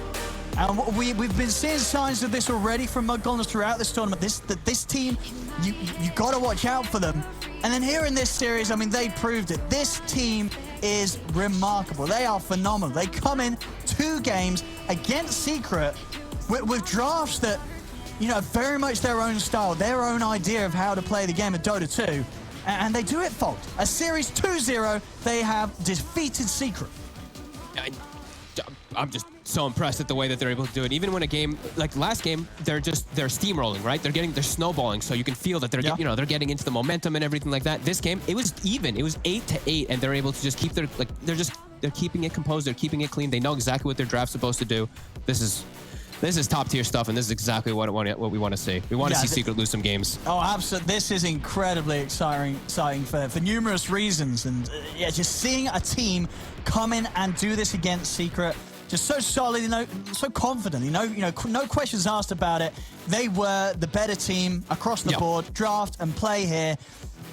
Speaker 18: And we've been seeing signs of this already from Mud Golems throughout this tournament. This team, you got to watch out for them. And then here in this series, I mean, they proved it. This team is remarkable. They are phenomenal. They come in 2 games against Secret with drafts that, you know, very much their own style, their own idea of how to play the game of Dota 2. And they do it, folks. A series 2-0, they have defeated Secret.
Speaker 19: I'm just so impressed at the way that they're able to do it. Even when a game like last game, they're steamrolling, right? They're snowballing, so you can feel that they're they're getting into the momentum and everything like that. This game, it was even. It was 8-8, and they're able to just keep they're keeping it composed. They're keeping it clean. They know exactly what their draft's supposed to do. This is top tier stuff, and this is exactly what we want to see. We want to see Secret lose some games.
Speaker 18: Oh, absolutely! This is incredibly exciting for numerous reasons, and yeah, just seeing a team come in and do this against Secret. Just so solid, so confident, no questions asked about it. They were the better team across the board. Draft and play here.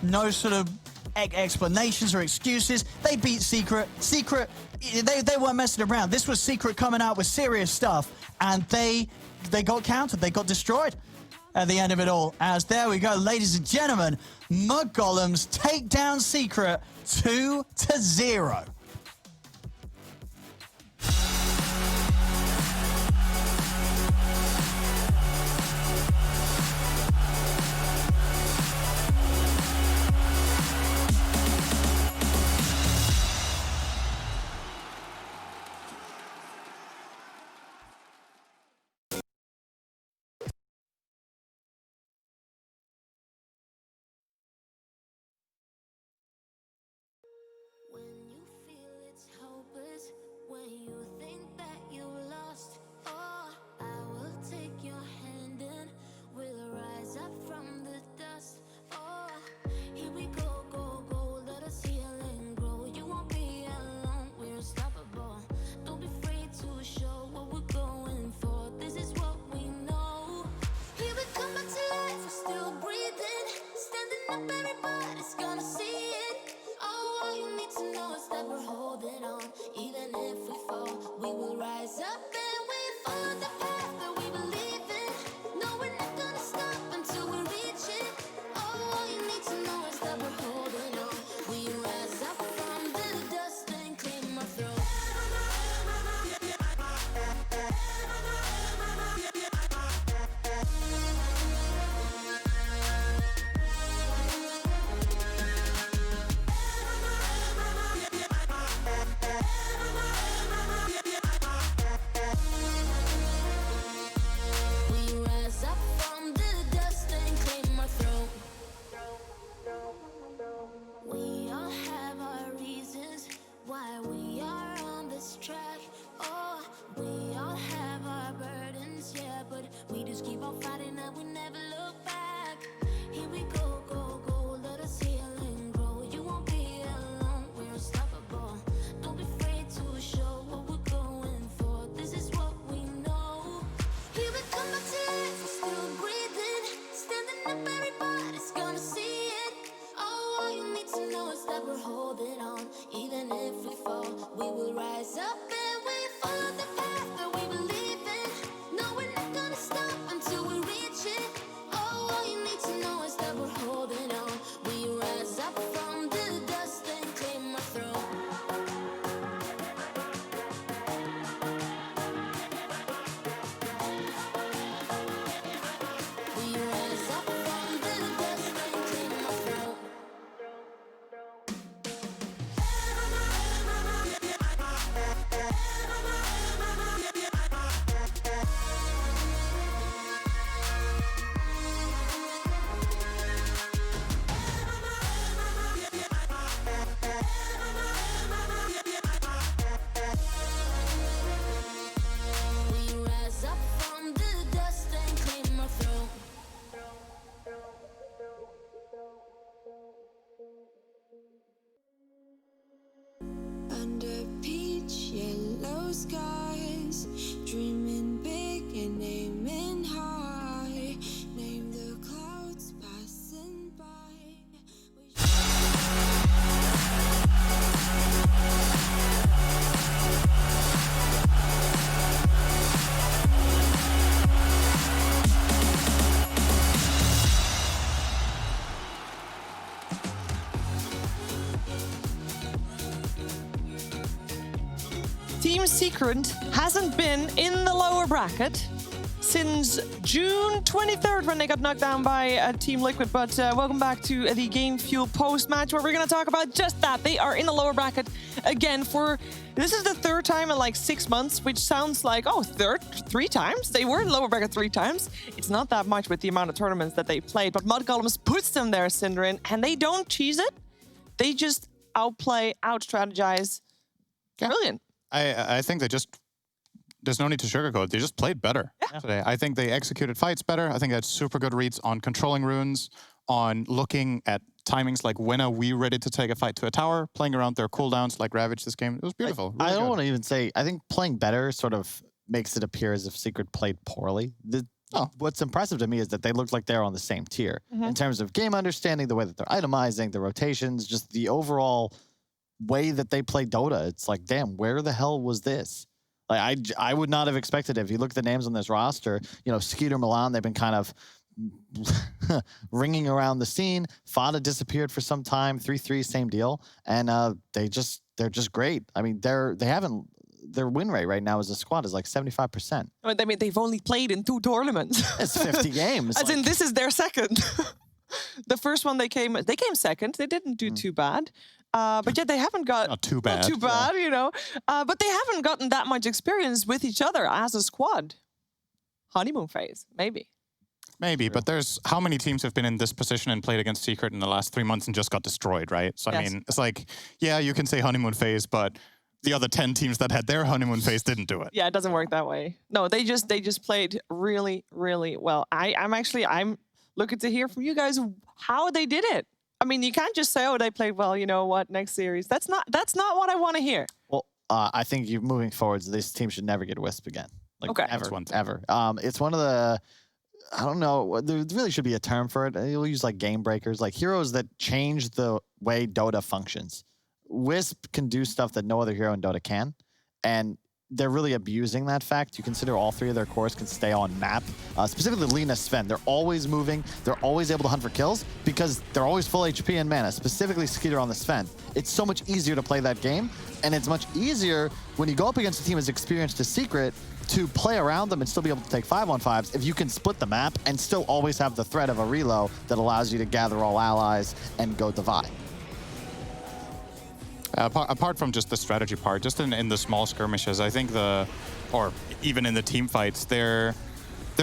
Speaker 18: No sort of explanations or excuses. They beat Secret. Secret, they weren't messing around. This was Secret coming out with serious stuff, and they got countered. They got destroyed at the end of it all. As there we go, ladies and gentlemen, Mud Golems take down Secret 2-0.
Speaker 2: When you think that you lost, oh, I will take your hand and we'll rise up from the dust. Oh, here we go, go, go, let us heal and grow. You won't be alone, we're unstoppable. Don't be afraid to show what we're going for. This is what we know. Here we come back to life, we're still breathing. Standing up, everybody's gonna see it. Oh, all you need to know is that we're holding on. Even if we fall, we will rise up and we follow the path that we believe in. No, we're not gonna stop until we reach it. Oh, all you need to know is that we're holding on. We rise up from the dust and claim our throne. Keep on fighting and we never look back. Here we go, go, go, let us heal and grow. You won't be alone, we're unstoppable. Don't be afraid to show what we're going for. This is what we know. Here we come back to life, we're still breathing. Standing up, everybody's gonna see it. Oh, all you need to know is that we're holding on. Even if we fall, we will rise up and we follow the path that we believe in. No, we're not gonna stop until we reach it. Oh, all you need to know is that we're holding on. We rise up from the dust and claim our throne. We rise up from the dust and claim our throne.
Speaker 4: Team Secret hasn't been in the lower bracket since June 23rd when they got knocked down by Team Liquid. But welcome back to the Game Fuel post-match where we're going to talk about just that. They are in the lower bracket again this is the third time in like 6 months, which sounds like, three times? They were in the lower bracket 3 times. It's not that much with the amount of tournaments that they played, but Mud Golems puts them there, Syndrin, and they don't cheese it. They just outplay, out-strategize.
Speaker 5: Yeah.
Speaker 4: Brilliant.
Speaker 5: I think there's no need to sugarcoat. They just played better today. I think they executed fights better. I think they had super good reads on controlling runes, on looking at timings like when are we ready to take a fight to a tower, playing around their cooldowns like Ravage this game. It was beautiful.
Speaker 6: I don't want to even say, I think playing better sort of makes it appear as if Secret played poorly. What's impressive to me is that they looked like they're on the same tier in terms of game understanding, the way that they're itemizing, the rotations, just the overall way that they play Dota. It's like, damn, where the hell was this? Like, I would not have expected it. If you look at the names on this roster, Skeeter, Milan, they've been kind of ringing around the scene. Fada disappeared for some time. 3-3, same deal. And they're just great. I mean, their win rate right now as a squad is like 75%.
Speaker 4: I mean, they've only played in 2 tournaments.
Speaker 6: It's 50 games.
Speaker 4: As in, this is their second. The first one they came second. They didn't do too bad. But yet they haven't got...
Speaker 5: Not too bad.
Speaker 4: Not too bad, But they haven't gotten that much experience with each other as a squad. Honeymoon phase, maybe.
Speaker 5: Maybe, but there's how many teams have been in this position and played against Secret in the last 3 months and just got destroyed, right? So, I mean, it's like, yeah, you can say honeymoon phase, but the other 10 teams that had their honeymoon phase didn't do it.
Speaker 4: Yeah, it doesn't work that way. No, they just played really, really well. I'm looking to hear from you guys how they did it. I mean, you can't just say, oh, they played well, you know what, next series. That's not what I want to hear.
Speaker 6: Well, I think you moving forwards, this team should never get Wisp again. Like,
Speaker 4: okay.
Speaker 6: Ever. It's one of the, I don't know, there really should be a term for it. You'll use like game breakers, like heroes that change the way Dota functions. Wisp can do stuff that no other hero in Dota can, and they're really abusing that fact. You consider all 3 of their cores can stay on map. Specifically Lina, Sven. They're always moving. They're always able to hunt for kills because they're always full HP and mana, specifically Skeeter on the Sven. It's so much easier to play that game, and it's much easier when you go up against a team as experienced as Secret to play around them and still be able to take 5-on-5s if you can split the map and still always have the threat of a reload that allows you to gather all allies and go divide.
Speaker 5: Apart from just the strategy part, just in the small skirmishes, I think or even in the team fights, their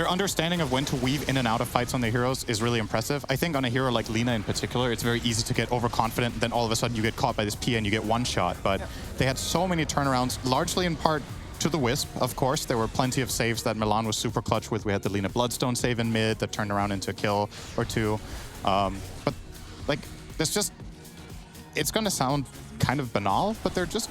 Speaker 5: understanding of when to weave in and out of fights on the heroes is really impressive. I think on a hero like Lina in particular, it's very easy to get overconfident, then all of a sudden you get caught by this P and you get one shot. But they had so many turnarounds, largely in part to the Wisp, of course. There were plenty of saves that Milan was super clutch with. We had the Lina Bloodstone save in mid that turned around into a kill or 2. But like, it's gonna sound kind of banal, but they're just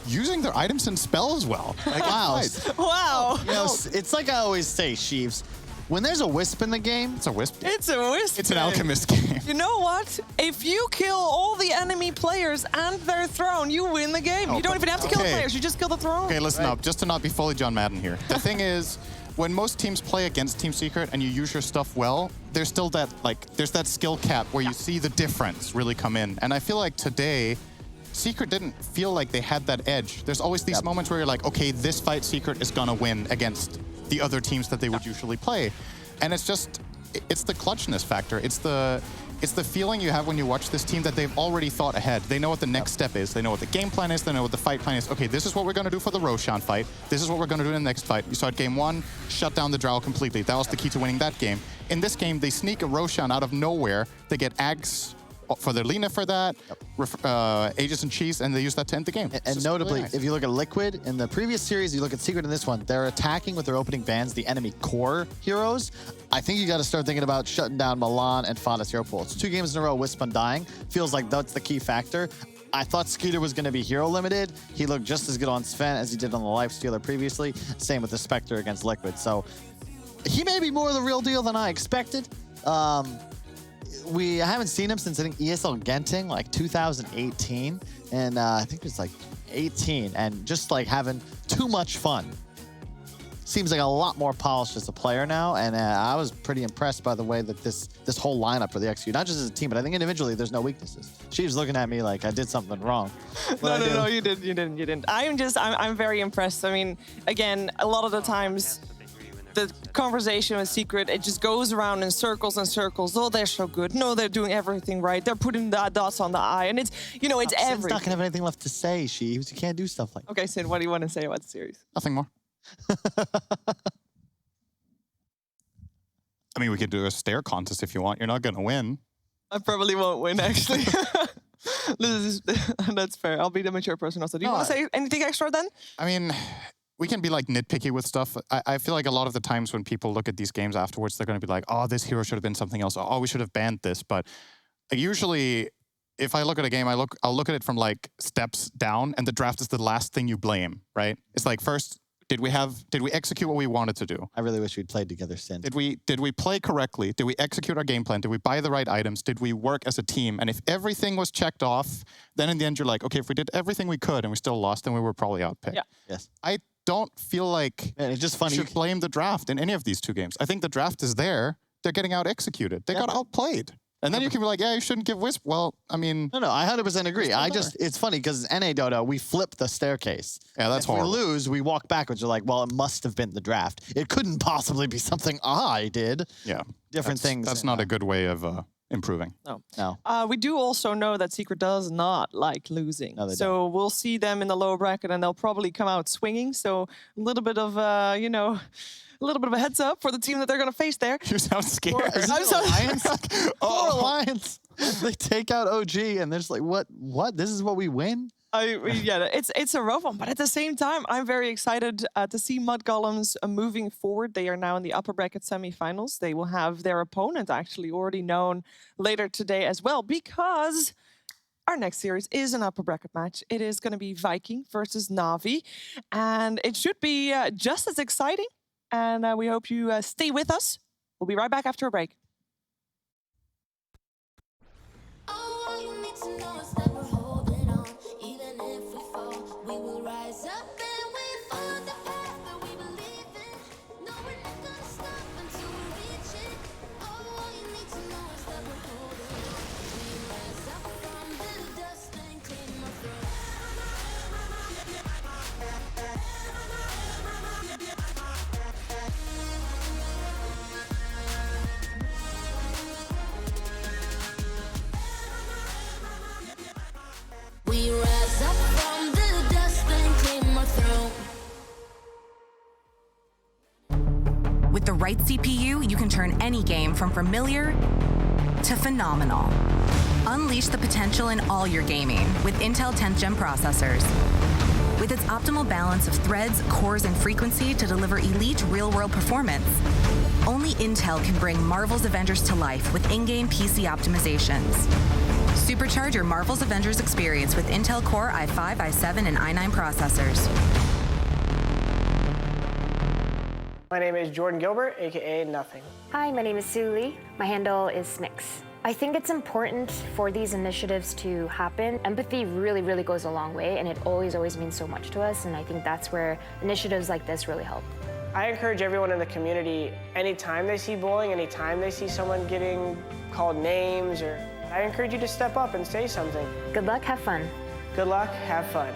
Speaker 5: using their items and spells well. Like,
Speaker 6: wow.
Speaker 4: Wow.
Speaker 6: It's like I always say, Sheaves, when there's a Wisp in the game...
Speaker 5: It's a Wisp.
Speaker 4: It's a Wisp.
Speaker 5: It's an Alchemist game.
Speaker 4: You know what? If you kill all the enemy players and their throne, you win the game. You don't even have to kill the players. You just kill the throne.
Speaker 5: Okay, listen up. Just to not be fully John Madden here. The thing is, when most teams play against Team Secret and you use your stuff well, there's still that, there's that skill cap where you see the difference really come in. And I feel like today, Secret didn't feel like they had that edge. There's always these moments where you're like, okay, this fight Secret is gonna win against the other teams that they would usually play. And it's the clutchness factor. It's the feeling you have when you watch this team that they've already thought ahead. They know what the next step is. They know what the game plan is. They know what the fight plan is. Okay, this is what we're gonna do for the Roshan fight. This is what we're gonna do in the next fight. You saw at game 1, shut down the Drow completely. That was the key to winning that game. In this game, they sneak a Roshan out of nowhere. They get Ags for their Lina for that, Aegis and Cheese, and they use that to end the game.
Speaker 6: And notably, really nice. If you look at Liquid, in the previous series, you look at Secret in this one, they're attacking with their opening bans the enemy core heroes. I think you got to start thinking about shutting down Milan and Fada's hero pool. It's 2 games in a row, Wisp undying. Feels like that's the key factor. I thought Skeeter was going to be hero limited. He looked just as good on Sven as he did on the Lifestealer previously. Same with the Spectre against Liquid. So he may be more the real deal than I expected. I haven't seen him since, I think, ESL Genting, like 2018. And I think it was like 18. And just like having too much fun. seems like a lot more polished as a player now, and I was pretty impressed by the way that this whole lineup for the XQ, not just as a team, but I think individually, there's no weaknesses. She was looking at me like I did something wrong.
Speaker 4: No, you didn't. I'm very impressed. I mean, again, a lot of the times, the conversation with Secret, it just goes around in circles and circles. Oh, they're so good. No, they're doing everything right. They're putting the dots on the I, and it's, you know, it's
Speaker 6: Sid's
Speaker 4: everything.
Speaker 6: not gonna have anything left to say, You can't do stuff like that.
Speaker 4: Okay, Sid, what do you want to say about the series?
Speaker 5: Nothing more. I mean, we could do a stare contest if you want. You're not going to win.
Speaker 4: I probably won't win, actually. That's fair. I'll be the mature person also. Do you want to say anything extra then?
Speaker 5: I mean, we can be like nitpicky with stuff. I feel like a lot of the times when people look at these games afterwards, they're going to be like, oh, this hero should have been something else. Oh, we should have banned this. But usually, if I look at a game, I'll look at it from like steps down, and the draft is the last thing you blame, right? It's like, first, did we execute what we wanted to do?
Speaker 6: I really wish we'd played together since.
Speaker 5: Did we play correctly? Did we execute our game plan? Did we buy the right items? Did we work as a team? And if everything was checked off, then in the end you're like, okay, if we did everything we could and we still lost, then we were probably outpicked.
Speaker 4: Yeah.
Speaker 6: Yes.
Speaker 5: I don't feel like
Speaker 6: it's just funny.
Speaker 5: You should blame the draft in any of these two games. I think the draft is there. They're getting out executed. They got outplayed. And then you can be like, yeah, you shouldn't give Wisp. Well, I mean...
Speaker 6: No, I 100% agree. It's funny because NA Dota, we flip the staircase.
Speaker 5: Yeah, that's horrible.
Speaker 6: If we lose, we walk backwards. We're like, well, it must have been the draft. It couldn't possibly be something I did.
Speaker 5: Yeah.
Speaker 6: Different things.
Speaker 5: That's not a good way of improving.
Speaker 6: No.
Speaker 4: We do also know that Secret does not like losing.
Speaker 6: No, they
Speaker 4: so we'll see them in the lower bracket, and they'll probably come out swinging. So a little bit of, a little bit of a heads up for the team that they're going to face there.
Speaker 5: You sound scared.
Speaker 6: Poor Alliance. They take out OG, and they're just like, what? This is what we win?
Speaker 4: Yeah, it's a rough one, but at the same time, I'm very excited to see Mud Golems moving forward. They are now in the upper bracket semifinals. They will have their opponent actually already known later today as well, because our next series is an upper bracket match. It is going to be Viking versus Na'Vi, and it should be just as exciting. And we hope you stay with us. We'll be right back after a break.
Speaker 2: We rise up from the dust and claim our throne.
Speaker 11: With the right CPU, you can turn any game from familiar to phenomenal. Unleash the potential in all your gaming with Intel 10th Gen processors. With its optimal balance of threads, cores, and frequency to deliver elite real-world performance, only Intel can bring Marvel's Avengers to life with in-game PC optimizations. Supercharge your Marvel's Avengers experience with Intel Core i5, i7, and i9 processors.
Speaker 1: My name is Jordan Gilbert, aka Nothing.
Speaker 3: Hi, my name is Sue Lee. My handle is Smix. I think it's important for these initiatives to happen. Empathy really, really goes a long way, and it always means so much to us, and I think that's where initiatives like this really help.
Speaker 1: I encourage everyone in the community, anytime they see bullying, anytime they see someone getting called names, I encourage you to step up and say something.
Speaker 3: Good luck, have fun.
Speaker 1: Good luck, have fun.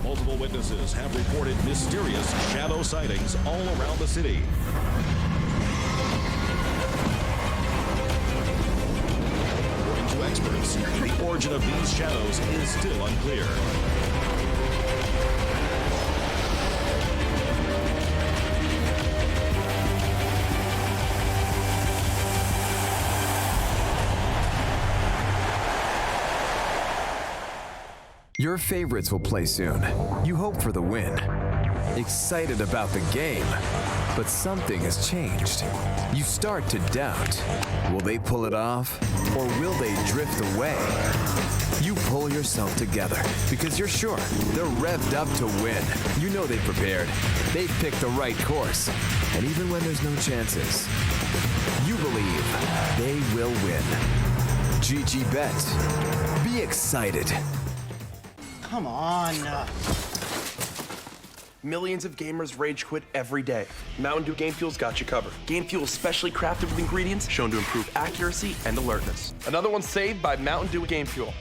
Speaker 13: Multiple witnesses have reported mysterious shadow sightings all around the city. According to experts, the origin of these shadows is still unclear.
Speaker 14: Your favorites will play soon. You hope for the win. Excited about the game. But something has changed. You start to doubt. Will they pull it off? Or will they drift away? You pull yourself together because you're sure they're revved up to win. You know they've prepared. They've picked the right course. And even when there's no chances, you believe they will win. GG Bet. Be excited.
Speaker 1: Come on.
Speaker 15: Millions of gamers rage quit every day. Mountain Dew Game Fuel's got you covered. Game Fuel is specially crafted with ingredients shown to improve accuracy and alertness. Another one saved by Mountain Dew Game Fuel.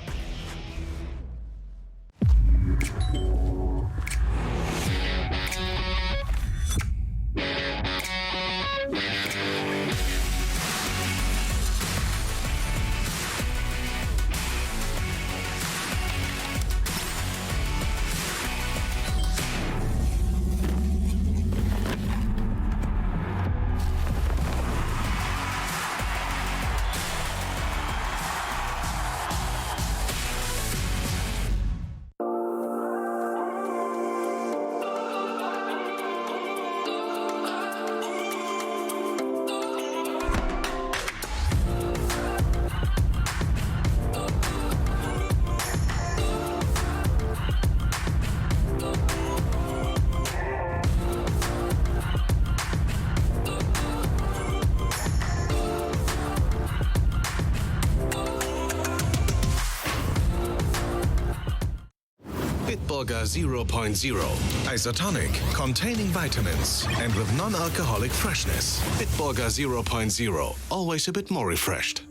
Speaker 16: Bitburger 0.0, isotonic, containing vitamins, and with non-alcoholic freshness. Bitburger 0.0, always a bit more refreshed.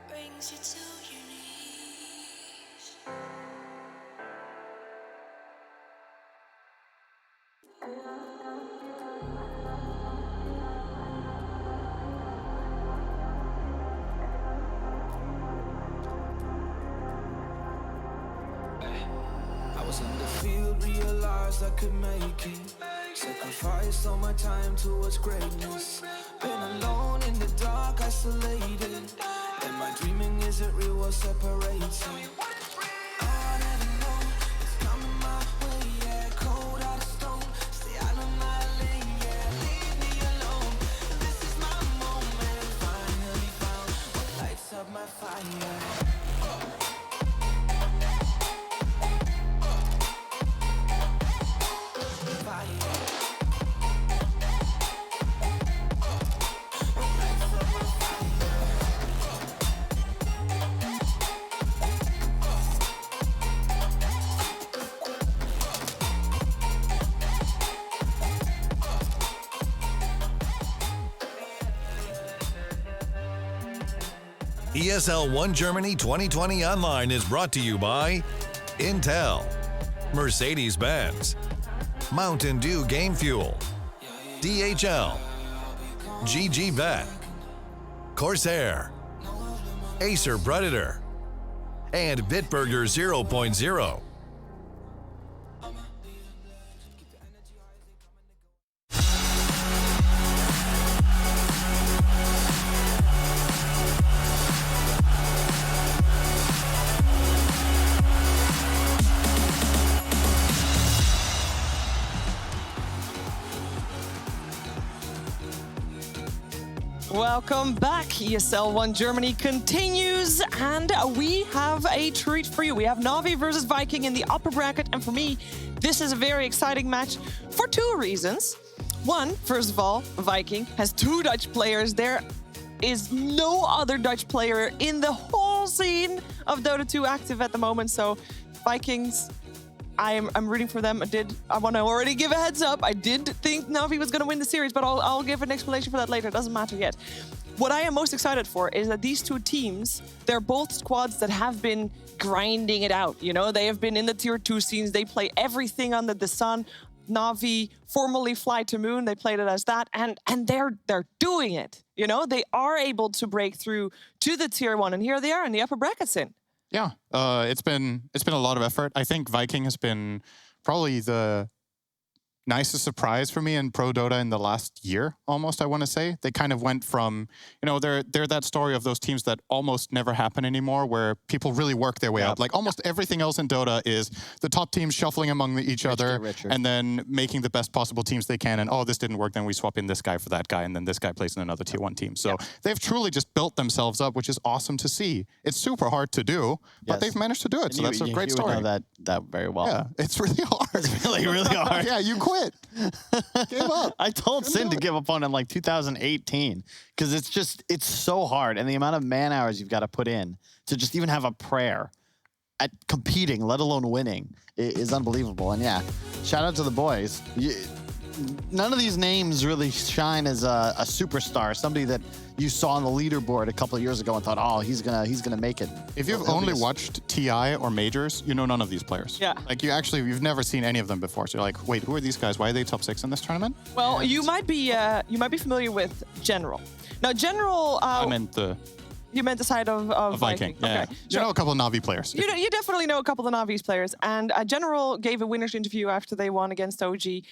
Speaker 2: Brings you to your knees.
Speaker 17: I was in the field, realized I could make it. Sacrificed all my time towards greatness. Been alone in the dark, isolated. And my dreaming isn't real, what separates me. I never know, it's coming my way, yeah. Cold out of stone, stay out of my lane, yeah. Leave me alone, this is my moment. Finally found what lights up my fire.
Speaker 13: ESL 1 Germany 2020 Online is brought to you by Intel, Mercedes-Benz, Mountain Dew Game Fuel, DHL, GG Bet, Corsair, Acer Predator, and Bitburger 0.0.
Speaker 4: Welcome back. ESL 1 Germany continues, and we have a treat for you. We have Navi versus Viking in the upper bracket, and for me, this is a very exciting match for two reasons. One, first of all, Viking has two Dutch players. There is no other Dutch player in the whole scene of Dota 2 active at the moment, so Vikings, I'm rooting for them. I want to already give a heads up. I did think Navi was going to win the series, but I'll give an explanation for that later. It doesn't matter yet. What I am most excited for is that these two teams, they're both squads that have been grinding it out. You know, they have been in the tier 2 scenes. They play everything under the sun. Navi, formerly Fly to Moon, they played it as that, and they're doing it. You know, they are able to break through to the tier 1, and here they are in the upper brackets in.
Speaker 5: Yeah, it's been a lot of effort. I think Viking has been probably the nicest surprise for me in Pro Dota in the last year, almost, I want to say. They kind of went from, they're that story of those teams that almost never happen anymore, where people really work their way up. Like almost everything else in Dota is the top teams shuffling among each other and then making the best possible teams they can. And, oh, this didn't work, then we swap in this guy for that guy, and then this guy plays in another tier 1 team. So they've truly just built themselves up, which is awesome to see. It's super hard to do, but they've managed to do it. So that's a great story.
Speaker 6: You know that very well.
Speaker 5: Yeah, it's really hard.
Speaker 6: It's really hard.
Speaker 5: Yeah, you quit. Give up.
Speaker 6: I told Sin to give up on it in like 2018 because it's so hard, and the amount of man hours you've got to put in to just even have a prayer at competing, let alone winning, is unbelievable. And yeah, shout out to the boys. None of these names really shine as a superstar, somebody that you saw on the leaderboard a couple of years ago and thought, oh, he's gonna make it.
Speaker 5: If you've only watched TI or Majors, you know none of these players.
Speaker 4: Yeah.
Speaker 5: Like you've never seen any of them before. So you're like, wait, who are these guys? Why are they top 6 in this tournament?
Speaker 4: Well, you might be familiar with General. Now, General.
Speaker 5: I meant the.
Speaker 4: You meant the side of
Speaker 5: Viking. Yeah.
Speaker 4: Okay.
Speaker 5: You know a couple of Navi players.
Speaker 4: You definitely know a couple of Navi's players. And General gave a winner's interview after they won against OG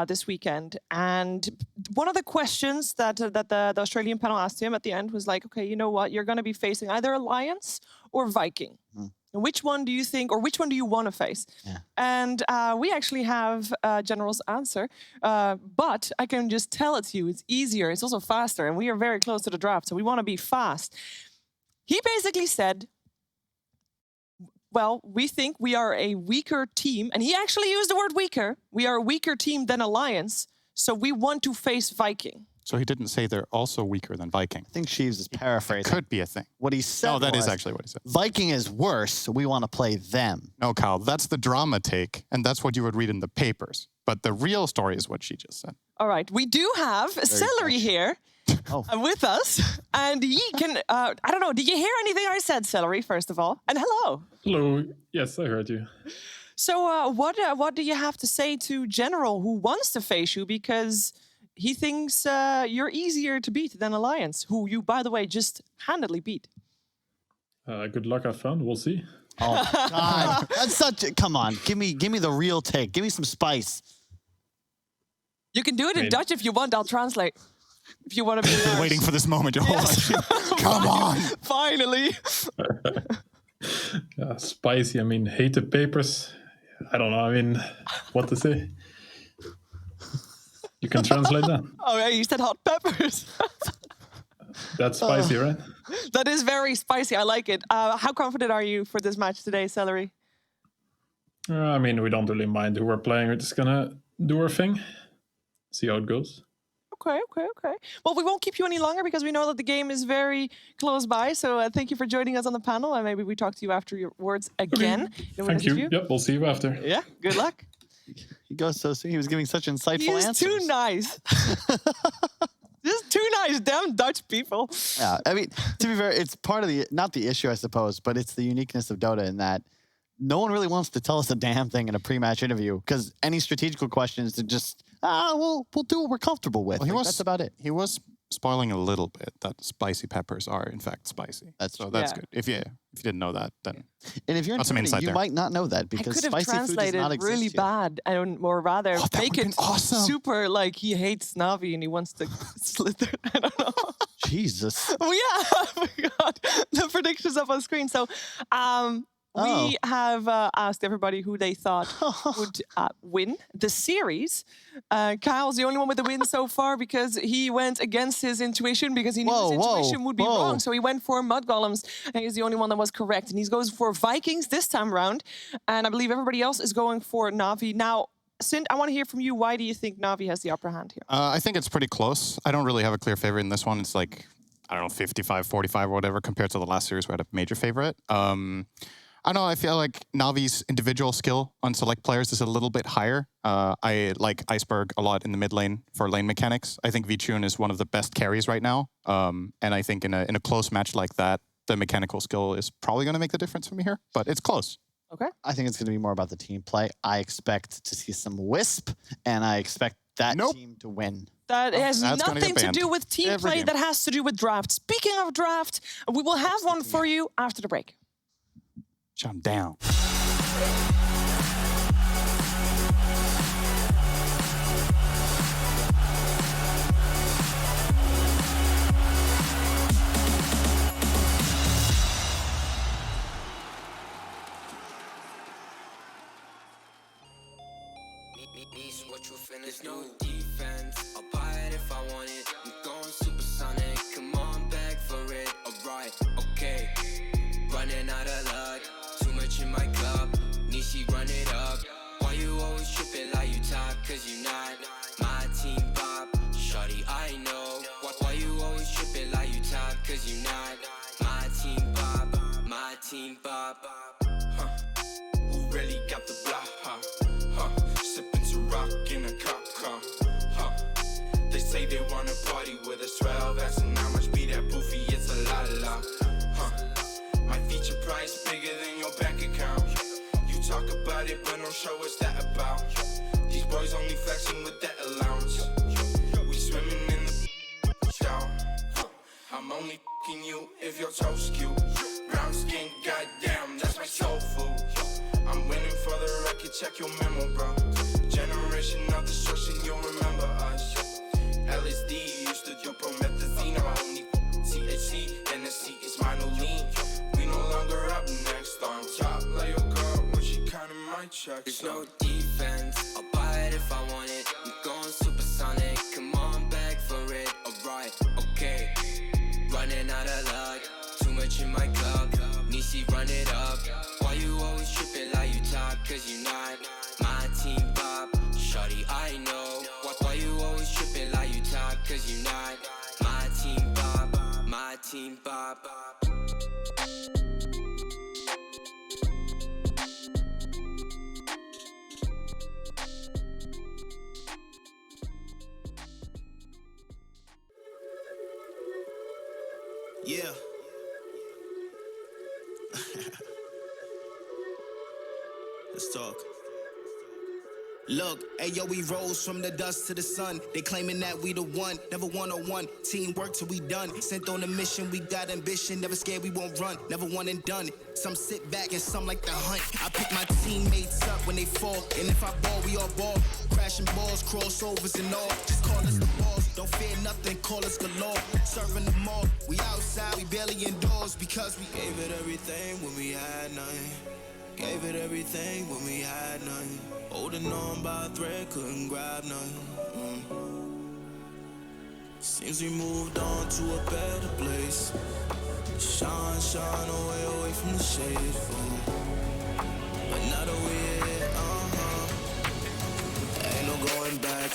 Speaker 4: this weekend. And one of the questions that the Australian panel asked him at the end was like, okay, you know what? You're going to be facing either Alliance or Viking. And which one do you think, or which one do you want to face?
Speaker 6: Yeah.
Speaker 4: And we actually have General's answer. But I can just tell it to you. It's easier. It's also faster. And we are very close to the draft. So we want to be fast. He basically said, well, we think we are a weaker team. And he actually used the word weaker. We are a weaker team than Alliance. So we want to face Viking.
Speaker 5: So he didn't say they're also weaker than Viking.
Speaker 6: I think Sheaves is paraphrasing.
Speaker 5: Could be a thing.
Speaker 6: What he said
Speaker 5: No, that is actually what he said.
Speaker 6: Viking is worse, so we want to play them.
Speaker 5: No, Kyle, that's the drama take, and that's what you would read in the papers. But the real story is what she just said.
Speaker 4: All right, we do have Celery here with us, and he can, I don't know, did you hear anything I said, Celery, first of all? And hello.
Speaker 9: Hello. Yes, I heard you.
Speaker 4: So what do you have to say to General who wants to face you because he thinks you're easier to beat than Alliance, who you, by the way, just handedly beat?
Speaker 9: Good luck, have fun. We'll see.
Speaker 6: Oh, God. That's such a, come on, give me the real take. Give me some spice.
Speaker 4: You can do it in Dutch if you want. I'll translate. If you want to be
Speaker 5: I've been waiting for this moment your whole life. Come on.
Speaker 4: Finally.
Speaker 9: Spicy. I mean, hate the papers. I don't know. I mean, what to say? You can translate that.
Speaker 4: Oh, yeah, you said hot peppers.
Speaker 9: That's spicy, right?
Speaker 4: That is very spicy. I like it. How confident are you for this match today, Celery?
Speaker 9: I mean, we don't really mind who we're playing. We're just going to do our thing. See how it goes.
Speaker 4: Okay. Well, we won't keep you any longer because we know that the game is very close by. So thank you for joining us on the panel. And maybe we talk to you after your words again.
Speaker 9: Thank you. Yep, we'll see you after.
Speaker 4: Yeah, good luck.
Speaker 6: He goes so soon. He was giving such insightful answers.
Speaker 4: He is too nice. Just too nice, damn Dutch people.
Speaker 6: Yeah, I mean, to be fair, it's part of the, not the issue, I suppose, but it's the uniqueness of Dota in that no one really wants to tell us a damn thing in a pre-match interview because any strategical questions to just, we'll do what we're comfortable with.
Speaker 5: Well,
Speaker 6: that's about it.
Speaker 5: He was spoiling a little bit that spicy peppers are in fact spicy. That's good. If you didn't know that, then
Speaker 6: and if you're in Germany, you might not know that because
Speaker 4: I could have
Speaker 6: spicy food does not
Speaker 4: translated
Speaker 6: exist
Speaker 4: really
Speaker 6: here.
Speaker 4: bad, or rather make it
Speaker 5: awesome.
Speaker 4: super like he hates Navi and he wants to slither. I don't know.
Speaker 6: Jesus.
Speaker 4: Oh yeah, I forgot the predictions up on screen. So we have asked everybody who they thought would win the series. Kyle's the only one with the win so far because he went against his intuition because he knew his intuition would be wrong. So he went for Mud Golems and he's the only one that was correct. And he goes for Vikings this time round. And I believe everybody else is going for Navi. Now, Sint, I want to hear from you. Why do you think Navi has the upper hand here?
Speaker 5: I think it's pretty close. I don't really have a clear favorite in this one. It's like, I don't know, 55, 45 or whatever compared to the last series where I had a major favorite. I don't know, I feel like Navi's individual skill on select players is a little bit higher. I like Iceberg a lot in the mid lane for lane mechanics. I think Vincere is one of the best carries right now. And I think in a close match like that, the mechanical skill is probably going to make the difference for me here, but it's close.
Speaker 4: Okay.
Speaker 6: I think it's going to be more about the team play. I expect to see some Wisp, and I expect that team to win.
Speaker 4: That has nothing to do with team play. That has to do with draft. Speaking of draft, we will have one for you after the break.
Speaker 5: Shut him down.
Speaker 7: Niece, what you finna There's no defense. I'll buy it if I want it. I'm going supersonic. Come on, beg for it. Alright, okay. Running out of luck. Too much in my cup. Nishi, run it up. Why you always tripping like you top? Cause you not my team pop. Shawty, I know. Why you always tripping like you top? Cause you not my team pop. My team pop. Who really got the block? Sipping to rock in a cop car. They say they wanna party with us. 12 asking how much be that poofy? It's a la. My feature price bigger than your bank account. You talk about it, but don't show what's that about. These boys only flexing with that allowance. We swimming in the shower. I'm only f***ing you if your toes cute. Brown skin, goddamn, that's my soul food. I'm winning for the record, check your memo, bro. Generation of destruction, you'll remember us. LSD used to do promethazine. Only THC, NSC is minor lean. We no longer up next on top. Lay your girl when she counting my checks. There's no defense. I'll buy it if I want it. I'm going supersonic. Come on, beg for it. Alright, okay. Running out of luck. Too much in my cup. Nishi, run it up. Why you always tripping like you top? Cause you not my team pop. Shawty, I know. Why you always tripping like you top? Cause you not my team pop. My team pop.
Speaker 10: Yeah. Let's talk. Look, ayo, we rose from the dust to the sun. They claiming that we the one, never one-on-one. Teamwork till we done. Sent on a mission, we got ambition. Never scared, we won't run. Never one and done. Some sit back and some like the hunt. I pick my teammates up when they fall. And if I ball, we all ball. Crashing balls, crossovers and all. Just call us the balls. Don't fear nothing, call us galore. Serving them all. We outside, we barely indoors. Because we gave it everything when we had nothing. Gave it everything when we had nothing. Holding on by a thread, couldn't grab nothing. Seems we moved on to a better place. Shine away from the shade. But now that we're here, ain't no going back.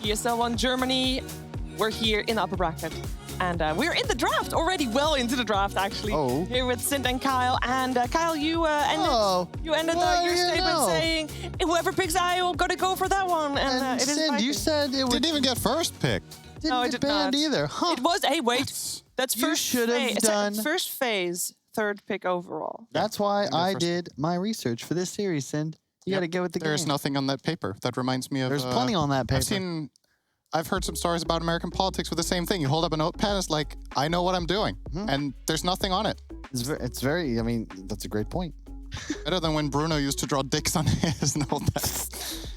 Speaker 4: ESL 1 Germany, we're here in the upper bracket. And we're in the draft, already well into the draft, actually.
Speaker 6: Oh.
Speaker 4: Here with Sint and Kyle. And Kyle, you ended your statement saying, whoever picks IO, gotta go for that one. And it is
Speaker 5: Sint,
Speaker 4: Viking.
Speaker 5: you said it didn't even get first picked.
Speaker 4: No, I did not
Speaker 6: either. Huh.
Speaker 4: It was, hey, wait. That's
Speaker 6: You
Speaker 4: first
Speaker 6: should have
Speaker 4: phase.
Speaker 6: done-
Speaker 4: First phase, third pick overall.
Speaker 6: That's why I did my research for this series, Sind. You got to go with the
Speaker 5: There's
Speaker 6: game.
Speaker 5: nothing on that paper. That reminds me of...
Speaker 6: There's plenty on that paper.
Speaker 5: I've heard some stories about American politics with the same thing. You hold up a notepad, it's like, I know what I'm doing. And there's nothing on it.
Speaker 6: It's very, I mean, that's a great point.
Speaker 5: Better than when Bruno used to draw dicks on his notepad.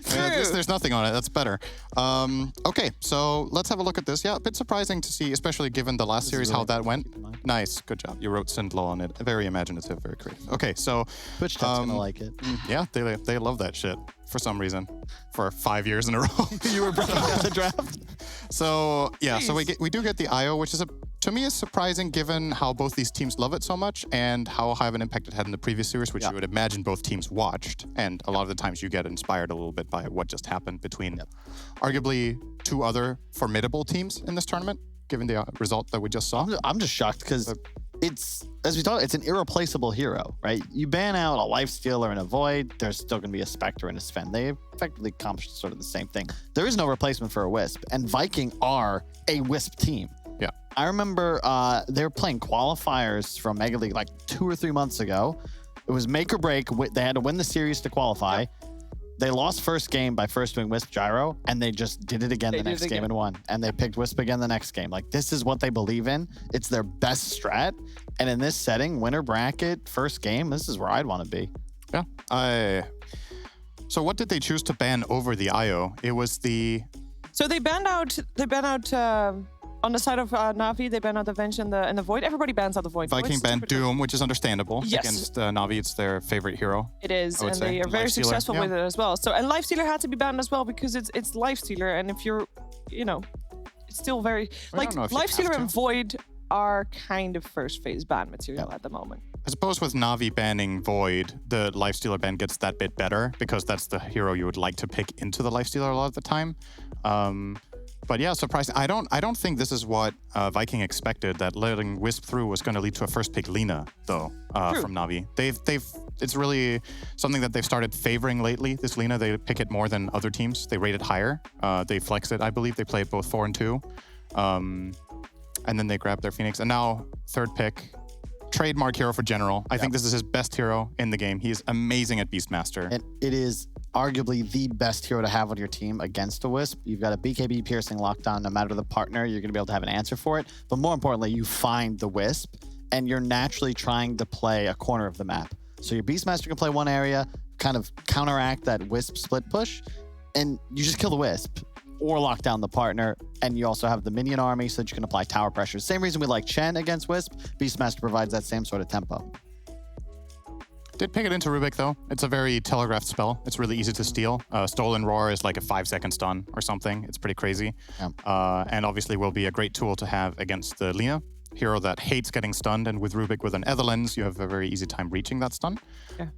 Speaker 5: I mean, at least there's nothing on it. That's better. Okay, so let's have a look at this. Yeah, a bit surprising to see, especially given the last series, how that went. Nice, good job. You wrote Sindlow on it. Very imaginative, very creative. Okay, so...
Speaker 6: Twitch chat's gonna like it.
Speaker 5: Yeah, they love that shit for some reason. For 5 years in a row.
Speaker 6: You were bringing down the draft.
Speaker 5: So, yeah, so we do get the IO, which is, to me, is surprising given how both these teams love it so much and how high of an impact it had in the previous series, which you would imagine both teams watched. And a lot of the times you get inspired a little bit by what just happened between arguably two other formidable teams in this tournament, given the result that we just saw.
Speaker 6: I'm just shocked because it's, as we talked, it's an irreplaceable hero, right? You ban out a Lifestealer and a Void, there's still going to be a Spectre and a Sven. They effectively accomplished sort of the same thing. There is no replacement for a Wisp, and Viking are a Wisp team.
Speaker 5: Yeah.
Speaker 6: I remember they were playing qualifiers from Mega League like 2 or 3 months ago It was make or break. They had to win the series to qualify. They lost first game by first doing Wisp Gyro, and they just did it again the next game and won. And they picked Wisp again the next game. Like, this is what they believe in. It's their best strat. And in this setting, winner bracket, first game, this is where I'd want to be.
Speaker 5: Yeah. So what did they choose to ban over the IO? It was the...
Speaker 4: So they banned out on the side of Na'Vi, they banned out the Venge and the Void. Everybody bans out the Void.
Speaker 5: Viking banned Doom, which is understandable.
Speaker 4: Yes.
Speaker 5: Against Na'Vi, it's their favorite hero.
Speaker 4: It is, and they are very successful with it as well. So, and Lifestealer had to be banned as well because it's Lifestealer, and if you're, it's still very like Lifestealer and Void are kind of first phase ban material at the moment.
Speaker 5: I suppose with Na'Vi banning Void, the Lifestealer ban gets that bit better because that's the hero you would like to pick into the Lifestealer a lot of the time. But yeah, surprising. I don't think this is what Viking expected, that letting Wisp through was going to lead to a first pick Lina, though, from Na'Vi. It's really something that they've started favoring lately, this Lina. They pick it more than other teams. They rate it higher. They flex it, I believe. They play it both 4 and 2. And then they grab their Phoenix. And now, third pick, trademark hero for General. I think this is his best hero in the game. He is amazing at Beastmaster.
Speaker 6: And it is arguably the best hero to have on your team against a Wisp. You've got a BKB piercing lockdown. No matter the partner, you're going to be able to have an answer for it. But more importantly, you find the Wisp, and you're naturally trying to play a corner of the map. So your Beastmaster can play one area, kind of counteract that Wisp split push, and you just kill the Wisp or lock down the partner. And you also have the minion army so that you can apply tower pressure. Same reason we like Chen against Wisp. Beastmaster provides that same sort of tempo.
Speaker 5: Did pick it into Rubik, though. It's a very telegraphed spell. It's really easy to steal. Stolen Roar is like a 5-second stun or something. It's pretty crazy. And obviously will be a great tool to have against the Lina, hero that hates getting stunned. And with Rubik with an Etherlens, you have a very easy time reaching that stun.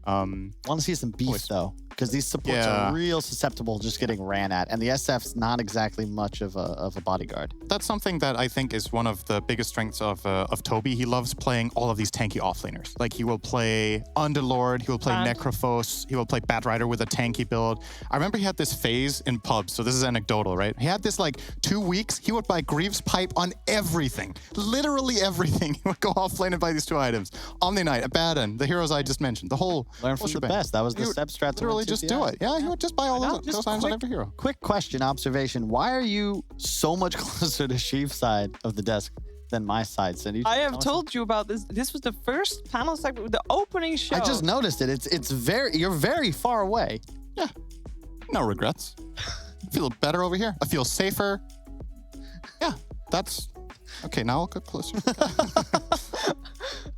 Speaker 6: Want to see some beef, though, because these supports are real susceptible just getting ran at. And the SF's not exactly much of a bodyguard.
Speaker 5: That's something that I think is one of the biggest strengths of Toby. He loves playing all of these tanky offlaners. Like, he will play Underlord, he will play Necrophos, he will play Batrider with a tanky build. I remember he had this phase in pubs, so this is anecdotal, right? He had this like 2 weeks, he would buy Greaves Pipe on everything. Literally everything. He would go offlane and buy these 2 items. Omni Knight, Abaddon, the heroes I just mentioned, the whole
Speaker 6: Learn from the best. That was the Seb strat.
Speaker 5: Literally just do it. Yeah, he would just buy all those items on every hero.
Speaker 6: Quick question, observation. Why are you so much closer to Sheev's side of the desk than my side, Cindy?
Speaker 4: I have told you about this. This was the first panel segment, the opening show.
Speaker 6: I just noticed it. You're very far away.
Speaker 5: Yeah. No regrets. I feel better over here. I feel safer. Yeah, that's... Okay, now I'll get closer.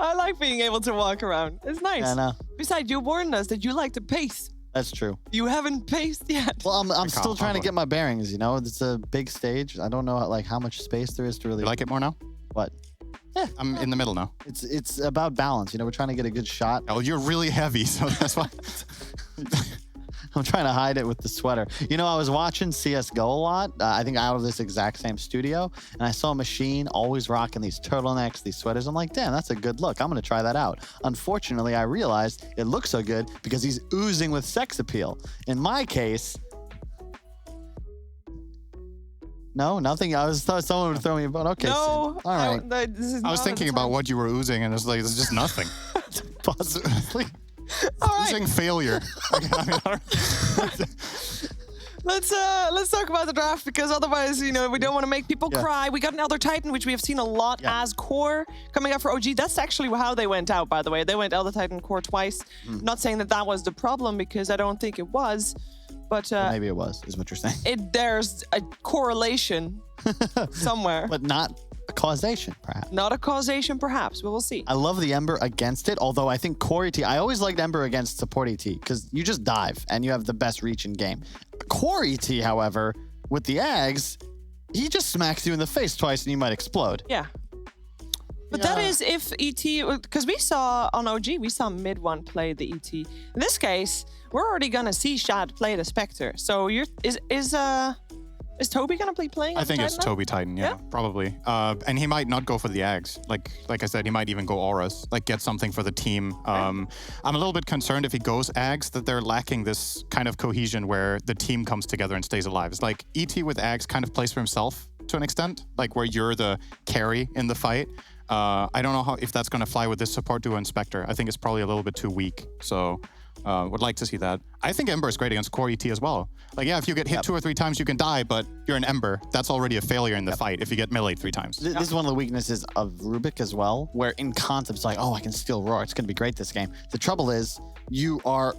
Speaker 4: I like being able to walk around. It's nice.
Speaker 6: Yeah, I know.
Speaker 4: Besides, you warned us that you like to pace.
Speaker 6: That's true.
Speaker 4: You haven't paced yet.
Speaker 6: Well, I'm still trying to get my bearings, you know? It's a big stage. I don't know how much space there is to really...
Speaker 5: You like it more now?
Speaker 6: What?
Speaker 5: Yeah. I'm in the middle now.
Speaker 6: It's about balance. You know, we're trying to get a good shot.
Speaker 5: Oh, you're really heavy, so that's why...
Speaker 6: I'm trying to hide it with the sweater. You know, I was watching CSGO a lot, I think out of this exact same studio, and I saw Machine always rocking these turtlenecks, these sweaters. I'm like, damn, that's a good look. I'm going to try that out. Unfortunately, I realized it looks so good because he's oozing with sex appeal. In my case... No, nothing. I thought someone would throw me a bone. Okay,
Speaker 4: no,
Speaker 6: all right.
Speaker 5: I was thinking about what you were oozing, and it's like, it's just nothing.
Speaker 6: Possibly.
Speaker 5: Oozing failure.
Speaker 4: Let's talk about the draft, because otherwise, you know, we don't want to make people cry. We got an Elder Titan, which we have seen a lot as core coming out for OG. That's actually how they went out, by the way. They went Elder Titan core twice. Not saying that was the problem, because I don't think it was. But
Speaker 6: maybe it was, is what you're saying.
Speaker 4: There's a correlation somewhere.
Speaker 6: But not a causation, perhaps.
Speaker 4: Not a causation, perhaps. But we'll see.
Speaker 6: I love the Ember against it, although I think core ET, I always liked Ember against support ET, because you just dive, and you have the best reach in game. Core ET, however, with the Ags, he just smacks you in the face twice, and you might explode.
Speaker 4: Yeah. But that is if ET, because we saw on OG, we saw mid one play the ET. In this case, we're already gonna see Shad play the Spectre. So is Toby gonna be playing?
Speaker 5: I think it's Toby Titan, yeah, probably. And he might not go for the Ags. Like I said, he might even go Auras, like get something for the team. I'm a little bit concerned if he goes Ags that they're lacking this kind of cohesion where the team comes together and stays alive. It's like ET with Ags kind of plays for himself to an extent, like where you're the carry in the fight. I don't know if that's going to fly with this support duo and Spectre. I think it's probably a little bit too weak. So would like to see that. I think Ember is great against core ET as well. Like, yeah, if you get hit 2 or 3 times, you can die, but you're an Ember. That's already a failure in the fight if you get meleeed 3 times.
Speaker 6: This is one of the weaknesses of Rubik as well, where in concept, it's like, oh, I can steal Roar. It's going to be great this game. The trouble is you are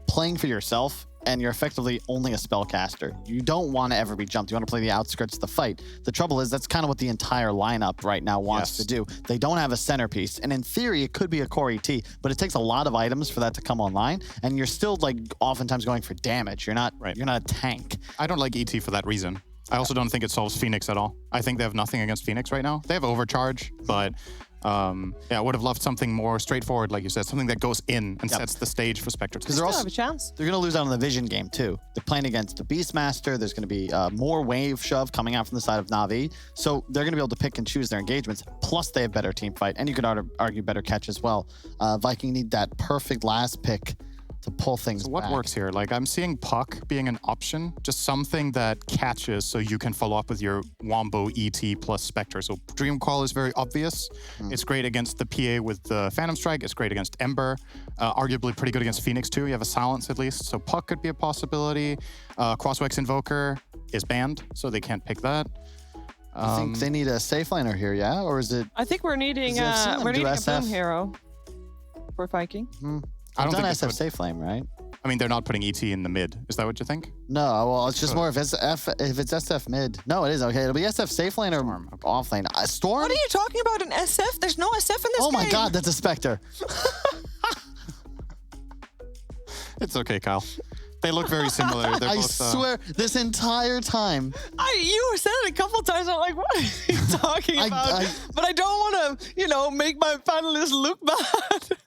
Speaker 6: playing for yourself, and you're effectively only a spellcaster. You don't want to ever be jumped. You want to play the outskirts of the fight. The trouble is that's kind of what the entire lineup right now wants to do. They don't have a centerpiece, and in theory, it could be a core ET, but it takes a lot of items for that to come online, and you're still like oftentimes going for damage. You're not a tank.
Speaker 5: I don't like ET for that reason. I also don't think it solves Phoenix at all. I think they have nothing against Phoenix right now. They have overcharge, but yeah, I would have loved something more straightforward, like you said, something that goes in and sets the stage for Spectre.
Speaker 6: Because they're also
Speaker 4: have a chance.
Speaker 6: They're going to lose out on the vision game too. They're playing against the Beastmaster. There's going to be more wave shove coming out from the side of Na'Vi. So they're going to be able to pick and choose their engagements. Plus, they have better team fight, and you could argue better catch as well. Viking need that perfect last pick to pull things
Speaker 5: So what
Speaker 6: back.
Speaker 5: works here? Like, I'm seeing Puck being an option, just something that catches so you can follow up with your Wombo ET plus Spectre. So Dream Call is very obvious. It's great against the PA with the Phantom Strike. It's great against Ember. Arguably pretty good against Phoenix too. You have a silence at least. So Puck could be a possibility. Crosswex Invoker is banned, so they can't pick that.
Speaker 6: I think they need a safe liner here, yeah? Or is it...
Speaker 4: I think we're needing a boom hero for Viking.
Speaker 5: I don't think
Speaker 6: SF safe flame, right?
Speaker 5: I mean, they're not putting ET in the mid. Is that what you think?
Speaker 6: No, well, it's just more if it's SF mid. No, it is. Okay, it'll be SF safe lane or off lane. Storm?
Speaker 4: What are you talking about, an SF? There's no SF in this game.
Speaker 6: Oh my god, that's a Spectre.
Speaker 5: It's okay, Kyle. They look very similar. They're
Speaker 6: I
Speaker 5: both,
Speaker 6: swear, this entire time.
Speaker 4: You said it a couple times. I'm like, what are you talking about? But I don't want to, make my panelists look bad.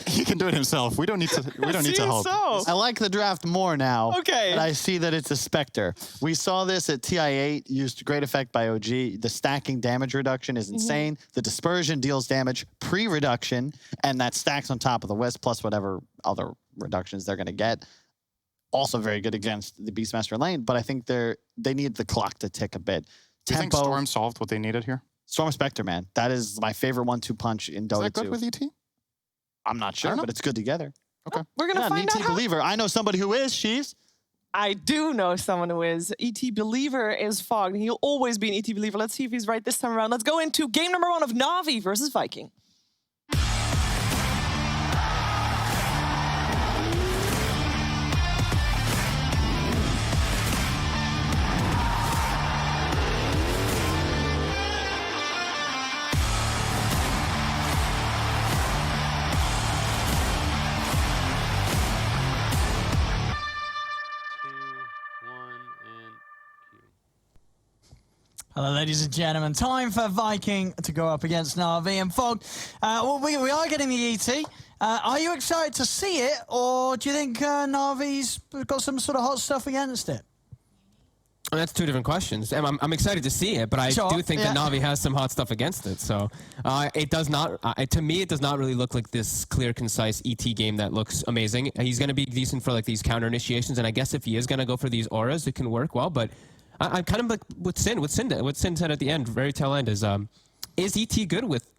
Speaker 5: He can do it himself. We don't need to. We don't need to help.
Speaker 6: I like the draft more now.
Speaker 4: Okay.
Speaker 6: And I see that it's a Spectre. We saw this at TI8, used great effect by OG. The stacking damage reduction is insane. The dispersion deals damage pre-reduction, and that stacks on top of the Wisp plus whatever other reductions they're going to get. Also very good against the Beastmaster lane, but I think they need the clock to tick a bit.
Speaker 5: Do you think Storm solved what they needed here?
Speaker 6: Storm Spectre, man. That is my favorite 1-2 punch in Dota 2.
Speaker 5: Is that good with ET?
Speaker 6: I'm not sure, but it's good together.
Speaker 5: Okay.
Speaker 4: We're going to find out.
Speaker 6: ET Believer. I know somebody who is, Sheaves.
Speaker 4: I do know someone who is. ET Believer is Fog. He'll always be an ET Believer. Let's see if he's right this time around. Let's go into game number 1 of Na'Vi versus Viking.
Speaker 18: Hello, ladies and gentlemen. Time for Viking to go up against Na'Vi and Fog. Well, we are getting the ET. Are you excited to see it, or do you think Na'Vi's got some sort of hot stuff against it?
Speaker 19: Well, that's 2 different questions. I'm excited to see it, but I do think that Na'Vi has some hot stuff against it. So it does not, to me, it does not really look like this clear, concise ET game that looks amazing. He's going to be decent for like these counter initiations, and I guess if he is going to go for these auras, it can work well. But I'm kind of like what Sin said at the end, very tail end, is ET good with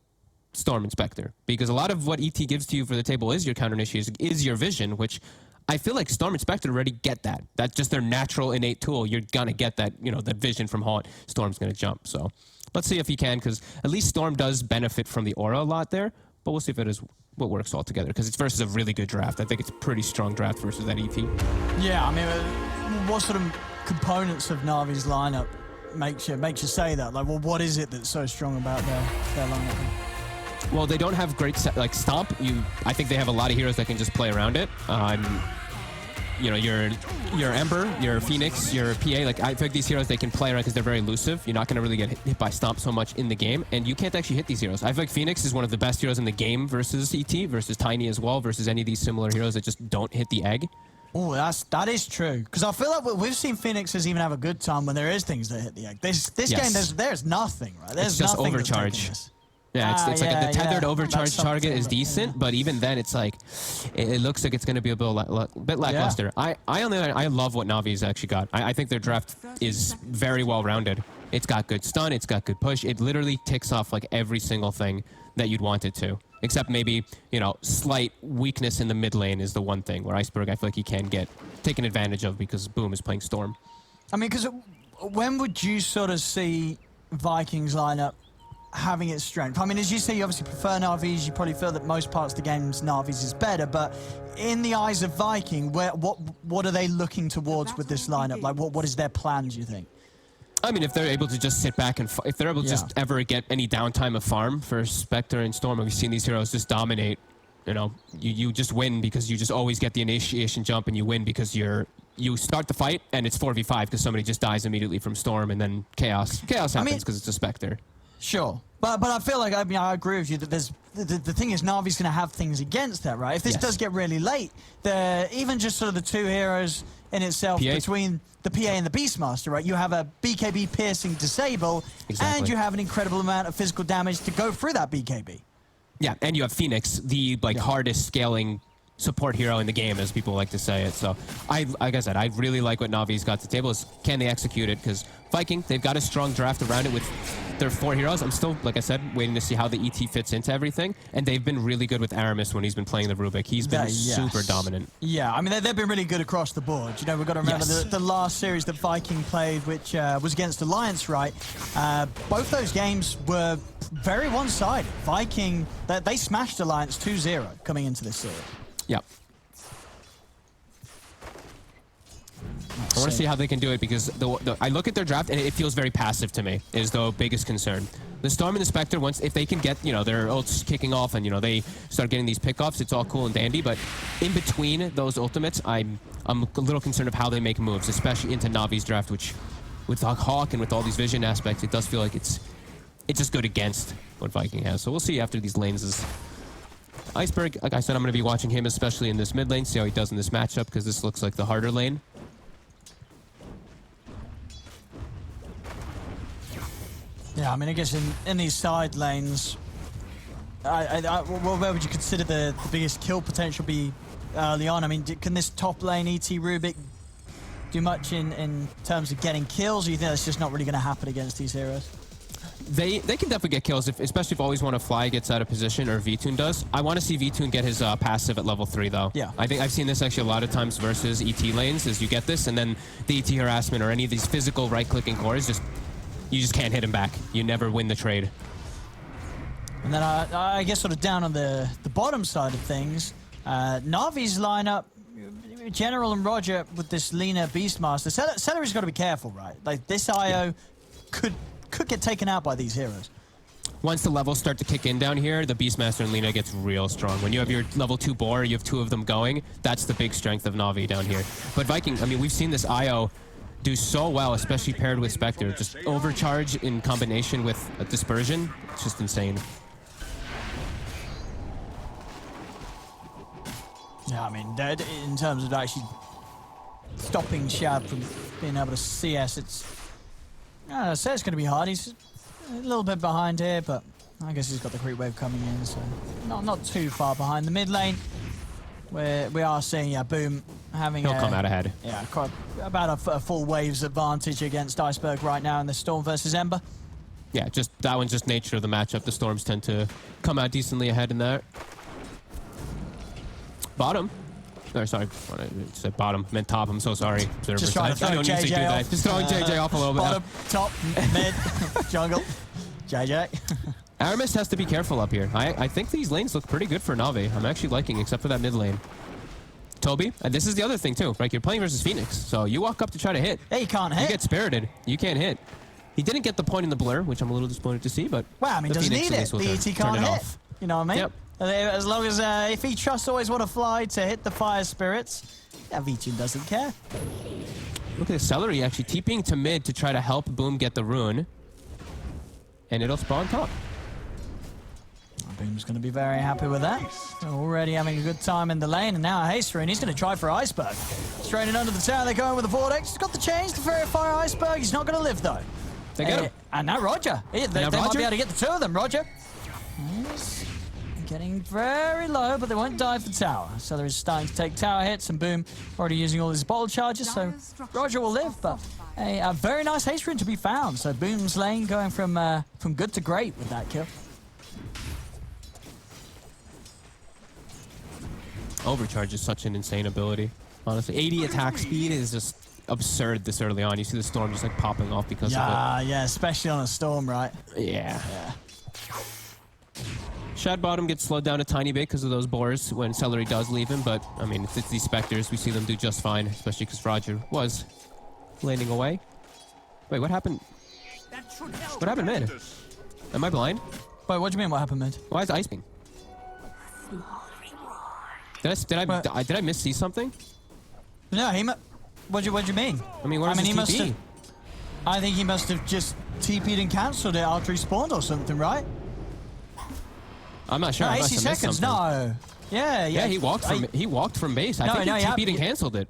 Speaker 19: Storm and Spectre? Because a lot of what ET gives to you for the table is your counter initiation, is your vision, which I feel like Storm and Spectre already get that. That's just their natural innate tool. You're gonna get that, that vision from how Storm's gonna jump. So let's see if he can, because at least Storm does benefit from the aura a lot there, but we'll see if it is what works all together, because it's versus a really good draft. I think it's a pretty strong draft versus that ET.
Speaker 18: Yeah, I mean, what sort of components of Na'Vi's lineup makes you say that? Like, well, what is it that's so strong about their lineup?
Speaker 19: Well, they don't have great like Stomp. I think they have a lot of heroes that can just play around it. Your Ember, your Phoenix, your PA. Like, I think these heroes, they can play around because they're very elusive. You're not going to really get hit by Stomp so much in the game, and you can't actually hit these heroes. I feel like Phoenix is one of the best heroes in the game versus ET, versus Tiny as well, versus any of these similar heroes that just don't hit the egg.
Speaker 18: Oh, that is true. Because I feel like we've seen Phoenixes even have a good time when there is things that hit the egg. This game, there's nothing, right? There's
Speaker 19: just
Speaker 18: nothing
Speaker 19: overcharge. Yeah, it's like the tethered overcharge target is decent, but even then, it's like it looks like it's going to be a bit lackluster. I love what Na'Vi's actually got. I think their draft is very well rounded. It's got good stun. It's got good push. It literally ticks off like every single thing that you'd want it to. Except maybe, you know, slight weakness in the mid lane is the one thing where Iceberg, I feel like he can get taken advantage of because Boom is playing Storm.
Speaker 18: I mean, because when would you sort of see Vikings lineup having its strength? I mean, as you say, you obviously prefer Na'Vi's. You probably feel that most parts of the game's Na'Vi's is better, but in the eyes of Viking, what are they looking towards with this lineup? Like, what is their plan, do you think?
Speaker 19: I mean, if they're able to just sit back and if they're able to just ever get any downtime of farm for Spectre and Storm, we've seen these heroes just dominate. You know, you just win because you just always get the initiation jump, and you win because you start the fight and it's 4v5 because somebody just dies immediately from Storm, and then chaos happens because it's a Spectre.
Speaker 18: Sure, but I feel like I agree with you that there's the thing is Na'Vi's going to have things against that, right? If this does get really late, even just sort of the two heroes in itself between the PA and the Beastmaster, right? You have a BKB piercing disable, and you have an incredible amount of physical damage to go through that BKB.
Speaker 19: Yeah, and you have Phoenix, the hardest scaling support hero in the game, as people like to say it. So, like I said, I really like what Na'Vi's got to the table. Is can they execute it? Because Viking, they've got a strong draft around it with their 4 heroes. I'm still, like I said, waiting to see how the ET fits into everything. And they've been really good with Aramis when he's been playing the Rubik. He's been super dominant.
Speaker 18: Yeah, I mean, they've been really good across the board. You know, we've got to remember the last series that Viking played, which was against Alliance, right? Both those games were very one-sided. Viking, they smashed Alliance 2-0 coming into this series.
Speaker 19: Yep. I want to see how they can do it because I look at their draft and it feels very passive to me, is the biggest concern. The Storm and the Spectre, if they can get, you know, their ults kicking off and, you know, they start getting these pickoffs, it's all cool and dandy, but in between those ultimates, I'm a little concerned of how they make moves, especially into Na'Vi's draft, which with Hawk and with all these vision aspects, it does feel like it's just good against what Viking has. So we'll see after these lanes. Iceberg, like I said, I'm going to be watching him, especially in this mid lane, see how he does in this matchup, because this looks like the harder lane.
Speaker 18: Yeah, I mean, I guess in these side lanes, where would you consider the biggest kill potential be early on? I mean, can this top lane ET Rubik do much in terms of getting kills, or you think that's just not really going to happen against these heroes?
Speaker 19: They can definitely get kills, especially if Always Want to Fly gets out of position, or Vtoon does. I want to see Vtoon get his passive at level 3, though.
Speaker 18: Yeah.
Speaker 19: I think I've seen this actually a lot of times versus ET lanes, is you get this, and then the ET harassment or any of these physical right-clicking cores, you just can't hit him back. You never win the trade.
Speaker 18: And then I guess sort of down on the bottom side of things, Na'Vi's lineup, General and Roger with this Lina Beastmaster. Celery's got to be careful, right? Like, this IO could get taken out by these heroes.
Speaker 19: Once the levels start to kick in down here, the Beastmaster and Lina gets real strong. When you have your level 2 boar, you have 2 of them going, that's the big strength of Na'Vi down here. But Viking, I mean, we've seen this IO do so well, especially paired with Spectre. Just overcharge in combination with a dispersion. It's just insane.
Speaker 18: Yeah, I mean, in terms of actually stopping Shad from being able to CS, I say it's going to be hard. He's a little bit behind here, but I guess he's got the creep wave coming in, so not too far behind. The mid lane, where we are seeing Boom having
Speaker 19: He'll come out ahead.
Speaker 18: Yeah, quite about a full waves advantage against Iceberg right now in the Storm versus Ember.
Speaker 19: Yeah, just that one's just nature of the matchup. The Storms tend to come out decently ahead in that. Bottom. Or sorry, I said bottom, meant top. I'm so sorry.
Speaker 18: Just trying to throw JJ off.
Speaker 19: Just throwing JJ off a little bit.
Speaker 18: Bottom, top, mid, jungle, JJ.
Speaker 19: Aramis has to be careful up here. I think these lanes look pretty good for Na'Vi. I'm actually liking, except for that mid lane. Toby, and this is the other thing too, right? You're playing versus Phoenix, so you walk up to try to hit.
Speaker 18: Hey, you can't hit.
Speaker 19: You get spirited. You can't hit. He didn't get the point in the blur, which I'm a little disappointed to see, but
Speaker 18: wow, I mean, doesn't need it. The ET can't hit. You know what I mean?
Speaker 19: Yep.
Speaker 18: As long as if he trusts Always Want to Fly to hit the fire spirits, Vtoon doesn't care.
Speaker 19: Look at Celery actually TPing to mid to try to help Boom get the rune, and it'll spawn top.
Speaker 18: Boom's going to be very happy with that. Already having a good time in the lane, and now a haste rune. He's going to try for Iceberg. Straight in under the tower, they're going with the Vortex. He's got the change to verify Iceberg. He's not going to live, though.
Speaker 19: They get him.
Speaker 18: And now Roger. They might be able to get the 2 of them, Roger. getting very low, but they won't die for tower. So they're starting to take tower hits, and Boom already using all his bottle charges, so Roger will live, but a very nice haste rune to be found. So Boom's lane going from good to great with that kill.
Speaker 19: Overcharge is such an insane ability, honestly. 80 attack speed is just absurd this early on. You see the Storm just like popping off because of it.
Speaker 18: Yeah, especially on a Storm, right?
Speaker 19: Yeah. Shad Bottom gets slowed down a tiny bit because of those boars when Celery does leave him, but I mean, it's these Spectres. We see them do just fine, especially because Roger was laning away. Wait, what happened? What happened mid? Am I blind?
Speaker 18: Wait, what do you mean what happened mid?
Speaker 19: Why is Ice Beam? Did I miss-see something?
Speaker 18: No, what do you mean?
Speaker 19: I mean, where's his TP?
Speaker 18: I think he must have just TP'd and cancelled it after he spawned or something, right?
Speaker 19: I'm not sure.
Speaker 18: No,
Speaker 19: I
Speaker 18: 80
Speaker 19: must have missed
Speaker 18: seconds,
Speaker 19: something.
Speaker 18: no. Yeah,
Speaker 19: he walked from base. I think he TP'd and cancelled it.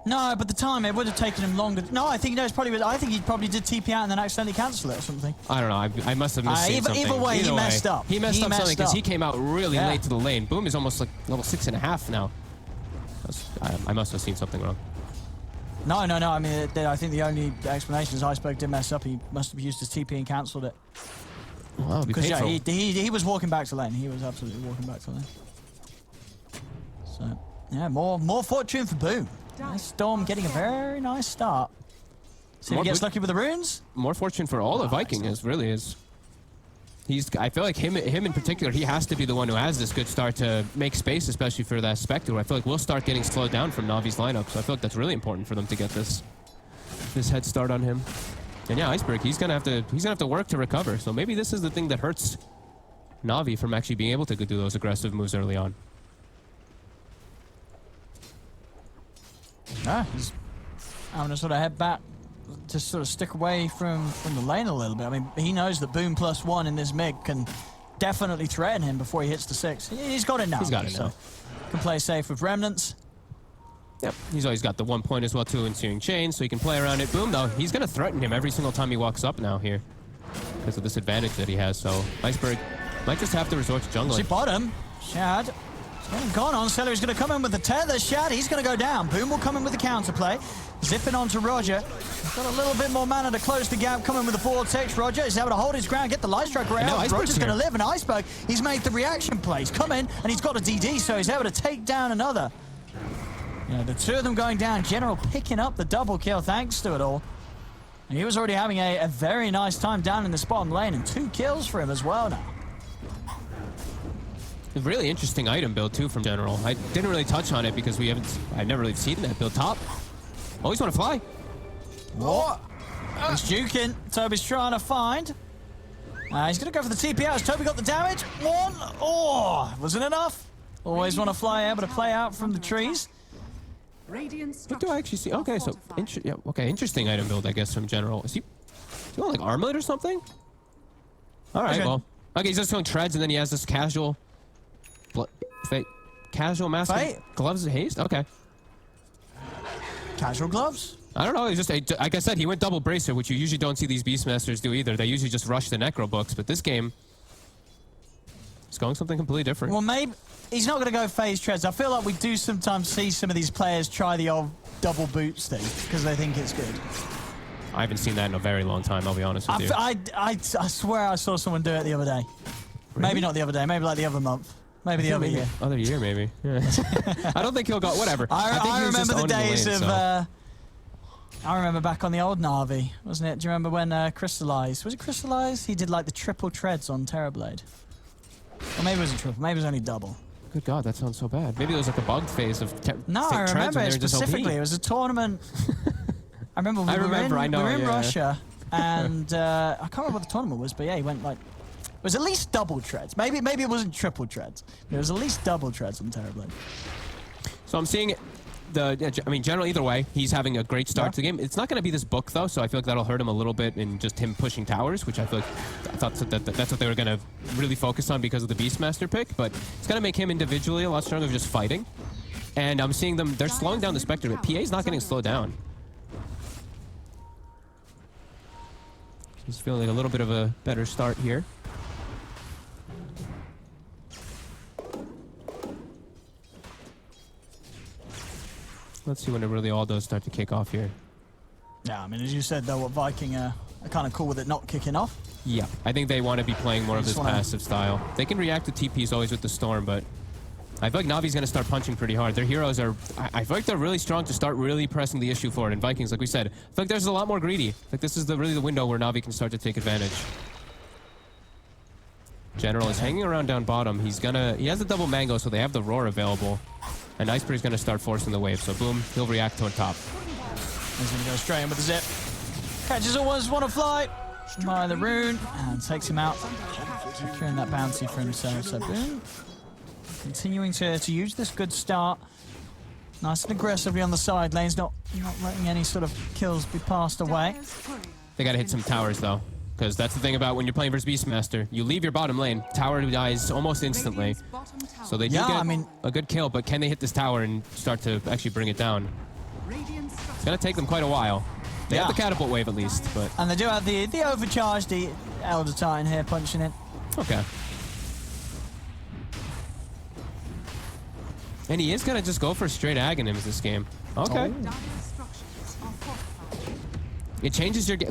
Speaker 18: No, but the time it would have taken him longer. No, I think I think he probably did TP out and then accidentally cancel it or something.
Speaker 19: I don't know. I must have missed something.
Speaker 18: Either way, he messed up.
Speaker 19: He messed up something because he came out really late to the lane. Boom is almost like level 6.5 now. I must have seen something wrong.
Speaker 18: No. I mean, I think the only explanation is Iceberg did mess up. He must have used his TP and cancelled it.
Speaker 19: Wow,
Speaker 18: because he was walking back to lane. He was absolutely walking back to lane. So yeah, more fortune for Boom. Nice Storm getting a very nice start. See if he gets lucky with the runes.
Speaker 19: More fortune for all of Viking really is. I feel like him in particular, he has to be the one who has this good start to make space, especially for that Spectre. I feel like we'll start getting slowed down from Navi's lineup, so I feel like that's really important for them to get this head start on him. And yeah, Iceberg, he's gonna have to work to recover. So maybe this is the thing that hurts Navi from actually being able to do those aggressive moves early on.
Speaker 18: I'm gonna sort of head back to sort of stick away from the lane a little bit. I mean, he knows that Boom +1 in this mid can definitely threaten him before he hits the 6. He's got it now.
Speaker 19: He's got it now.
Speaker 18: So can play safe with Remnants.
Speaker 19: Yep, he's always got the 1 point as well too in Searing Chain, so he can play around it. Boom, though, he's gonna threaten him every single time he walks up now here because of this advantage that he has. So Iceberg might just have to resort to jungling.
Speaker 18: See bottom, Shad. Gone on. Celery's going to come in with the tether. Shad, he's going to go down. Boom will come in with the counterplay. Zipping onto Roger. He's got a little bit more mana to close the gap. Coming with the vortex. Roger is able to hold his ground, get the light strike around. Roger's going to live, and Iceberg, he's made the reaction plays. Come in, and he's got a DD, so he's able to take down another. Yeah, the two of them going down. General picking up the double kill thanks to it all. And he was already having a very nice time down in the bottom lane, and 2 kills for him as well now.
Speaker 19: A really interesting item build too from General. I didn't really touch on it because I've never really seen that build top. Always want to fly.
Speaker 18: What? He's juking. Toby's trying to find. He's going to go for the TP out. Has Toby got the damage? 1. Oh, wasn't enough. Always want to fly, able to play out from the trees.
Speaker 19: What do I actually see? Okay, so interesting item build, I guess, from General. Is he going like armlet or something? All right, well, he's just going treads, and then he has this casual mask, gloves of haste. Okay,
Speaker 18: casual gloves.
Speaker 19: I don't know. He's just like I said, he went double bracer, which you usually don't see these Beastmasters do either. They usually just rush the Necro books, but this game is going something completely different.
Speaker 18: Well, maybe he's not going to go phase treads. I feel like we do sometimes see some of these players try the old double boots thing because they think it's good.
Speaker 19: I haven't seen that in a very long time, I'll be honest with you.
Speaker 18: I swear I saw someone do it the other day. Really? Maybe not the other day, maybe like the other month. Maybe the other year.
Speaker 19: Other year, maybe. Yeah. I don't think he'll go, whatever.
Speaker 18: I remember the days of, I remember back on the old Na'Vi, wasn't it? Do you remember when Crystallized, was it Crystallized? He did like the triple treads on Terrorblade. Or maybe it wasn't triple, maybe it was only double.
Speaker 19: Good God, that sounds so bad. Maybe it was like a bug phase of
Speaker 18: No, I remember it specifically. It was a tournament. I remember we were in Russia, and I can't remember what the tournament was, but yeah, he went like, it was at least double treads. Maybe it wasn't triple treads. But it was at least double treads on Terrorblade.
Speaker 19: So I'm seeing General, either way, he's having a great start to the game. It's not going to be this book, though, so I feel like that'll hurt him a little bit in just him pushing towers, which I thought that's what they were going to really focus on because of the Beastmaster pick, but it's going to make him individually a lot stronger just fighting. And I'm seeing they're slowing down the Spectre, but PA's not getting slowed down. He's feeling like a little bit of a better start here. Let's see when it really all does start to kick off here.
Speaker 18: Yeah, I mean, as you said, though, what Viking are kind of cool with it not kicking off.
Speaker 19: Yeah, I think they want to be playing more of this passive style. They can react to TPs always with the Storm, but I feel like Navi's going to start punching pretty hard. Their heroes are... I feel like they're really strong to start really pressing the issue forward. And Vikings, like we said, I feel like there's a lot more greedy. Like this is really the window where Navi can start to take advantage. General is hanging around down bottom. He has the double mango, so they have the roar available. And Iceberg's going to start forcing the wave. So boom, he'll react to on top.
Speaker 18: He's going to go straight in with the zip. Catches always want to fly. By the rune and takes him out. Securing that bounty for himself. So boom. Continuing to use this good start. Nice and aggressively on the side lanes, not letting any sort of kills be passed away.
Speaker 19: They got to hit some towers though. Because that's the thing about when you're playing versus Beastmaster. You leave your bottom lane, tower dies almost instantly. So they do get a good kill, but can they hit this tower and start to actually bring it down? It's going to take them quite a while. They have the catapult wave at least, but...
Speaker 18: And they do have the overcharge, the Elder Titan here punching it.
Speaker 19: Okay. And he is going to just go for straight Aghanims this game. Okay. It changes your game,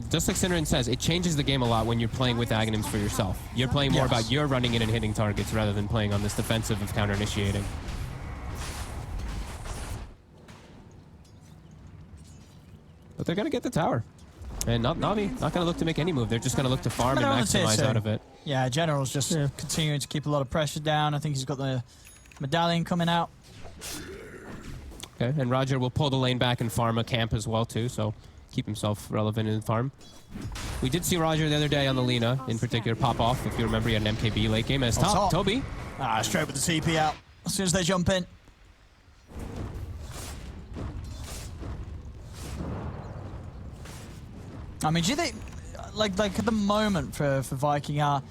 Speaker 19: just like Synderen says, it changes the game a lot when you're playing with Aghanims for yourself. You're playing more about you're running in and hitting targets rather than playing on this defensive of counter-initiating. But they're going to get the tower. And Navi, not going to look to make any move. They're just going to look to farm and maximize out of it.
Speaker 18: Yeah, General's just continuing to keep a lot of pressure down. I think he's got the medallion coming out.
Speaker 19: Okay, and Roger will pull the lane back and farm a camp as well too, so keep himself relevant in the farm. We did see Roger the other day on the Lina, in particular, pop off. If you remember, he had an MKB late game as top. Toby.
Speaker 18: Straight with the TP out as soon as they jump in. I mean, do you think, like at the moment for Viking, are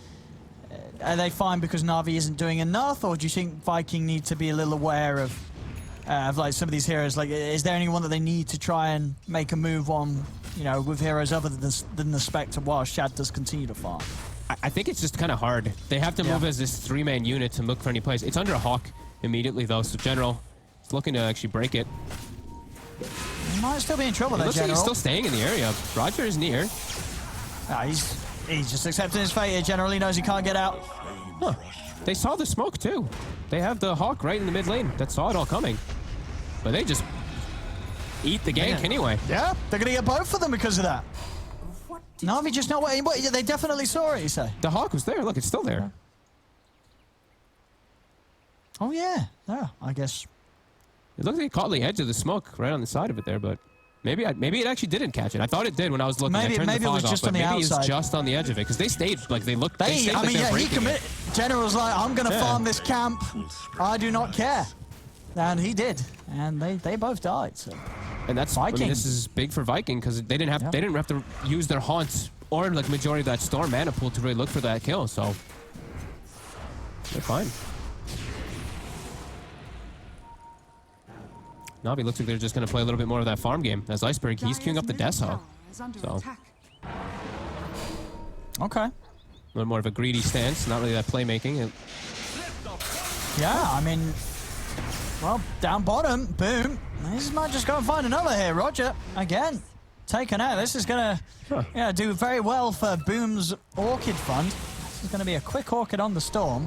Speaker 18: they fine because Na'Vi isn't doing enough, or do you think Viking need to be a little aware of like some of these heroes? Like, is there anyone that they need to try and make a move on, you know, with heroes other than the Spectre while Shad does continue to farm?
Speaker 19: I think it's just kind of hard. They have to move as this three-man unit to look for any plays. It's under a Hawk immediately though, so General is looking to actually break it.
Speaker 18: He might still be in trouble there,
Speaker 19: Looks like he's still staying in the area. Roger is near.
Speaker 18: He's just accepting his fate here. General, he knows he can't get out.
Speaker 19: Huh. They saw the smoke too. They have the Hawk right in the mid lane that saw it all coming. But they just eat the gank anyway.
Speaker 18: Yeah, they're going to get both of them because of that. Na'Vi just not waiting. They definitely saw it, you say?
Speaker 19: The Hawk was there. Look, it's still there.
Speaker 18: Oh, yeah. Yeah, I guess.
Speaker 19: It looked like it caught the edge of the smoke right on the side of it there, but maybe it actually didn't catch it. I thought it did when I was looking.
Speaker 18: Maybe it was just on the outside.
Speaker 19: Maybe it's just on the edge of it because they stayed like they looked. They stayed
Speaker 18: I
Speaker 19: like
Speaker 18: mean,
Speaker 19: they're
Speaker 18: he
Speaker 19: breaking
Speaker 18: committed. General's like, I'm going to farm this camp. I do not care, and he did, and they both died. So.
Speaker 19: And that's Viking. I mean, this is big for Viking because they didn't have to use their haunts or like majority of that storm mana pool to really look for that kill. So they're fine. Navi looks like they're just going to play a little bit more of that farm game. As Iceberg, he's queuing up the Deso. So.
Speaker 18: Okay.
Speaker 19: A little more of a greedy stance, not really that playmaking.
Speaker 18: Yeah, I mean, well, down bottom, boom. This might just go and find another here. Roger, again, taken out. This is going to do very well for Boom's Orchid Fund. This is going to be a quick Orchid on the Storm.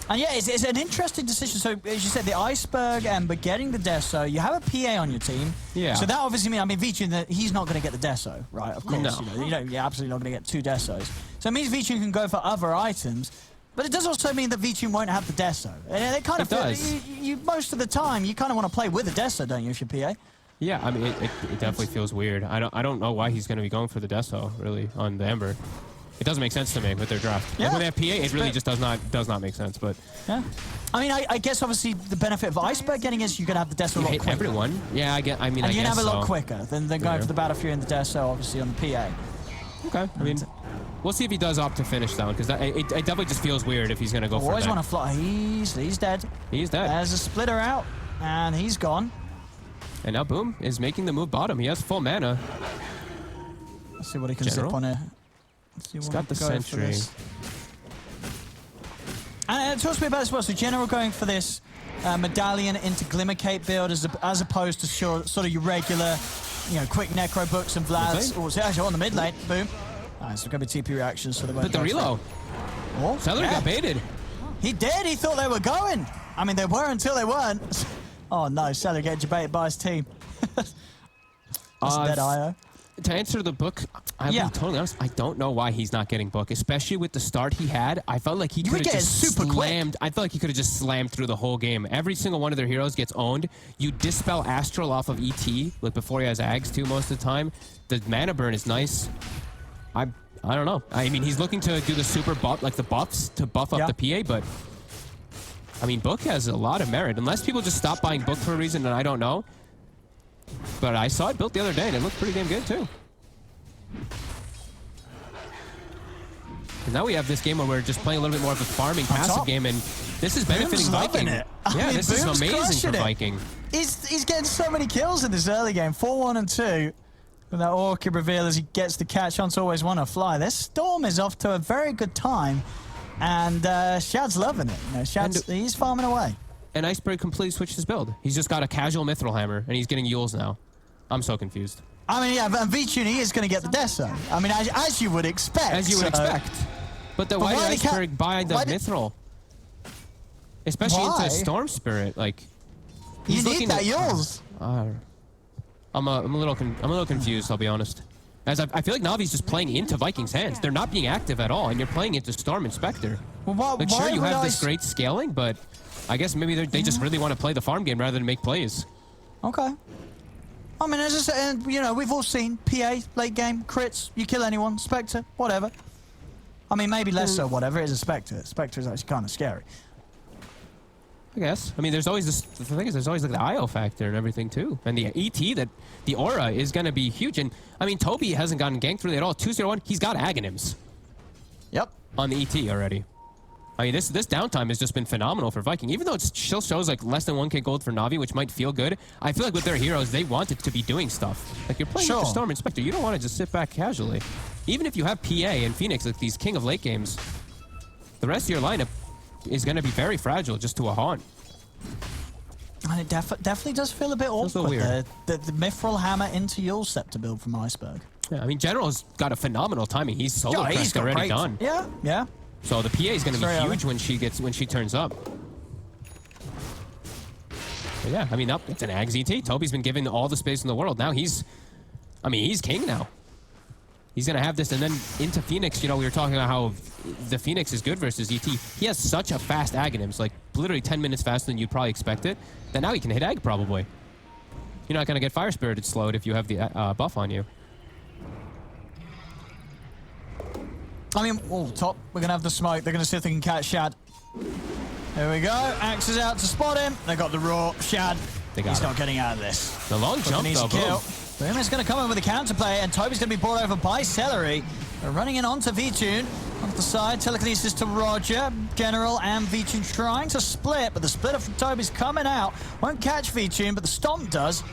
Speaker 18: And yeah, it's an interesting decision. So, as you said, the Iceberg Ember getting the Deso. You have a PA on your team.
Speaker 19: Yeah.
Speaker 18: So that obviously means, I mean, Vichun, he's not going to get the Deso, right? Of course.
Speaker 19: No.
Speaker 18: You're absolutely not going to get 2 Desos. So it means Vichun can go for other items. But it does also mean that Vichun won't have the Deso. And it kind of
Speaker 19: does.
Speaker 18: You most of the time, you kind of want to play with a Deso, don't you, if you're PA?
Speaker 19: Yeah, I mean, it definitely feels weird. I don't know why he's going to be going for the Deso, really, on the Ember. It doesn't make sense to me with their draft.
Speaker 18: Yeah.
Speaker 19: Like when they have PA, it really just does not make sense. But
Speaker 18: yeah, I mean, I guess obviously the benefit of Iceberg getting is you're gonna have the Deso a lot quicker.
Speaker 19: Everyone, yeah, I mean,
Speaker 18: and
Speaker 19: I
Speaker 18: you're
Speaker 19: guess
Speaker 18: gonna have a lot
Speaker 19: so.
Speaker 18: quicker than going for the Battle Fury and the Deso, obviously on the PA.
Speaker 19: Okay, I mean, we'll see if he does opt to finish that one because it definitely just feels weird if he's gonna go for that.
Speaker 18: Always want to fly. He's dead.
Speaker 19: He's dead.
Speaker 18: There's a splitter out, and he's gone.
Speaker 19: And now Boom is making the move bottom. He has full mana.
Speaker 18: Let's see what he can zip on here.
Speaker 19: He's got the Sentry.
Speaker 18: And talk to me about this as well. So General going for this Medallion into Glimmercape build as opposed to sort of your regular, quick Necro books and Vlad's. Oh, it's actually on the mid lane. Boom. Nice, so going to be TP reactions. So
Speaker 19: but the reload.
Speaker 18: Oh,
Speaker 19: Celery got baited.
Speaker 18: He did. He thought they were going. I mean, they were until they weren't. Oh, no. Celery getting baited by his team. That's dead IO.
Speaker 19: To answer the book, I'll be totally honest, I don't know why he's not getting book, especially with the start he had. I felt like he could have just slammed. I felt like he could have just slammed through the whole game. Every single one of their heroes gets owned. You dispel Astral off of ET, like before he has Ags too most of the time. The mana burn is nice. I don't know. I mean, he's looking to do the super buff, like the buffs to buff up the PA, but I mean, book has a lot of merit. Unless people just stop buying book for a reason, and I don't know. But I saw it built the other day, and it looked pretty damn good, too. And now we have this game where we're just playing a little bit more of a farming passive game, and this is benefiting Viking.
Speaker 18: Yeah,
Speaker 19: this is amazing for Viking.
Speaker 18: He's getting so many kills in this early game. 4-1 and 2. With that Orchid reveal as he gets the catch on to always want to fly. This Storm is off to a very good time, and Shad's loving it. He's farming away.
Speaker 19: And Iceberg completely switched his build. He's just got a casual Mithril Hammer, and he's getting Yules now. I'm so confused.
Speaker 18: I mean, yeah, but V-Tune, he is going to get the Death Zone. I mean, as you would expect.
Speaker 19: As you would expect. But why did Iceberg buy the Mithril? Especially into Storm Spirit, like...
Speaker 18: You need that Yules.
Speaker 19: I'm a little confused, I'll be honest. As I feel like Navi's just playing into Vikings' hands. They're not being active at all, and you're playing into Storm and Spectre.
Speaker 18: Well,
Speaker 19: like, sure, you have this great scaling, but I guess maybe they just really want to play the farm game rather than make plays.
Speaker 18: Okay. I mean, as I said, we've all seen PA, late game, crits, you kill anyone, Spectre, whatever. I mean, maybe less so whatever, it is a Spectre. Spectre is actually kind of scary.
Speaker 19: I guess. I mean, there's always this. The thing is, there's always like the IO factor and everything too, and the ET that the aura is going to be huge. And I mean, Toby hasn't gotten ganked really at all. 2-0-1, he's got Aghanims.
Speaker 18: Yep.
Speaker 19: On the ET already. I mean, this downtime has just been phenomenal for Viking. Even though it still shows like less than 1k gold for Na'Vi, which might feel good. I feel like with their heroes, they wanted to be doing stuff. Like you're playing with the Storm and Spectre, you don't want to just sit back casually. Even if you have PA and Phoenix, like these king of late games, the rest of your lineup is going to be very fragile just to a haunt.
Speaker 18: And it definitely does feel a bit awkward. The Mithril Hammer into Yule Scepter build from Iceberg.
Speaker 19: Yeah, I mean, General's got a phenomenal timing. He's solo crest already done.
Speaker 18: Yeah, yeah.
Speaker 19: So the PA is going to be huge when she turns up. But yeah, I mean, it's an Ags ET. Toby's been given all the space in the world. Now he's king now. He's going to have this, and then into Phoenix, we were talking about how the Phoenix is good versus ET. He has such a fast Aghanims, like literally 10 minutes faster than you'd probably expect it, that now he can hit Ag probably. You're not going to get Fire Spirited slowed if you have the buff on you.
Speaker 18: I mean, top, we're going to have the smoke. They're going to see if they can catch Shad. There we go. Axe is out to spot him. They got the raw. Shad, he's not getting out of this.
Speaker 19: The long jump, though, boom.
Speaker 18: Boom is going to come in with a counterplay, and Toby's going to be brought over by Celery. They're running in onto V-Tune. Off the side, telekinesis to Roger. General and V-Tune trying to split, but the splitter from Toby's coming out. Won't catch V-Tune, but the Stomp does.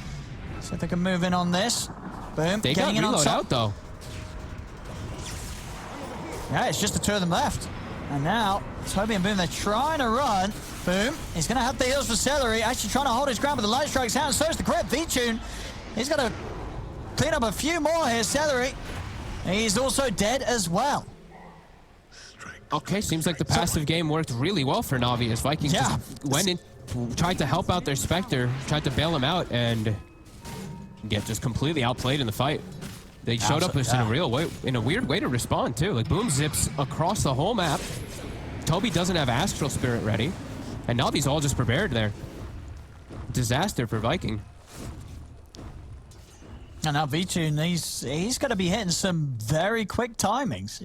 Speaker 18: See if they can move in on this. Boom.
Speaker 19: They got reload out, though.
Speaker 18: Yeah, it's just the two of them left. And now, Toby and Boom, they're trying to run. Boom. He's going to have the heals for Celery. Actually trying to hold his ground, but the light strikes out, and so is the crit. V-Tune, he's got to clean up a few more here. Celery, he's also dead as well.
Speaker 19: Okay, seems like the passive game worked really well for Na'Vi as Vikings just went in, tried to help out their Spectre, tried to bail him out, and get just completely outplayed in the fight. They showed up in a weird way to respond too. Like Boom zips across the whole map. Toby doesn't have Astral Spirit ready, and Na'Vi's all just prepared there. Disaster for Viking.
Speaker 18: And now V-Tune, he's going to be hitting some very quick timings.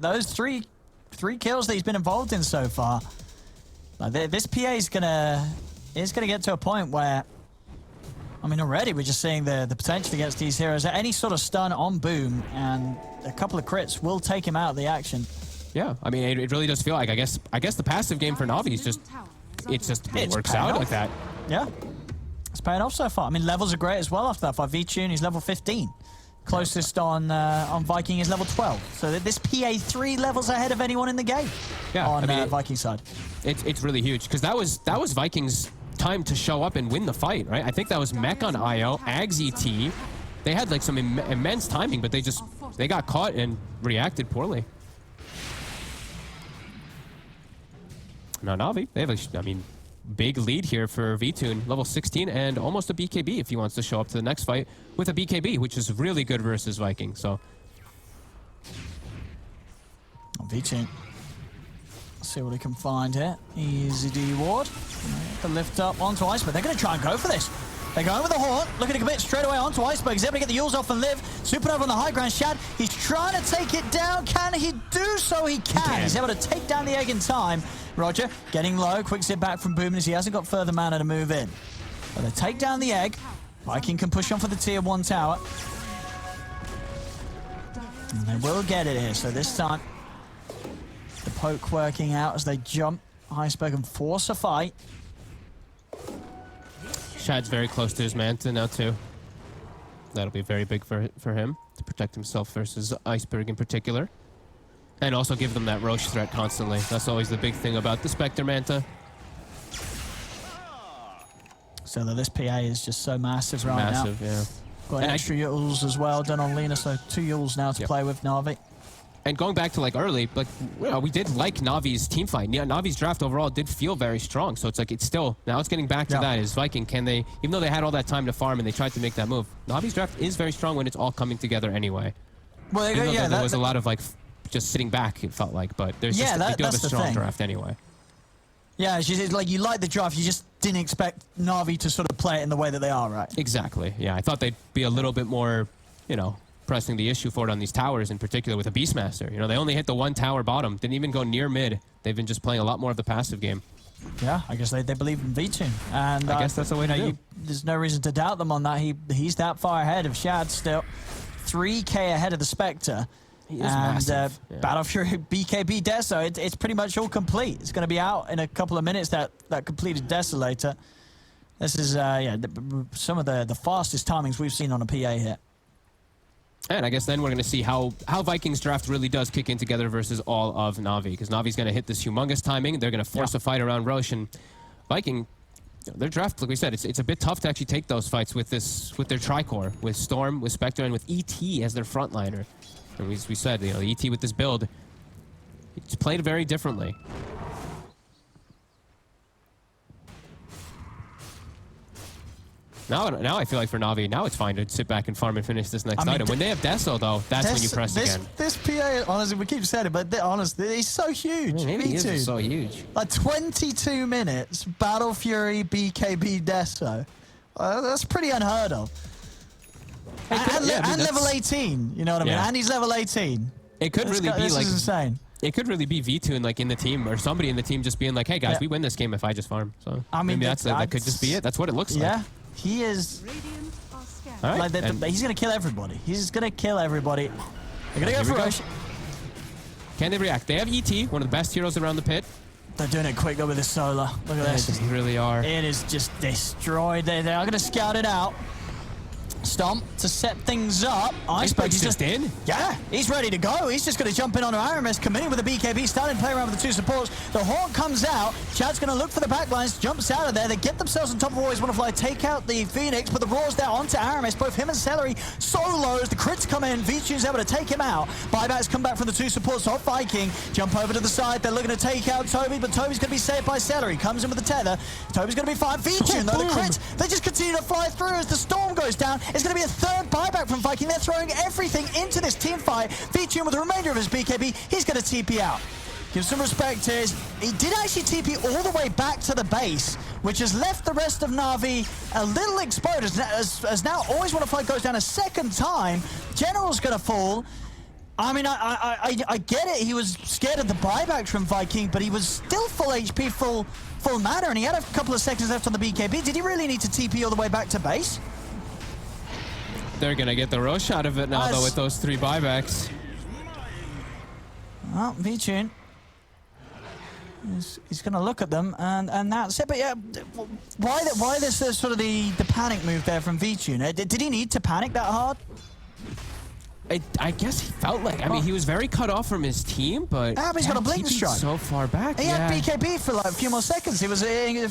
Speaker 18: Those three kills that he's been involved in so far. This PA is gonna get to a point where, I mean, already we're just seeing the potential against these heroes. Any sort of stun on Boom and a couple of crits will take him out of the action.
Speaker 19: Yeah, I mean, it really does feel like, I guess the passive game for Na'Vi is it works out like that.
Speaker 18: Yeah. It's paying off so far. I mean, levels are great as well after that. For V-Tune, he's level 15. Closest on Viking is level 12. So this PA 3 levels ahead of anyone in the game.
Speaker 19: Yeah,
Speaker 18: on Viking side.
Speaker 19: It's really huge because that was Vikings' time to show up and win the fight, right? I think that was Mech on IO, Ags ET. They had like some immense timing, but they got caught and reacted poorly. Now Na'Vi, they have a, big lead here for Vtoon, level 16, and almost a BKB if he wants to show up to the next fight with a BKB, which is really good versus Viking. So
Speaker 18: Vtoon, see what he can find here. Easy D ward. The lift up onto Iceberg. They're going to try and go for this. They're going with the Haunt, looking to commit straight away onto Iceberg. He's able to get the Yules off and live. Supernova on the high ground. Shad, he's trying to take it down. Can he do so? He can. He's able to take down the egg in time. Roger, getting low. Quick sit back from Boom as he hasn't got further mana to move in. But they take down the egg. Viking can push on for the tier 1 tower. And they will get it here. So this time, the poke working out as they jump. Iceberg and force a fight.
Speaker 19: Shad's very close to his Manta now too. That'll be very big for him to protect himself versus Iceberg in particular. And also give them that Roche threat constantly. That's always the big thing about the Spectre Manta.
Speaker 18: So this PA is just so massive right now.
Speaker 19: Massive, yeah.
Speaker 18: Got extra Yules as well done on Lena, so 2 Yules now to play with Na'Vi.
Speaker 19: And going back to like early, like we did like Navi's team fight. Yeah, Navi's draft overall did feel very strong. So it's like it's still now it's getting back to that. Is Viking, can they, even though they had all that time to farm and they tried to make that move, Navi's draft is very strong when it's all coming together anyway.
Speaker 18: Well,
Speaker 19: even though there was a lot of like just sitting back, it felt like, but there's just they do have a strong draft anyway.
Speaker 18: Yeah, it's just, like you like the draft, you just didn't expect Na'Vi to sort of play it in the way that they are, right?
Speaker 19: Exactly. Yeah, I thought they'd be a little bit more, you know, pressing the issue forward on these towers, in particular with a Beastmaster. You know, they only hit the 1 tower bottom, didn't even go near mid. They've been just playing a lot more of the passive game.
Speaker 18: Yeah, I guess they believe in Vtoon. And
Speaker 19: I guess that's the way to do.
Speaker 18: There's no reason to doubt them on that. He's that far ahead of Shad still. 3K ahead of the Spectre.
Speaker 19: He is massive.
Speaker 18: Battle Fury BKB Deso, it's pretty much all complete. It's going to be out in a couple of minutes, that completed Desolator. This is, some of the fastest timings we've seen on a PA here.
Speaker 19: And I guess then we're going to see how Vikings draft really does kick in together versus all of Na'Vi, because Navi's going to hit this humongous timing. They're going to force a fight around Roche, and Viking, their draft, like we said, it's a bit tough to actually take those fights with their Tricore, with Storm, with Spectre, and with ET as their frontliner. And we said, you know, the ET with this build, it's played very differently. Now I feel like for Na'Vi, now it's fine to sit back and farm and finish this next item. When they have Deso, though, that's when you press again.
Speaker 18: This PA, honestly, we keep saying it, but honestly, he's so huge.
Speaker 19: Maybe he is so huge.
Speaker 18: Like 22 minutes, Battle Fury, BKB, Deso. That's pretty unheard of. And level 18, you know what I mean? And he's level 18.
Speaker 19: It could really be like...
Speaker 18: This is insane.
Speaker 19: It could really be Vtoon like in the team, or somebody in the team just being like, hey guys, we win this game if I just farm. So
Speaker 18: I mean,
Speaker 19: maybe that could just be it. That's what it looks like.
Speaker 18: Yeah, he is...
Speaker 19: All right.
Speaker 18: Like he's going to kill everybody. He's going to kill everybody. They're going to go for Roche.
Speaker 19: Can they react? They have ET, one of the best heroes around the pit.
Speaker 18: They're doing it quick though with the solar. Look at this.
Speaker 19: They really are.
Speaker 18: It is just destroyed. They are going to scout it out. Stomp to set things up. Iceberg's
Speaker 19: just in?
Speaker 18: Yeah, he's ready to go. He's just going to jump in on Aramis, committing with the BKB, starting to play around with the 2 supports. The Hawk comes out. Chad's going to look for the backlines, jumps out of there. They get themselves on top of Always Wanna Fly, take out the Phoenix, but the Roar's down onto Aramis. Both him and Celery solos. The crits come in. Vtoon's able to take him out. Buybacks come back from the 2 supports off Viking. Jump over to the side. They're looking to take out Toby, but Toby's going to be saved by Celery. Comes in with the tether. Toby's going to be fine. Vtoon, though, the crits, they just continue to fly through as the storm goes down. It's going to be a third buyback from Viking. They're throwing everything into this team fight. Vtoon with the remainder of his BKB. He's going to TP out. Give some respect to his... He did actually TP all the way back to the base, which has left the rest of Na'Vi a little exposed. As now Always Wanna Fly goes down a second time. General's going to fall. I mean, I get it. He was scared of the buybacks from Viking, but he was still full HP, full mana, and he had a couple of seconds left on the BKB. Did he really need to TP all the way back to base?
Speaker 19: They're going to get the Roche out of it now, though, with those 3 buybacks.
Speaker 18: Well, Vtoon, he's going to look at them, and that's it. But yeah, why this sort of the panic move there from Vtoon? Did he need to panic that hard?
Speaker 19: I guess he felt like. I mean, he was very cut off from his team, but
Speaker 18: he's got a blink
Speaker 19: TP'd
Speaker 18: strike.
Speaker 19: so far back.
Speaker 18: He had BKB for like a few more seconds. It was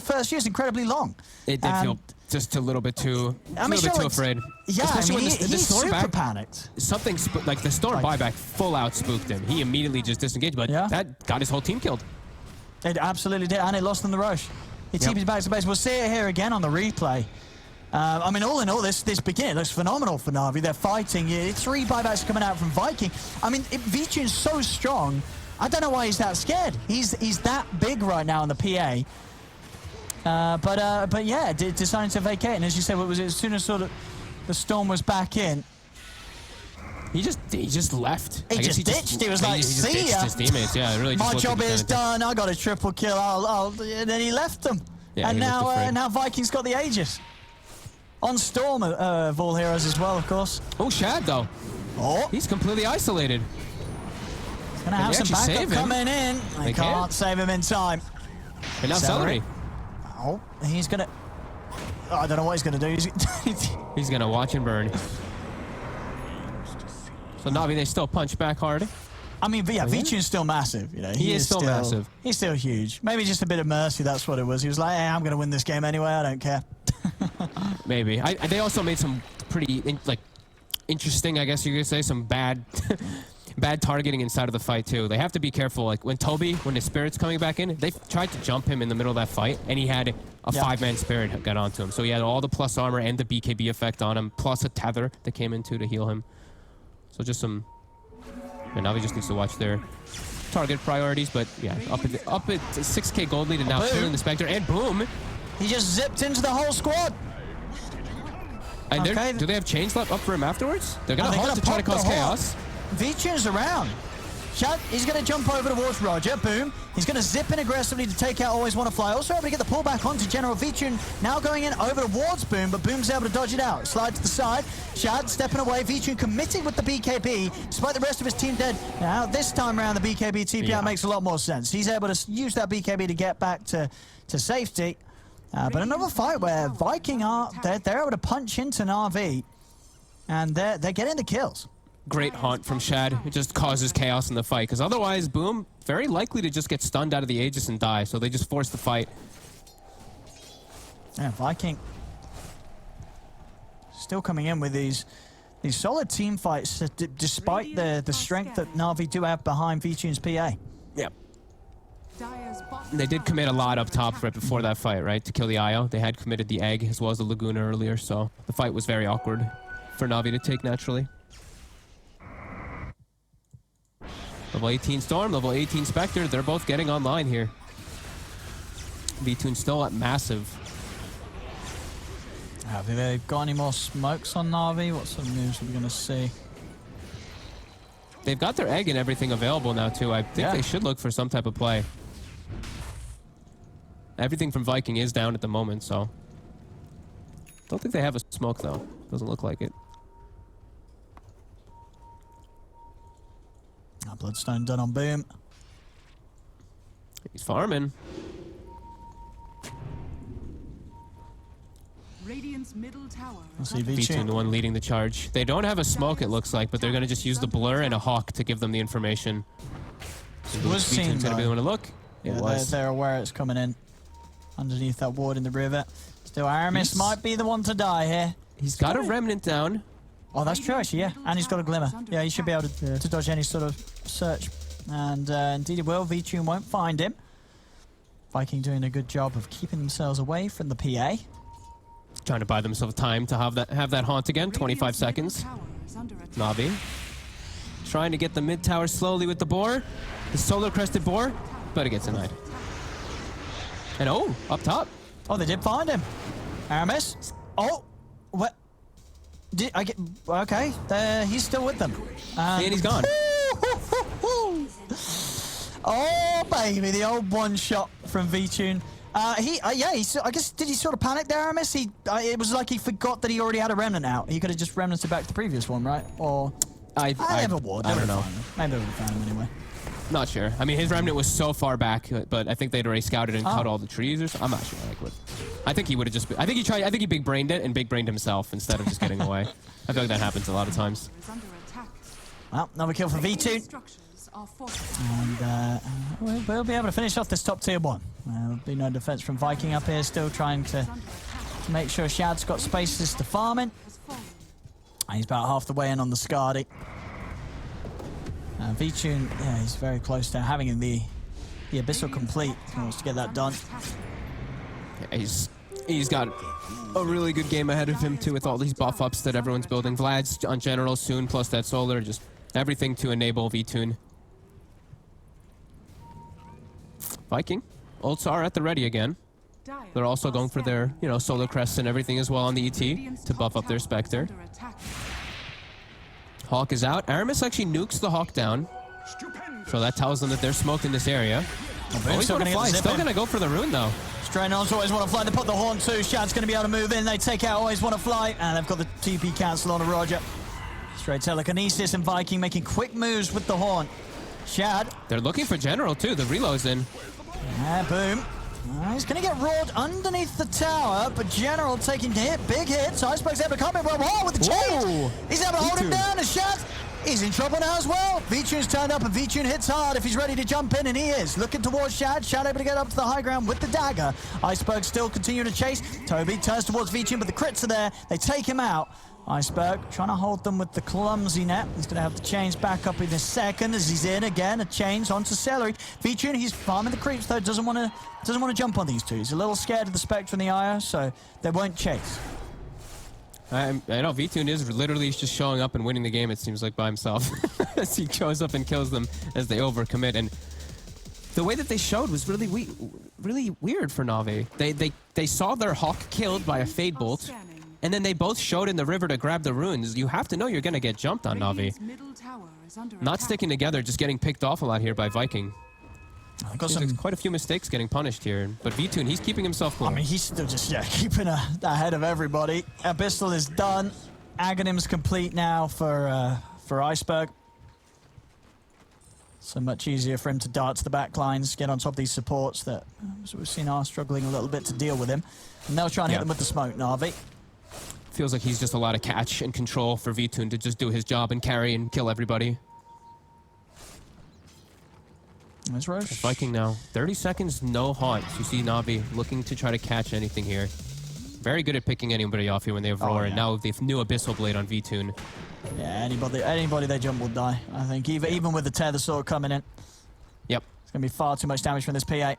Speaker 18: first use incredibly long.
Speaker 19: It did feel just a little bit too, afraid.
Speaker 18: Yeah,
Speaker 19: especially when the
Speaker 18: he's
Speaker 19: storm
Speaker 18: super
Speaker 19: back,
Speaker 18: panicked.
Speaker 19: Something like the storm buyback full out spooked him. He immediately just disengaged, but that got his whole team killed.
Speaker 18: It absolutely did, and it lost them the rush. He TP'd back to base. We'll see it here again on the replay. I mean, all in all, this beginning looks phenomenal for Na'Vi. They're fighting. 3 buybacks coming out from Viking. I mean, Vichune's so strong. I don't know why he's that scared. He's that big right now in the PA. But yeah, deciding to vacate. And as you said, what was it? As soon as sort of the storm was back in,
Speaker 19: he just left.
Speaker 18: He just ditched. He was like, "See ya."
Speaker 19: His teammates. Yeah, really.
Speaker 18: My job is done. I got a triple kill. And then he left them.
Speaker 19: Yeah,
Speaker 18: and now Vikings got the Aegis. On Storm of all heroes as well, of course.
Speaker 19: Oh, Shad, though.
Speaker 18: Oh.
Speaker 19: He's completely isolated.
Speaker 18: He's going to have some backup coming in. They can't save him in time.
Speaker 19: And now Celery.
Speaker 18: Oh, he's going to... Oh, I don't know what he's going to do.
Speaker 19: He's going to watch and burn. So Na'Vi, they still punch back hard.
Speaker 18: I mean, yeah, Vichune's still massive. You know,
Speaker 19: he is still massive.
Speaker 18: He's still huge. Maybe just a bit of mercy, that's what it was. He was like, hey, I'm going to win this game anyway. I don't care.
Speaker 19: Maybe. They also made some pretty interesting, I guess you could say, some bad bad targeting inside of the fight too. They have to be careful. Like when his spirit's coming back in, they tried to jump him in the middle of that fight, and he had a 5-man spirit got onto him. So he had all the plus armor and the BKB effect on him, plus a tether that came in too to heal him. So just some... And now he just needs to watch their target priorities, but yeah, up at 6k gold lead and now killing the Spectre, and boom!
Speaker 18: He just zipped into the whole squad.
Speaker 19: And do they have chains up for him afterwards? They're gonna hunt to try to cause chaos.
Speaker 18: Vichune's around. Shad, he's gonna jump over towards Roger. Boom. He's gonna zip in aggressively to take out Always Wanna Fly. Also able to get the pullback onto General Vichune. Now going in over towards Boom, but Boom's able to dodge it out. Slide to the side. Shad stepping away. Vichune committed with the BKB, despite the rest of his team dead. Now this time around, the BKB TP makes a lot more sense. He's able to use that BKB to get back to safety. But another fight where Viking they're able to punch into Na'Vi, and they're getting the kills.
Speaker 19: Great haunt from Shad. It just causes chaos in the fight, because otherwise, Boom, very likely to just get stunned out of the Aegis and die, so they just force the fight.
Speaker 18: Yeah, Viking still coming in with these solid team fights, despite the strength that Na'Vi do have behind Vichune's PA.
Speaker 19: Yep. They did commit a lot up top right before that fight, right? To kill the IO. They had committed the egg as well as the Laguna earlier, so the fight was very awkward for Na'Vi to take naturally. Level 18 Storm, level 18 Spectre, they're both getting online here. Vitune's still at massive.
Speaker 18: Have they got any more smokes on Na'Vi? What sort of moves are we going to see?
Speaker 19: They've got their egg and everything available now, too. I think they should look for some type of play. Everything from Viking is down at the moment, so... Don't think they have a smoke, though. Doesn't look like it.
Speaker 18: Bloodstone done on Boom.
Speaker 19: He's farming.
Speaker 20: Radiant's middle tower.
Speaker 19: Vitune, the one leading the charge. They don't have a smoke, it looks like, but they're going to just use the blur and a hawk to give them the information.
Speaker 18: It was seen,
Speaker 19: going to be the one to look.
Speaker 18: Yeah, they're aware it's coming in. Underneath that ward in the river. Still, Aramis might be the one to die here.
Speaker 19: He's got a remnant down.
Speaker 18: Oh, that's true, actually, yeah. And he's got a glimmer. Yeah, he should be able to dodge any sort of search. And indeed he will. Vichune won't find him. Viking doing a good job of keeping themselves away from the PA.
Speaker 19: Trying to buy themselves time to have that haunt again. 25 seconds. Na'Vi trying to get the mid tower slowly with the boar. The solar crested boar, but it gets denied. And up top.
Speaker 18: Oh, they did find him. Aramis. Oh, what? Okay, he's still with them.
Speaker 19: And he's gone.
Speaker 18: Oh, baby, the old one shot from Vichune. I guess, did he sort of panic there, Aramis? It was like he forgot that he already had a remnant out. He could have just remnanted back to the previous one, right? Or... I don't know. Maybe they would have found him anyway.
Speaker 19: Not sure. I mean, his remnant was so far back, but I think they'd already scouted and cut all the trees or something. I'm not sure. I think he would have just... I think he big-brained it and big-brained himself instead of just getting away. I feel like that happens a lot of times.
Speaker 18: Well, another kill for V2. And we'll be able to finish off this top tier 1. There'll be no defense from Viking up here, still trying to make sure Shad's got spaces to farm in. And he's about half the way in on the Skadi. V-Tune, yeah, he's very close to having the Abyssal complete. He wants to get that done.
Speaker 19: Yeah, he's got a really good game ahead of him too, with all these buff ups that everyone's building. Vlad's on general soon, plus that solar, just everything to enable V-Tune. Viking ults are at the ready again. They're also going for their, solar crests and everything as well on the ET to buff up their Spectre. Hawk is out. Aramis actually nukes the Hawk down, so that tells them that they're smoked in this area. Always want to fly. Still going to go for the rune though.
Speaker 18: Straight on, always want to fly. They put the horn too. Shad's going to be able to move in. They take out always want to fly, and they've got the TP cancel on a Roger. Straight telekinesis and Viking making quick moves with the horn. Shad.
Speaker 19: They're looking for general too. The reload's in.
Speaker 18: Yeah, boom. He's going to get roared underneath the tower, but General taking big hits. Iceberg's able to come in with the chain. He's able to hold him down, and Shad, he's in trouble now as well. V-Tune's turned up, and V-Tune hits hard if he's ready to jump in, and he is. Looking towards Shad. Shad able to get up to the high ground with the dagger. Iceberg still continuing to chase. Toby turns towards V-Tune, but the crits are there. They take him out. Iceberg trying to hold them with the clumsy net. He's going to have the chains back up in a second as he's in again. A chains onto Celery. V-Tune, he's farming the creeps though. Doesn't want to jump on these two. He's a little scared of the Spectre and the Io, so they won't chase.
Speaker 19: I know V-Tune is literally just showing up and winning the game. It seems like by himself as he shows up and kills them as they overcommit. And the way that they showed was really weird for Na'Vi. They saw their Hawk killed by a Fade Bolt. And then they both showed in the river to grab the runes. You have to know you're going to get jumped on, Na'Vi. Not sticking together, just getting picked off a lot here by Viking. There's quite a few mistakes getting punished here. But V-Tune, he's keeping himself cool.
Speaker 18: I mean, he's still just keeping ahead of everybody. Abyssal is done. Aghanim's complete now for Iceberg. So much easier for him to dart to the back lines, get on top of these supports that we've seen are struggling a little bit to deal with him. And they'll try and hit them with the smoke, Na'Vi.
Speaker 19: Feels like he's just a lot of catch and control for V-Tune to just do his job and carry and kill everybody.
Speaker 18: That's right.
Speaker 19: Viking now. 30 seconds, no haunts. You see Na'Vi looking to try to catch anything here. Very good at picking anybody off here when they have Roar, and now the new Abyssal Blade on V-Tune.
Speaker 18: Yeah, anybody they jump will die, I think. Even with the Tether Sword coming in.
Speaker 19: Yep.
Speaker 18: It's going to be far too much damage from this P8.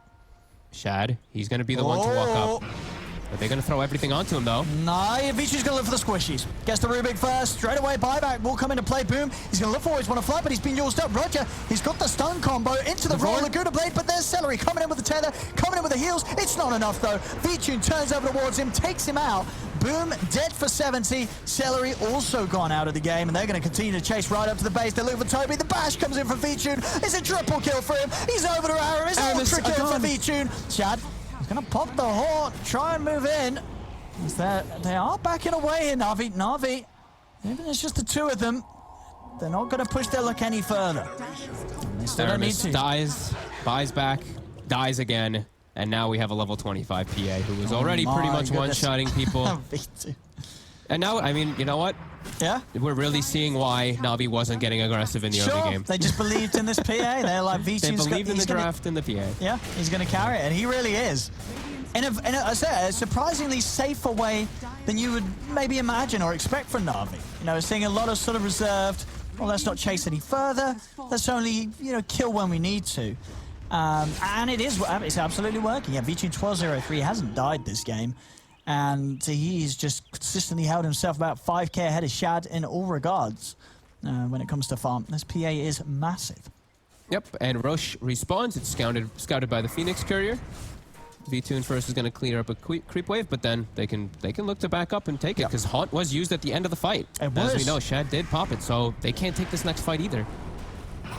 Speaker 19: Shad, he's going to be the one to walk up. Are they going to throw everything onto him, though?
Speaker 18: No, Vichu's going to look for the squishies. Gets the Rubik first. Straight away, buyback will come into play. Boom. He's going to look for always want to fly, but he's been used up. Roger, he's got the stun combo into the Roar Laguna Blade, but there's Celery coming in with the tether, coming in with the heals. It's not enough, though. Vichu turns over towards him, takes him out. Boom, dead for 70. Celery also gone out of the game, and they're going to continue to chase right up to the base. They're looking for Toby. The bash comes in from Vichu. It's a triple kill for him. He's over to Aramis. Ultra kill for Vichu. Shad, he's going to pop the horn, try and move in. They are backing away in Na'Vi. Even it's just the two of them, they're not going to push their luck any further. They still don't need to.
Speaker 19: Dies, buys back, dies again, and now we have a level 25 PA who was already pretty much one-shotting people. And now, I mean, you know what?
Speaker 18: Yeah?
Speaker 19: We're really seeing why Na'Vi wasn't getting aggressive in the early game.
Speaker 18: They just believed in this PA. They're like, Vichu's
Speaker 19: They believed in the draft and the PA.
Speaker 18: Yeah, he's going to carry it, and he really is. In a surprisingly safer way than you would maybe imagine or expect from Na'Vi. You know, seeing a lot of sort of reserved, well, let's not chase any further. Let's only, kill when we need to. And it's absolutely working. Yeah, Vichu 1203 hasn't died this game. And he's just consistently held himself about 5k ahead of Shad in all regards when it comes to farm. This PA is massive.
Speaker 19: Yep, and Roche respawns. It's scouted by the Phoenix Courier. V-Tune first is going to clear up a creep wave, but then they can look to back up and take it, because Haunt was used at the end of the fight. As we know, Shad did pop it, so they can't take this next fight either.
Speaker 18: There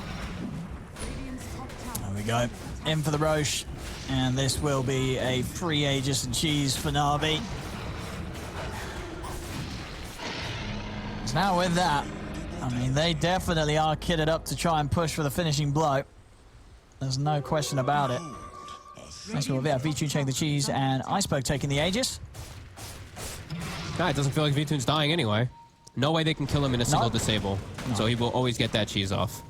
Speaker 18: we go. In for the Roche, and this will be a free Aegis and cheese for Na'Vi. So now with that, I mean, they definitely are kitted up to try and push for the finishing blow. There's no question about it. Nice little bit. V-Tune taking the cheese and Iceberg taking the Aegis.
Speaker 19: God, it doesn't feel like V-Tune's dying anyway. No way they can kill him in a single disable.
Speaker 18: No.
Speaker 19: So he will always get that cheese off.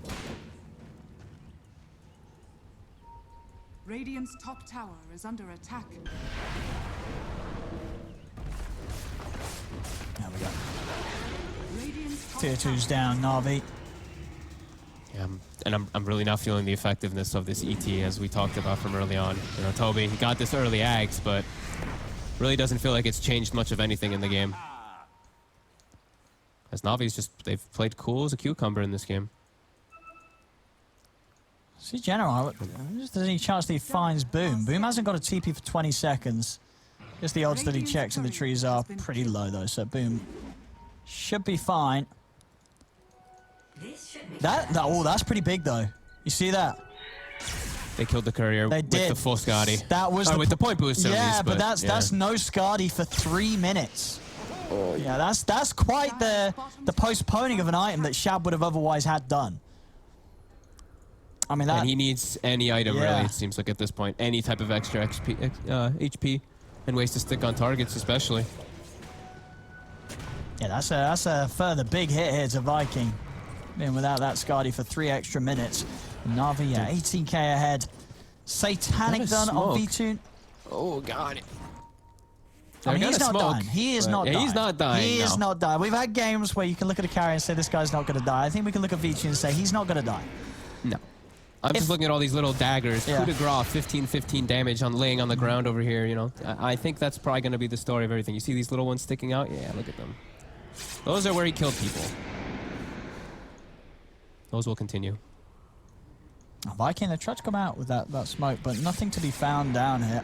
Speaker 20: Radiant's top tower is under attack.
Speaker 18: There we go.
Speaker 20: Radiant's top
Speaker 18: Tier 2's down, Na'Vi.
Speaker 19: Yeah, and I'm really not feeling the effectiveness of this ET as we talked about from early on. You know, Toby, he got this early axe, but really doesn't feel like it's changed much of anything in the game. As Navi's just, they've played cool as a cucumber in this game.
Speaker 18: See, General, if there's any chance that he finds Boom. Boom hasn't got a TP for 20 seconds. Guess the odds that he checks in the trees are pretty low, though, so Boom should be fine. Oh, that's pretty big, though. You see that?
Speaker 19: They killed the courier with the full Scotty.
Speaker 18: That was
Speaker 19: with the point boost, at
Speaker 18: yeah,
Speaker 19: least,
Speaker 18: but that's no Scotty for 3 minutes. Oh, yeah, that's quite the postponing of an item that Shab would have otherwise had done. I mean, that...
Speaker 19: And he needs any item, really, it seems like, at this point. Any type of extra HP and ways to stick on targets, especially.
Speaker 18: Yeah, that's a further big hit here to Viking. Being without that Scotty for 3 extra minutes. Na'Vi, yeah, 18k ahead. Satanic done on V2.
Speaker 19: Oh, God.
Speaker 18: I mean, he's not dying. He is not dying.
Speaker 19: He's not dying.
Speaker 18: He is not dying. We've had games where you can look at a carry and say this guy's not going to die. I think we can look at V2 and say he's not going to die.
Speaker 19: No. I'm just looking at all these little daggers. Coup de grace, 15 damage on laying on the ground over here, you know. I think that's probably going to be the story of everything. You see these little ones sticking out? Yeah, look at them. Those are where he killed people. Those will continue.
Speaker 18: Viking, they tried to come out with that smoke, but nothing to be found down here.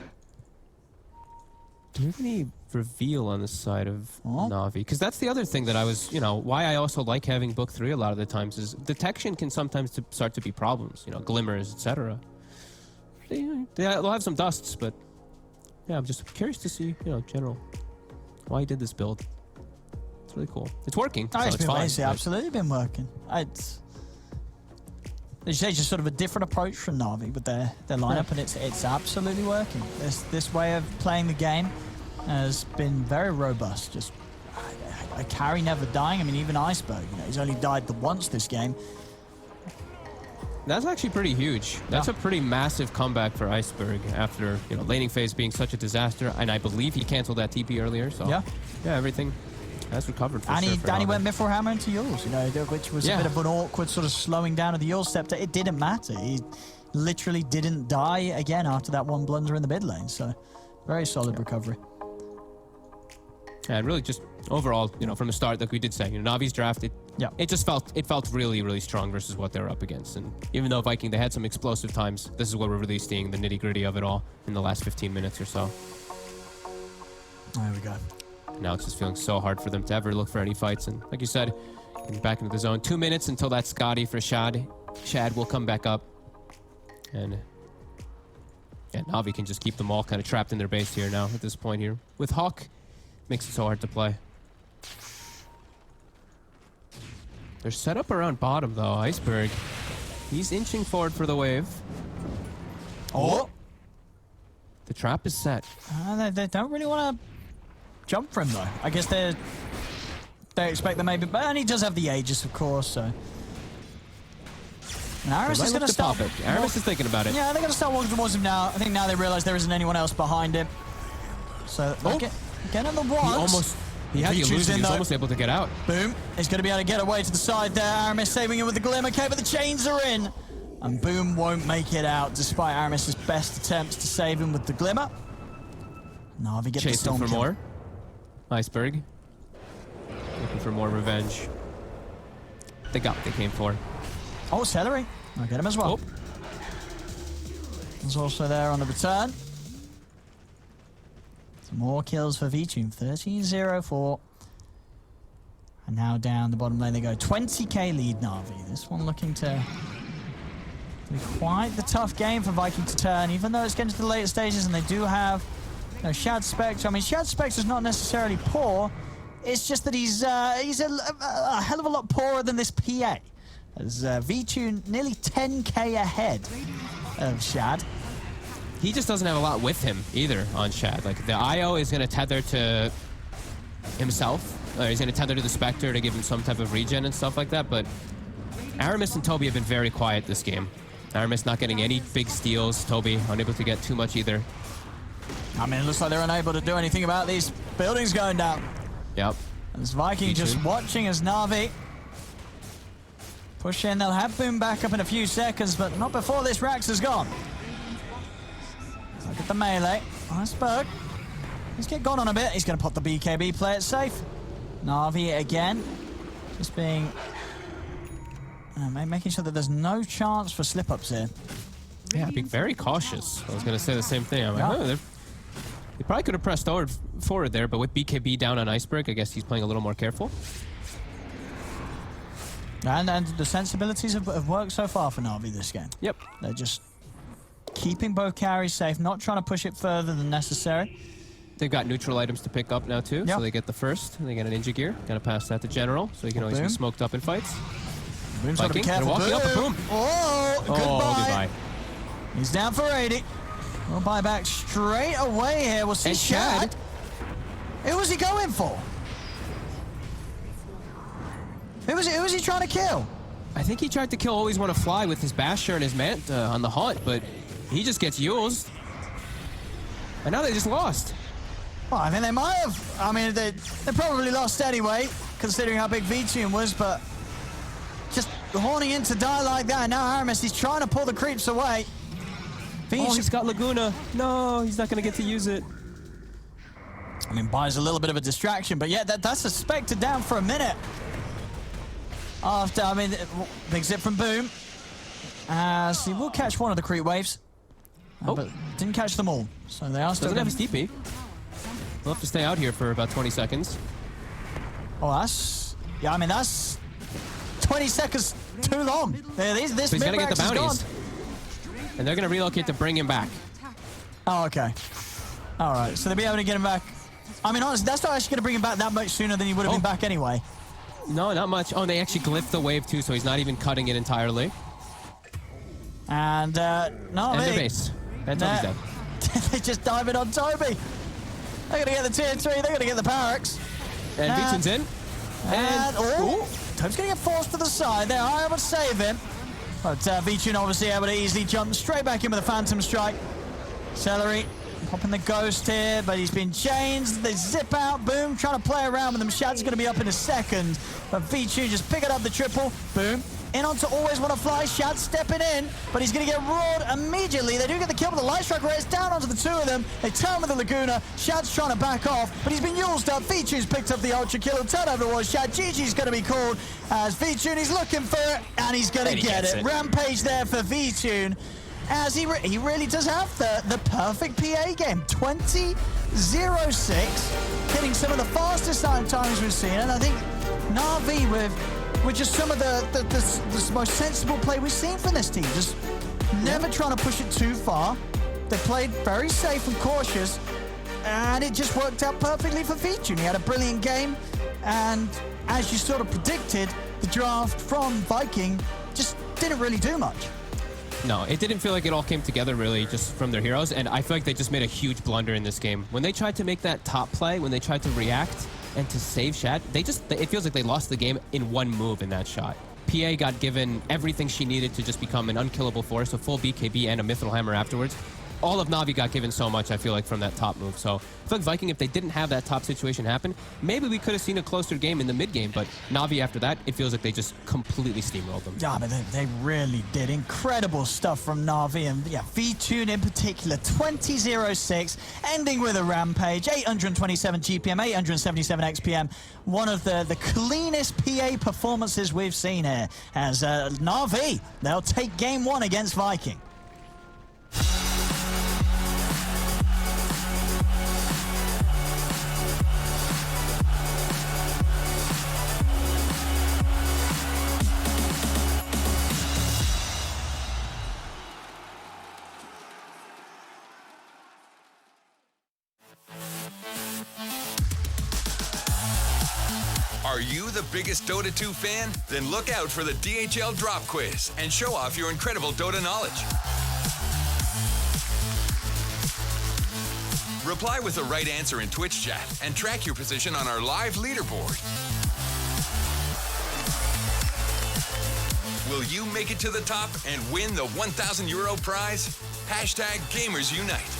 Speaker 19: Do we have any reveal on the side of Na'Vi? Because that's the other thing that I was, you know, why I also like having book 3 a lot of the times is detection can sometimes start to be problems, you know, glimmers, etc. They'll have some dusts, but yeah, I'm just curious to see, you know, general, why he did this build. It's really cool. It's working.
Speaker 18: Oh,
Speaker 19: so
Speaker 18: it's
Speaker 19: it's
Speaker 18: been
Speaker 19: fine,
Speaker 18: absolutely been working. It's just sort of a different approach from Na'Vi with their lineup, and it's absolutely working. This way of playing the game has been very robust. Just a carry never dying. I mean, even Iceberg, you know, he's only died once this game.
Speaker 19: That's actually pretty huge. That's a pretty massive comeback for Iceberg after, you know, laning phase being such a disaster, and I believe he canceled that TP earlier. So yeah, everything has recovered for sure.
Speaker 18: And he went Mithril Hammer into Yules, you know, which was a bit of an awkward sort of slowing down of the Yules step. It didn't matter. He literally didn't die again after that one blunder in the mid lane. So very solid recovery.
Speaker 19: And really just overall, you know, from the start, like we did say, you know, Navi's draft, it felt really, really strong versus what they were up against. And even though Viking, they had some explosive times, this is what we're really seeing, the nitty gritty of it all in the last 15 minutes or so.
Speaker 18: There we go.
Speaker 19: Now it's just feeling so hard for them to ever look for any fights. And like you said, getting back into the zone. 2 minutes until that Scotty for Shad. Shad will come back up. And yeah, Na'Vi can just keep them all kind of trapped in their base here now at this point here. With Hawk, makes it so hard to play. They're set up around bottom though. Iceberg, he's inching forward for the wave.
Speaker 18: Oh!
Speaker 19: The trap is set.
Speaker 18: They don't really want to jump for him though. I guess they expect that maybe, and he does have the Aegis, of course. So, and Aramis is going to start.
Speaker 19: Aramis is thinking about it.
Speaker 18: Yeah, they're going to start walking towards him now. I think now they realize there isn't anyone else behind him. So get on the once.
Speaker 19: He had the illusion. He was almost able to get out.
Speaker 18: Boom! He's going to be able to get away to the side there. Aramis saving him with the Glimmer Cape, but the chains are in, and Boom won't make it out despite Aramis's best attempts to save him with the Glimmer. Na'Vi gets the storm
Speaker 19: for
Speaker 18: kill.
Speaker 19: more. Iceberg looking for more revenge. They got what they came for.
Speaker 18: Oh, Celery. I'll get him as well. He's also there on the return. Some more kills for V-Tune. 13-0-4. And now down the bottom lane they go. 20k lead Na'Vi. This one looking to be quite the tough game for Viking to turn, even though it's getting to the later stages and they do have Shad Spectre. I mean, Shad Spectre is not necessarily poor. It's just that he's a hell of a lot poorer than this PA. As V-Tune nearly 10k ahead of Shad.
Speaker 19: He just doesn't have a lot with him either on Shad. Like the IO is going to tether to himself He's going to tether to the Spectre to give him some type of regen and stuff like that, but Aramis and Toby have been very quiet this game. Aramis not getting any big steals. Toby unable to get too much either.
Speaker 18: I mean, it looks like they're unable to do anything about these buildings going down.
Speaker 19: Yep.
Speaker 18: As Viking just watching as Na'Vi push in. They'll have Boom back up in a few seconds, but not before this Rax is gone. Look at the melee. Iceberg. He's get gone on a bit. He's going to pop the BKB, play it safe. Na'Vi again. Just being... making sure that there's no chance for slip-ups here.
Speaker 19: Yeah, being very cautious. I was going to say the same thing. I'm like, they probably could have pressed forward there, but with BKB down on Iceberg, I guess he's playing a little more careful.
Speaker 18: And the sensibilities have worked so far for Na'Vi this game.
Speaker 19: Yep.
Speaker 18: They're just keeping both carries safe, not trying to push it further than necessary.
Speaker 19: They've got neutral items to pick up now too, so they get the first. They get a ninja gear. Gotta pass that to General, so he can always be smoked up in fights.
Speaker 18: Boom's got to be careful.
Speaker 19: Walking up, boom.
Speaker 18: Oh, goodbye. He's down for 80. We'll buy back straight away here. We'll see Shad. Who was he going for? Who was he trying to kill?
Speaker 19: I think he tried to kill Always Wanna Fly with his Basher and his Manta on the hunt, but he just gets used. And now they just lost.
Speaker 18: Well, I think they might have. I mean, they probably lost anyway, considering how big V-Tune was, but just horning in to die like that. Now Aramis, he's trying to pull the creeps away.
Speaker 19: Oh, he's got Laguna. No, he's not going to get to use it.
Speaker 18: I mean, buys a little bit of a distraction, but yeah, that's a Spectre down for a minute. After, I mean, big zip from Boom. So he will catch one of the creep waves, but didn't catch them all. So they are still...
Speaker 19: Doesn't have his TP. We'll have to stay out here for about 20 seconds.
Speaker 18: Oh, that's... Yeah, I mean, that's 20 seconds too long. This
Speaker 19: he's got to get the
Speaker 18: bounties.
Speaker 19: bounties. And they're going to relocate to bring him back.
Speaker 18: Oh, okay. All right, so they'll be able to get him back. I mean, honestly, that's not actually going to bring him back that much sooner than he would have been back anyway.
Speaker 19: No, not much. Oh, and they actually glyphed the wave too, so he's not even cutting it entirely.
Speaker 18: And, no,
Speaker 19: and their base. And Toby's dead.
Speaker 18: They just dive in on Toby. They're going to get the tier 3. They're going to get the Parax.
Speaker 19: And V-Tune's in.
Speaker 18: And Toby's going to get forced to the side. They are able to save him. But V-Tune obviously able to easily jump straight back in with a Phantom Strike. Celery popping the Ghost here, but he's been changed. They zip out. Boom, trying to play around with them. Shad's going to be up in a second. But V-Tune just picking up the triple. Boom. In onto Always Wanna Fly. Shad stepping in, but he's going to get roared immediately. They do get the kill with the Light Strike Race down onto the two of them. They turn with the Laguna. Shad's trying to back off, but he's been used up. V-Tune's picked up the Ultra Kill. He'll turn over towards Shad. GG's going to be called as V-Tune. He's looking for it, and he's going to get it. Rampage there for V-Tune, as he really does have the perfect PA game. 20-0-6, hitting some of the fastest times we've seen, and I think Na'Vi with just some of the most sensible play we've seen from this team. Just never trying to push it too far. They played very safe and cautious, and it just worked out perfectly for V-Tune. He had a brilliant game, and as you sort of predicted, the draft from Viking just didn't really do much.
Speaker 19: No, it didn't feel like it all came together really just from their heroes, and I feel like they just made a huge blunder in this game. When they tried to make that top play, when they tried to react and to save Shad, it feels like they lost the game in one move in that shot. PA got given everything she needed to just become an unkillable force, a full BKB and a Mithril Hammer afterwards. All of Na'Vi got given so much, I feel like, from that top move. So I feel like Viking, if they didn't have that top situation happen, maybe we could have seen a closer game in the mid game. But Na'Vi, after that, it feels like they just completely steamrolled them.
Speaker 18: Yeah, but they really did. Incredible stuff from Na'Vi. And yeah, V-Tune in particular, 20-0-6, ending with a rampage. 827 GPM, 877 XPM. One of the cleanest PA performances we've seen here. As Na'Vi, they'll take game 1 against Viking.
Speaker 8: Are you the biggest Dota 2 fan? Then look out for the DHL Drop Quiz and show off your incredible Dota knowledge. Reply with the right answer in Twitch chat and track your position on our live leaderboard. Will you make it to the top and win the €1,000 prize? Hashtag Gamers Unite.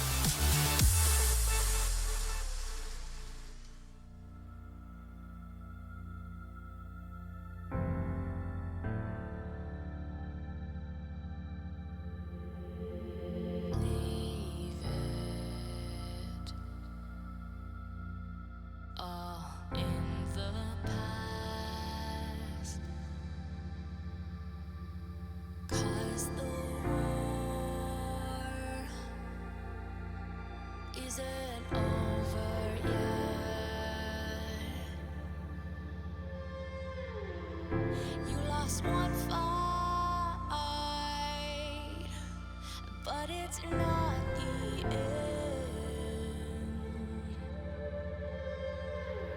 Speaker 2: Isn't over yet. You lost one fight, but it's not the end.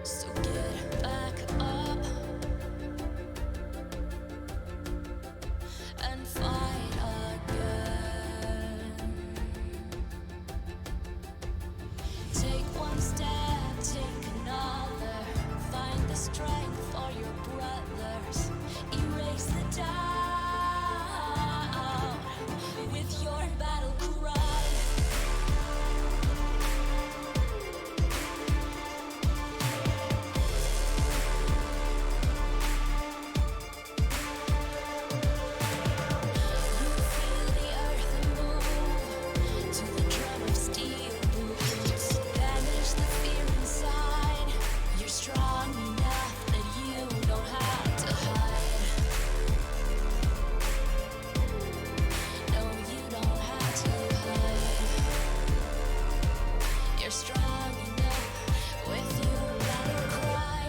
Speaker 2: So get back up and fight again. Take one step, take another. Find the strength for your brothers. Erase the doubt with your battle cry. You feel the earth move to the drum of steel boots. Banish the fear inside. You're strong enough that you don't have to hide. No, you don't have to hide. You're strong enough with your battle cry.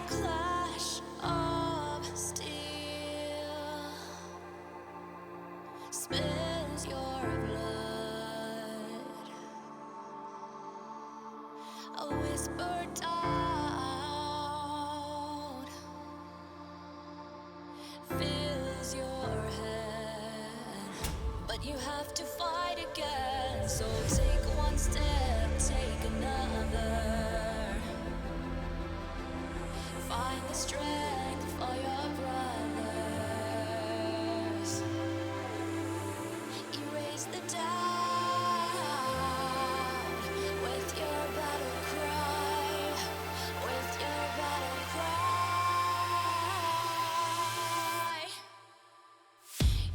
Speaker 2: Clash of steel spills your blood. A whisper doubt fills your head, but you have to fight again. So take one step, take another. Find the strength for your brothers. Erase the doubt with your battle cry. With your battle cry.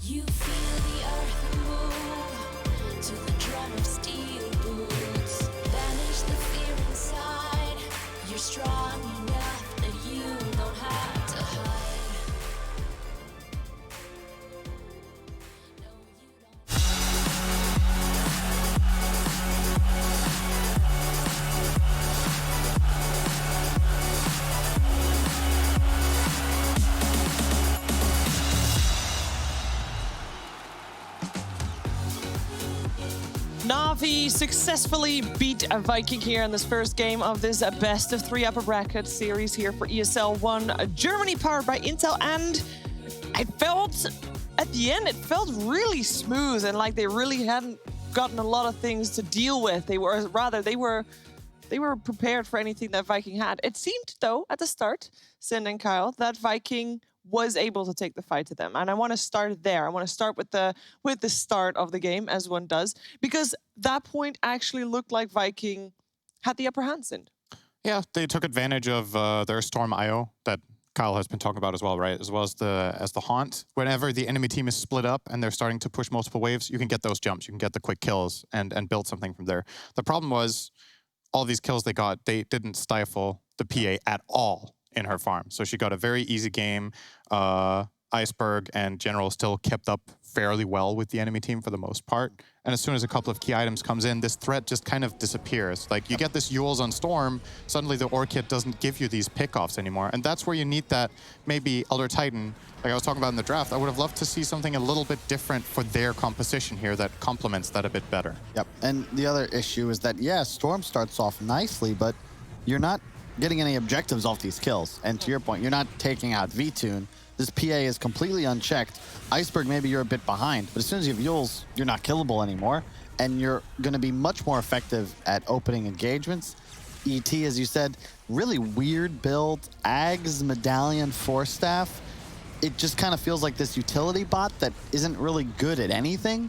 Speaker 2: You feel the earth move to the drum of steel boots. Banish the fear inside. You're strong enough that you don't have to hide.
Speaker 4: Na'Vi successfully beat a Viking here in this first game of this best of 3 upper bracket series here for ESL 1 Germany, powered by Intel. And I felt at the end, it felt really smooth and like they really hadn't gotten a lot of things to deal with. They were prepared for anything that Viking had. It seemed though at the start, Sin and Kyle, that Viking was able to take the fight to them. And I want to start there. I want to start with the start of the game, as one does, because that point actually looked like Viking had the upper hand, Sin.
Speaker 5: Yeah, they took advantage of their Storm IO that Kyle has been talking about as well, right? As well as the Haunt. Whenever the enemy team is split up and they're starting to push multiple waves, you can get those jumps, you can get the quick kills and build something from there. The problem was all these kills they got, they didn't stifle the PA at all in her farm. So she got a very easy game. Iceberg and General still kept up fairly well with the enemy team for the most part. And as soon as a couple of key items comes in, this threat just kind of disappears. Like you get this Yules on Storm, suddenly the Orchid doesn't give you these pickoffs anymore. And that's where you need that maybe Elder Titan, like I was talking about in the draft. I would have loved to see something a little bit different for their composition here that complements that a bit better.
Speaker 6: Yep, and the other issue is that, yeah, Storm starts off nicely, but you're not getting any objectives off these kills. And to your point, you're not taking out V-Tune. This PA is completely unchecked. Iceberg, maybe you're a bit behind, but as soon as you have Yules, you're not killable anymore, and you're going to be much more effective at opening engagements. ET, as you said, really weird build. Ags, Medallion, Force Staff. It just kind of feels like this utility bot that isn't really good at anything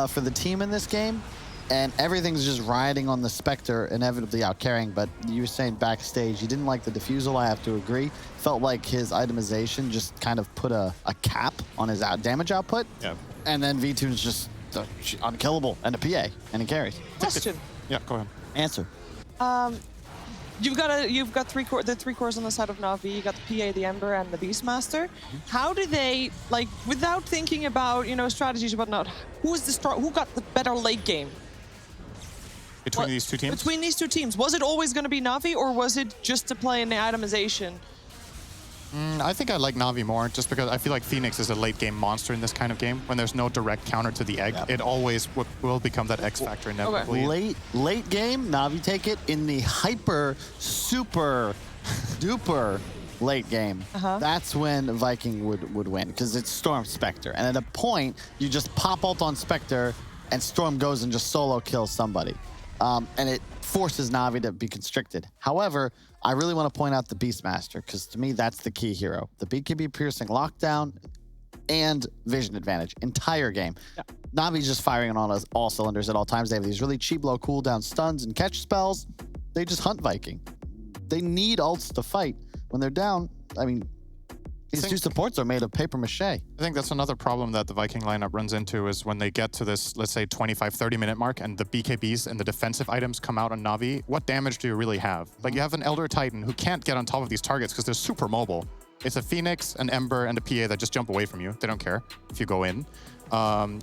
Speaker 6: for the team in this game. And everything's just riding on the Spectre, inevitably out-carrying. But you were saying backstage, you didn't like the defusal, I have to agree. Felt like his itemization just kind of put a cap on his damage output.
Speaker 5: Yeah. And
Speaker 6: then V-Tune's just unkillable and a PA, and he carries.
Speaker 4: Question.
Speaker 5: Yeah, go ahead.
Speaker 6: Answer.
Speaker 4: You've got the three cores on the side of Na'Vi. You got the PA, the Ember, and the Beastmaster. How do they, like, without thinking about strategies and whatnot, who got the better late game?
Speaker 5: Between these two teams?
Speaker 4: Between these two teams. Was it always going to be Na'Vi, or was it just to play in the itemization?
Speaker 5: I think I like Na'Vi more, just because I feel like Phoenix is a late game monster in this kind of game. When there's no direct counter to the egg, it always will become that X factor inevitably.
Speaker 6: Late game, Na'Vi take it. In the hyper, super, duper late game, that's when Viking would win, because it's Storm Spectre. And at a point, you just pop ult on Spectre, and Storm goes and just solo kills somebody. And it forces Na'Vi to be constricted. However, I really want to point out the Beastmaster, because to me, that's the key hero. The BKB piercing lockdown and vision advantage, entire game. Yeah. Na'Vi's just firing on all cylinders at all times. They have these really cheap, low cooldown stuns and catch spells. They just hunt Viking. They need ults to fight. When they're down, I mean, these two supports are made of paper mache.
Speaker 5: I think that's another problem that the Viking lineup runs into, is when they get to this, let's say, 25, 30-minute mark and the BKBs and the defensive items come out on Na'Vi, what damage do you really have? Like, you have an Elder Titan who can't get on top of these targets because they're super mobile. It's a Phoenix, an Ember, and a PA that just jump away from you. They don't care if you go in.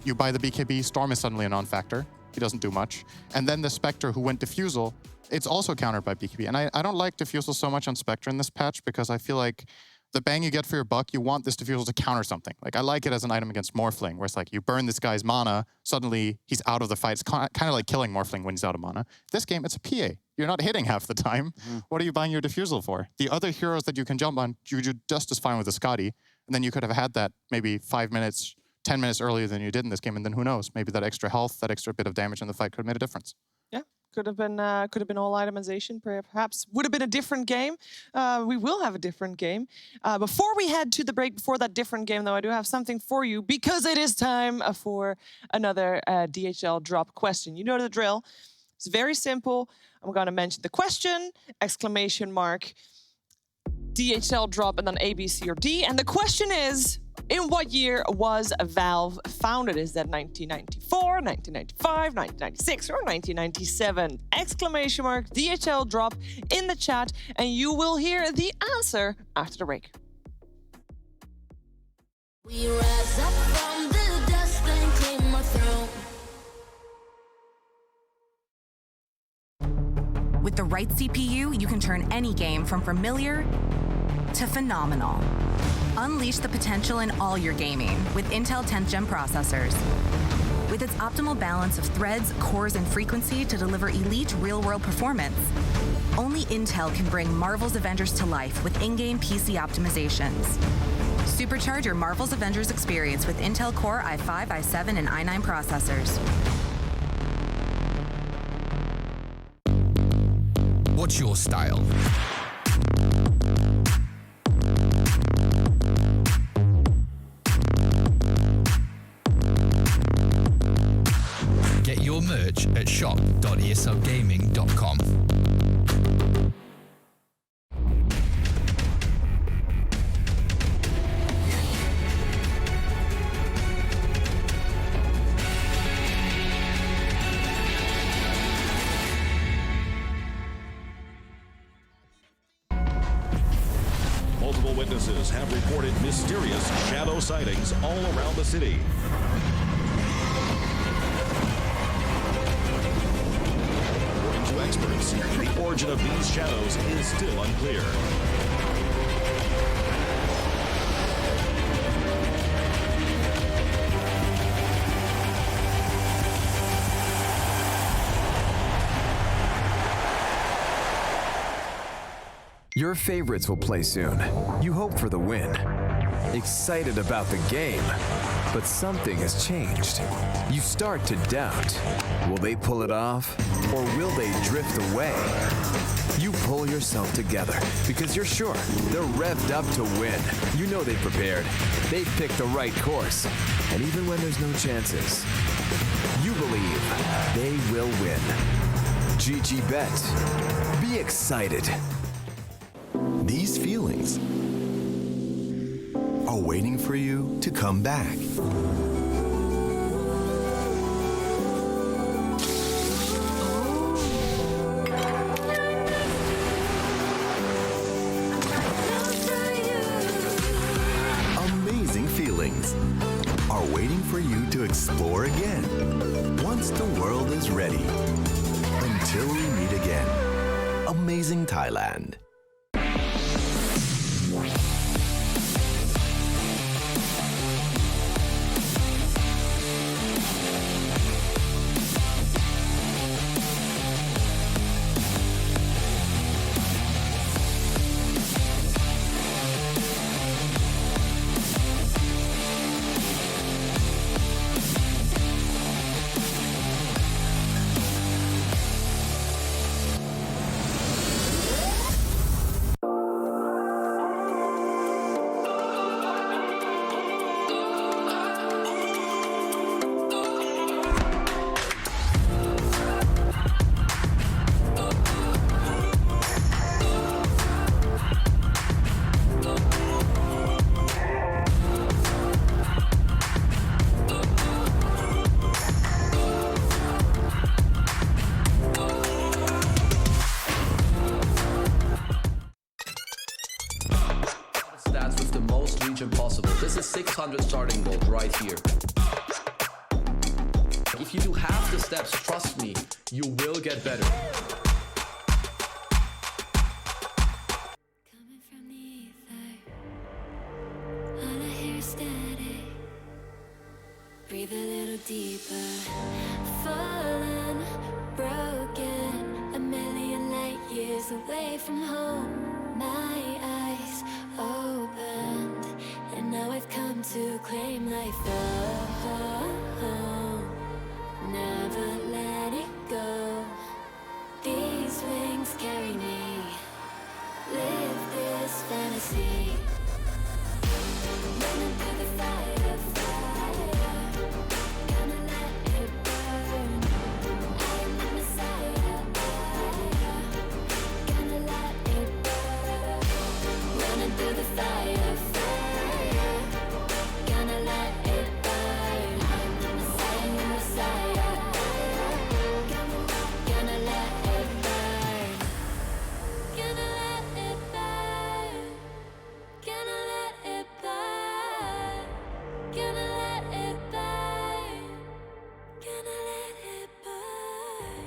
Speaker 5: You buy the BKB, Storm is suddenly a non-factor. He doesn't do much. And then the Spectre who went Diffusal, it's also countered by BKB. And I don't like Diffusal so much on Spectre in this patch, because I feel like the bang you get for your buck, you want this Diffusal to counter something. Like, I like it as an item against Morphling, where it's like, you burn this guy's mana, suddenly he's out of the fight. It's kind of like killing Morphling when he's out of mana. This game, it's a PA. You're not hitting half the time. What are you buying your Diffusal for? The other heroes that you can jump on, you do just as fine with the Scotty, and then you could have had that maybe 5 minutes, 10 minutes earlier than you did in this game, and then who knows? Maybe that extra health, that extra bit of damage in the fight could have made a difference.
Speaker 4: Yeah. Could have been all itemization. Perhaps would have been a different game. We will have a different game. Before we head to the break, before that different game, though, I do have something for you, because it is time for another DHL drop question. You know the drill. It's very simple. I'm going to mention the question, exclamation mark, DHL drop, and then A, B, C, or D. And the question is, in what year was Valve founded? Is that 1994, 1995, 1996, or 1997? Exclamation mark, DHL drop in the chat, and you will hear the answer after the break.
Speaker 2: We rise up from the dust and claim our throne.
Speaker 11: With the right CPU, you can turn any game from familiar to phenomenal. Unleash the potential in all your gaming with Intel 10th Gen processors. With its optimal balance of threads, cores, and frequency to deliver elite real-world performance, only Intel can bring Marvel's Avengers to life with in-game PC optimizations. Supercharge your Marvel's Avengers experience with Intel Core i5, i7, and i9 processors.
Speaker 8: What's your style? Get your merch at shop.eslgaming.com.
Speaker 13: Multiple witnesses have reported mysterious shadow sightings all around the city. According to experts, the origin of these shadows is still unclear.
Speaker 14: Your favorites will play soon. You hope for the win. Excited about the game. But something has changed. You start to doubt. Will they pull it off? Or will they drift away? You pull yourself together because you're sure they're revved up to win. You know they've prepared. They've picked the right course. And even when there's no chances, you believe they will win. GG Bet. Be excited.
Speaker 12: These feelings are waiting for you to come back. Amazing feelings are waiting for you to explore again once the world is ready. Until we meet again. Amazing Thailand.
Speaker 22: Stats with the most reach possible. This is 600 starting gold right here. If you do half the steps, trust me, you will get better.
Speaker 2: Coming from the ether, all I hear is static. Breathe a little deeper. Fallen, broken, a million light years away from home. My eyes opened, and now I've come to claim life. Oh, never let it go. These wings carry me. Live this fantasy. Running through the fire, fire. Gonna let it burn. I am the Messiah. Gonna let it burn. Running through the fire, fire. Gonna let it burn. I'm the Messiah, Gonna let it burn. Gonna let it burn. Gonna let it burn. Gonna let it burn. Gonna let it burn.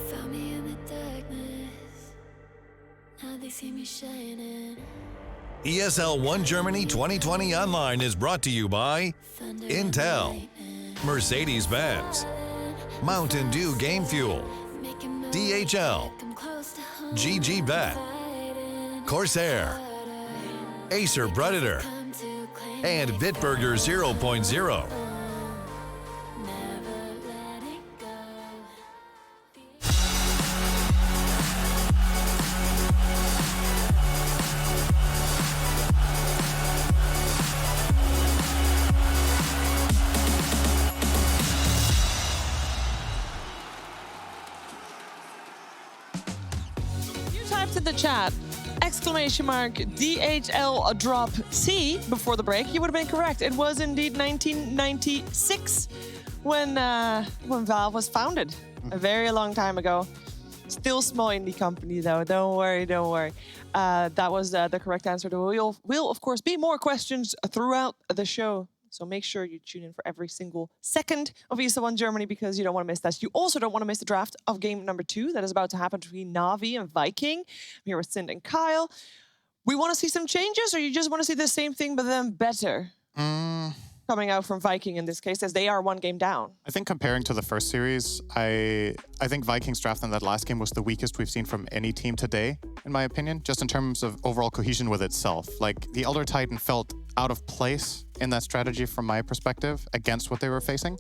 Speaker 2: Found me in the darkness. Now they see me shining.
Speaker 21: ESL 1 Germany 2020 Online is brought to you by Intel, Mercedes-Benz, Mountain Dew Game Fuel, DHL, GG Bet, Corsair, Acer Predator, and Bitburger 0.0.
Speaker 4: In the chat, exclamation mark DHL drop C before the break, you would have been correct. It was indeed 1996 when Valve was founded, a very long time ago. Still small indie company though. Don't worry, don't worry. That was the correct answer. There will of course be more questions throughout the show. So make sure you tune in for every single second of ESL 1 Germany because you don't want to miss that. You also don't want to miss the draft of game number 2 that is about to happen between Navi and Viking. I'm here with Sind and Kyle. We want to see some changes, or you just want to see the same thing but then better? Coming out from Viking in this case, as they are 1 game down.
Speaker 5: I think comparing to the first series, I think Vikings draft in that last game was the weakest we've seen from any team today. in my opinion, just in terms of overall cohesion with itself. Like, the Elder Titan felt out of place in that strategy from my perspective against what they were facing.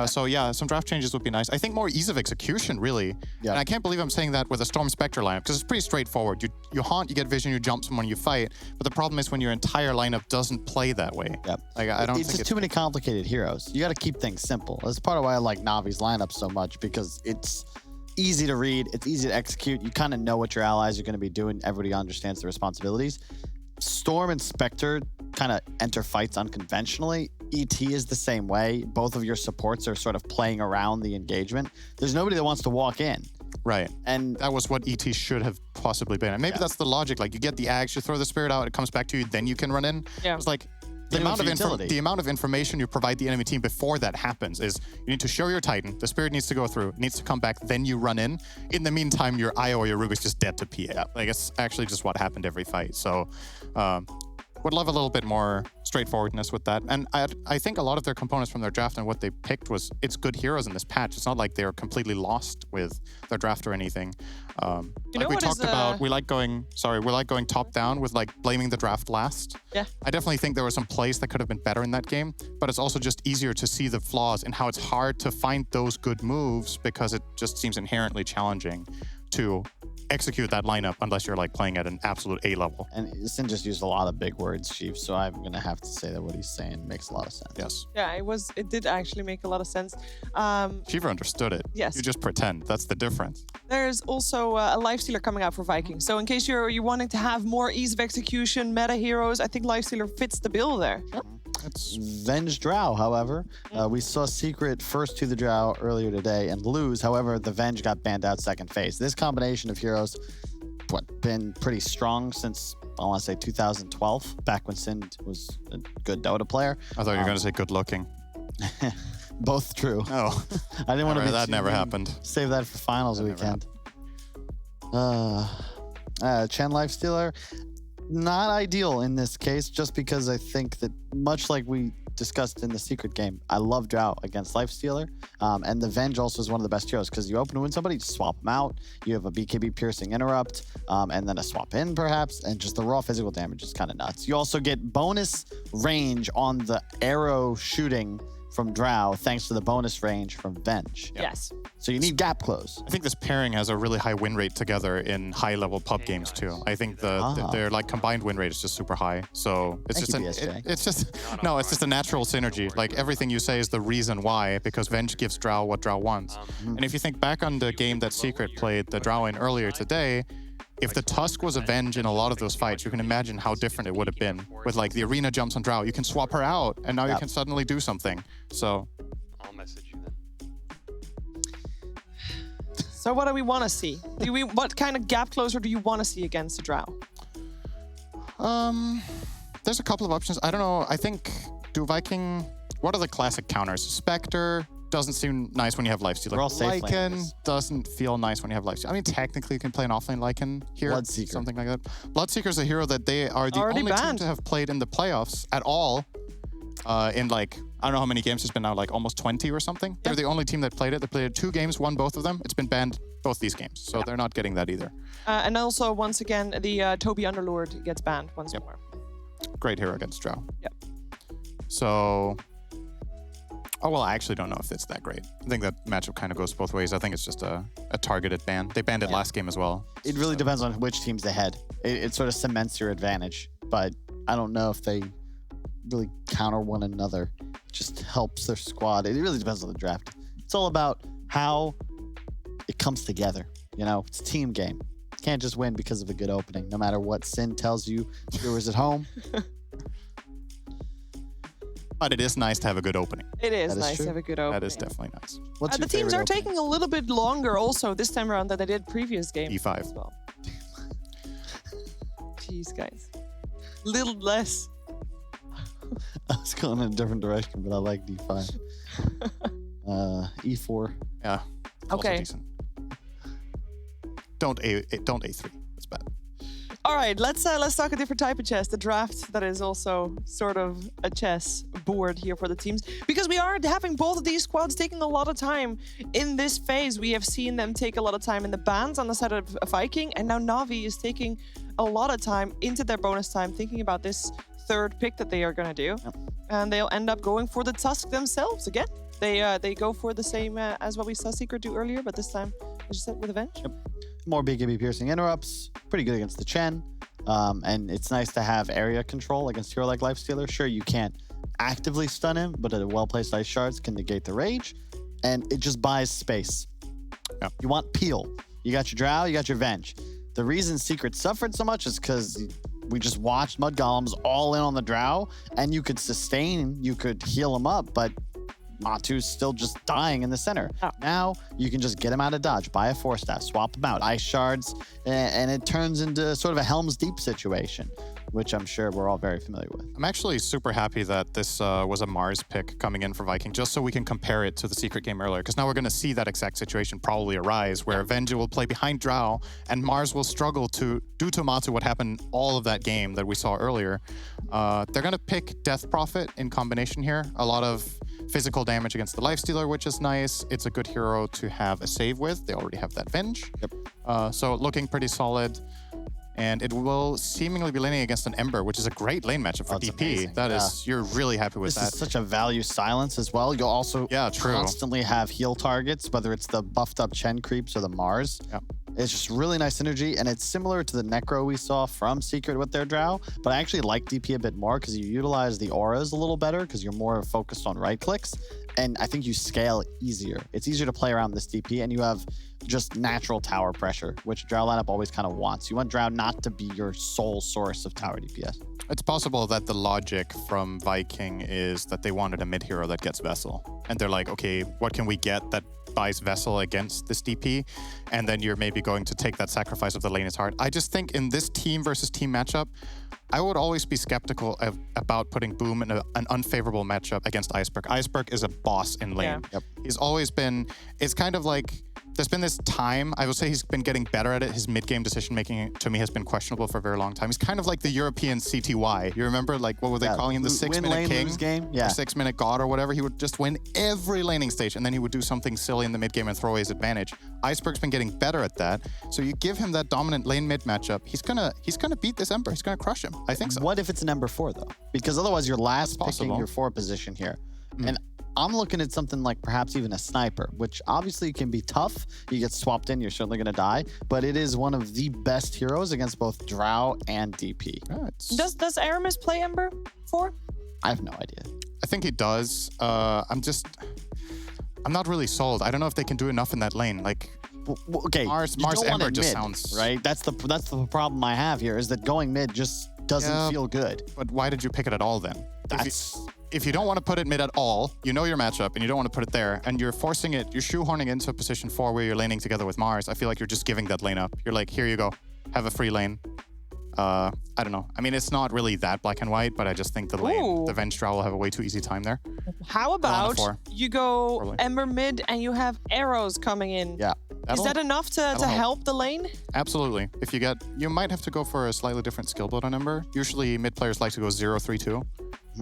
Speaker 5: So yeah, some draft changes would be nice. I think more ease of execution, really.
Speaker 6: Yeah.
Speaker 5: And I can't believe I'm saying that with a Storm Spectre lineup, because it's pretty straightforward. You haunt, you get vision, you jump someone, you fight. But the problem is when your entire lineup doesn't play that way.
Speaker 6: Yep.
Speaker 5: Like, I don't
Speaker 6: It's
Speaker 5: think
Speaker 6: just too many complicated heroes. You got to keep things simple. That's part of why I like Navi's lineup so much, because it's easy to read, it's easy to execute. You kind of know what your allies are going to be doing. Everybody understands the responsibilities. Storm and Spectre kind of enter fights unconventionally. ET is the same way. Both of your supports are sort of playing around the engagement. There's nobody that wants to walk in.
Speaker 5: Right.
Speaker 6: And
Speaker 5: that was what ET should have possibly been. And maybe that's the logic. Like, you get the axe, you throw the spirit out, it comes back to you, then you can run in.
Speaker 4: Yeah.
Speaker 5: It's like the amount of information you provide the enemy team before that happens is you need to show your Titan, the spirit needs to go through, it needs to come back, then you run in. In the meantime, your IO or your Ruby's just dead to PA. Like, it's actually just what happened every fight. So, would love a little bit more straightforwardness with that. And I think a lot of their components from their draft and what they picked was, it's good heroes in this patch. It's not like they're completely lost with their draft or anything. Like we talked about, we like going top down with like blaming the draft last.
Speaker 4: Yeah.
Speaker 5: I definitely think there were some plays that could have been better in that game, but it's also just easier to see the flaws and how it's hard to find those good moves because it just seems inherently challenging to execute that lineup unless you're like playing at an absolute A level.
Speaker 6: And Sin just used a lot of big words, Chief, so I'm going to have to say that what he's saying makes a lot of sense.
Speaker 5: Yes.
Speaker 4: Yeah, it did actually make a lot of sense.
Speaker 5: Shiva understood it.
Speaker 4: Yes.
Speaker 5: You just pretend. That's the difference.
Speaker 4: There's also a Lifestealer coming out for Vikings. So in case you're wanting to have more ease of execution, meta heroes, I think Lifestealer fits the bill there.
Speaker 6: Venge Drow, however. We saw Secret first to the Drow earlier today and lose. However, the Venge got banned out second phase. This combination of heroes, been pretty strong since, I want to say 2012, back when Sin was a good Dota player.
Speaker 5: I thought you were going to say good looking.
Speaker 6: Both true.
Speaker 5: Oh.
Speaker 6: I didn't want to be
Speaker 5: That
Speaker 6: too
Speaker 5: never
Speaker 6: mean.
Speaker 5: happened.
Speaker 6: Save that for finals weekend. Chen Lifestealer, not ideal in this case, just because I think that much like we discussed in the Secret game, I love Drow against Lifestealer. And the Venge also is one of the best heroes because you open to win somebody, just swap them out. You have a BKB piercing interrupt, and then a swap in perhaps, and just the raw physical damage is kind of nuts. You also get bonus range on the arrow shooting from Drow thanks to the bonus range from Venge.
Speaker 4: Yes.
Speaker 6: So you need gap close.
Speaker 5: I think this pairing has a really high win rate together in high-level pub games too. I think their like combined win rate is just super high. So it's it's just a natural synergy. Like everything you say is the reason why, because Venge gives Drow what Drow wants. And if you think back on the game that Secret played the Drow in earlier today, if the Tusk was a Venge in a lot of those fights, you can imagine how different it would have been. With like the arena jumps on Drow, you can swap her out, and now you can suddenly do something. So
Speaker 1: I'll message you then.
Speaker 4: So what do we want to see? What kind of gap closer do you want to see against the Drow?
Speaker 5: There's a couple of options. I don't know. I think what are the classic counters? Spectre doesn't seem nice when you have Lifestealer.
Speaker 6: We're all safe
Speaker 5: Lycan
Speaker 6: laners.
Speaker 5: doesn't feel nice when you have Lifestealer. I mean, technically you can play an offlane Lycan here.
Speaker 6: Bloodseeker.
Speaker 5: Something like that. Bloodseeker is a hero that they are the
Speaker 4: Already
Speaker 5: only team
Speaker 4: banned.
Speaker 5: to have played in the playoffs at all. In like, I don't know how many games it's been now, like almost 20 or something. They're the only team that played it. They played it 2 games, won both of them. It's been banned both these games. So they're not getting that either.
Speaker 4: And also, once again, the Toby Underlord gets banned once more.
Speaker 5: Great hero against Drow.
Speaker 4: Yep.
Speaker 5: So, I actually don't know if it's that great. I think that matchup kind of goes both ways. I think it's just a targeted ban. They banned it last game as well.
Speaker 6: It really depends on which team's ahead. It sort of cements your advantage, but I don't know if they really counter one another. It just helps their squad. It really depends on the draft. It's all about how it comes together. You know, it's a team game. You can't just win because of a good opening, no matter what Sin tells you, viewers at home.
Speaker 5: But it is nice to have a good opening.
Speaker 4: It is
Speaker 6: That is
Speaker 4: nice
Speaker 6: true.
Speaker 4: to have a good opening.
Speaker 5: That is definitely nice.
Speaker 6: What's
Speaker 4: The
Speaker 6: your
Speaker 4: teams
Speaker 6: favorite
Speaker 4: are
Speaker 6: opening?
Speaker 4: taking a little bit longer also this time around than they did previous games.
Speaker 5: E5.
Speaker 4: As well. Jeez, guys. Little less.
Speaker 6: I was going in a different direction, but I like D5. E4.
Speaker 5: Yeah.
Speaker 4: Okay.
Speaker 5: Also decent. Don't A3. That's bad.
Speaker 4: All right, let's talk a different type of chess. The draft that is also sort of a chess board here for the teams, because we are having both of these squads taking a lot of time in this phase. We have seen them take a lot of time in the bans on the side of Viking, and now Navi is taking a lot of time into their bonus time thinking about this third pick that they are going to do, and they'll end up going for the Tusk themselves again. They go for the same as what we saw Secret do earlier, but this time, as you said, with Avenge.
Speaker 6: Yep. More BKB piercing interrupts, pretty good against the Chen. And it's nice to have area control against hero like Lifestealer. Sure, you can't actively stun him, but a well-placed Ice Shards can negate the rage, and it just buys space.
Speaker 5: Yep.
Speaker 6: You want peel. You got your Drow, you got your Venge. The reason Secret suffered so much is because we just watched Mud Golems all in on the Drow, and you could sustain, you could heal him up, but Matu's still just dying in the center.
Speaker 4: Oh.
Speaker 6: Now you can just get him out of dodge, buy a 4-staff, swap him out, Ice Shards, and it turns into sort of a Helm's Deep situation, which I'm sure we're all very familiar with.
Speaker 5: I'm actually super happy that this was a Mars pick coming in for Viking, just so we can compare it to the Secret game earlier, because now we're going to see that exact situation probably arise, where Avenger will play behind Drow, and Mars will struggle to do to Matu what happened all of that game that we saw earlier. They're going to pick Death Prophet in combination here. A lot of physical damage against the Lifestealer, which is nice. It's a good hero to have a save with. They already have that Venge.
Speaker 6: Yep.
Speaker 5: So looking pretty solid. And it will seemingly be laning against an Ember, which is a great lane matchup for DP.
Speaker 6: Amazing.
Speaker 5: That is, you're really happy with
Speaker 6: This
Speaker 5: that.
Speaker 6: is such a value silence as well. You'll also
Speaker 5: true.
Speaker 6: constantly have heal targets, whether it's the buffed up Chen creeps or the Mars.
Speaker 5: Yep.
Speaker 6: It's just really nice synergy, and it's similar to the Necro we saw from Secret with their Drow, but I actually like DP a bit more because you utilize the auras a little better because you're more focused on right clicks, and I think you scale easier. It's easier to play around this DP, and you have just natural tower pressure, which Drow lineup always kind of wants. You want Drow not to be your sole source of tower DPS.
Speaker 5: It's possible that the logic from Viking is that they wanted a mid hero that gets Vessel. And they're like, okay, what can we get that buys Vessel against this DP? And then you're maybe going to take that sacrifice of the lane is hard. I just think in this team versus team matchup, I would always be skeptical about putting Boom in an unfavorable matchup against Iceberg. Iceberg is a boss in lane.
Speaker 4: Yeah.
Speaker 6: Yep.
Speaker 5: He's always been, it's kind of like, there's been this time, I would say he's been getting better at it. His mid-game decision-making to me has been questionable for a very long time. He's kind of like the European CTY. You remember, like, what were they calling him? The 6-minute king?
Speaker 6: Game? Yeah.
Speaker 5: Or 6-minute god or whatever. He would just win every laning stage, and then he would do something silly in the mid-game and throw away his advantage. Iceberg's been getting better at that. So you give him that dominant lane mid matchup, he's gonna beat this Ember. He's gonna crush him. I think so.
Speaker 6: What if it's an Ember 4, though? Because otherwise you're last picking your 4 position here. And I'm looking at something like perhaps even a Sniper, which obviously can be tough. You get swapped in, you're certainly going to die. But it is one of the best heroes against both Drow and DP.
Speaker 4: Does Aramis play Ember 4?
Speaker 6: I have no idea.
Speaker 5: I think he does. I'm not really sold. I don't know if they can do enough in that lane. Like,
Speaker 6: okay,
Speaker 5: Mars
Speaker 6: you don't want
Speaker 5: Ember
Speaker 6: it
Speaker 5: just
Speaker 6: mid,
Speaker 5: sounds
Speaker 6: right. That's the problem I have here is that going mid just doesn't feel good.
Speaker 5: But why did you pick it at all then? If you don't want to put it mid at all, you know your matchup and you don't want to put it there, and you're forcing it, you're shoehorning into a position 4 where you're laning together with Mars, I feel like you're just giving that lane up. You're like, here you go, have a free lane. I don't know. I mean, it's not really that black and white, but I just think the Venge Drow will have a way too easy time there.
Speaker 4: How about you go Ember mid and you have arrows coming in?
Speaker 6: Yeah.
Speaker 4: Is that enough to help the lane?
Speaker 5: Absolutely. If you might have to go for a slightly different skill build on Ember. Usually mid players like to go 0-3-2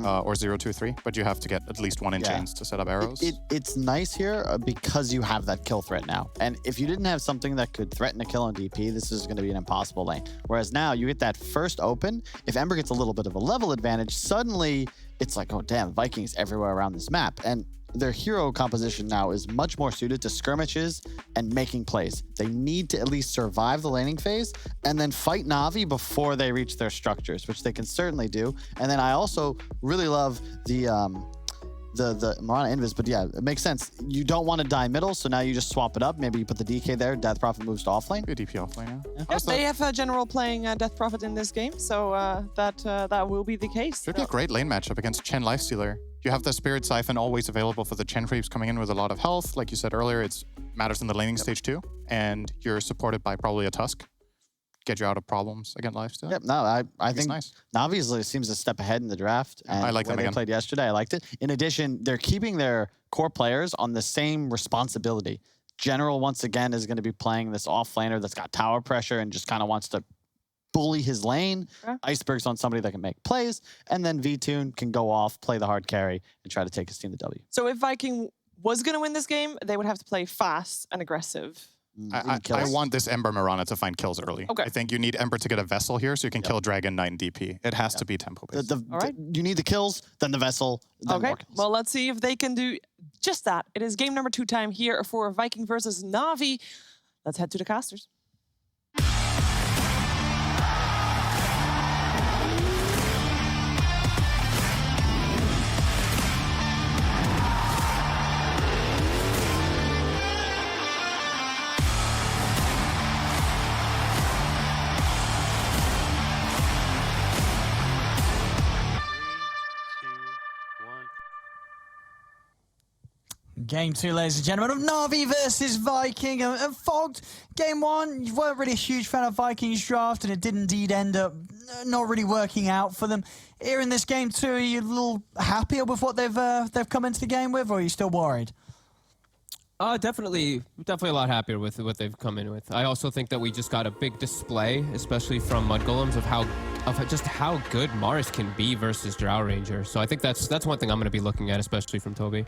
Speaker 5: or 0-2-3, but you have to get at least 1 in chains to set up arrows.
Speaker 6: It's nice here because you have that kill threat now. And if you didn't have something that could threaten a kill on DP, this is going to be an impossible lane. Whereas now you get that first open. If Ember gets a little bit of a level advantage, suddenly it's like, oh damn, Vikings everywhere around this map. And their hero composition now is much more suited to skirmishes and making plays. They need to at least survive the laning phase and then fight Na'Vi before they reach their structures, which they can certainly do. And then I also really love the Mirana Invis, but yeah, it makes sense. You don't want to die middle, so now you just swap it up. Maybe you put the DK there, Death Prophet moves to offlane.
Speaker 5: Good DP offlane, yeah.
Speaker 4: Yes, they have a general playing Death Prophet in this game, so that will be the case.
Speaker 5: Should be a great lane matchup against Chen Lifestealer. You have the Spirit Siphon always available for the Chen creeps coming in with a lot of health. Like you said earlier, it matters in the laning stage too. And you're supported by probably a Tusk. Get you out of problems against Lifestealer.
Speaker 6: Yep, no, I think
Speaker 5: nice.
Speaker 6: Na'Vi seems a step ahead in the draft. And
Speaker 5: I like them
Speaker 6: they
Speaker 5: again.
Speaker 6: played yesterday, I liked it. In addition, they're keeping their core players on the same responsibility. General, once again, is going to be playing this off laner that's got tower pressure and just kind of wants to bully his lane. Iceberg's on somebody that can make plays, and then V-Tune can go off, play the hard carry, and try to take his team to W.
Speaker 4: So if Viking was going to win this game, they would have to play fast and aggressive.
Speaker 5: I want this Ember Mirana to find kills early.
Speaker 4: Okay.
Speaker 5: I think you need Ember to get a Vessel here so you can kill Dragon Knight and DP. It has to be tempo-based.
Speaker 4: All right.
Speaker 6: You need the kills, then the Vessel, then
Speaker 4: Okay,
Speaker 6: more kills.
Speaker 4: well, let's see if they can do just that. It is game number 2 time here for Viking versus Na'Vi. Let's head to the casters.
Speaker 18: Game 2, ladies and gentlemen, of Na'Vi versus Viking. And Fogged, game 1, you weren't really a huge fan of Vikings draft, and it did indeed end up not really working out for them. Here in this game 2, are you a little happier with what they've come into the game with, or are you still worried?
Speaker 19: Definitely a lot happier with what they've come in with. I also think that we just got a big display, especially from Mudgolems, of just how good Mars can be versus Drow Ranger. So I think that's one thing I'm going to be looking at, especially from Toby.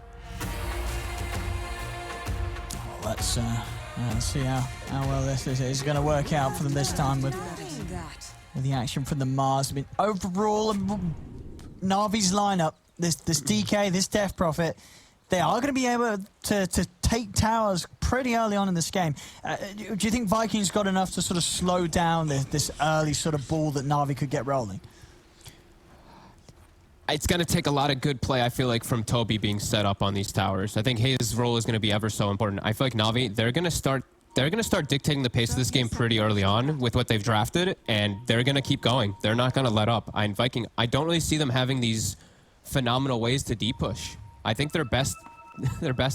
Speaker 18: Let's see how well this is going to work out for them this time with the action from the Mars. I mean, overall, Na'Vi's lineup, this DK, this Death Prophet, they are going to be able to take towers pretty early on in this game. Do you think Vikings got enough to sort of slow down this early sort of ball that Na'Vi could get rolling?
Speaker 19: It's going to take a lot of good play, I feel like, from Toby being set up on these towers. I think his role is going to be ever so important. I feel like Na'Vi, they're going to start dictating the pace of this game pretty early on with what they've drafted, and they're going to keep going. They're not going to let up. Viking, I don't really see them having these phenomenal ways to D-push. I think their best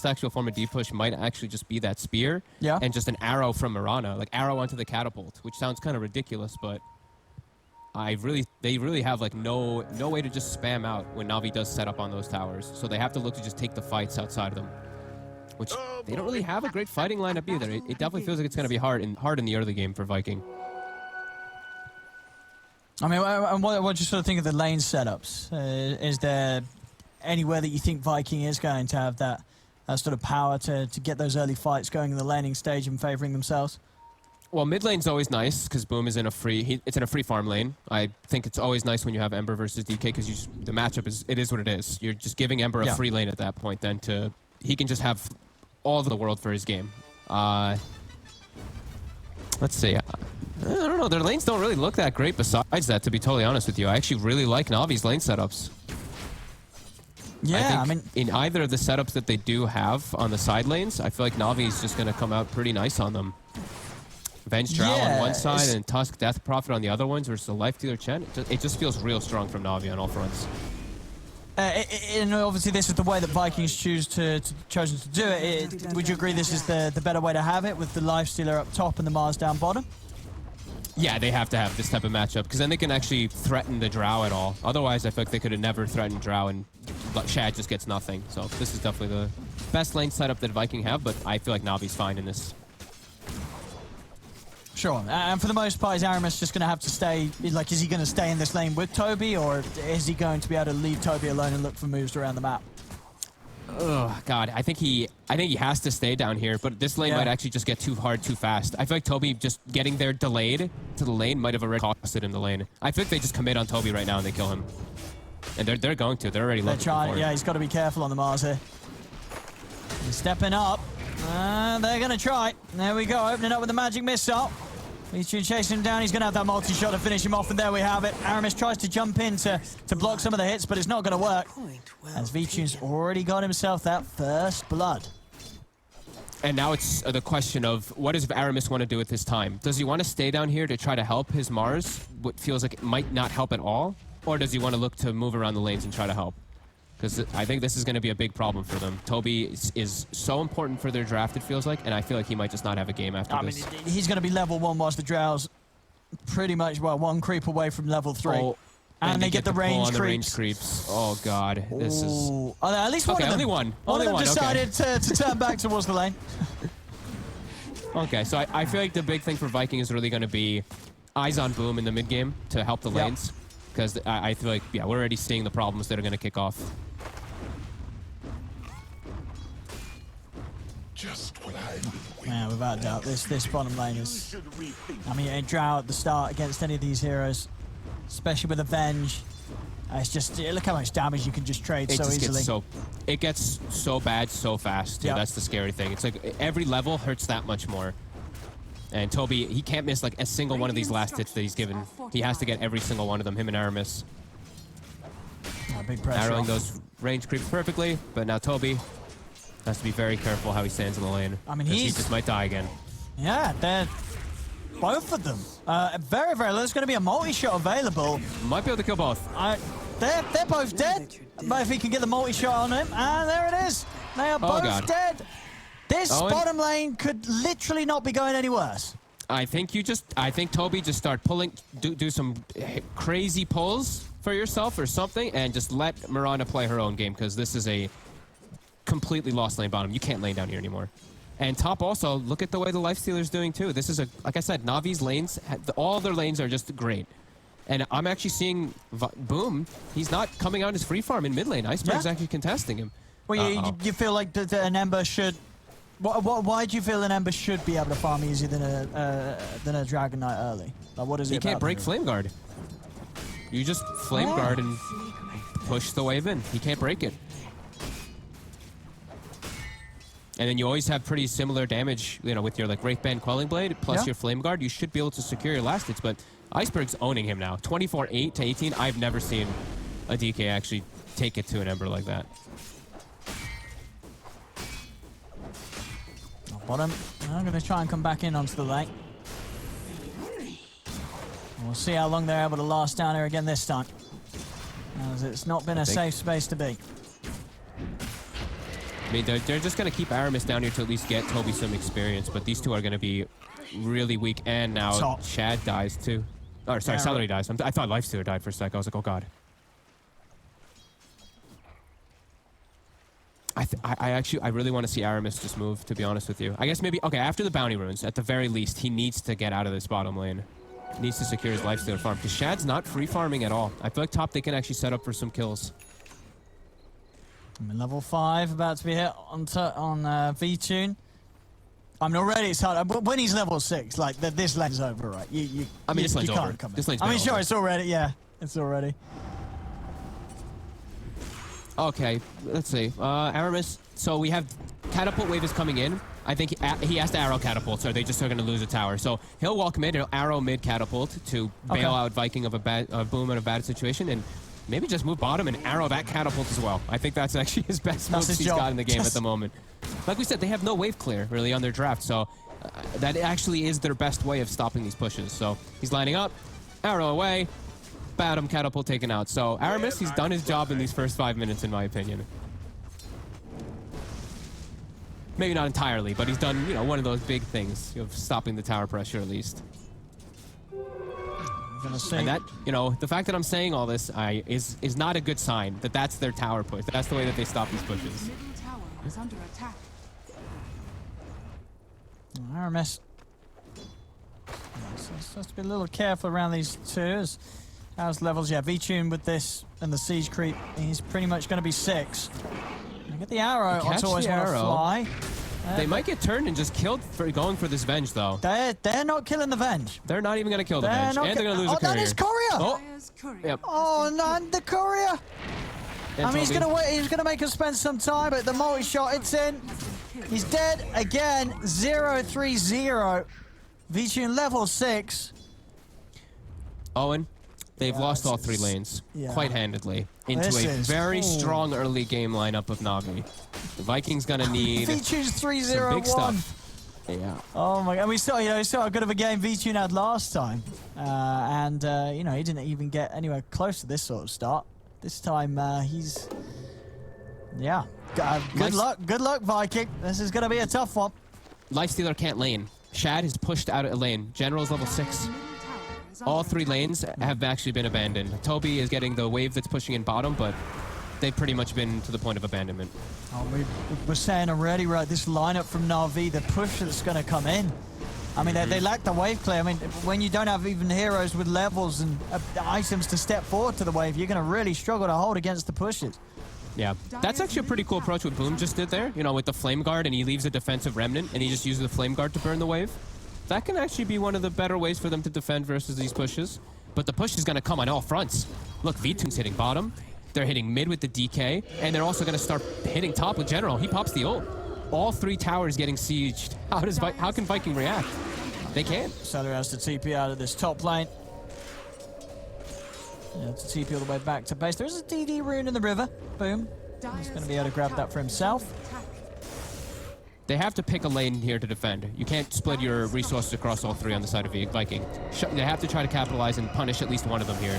Speaker 19: actual form of D-push might actually just be that spear and just an arrow from Mirana, like arrow onto the catapult, which sounds kind of ridiculous, but they really have like no way to just spam out when Na'Vi does set up on those towers. So they have to look to just take the fights outside of them, which they don't really have a great fighting lineup either. It definitely feels like it's going to be hard in the early game for Viking.
Speaker 18: I mean, what do you sort of think of the lane setups? Is there anywhere that you think Viking is going to have that sort of power to get those early fights going in the laning stage and favoring themselves?
Speaker 19: Well, mid lane's always nice because Boom is in a free. It's in a free farm lane. I think it's always nice when you have Ember versus DK because the matchup is what it is. You're just giving Ember a free lane at that point. Then he can just have all of the world for his game. Let's see. I don't know. Their lanes don't really look that great. Besides that, to be totally honest with you, I actually really like Na'Vi's lane setups.
Speaker 18: Yeah,
Speaker 19: I mean, in either of the setups that they do have on the side lanes, I feel like Na'Vi's just going to come out pretty nice on them. Venge Drow on one side and Tusk Death Prophet on the other ones versus the Life Dealer Chen. It just feels real strong from Na'Vi on all fronts.
Speaker 18: And obviously this is the way that Vikings chosen to do it. Would you agree this is the better way to have it with the Life Stealer up top and the Mars down bottom?
Speaker 19: Yeah, they have to have this type of matchup because then they can actually threaten the Drow at all. Otherwise, I feel like they could have never threatened Drow and Shad just gets nothing. So this is definitely the best lane setup that Viking have, but I feel like Na'Vi's fine in this.
Speaker 18: Sure, and for the most part, is Aramis just going to have to stay, like, is he going to stay in this lane with Toby, or is he going to be able to leave Toby alone and look for moves around the map?
Speaker 19: Oh God, I think he has to stay down here, but this lane might actually just get too hard too fast. I feel like Toby just getting there delayed to the lane might have already costed him the lane. I feel like they just commit on Toby right now and they kill him. And they're going to. They're already looking for him.
Speaker 18: Yeah, he's got to be careful on the Mars here. He's stepping up. They're going to try. There we go, opening up with the magic missile. He's chasing him down. He's going to have that multi-shot to finish him off, and there we have it. Aramis tries to jump in to block some of the hits, but it's not going to work. As V-Tune's already got himself that first blood.
Speaker 19: And now it's the question of what does Aramis want to do with his time? Does he want to stay down here to try to help his Mars, what feels like it might not help at all? Or does he want to look to move around the lanes and try to help? Because I think this is going to be a big problem for them. Toby is so important for their draft, it feels like, and I feel like he might just not have a game after this.
Speaker 18: I mean, he's going to be level 1 whilst the Drow's pretty much, well, 1 creep away from level 3.
Speaker 19: Oh,
Speaker 18: and they get the range
Speaker 19: creeps. Oh, God. This is...
Speaker 18: At least one of them.
Speaker 19: Only one.
Speaker 18: One of them decided to turn back towards the lane.
Speaker 19: Okay, so I feel like the big thing for Viking is really going to be eyes on Boom in the mid game to help the lanes, because I feel like we're already seeing the problems that are going to kick off.
Speaker 18: Yeah, without a doubt, this bottom lane is. I mean, a drought at the start against any of these heroes, especially with Avenge. It's just look how much damage you can just trade so easily.
Speaker 19: It gets so bad so fast. Too. That's the scary thing. It's like every level hurts that much more. And Toby, he can't miss like a single one of these last hits that he's given. He has to get every single one of them. Him and Aramis.
Speaker 18: Big pressure.
Speaker 19: Arrowing those range creeps perfectly, but now Toby has to be very careful how he stands in the lane.
Speaker 18: I mean,
Speaker 19: he just might die again.
Speaker 18: Yeah, they're both of them. Very, very low. There's going to be a multi-shot available.
Speaker 19: Might be able to kill both.
Speaker 18: They're both dead. But if he can get the multi-shot on him, and there it is. They are both dead. This bottom lane could literally not be going any worse.
Speaker 19: I think Toby just start pulling, do some crazy pulls for yourself or something, and just let Miranda play her own game, because this is a completely lost lane bottom. You can't lane down here anymore. And top also, look at the way the Lifestealer's doing too. This is like I said, Navi's lanes, all their lanes are just great. And I'm actually seeing Boom. He's not coming out as free farm in mid lane. Iceberg's actually contesting him.
Speaker 18: Well, you feel like an Ember should. Why do you feel an Ember should be able to farm easier than a Dragon Knight early? Like, what is it?
Speaker 19: He can't break Flame Guard. You just Flame Guard and push the wave in. He can't break it. And then you always have pretty similar damage, with your like Wraithband Quelling Blade plus your Flame Guard. You should be able to secure your last hits, but Iceberg's owning him now. 24-8 to 18. I've never seen a DK actually take it to an Ember like that.
Speaker 18: Bottom. I'm going to try and come back in onto the lane. We'll see how long they're able to last down here again this time, as it's not been a safe space to be.
Speaker 19: I mean, they're just going to keep Aramis down here to at least get Toby some experience, but these two are going to be really weak. And now Shad dies too. Oh, sorry, Celery dies. I thought Lifestealer died for a sec. I was like, oh god. I really want to see Aramis just move, to be honest with you. I guess maybe, okay, after the bounty runes, at the very least, he needs to get out of this bottom lane. He needs to secure his Lifestealer farm, because Shad's not free farming at all. I feel like top they can actually set up for some kills.
Speaker 18: I'm in level 5, about to be hit on V-Tune. I mean, already it's hard. But when he's level 6, like, this lane's over, right?
Speaker 19: I mean, this lane's over. This lane's
Speaker 18: I mean, sure,
Speaker 19: over.
Speaker 18: it's already, it's already.
Speaker 19: Okay, let's see. Aramis, so we have Catapult Wave is coming in. I think he has to arrow Catapult, so they just are going to lose a tower. So he'll walk mid, he'll arrow mid Catapult to bail out Viking of a Boom in a bad situation, and maybe just move bottom and arrow that Catapult as well. I think that's actually his best moves he's got in the game at the moment. Like we said, they have no wave clear, really, on their draft, so that actually is their best way of stopping these pushes. So he's lining up, arrow away, bottom Catapult taken out. So Aramis, he's done his job in these first 5 minutes, in my opinion. Maybe not entirely, but he's done, one of those big things of stopping the tower pressure at least. And that, the fact that I'm saying all this is not a good sign that that's their tower push. That's the way that they stop these pushes.
Speaker 20: Middle tower is under attack.
Speaker 18: Aramis. So it's supposed to be a little careful around these twos. How's levels? Yeah, V-Tune with this and the siege creep. He's pretty much going to be 6. Get the arrow.
Speaker 19: Catch
Speaker 18: always
Speaker 19: the arrow.
Speaker 18: Fly.
Speaker 19: They might get turned and just killed for going for this Venge, though.
Speaker 18: They're not killing the Venge.
Speaker 19: They're not even going to kill the Venge. And they're going to lose a courier.
Speaker 18: That is courier.
Speaker 19: Yep.
Speaker 18: Oh, no, the courier.
Speaker 19: And
Speaker 18: I mean, he's going to wait. He's going to make us spend some time, but the multi-shot, it's in. He's dead again. 0-3-0. V-Tune level 6.
Speaker 19: Owen, they've lost all 3 lanes quite handedly into a very strong early game lineup of Navi. The Vikings gonna need
Speaker 18: V-Tune's 3-0-1.
Speaker 19: some big stuff. Yeah.
Speaker 18: Oh my god, we saw how good of a game V-Tune had last time, and he didn't even get anywhere close to this sort of start. This time he's good luck Viking. This is gonna be a tough one.
Speaker 19: Lifestealer can't lane. Shad is pushed out of a lane. General's level 6. All 3 lanes have actually been abandoned. Toby is getting the wave that's pushing in bottom, but they've pretty much been to the point of abandonment.
Speaker 18: Oh, we're saying already, right, this lineup from Na'Vi, the push that's going to come in. I mean, they lack the wave clear. I mean, when you don't have even heroes with levels and items to step forward to the wave, you're going to really struggle to hold against the pushes.
Speaker 19: Yeah, that's actually a pretty cool approach what Boom just did there, you know, with the Flame Guard, and he leaves a defensive remnant, and he just uses the Flame Guard to burn the wave. That can actually be one of the better ways for them to defend versus these pushes. But the push is going to come on all fronts. Look, V-Tune's hitting bottom. They're hitting mid with the DK, and they're also going to start hitting top with General. He pops the ult. All 3 towers getting sieged. How can Viking react? They can't.
Speaker 18: Seller has to TP out of this top lane. Yeah, to TP all the way back to base. There's a DD rune in the river. Boom. He's going to be able to grab that for himself.
Speaker 19: They have to pick a lane here to defend. You can't split your resources across all 3 on the side of Viking. They have to try to capitalize and punish at least one of them here.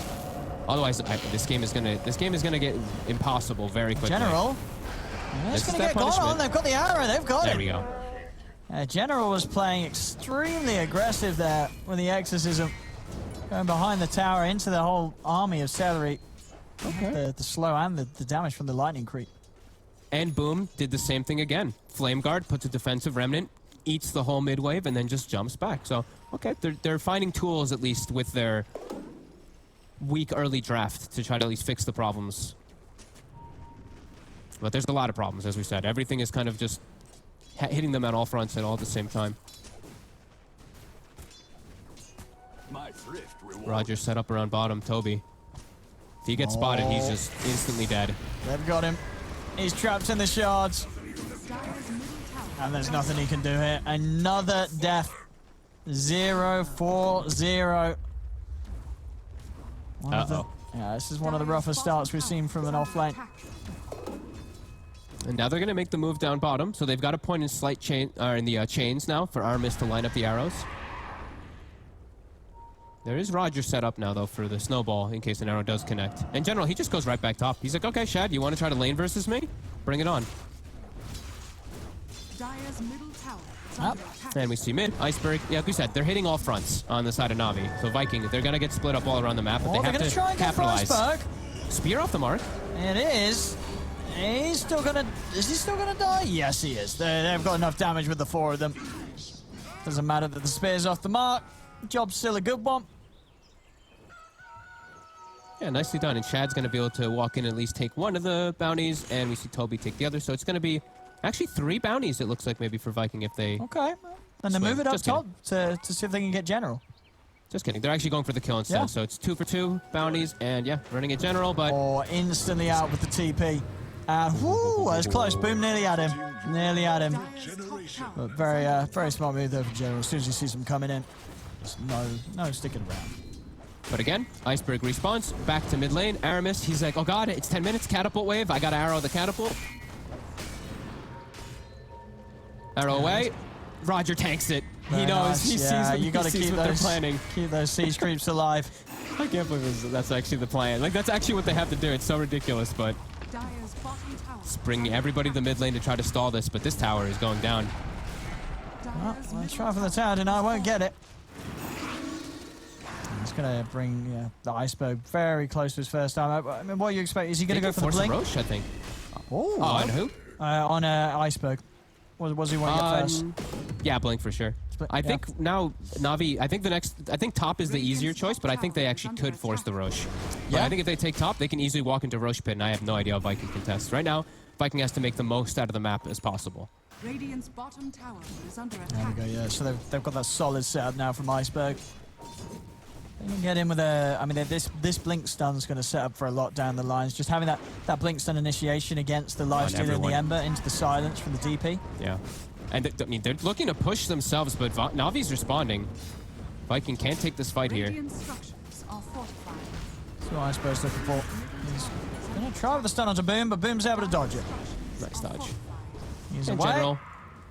Speaker 19: Otherwise, this game is gonna get impossible very quickly.
Speaker 18: General. It's going to get going on. They've got the arrow. They've got it.
Speaker 19: There we go.
Speaker 18: General was playing extremely aggressive there with the exorcism. Going behind the tower into the whole army of Celery. Okay. The slow and the damage from the lightning creep.
Speaker 19: And Boom did the same thing again. Flame Guard puts a defensive remnant, eats the whole mid wave, and then just jumps back. So, okay, they're finding tools at least with their weak early draft to try to at least fix the problems. But there's a lot of problems, as we said. Everything is kind of just hitting them at all fronts at all at the same time. Roger set up around bottom. Toby. If he gets spotted, he's just instantly dead.
Speaker 18: They've got him. He's trapped in the shards. And there's nothing he can do here. Another death. 0-4-0. Yeah, this is one of the roughest starts we've seen from an offlane.
Speaker 19: And now they're going to make the move down bottom, so they've got a point in slight chain, in the chains now for Armis to line up the arrows. There is Roger set up now, though, for the snowball in case an arrow does connect. In general, he just goes right back top. He's like, okay, Shad, you want to try to lane versus me? Bring it on.
Speaker 20: Dire's middle tower is under attack.
Speaker 19: And we see mid, Iceberg. Yeah, like we said, they're hitting all fronts on the side of Na'Vi. So Viking, they're going to get split up all around the map, but they have to
Speaker 18: try and
Speaker 19: capitalize.
Speaker 18: Iceberg.
Speaker 19: Spear off the mark.
Speaker 18: It is. He's still gonna. Is he still gonna die? Yes, he is. They've got enough damage with the 4 of them. Doesn't matter that the spear's off the mark. Job's still a good one.
Speaker 19: Yeah, nicely done. And Shad's going to be able to walk in and at least take one of the bounties, and we see Toby take the other. So it's going to be actually 3 bounties, it looks like, maybe for Viking if they...
Speaker 18: Okay. And they move it up top to see if they can get General.
Speaker 19: Just kidding. They're actually going for the kill instead. Yeah. So it's 2 for 2 bounties, and yeah, running a General, but...
Speaker 18: Oh, instantly out with the TP. And whoo, that's close. Boom, nearly at him. Nearly at him. But very smart move there for General. As soon as he sees him coming in, no sticking around.
Speaker 19: But again, Iceberg respawns back to mid lane. Aramis, he's like, oh god, it's 10 minutes, catapult wave. I got to arrow the catapult. Arrow away. Roger tanks it. He knows. He sees what,
Speaker 18: you gotta keep
Speaker 19: what they're planning.
Speaker 18: Keep those siege creeps alive.
Speaker 19: I can't believe that's actually the plan. Like, that's actually what they have to do. It's so ridiculous, but... It's bringing everybody to the mid lane to try to stall this, but this tower is going down.
Speaker 18: Well, let's try for the tower tonight. I won't get it. He's going to bring the Iceberg very close to his first time. I mean, what do you expect? Is he going to go for the blink?
Speaker 19: Roche, I think.
Speaker 18: Oh,
Speaker 19: on who?
Speaker 18: On Iceberg. Was he want to get first?
Speaker 19: Yeah, blink for sure. I think now Na'Vi. I think top is the easier choice, but I think they actually could force the Roche. Yeah. I think if they take top, they can easily walk into Roche pit, and I have no idea how Viking can test. Right now, Viking has to make the most out of the map as possible.
Speaker 20: Radiant's bottom tower is under attack.
Speaker 18: There we go. Yeah. So they've got that solid setup now from Iceberg. They can get in with a... I mean, this blink stun's going to set up for a lot down the lines. Just having that blink stun initiation against the lifestealer and the Ember into the silence from the DP.
Speaker 19: Yeah. And I mean, they're looking to push themselves, but Navi's responding. Viking can't take this fight here.
Speaker 20: Structures are fortified.
Speaker 18: That's what Iceberg's looking for. He's going to try with the stun onto Boom, but Boom's able to dodge it.
Speaker 19: Nice dodge.
Speaker 18: He's
Speaker 19: in
Speaker 18: away.
Speaker 19: general,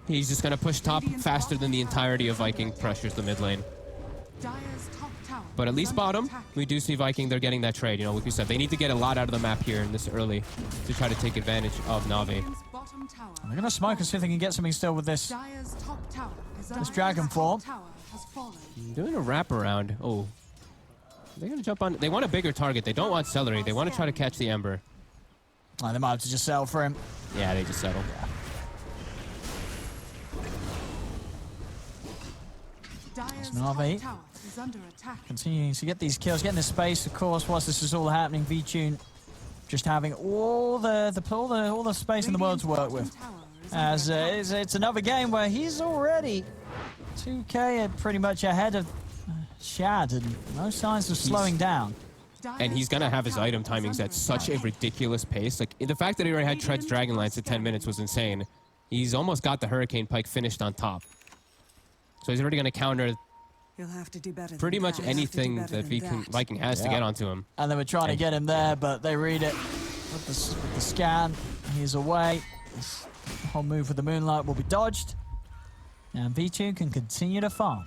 Speaker 19: he's just going to push top faster than the entirety of Viking pressures the mid lane. But at least bottom, we do see Viking, they're getting that trade. You know, like we said, they need to get a lot out of the map here in this early to try to take advantage of Na'Vi.
Speaker 18: They're going to smoke and see if they can get something still with this dragon form.
Speaker 19: Doing a wraparound. Oh. They're going to jump on. They want a bigger target. They don't want Celery. They want to try to catch the Ember.
Speaker 18: Oh, they might have to just settle for him.
Speaker 19: Yeah, they just settle.
Speaker 18: Navi
Speaker 20: Tower is under attack.
Speaker 18: continuing to get these kills, getting the space, of course, whilst this is all happening. Vtune just having all the space in the world to work with. As it's another game where he's already 2k pretty much ahead of Shad, and no signs of slowing down.
Speaker 19: And he's going to have his item timings at such a ridiculous pace. Like, the fact that he already had Tread's Dragonlance at 10 minutes was insane. He's almost got the Hurricane Pike finished on top. So he's already going to counter
Speaker 20: He'll have to do better
Speaker 19: pretty much anything that Viking has to get onto him.
Speaker 18: And they were trying to get him there, but they read it with the scan. He's away. This whole move with the Moonlight will be dodged. And V2 can continue to farm.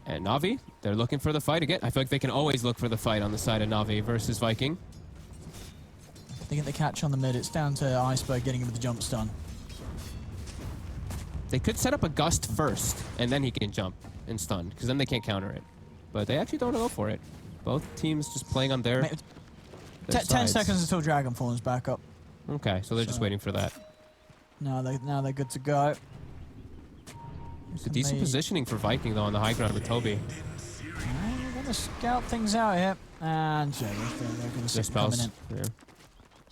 Speaker 19: And Na'Vi, they're looking for the fight again. I feel like they can always look for the fight on the side of Na'Vi versus Viking.
Speaker 18: They get the catch on the mid. It's down to Iceberg getting him with the jump stun.
Speaker 19: They could set up a Gust first, and then he can jump and stun, because then they can't counter it. But they actually don't go for it. Both teams just playing on their
Speaker 18: 10
Speaker 19: sides.
Speaker 18: seconds until Dragon forms back up.
Speaker 19: Okay, so they're just waiting for that.
Speaker 18: Now they're good to go.
Speaker 19: It's a decent positioning for Viking, though, on the high ground with Toby.
Speaker 18: They're going to scout things out here. And yeah, they're going to see coming in.
Speaker 19: Yeah.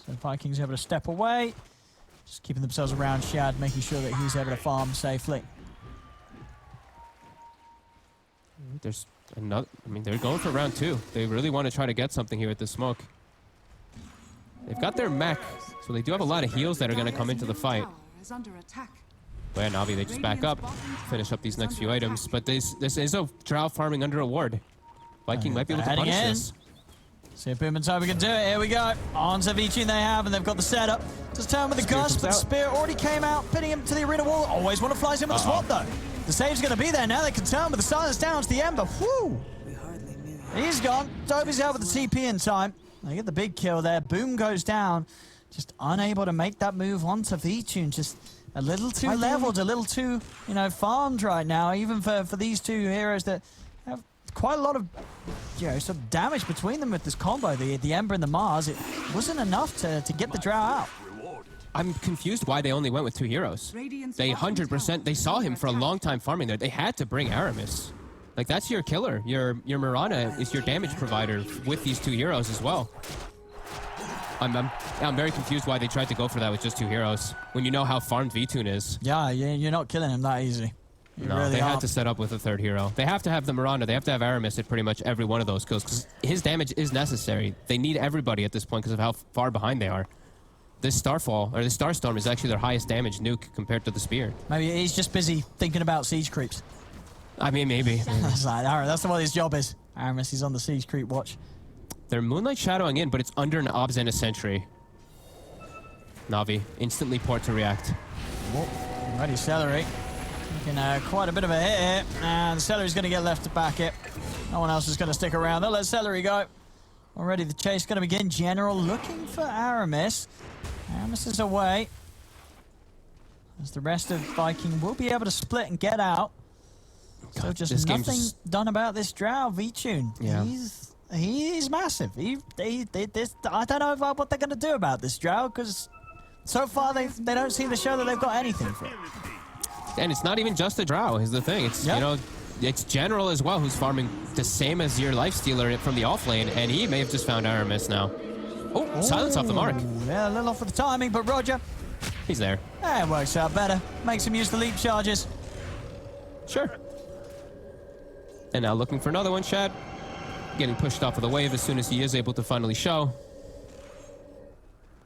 Speaker 18: So Vikings able to step away. Just keeping themselves around Shad, making sure that he's able to farm safely.
Speaker 19: There's another. I mean, they're going for round 2. They really want to try to get something here with the smoke. They've got their mech, so they do have a lot of heals that are going to come into the fight.
Speaker 20: Is under attack.
Speaker 19: But yeah, Na'Vi, they just back up, finish up these next few items. But this is a Drow farming under a ward. Viking might be able to punish this.
Speaker 18: See if Boom and Toby can do it. Here we go. On to Vici they have, and they've got the setup. Just turn with the Gust, but the Spear already came out, pinning him to the arena wall. Always want to fly him with the swap, though. The save's going to be there now. They can turn with the silence down to the Ember. Whew! He's gone. Toby's out with the TP in time. They get the big kill there. Boom goes down. Just unable to make that move onto V-Tune. Just a little too leveled, a little too, farmed right now, even for these two heroes that have quite a lot of, sort of damage between them with this combo, the Ember and the Mars. It wasn't enough to get the Drow out.
Speaker 19: I'm confused why they only went with 2 heroes. They 100%, they saw him for a long time farming there. They had to bring Aramis. Like, that's your killer. Your Mirana is your damage provider with these 2 heroes as well. I'm very confused why they tried to go for that with just 2 heroes when you know how farmed V-Tune is.
Speaker 18: Yeah, you're not killing him that easy.
Speaker 19: No, really they had to set up with a 3rd hero. They have to have the Miranda. They have to have Aramis at pretty much every one of those kills because his damage is necessary. They need everybody at this point because of how far behind they are. This Starfall, or the Starstorm, is actually their highest damage nuke compared to the Spear.
Speaker 18: Maybe he's just busy thinking about siege creeps.
Speaker 19: I mean, maybe.
Speaker 18: That's what his job is. Aramis is on the siege creep watch.
Speaker 19: They're Moonlight Shadowing in, but it's under an Obs and a Sentry. Na'Vi, instantly port to react.
Speaker 18: Ready, Celery. Taking quite a bit of a hit here, and Celery's going to get left to back it. No one else is going to stick around. They'll let Celery go. Already the chase going to begin. General looking for Aramis. Aramis is away. As the rest of Viking will be able to split and get out. God, so just nothing done about this Drow, V-Tune.
Speaker 19: Yeah.
Speaker 18: He's massive. I don't know what they're going to do about this Drow, because so far they don't seem to show that they've got anything for it.
Speaker 19: And it's not even just a Drow is the thing. It's, it's General as well who's farming the same as your Lifestealer from the off lane, and he may have just found Aramis now. Oh, silence off the mark.
Speaker 18: Yeah, a little off with the timing, but Roger.
Speaker 19: He's there.
Speaker 18: It works out better. Makes him use the leap charges.
Speaker 19: Sure. And now looking for another one, Shad. Getting pushed off of the wave as soon as he is able to finally show.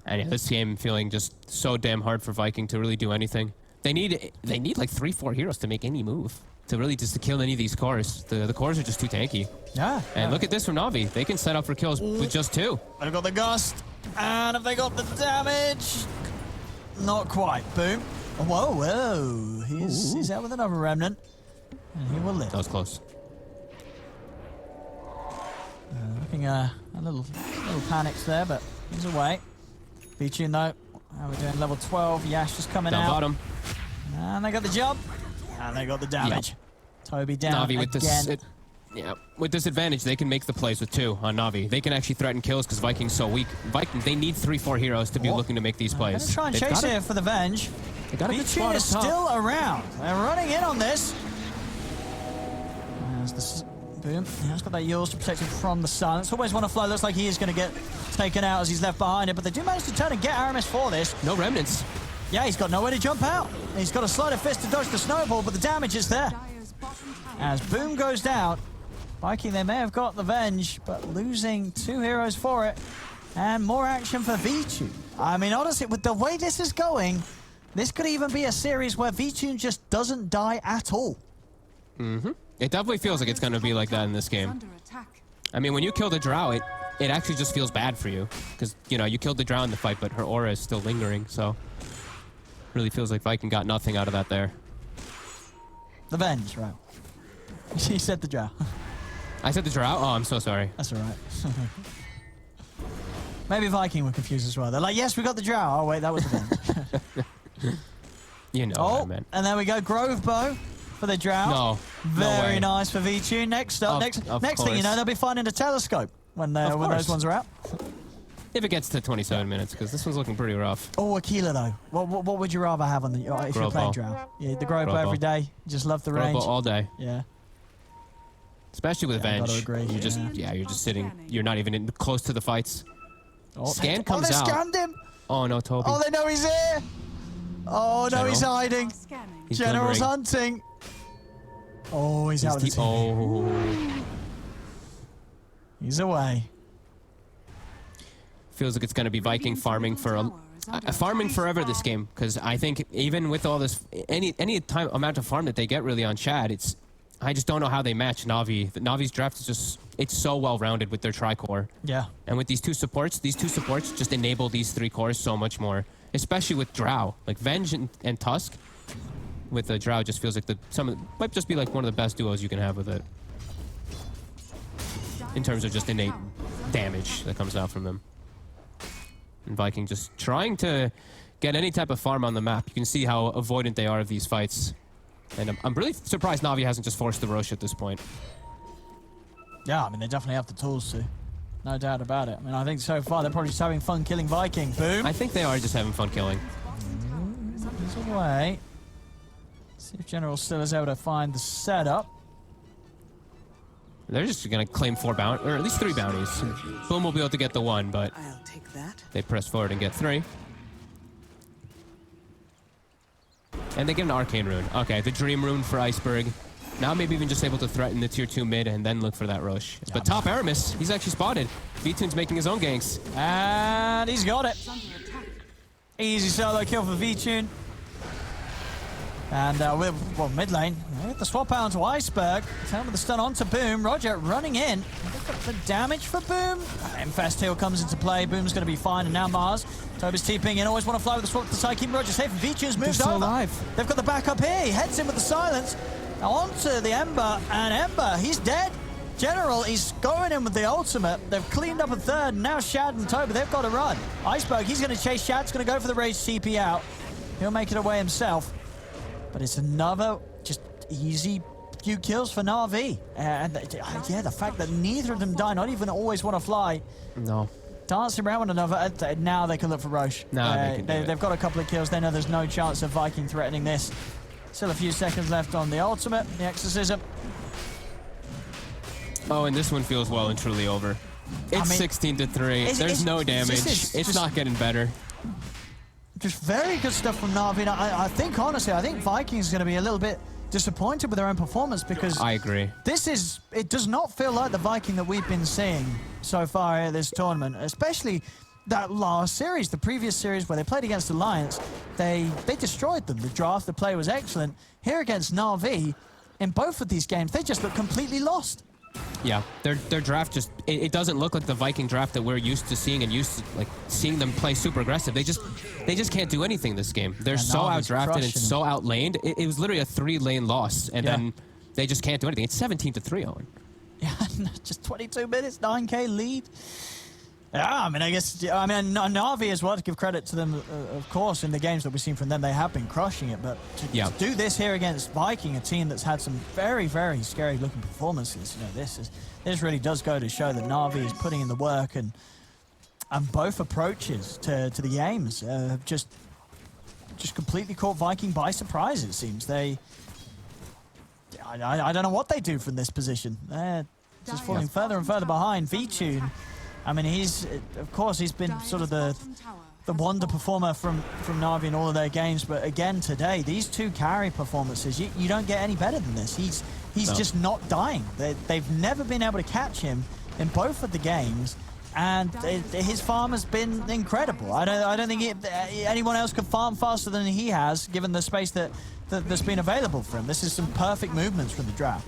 Speaker 19: And yeah, this game feeling just so damn hard for Viking to really do anything. They need like 3-4 heroes to make any move. To really just to kill any of these cores. The cores are just too tanky.
Speaker 18: Yeah.
Speaker 19: And look at this from Na'Vi. They can set up for kills with just 2.
Speaker 18: They've got the Gust. And have they got the damage? Not quite. Boom. Whoa. He's out with another remnant. And he will live.
Speaker 19: That was close.
Speaker 18: Looking a little panics there, but he's away. V-Tune though. We're doing level 12. Yash just coming
Speaker 19: down
Speaker 18: out.
Speaker 19: Bottom.
Speaker 18: And they got the jump. And they got the damage.
Speaker 19: Yep.
Speaker 18: Toby down
Speaker 19: Na'Vi with
Speaker 18: again.
Speaker 19: with this advantage, they can make the plays with 2 on Na'Vi. They can actually threaten kills because Viking's so weak. They need 3-4 heroes to be looking to make these plays.
Speaker 18: They're trying to chase it for the Venge.
Speaker 19: They got a good spot
Speaker 18: is
Speaker 19: up top.
Speaker 18: still around. They're running in on this. As the Boom, he has got that Yours to protect him from the silence. Always want to fly. Looks like he is going to get taken out as he's left behind it, but they do manage to turn and get Aramis for this.
Speaker 19: No remnants.
Speaker 18: Yeah, he's got nowhere to jump out. He's got a sleight of fist to dodge the snowball, but the damage is there. As Boom goes down, Viking, they may have got the Venge, but losing 2 heroes for it. And more action for V2. I mean, honestly, with the way this is going, this could even be a series where V2 just doesn't die at all.
Speaker 19: Mm-hmm. It definitely feels like it's going to be like that in this game. I mean, when you kill the Drow, it actually just feels bad for you. Because, you know, you killed the Drow in the fight, but her aura is still lingering, so... Really feels like Viking got nothing out of that there.
Speaker 18: The Venge, right. She said the Drow.
Speaker 19: I said the Drow? Oh, I'm so sorry.
Speaker 18: That's alright. Maybe Viking were confused as well. They're like, yes, we got the Drow. Oh, wait, that was the Venge.
Speaker 19: You know what I meant.
Speaker 18: And there we go. Grove Bow for the Drow.
Speaker 19: No.
Speaker 18: Very nice for V2. Next up, next thing you know, they'll be finding a telescope when those ones are out.
Speaker 19: If it gets to 27 minutes, because this one's looking pretty rough.
Speaker 18: Oh, Aquila, though. What would you rather have on the if you're playing Drow? Yeah, the Grove Bow every day. Just love the range.
Speaker 19: Grove Bow all day.
Speaker 18: Yeah.
Speaker 19: Especially with Venge.
Speaker 18: Gotta agree.
Speaker 19: You're just sitting. You're not even close to the fights. Scan comes
Speaker 18: they
Speaker 19: out.
Speaker 18: scanned him.
Speaker 19: Oh no, Toby.
Speaker 18: Oh, they know he's here. Oh no,
Speaker 19: General.
Speaker 18: he's hiding.
Speaker 19: He's
Speaker 18: General's
Speaker 19: glimmering.
Speaker 18: hunting. Oh, he's out of the team.
Speaker 19: Oh.
Speaker 18: He's away.
Speaker 19: Feels like it's going to be Viking farming for farming forever this game, because I think even with all this any amount of farm that they get really on Chad, I just don't know how they match Na'Vi. Na'Vi's draft is just it's so well rounded with their tri-core.
Speaker 18: Yeah.
Speaker 19: And with these two supports just enable these 3 cores so much more, especially with Drow. Like Venge and Tusk with the Drow just feels like might just be like one of the best duos you can have with it. In terms of just innate damage that comes out from them. And Viking just trying to get any type of farm on the map. You can see how avoidant they are of these fights. And I'm really surprised Na'Vi hasn't just forced the Rosh at this point.
Speaker 18: Yeah, I mean, they definitely have the tools to. No doubt about it. I mean, I think so far they're probably just having fun killing Viking. Boom.
Speaker 19: I think they are just having fun killing.
Speaker 18: He's away. See if General still is able to find the setup.
Speaker 19: They're just going to claim 4 bounties, or at least 3 bounties. Boom will be able to get the 1, but
Speaker 20: I'll take that.
Speaker 19: they press forward and get 3. And they get an Arcane Rune. Okay, the Dream Rune for Iceberg. Now maybe even just able to threaten the tier 2 mid and then look for that Rosh. Yeah, but top Aramis, he's actually spotted. V-Tune's making his own ganks.
Speaker 18: And he's got it. Easy solo kill for V-Tune. And with mid lane, with the swap out onto Iceberg. Turn with the stun onto Boom. Roger running in. The damage for Boom. Infest heal comes into play. Boom's going to be fine. And now Mars. Toby's TPing in. Always want to fly with the swap to the side. Keep Roger safe. V-Tune's moved over.
Speaker 19: Alive.
Speaker 18: They've got the backup here. He heads in with the silence. Now onto the Ember. And Ember, he's dead. General, he's going in with the ultimate. They've cleaned up a third. Now Shad and Toby, they've got to run. Iceberg, he's going to chase. Shad's going to go for the rage TP out. He'll make it away himself. But it's another just easy few kills for Na'Vi. And yeah, the fact that neither of them die, not even always want to fly.
Speaker 19: No.
Speaker 18: Dancing around one another. Now they can look for Roche.
Speaker 19: No,
Speaker 18: they've got a couple of kills. They know there's no chance of Viking threatening this. Still a few seconds left on the ultimate, the exorcism.
Speaker 19: Oh, and this one feels well and truly over. It's 16-3. There's no damage. It's not getting better.
Speaker 18: Just very good stuff from Na'Vi. I think, honestly, I think Vikings are going to be a little bit disappointed with their own performance because...
Speaker 19: I agree.
Speaker 18: It does not feel like the Viking that we've been seeing so far at this tournament, especially that last series, the previous series where they played against Alliance. They destroyed them. The draft, the play was excellent. Here against Na'Vi, in both of these games, they just look completely lost.
Speaker 19: Yeah, their draft just it doesn't look like the Viking draft that we're used to seeing and used to like seeing them play super aggressive. They just can't do anything this game. They're so outdrafted and so outlaned. It was literally a 3-lane loss, and then they just can't do anything. It's 17-3, Owen.
Speaker 18: Yeah, just 22 minutes, 9K lead. Yeah, I mean, Na'Vi as well, to give credit to them, of course, in the games that we've seen from them, they have been crushing it, but to do this here against Viking, a team that's had some very, very scary-looking performances, you know, this really does go to show that Na'Vi is putting in the work, and both approaches to the games have just completely caught Viking by surprise, it seems. I don't know what they do from this position. They're just falling further and further behind. Vtune, I mean, of course, he's been sort of the wonder performer from Na'Vi in all of their games, but again today, these two carry performances, you don't get any better than this. He's just not dying. They've never been able to catch him in both of the games, and his farm has been incredible. I don't think anyone else could farm faster than he has, given the space that's been available for him. This is some perfect movements from the draft.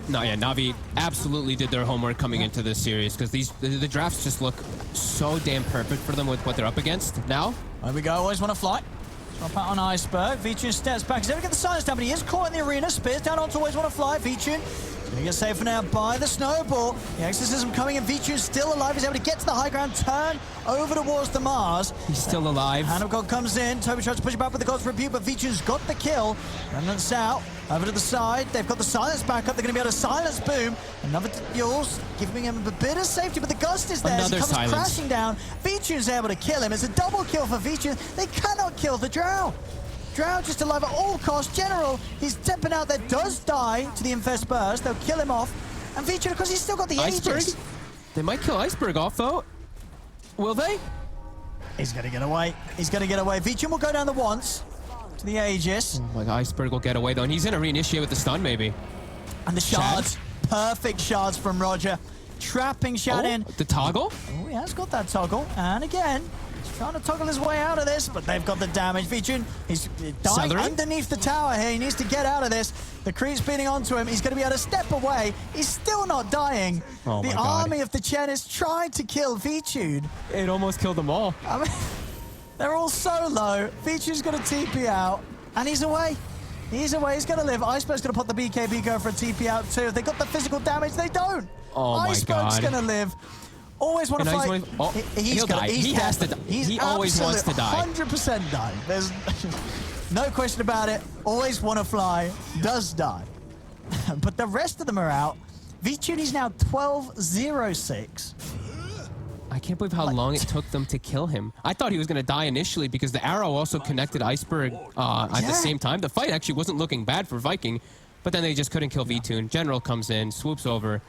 Speaker 19: No, yeah, Na'Vi absolutely did their homework coming into this series, because the drafts just look so damn perfect for them with what they're up against now.
Speaker 18: There we go, always want to fly. Drop out on Iceberg. Vtune steps back. He's able to get the silence down, but he is caught in the arena. Spears down onto always want to fly. Vtune gonna get saved for now by the snowball. The exorcism coming in. Vtune's still alive. He's able to get to the high ground, turn over towards the Mars.
Speaker 19: He's still alive.
Speaker 18: Hand of God comes in. Toby tries to push him back with the God's Rebuke, but Vtune's got the kill. Remnants out. Over to the side. They've got the silence back up. They're going to be able to silence Boom. Another Yules, giving him a bit of safety, but the Gust is there.
Speaker 19: Another
Speaker 18: He comes
Speaker 19: silence.
Speaker 18: crashing down. Vtune's able to kill him. It's a double kill for Vtune. They cannot kill the Drow. Drow just alive at all costs. General, he's stepping out there, does die to the Infest Burst. They'll kill him off. And Vtune, of course, he's still got the
Speaker 19: Iceberg?
Speaker 18: Aegis.
Speaker 19: They might kill Iceberg off, though. Will they?
Speaker 18: He's going to get away. He's going to get away. Vtune will go down the once to the Aegis.
Speaker 19: Oh my God, Iceberg will get away, though. And he's going to reinitiate with the stun, maybe.
Speaker 18: And the shards. Perfect shards from Roger. Trapping Shad in.
Speaker 19: The toggle?
Speaker 18: Oh, he has got that toggle. And again, he's trying to toggle his way out of this, but they've got the damage. Vtune, he's dying underneath the tower here. He needs to get out of this. The creep's beating onto him. He's going to be able to step away. He's still not dying.
Speaker 19: Oh
Speaker 18: the
Speaker 19: my God.
Speaker 18: army of the Chen is trying to kill Vtune.
Speaker 19: It almost killed them all.
Speaker 18: I mean, they're all so low. Vtune's got a TP out, and he's away. He's away. He's going to live. Iceberg's going to put the BKB go for a TP out too. If they got the physical damage, they don't.
Speaker 19: Oh my
Speaker 18: Iceberg's
Speaker 19: God.
Speaker 18: going to live. Always want to fight.
Speaker 19: He'll die. He has to die. He always wants to die.
Speaker 18: 100% die. There's no question about it. Always want to fly. Does die. But the rest of them are out. Vtune is now 12-0-6.
Speaker 19: I can't believe how long it took them to kill him. I thought he was going to die initially because the arrow also connected Iceberg at the same time. The fight actually wasn't looking bad for Viking, but then they just couldn't kill Vtune. General comes in, swoops over.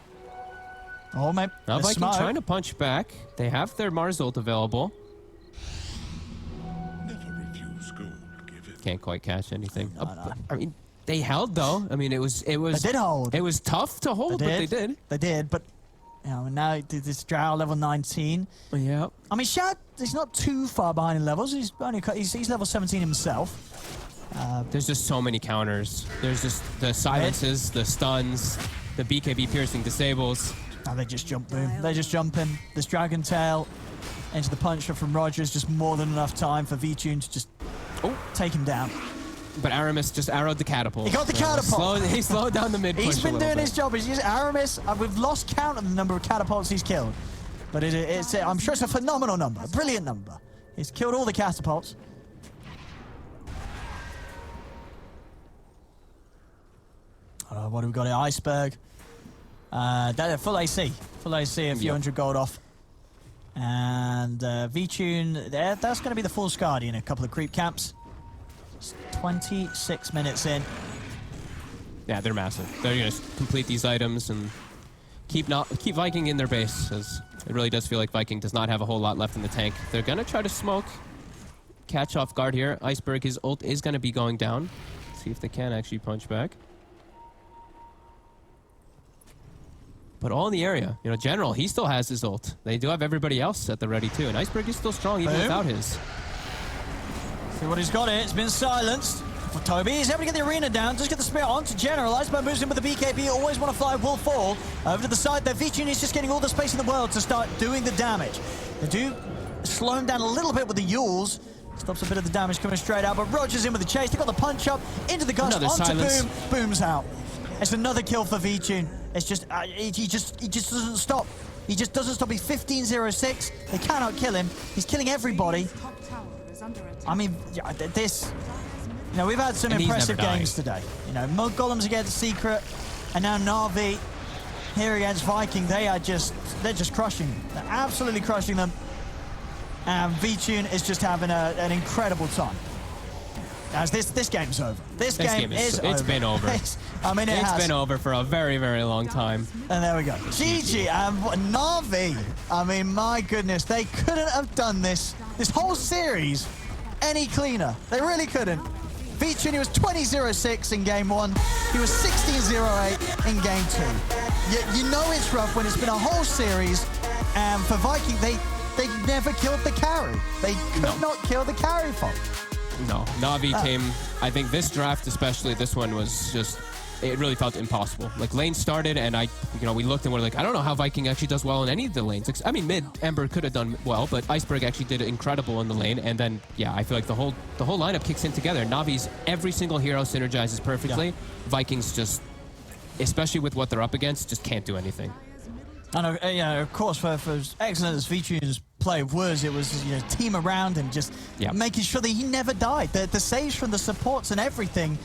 Speaker 18: Oh, my.
Speaker 19: Now Viking trying to punch back. They have their Mars ult available. Can't quite catch anything. I mean, they held though. I mean, it was.
Speaker 18: They did hold.
Speaker 19: It was tough to hold, but they did.
Speaker 18: They did, but you know, now this Drow level 19.
Speaker 19: Yeah.
Speaker 18: I mean, Shad, he's not too far behind in levels. He's level 17 himself.
Speaker 19: There's just so many counters. There's just the silences, the stuns, the BKB piercing disables.
Speaker 18: Oh, they just jump Boom. They just jump in. This Dragon Tail into the puncher from Rogers, just more than enough time for Vtune to just take him down.
Speaker 19: But Aramis just arrowed the catapult.
Speaker 18: He got the catapult.
Speaker 19: He slowed down the mid push.
Speaker 18: He's been doing his job. He's used Aramis. We've lost count of the number of catapults he's killed. But I'm sure it's a phenomenal number, a brilliant number. He's killed all the catapults. What have we got here? Iceberg. Full AC. Full AC, a few hundred gold off. And Vtune, that's going to be the full Scardian, a couple of creep camps. 26 minutes in.
Speaker 19: Yeah, they're massive. They're going to complete these items and keep Viking in their base, as it really does feel like Viking does not have a whole lot left in the tank. They're going to try to smoke, catch off guard here. Iceberg, his ult is going to be going down. See if they can actually punch back. But all in the area. You know, General, he still has his ult. They do have everybody else at the ready too. And Iceberg is still strong even without his.
Speaker 18: See what he's got here. It's been silenced for Toby. He's able to get the arena down. Just get the spear onto General. Iceberg moves in with the BKB. Always want to fly, will fall. Over to the side there. Vtune is just getting all the space in the world to start doing the damage. They do slow him down a little bit with the Yules. Stops a bit of the damage coming straight out. But Roger's in with the chase. They got the punch up into the Gust.
Speaker 19: Another
Speaker 18: onto
Speaker 19: silence.
Speaker 18: Boom. Boom's out. It's another kill for Vtune. It's just, he just doesn't stop. He just doesn't stop. He's 15-0-6. They cannot kill him. He's killing everybody. I mean, this, you know, we've had some impressive games today. You know, Mud Golems against Secret, and now Na'Vi here against Viking. They're just crushing them. They're absolutely crushing them. And Vtune is just having an incredible time. As this game's over. This game is over.
Speaker 19: It's been over.
Speaker 18: I mean,
Speaker 19: it's been over for a very, very long time.
Speaker 18: And there we go. GG and Na'Vi. I mean, my goodness, they couldn't have done this whole series any cleaner. They really couldn't. Vincere, he was 20-0-6 in game 1. He was 16-0-8 in game 2. You know it's rough when it's been a whole series, and for Viking, they never killed the carry. They could not kill the carry fault.
Speaker 19: No, Na'Vi came, I think this draft, especially this one, was just, it really felt impossible. Like, lane started, and we looked and we're like, I don't know how Viking actually does well in any of the lanes. I mean, mid, Ember could have done well, but Iceberg actually did incredible in the lane. And then, yeah, I feel like the whole lineup kicks in together. Na'Vi's every single hero synergizes perfectly. Yeah. Vikings just, especially with what they're up against, just can't do anything.
Speaker 18: And of course, for as excellent as Vincere's play was, it was team around him, just making sure that he never died. The saves from the supports and everything,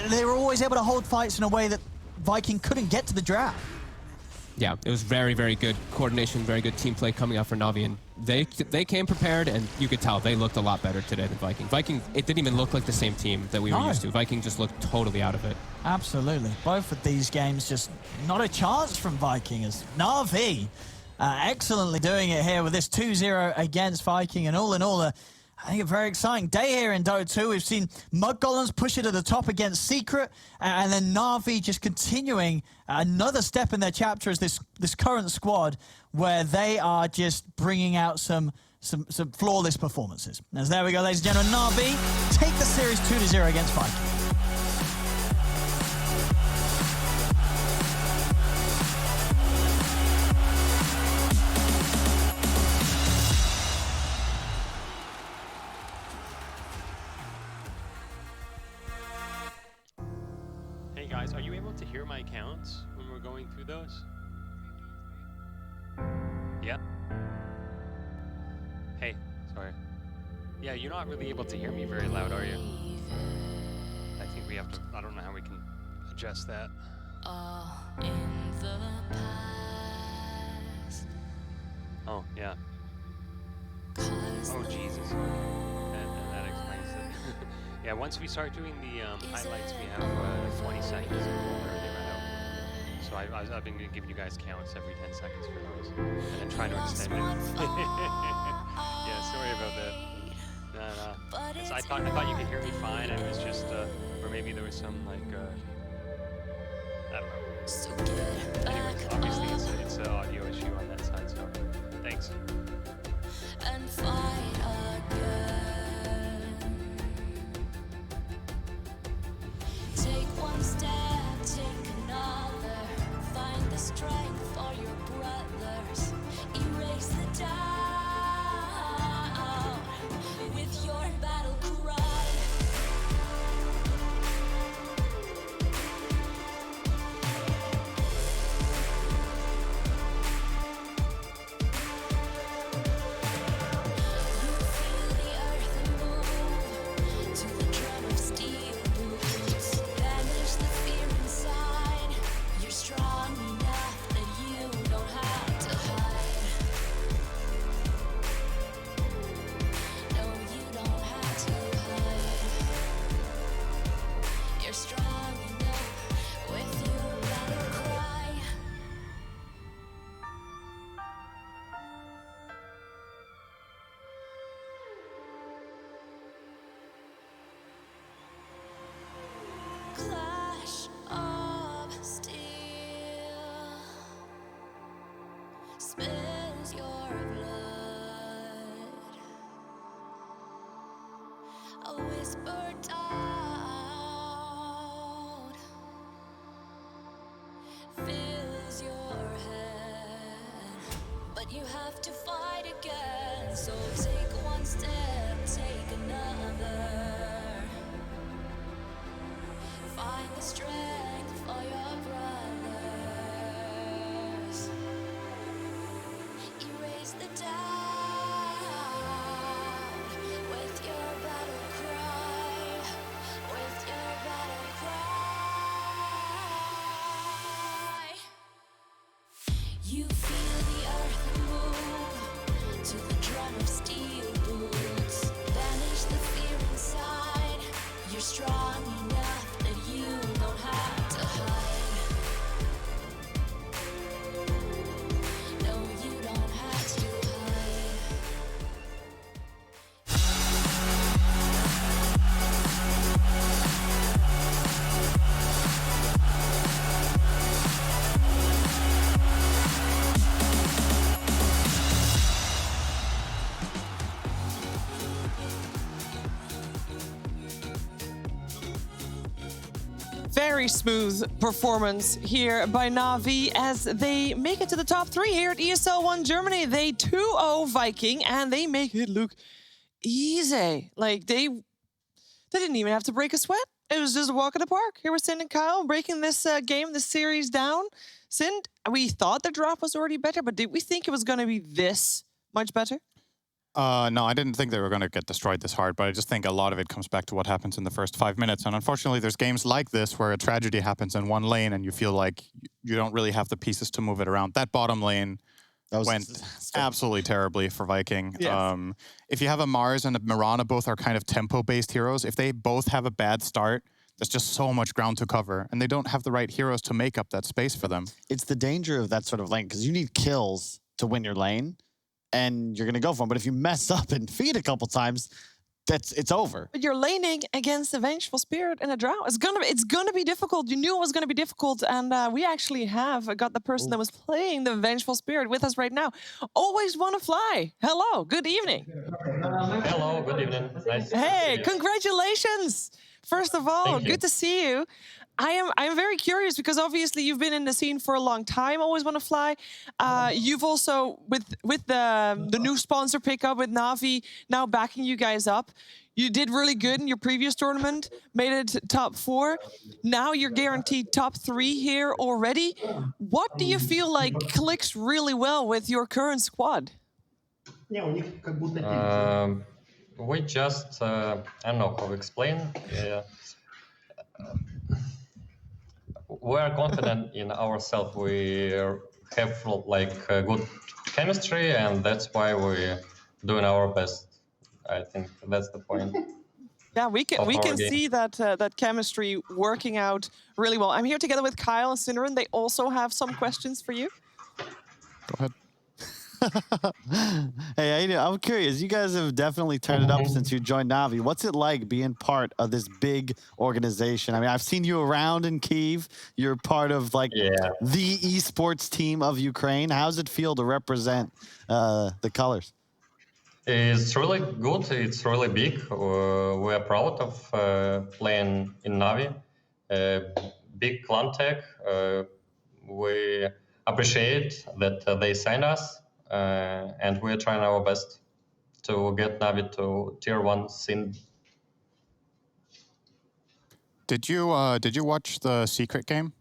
Speaker 18: they were always able to hold fights in a way that Viking couldn't get to the draft.
Speaker 19: Yeah, it was very, very good coordination, very good team play coming out for Na'Vi, and they came prepared, and you could tell they looked a lot better today than Viking. Viking, it didn't even look like the same team that we were used to. Viking just looked totally out of it.
Speaker 18: Absolutely. Both of these games, just not a chance from Viking, as Na'Vi excellently doing it here with this 2-0 against Viking, and all in all, I think a very exciting day here in Dota 2. We've seen Mud Golems push it to the top against Secret, and then Na'Vi just continuing another step in their chapter as this current squad, where they are just bringing out some flawless performances. As there we go, ladies and gentlemen, Na'Vi take the series 2-0 against Viking.
Speaker 1: Guys, are you able to hear my counts when we're going through those? Yeah? Hey, sorry. Yeah, you're not really able to hear me very loud, are you? I think we have to, I don't know how we can adjust that. Oh, yeah. Oh, Jesus. And that explains it. Yeah, once we start doing the highlights, we have 20 seconds before they run out. So I've been giving you guys counts every 10 seconds for those, and then trying to extend it. Yeah, sorry about that. No. I thought you could hear me fine, and it was just, or maybe there was some like, I don't know. Anyways, obviously it's an audio issue on that side. So thanks. And fight again. Take one step, take another. Find the strength for your brothers. Erase the doubt with your battle cry. Clash of steel spills your blood. A whisper out fills your head, but you have to fight again. So take one step, take another. Find the strength for your brothers. Erase the doubt with your battle cry. With your battle cry. You feel the earth move to the drum of steel boots. Banish the fear inside.
Speaker 4: very smooth performance here by Na'Vi as they make it to the top 3 here at ESL 1 Germany. They 2-0 Viking and they make it look easy. Like they didn't even have to break a sweat. It was just a walk in the park. Here we're Sind and Kyle breaking this game, this series down. Sind, we thought the draft was already better, but did we think it was going to be this much better?
Speaker 5: No, I didn't think they were going to get destroyed this hard, but I just think a lot of it comes back to what happens in the first 5 minutes. And unfortunately, there's games like this where a tragedy happens in one lane and you feel like you don't really have the pieces to move it around. That bottom lane went absolutely terribly for Viking.
Speaker 4: Yes.
Speaker 5: If you have a Mars and a Mirana, both are kind of tempo-based heroes. If they both have a bad start, there's just so much ground to cover, and they don't have the right heroes to make up that space for them.
Speaker 6: It's the danger of that sort of lane, because you need kills to win your lane, and you're going to go for them. But if you mess up and feed a couple times, it's over.
Speaker 4: But you're laning against the Vengeful Spirit in a drought. It's gonna be difficult. You knew it was gonna be difficult, and we actually have got the person that was playing the Vengeful Spirit with us right now. Always want to fly. Hello, good evening.
Speaker 3: Hello, good evening. Nice
Speaker 4: Hey,
Speaker 3: to see you.
Speaker 4: congratulations! First of all,
Speaker 3: Thank you.
Speaker 4: good to see you. I'm very curious because obviously you've been in the scene for a long time. Always want to fly. You've also with the new sponsor pickup with Na'Vi now backing you guys up. You did really good in your previous tournament, made it top 4. Now you're guaranteed top 3 here already. What do you feel like clicks really well with your current squad?
Speaker 3: We just, I don't know how to explain. We are confident in ourselves. We have like good chemistry, and that's why we're doing our best. I think that's the point.
Speaker 4: Yeah, we can
Speaker 3: game.
Speaker 4: see that that chemistry working out really well. I'm here together with Kyle and Synerin. They also have some questions for you.
Speaker 5: Go ahead.
Speaker 6: Hey, I'm curious. You guys have definitely turned it up since you joined Na'Vi. What's it like being part of this big organization? I mean, I've seen you around in Kyiv. You're part of like the esports team of Ukraine. How's it feel to represent the colors?
Speaker 3: It's really good. It's really big. We are proud of playing in Na'Vi. Big clan tech. We appreciate that they signed us. And we're trying our best to get Na'Vi to tier 1 scene.
Speaker 5: Did you watch the secret game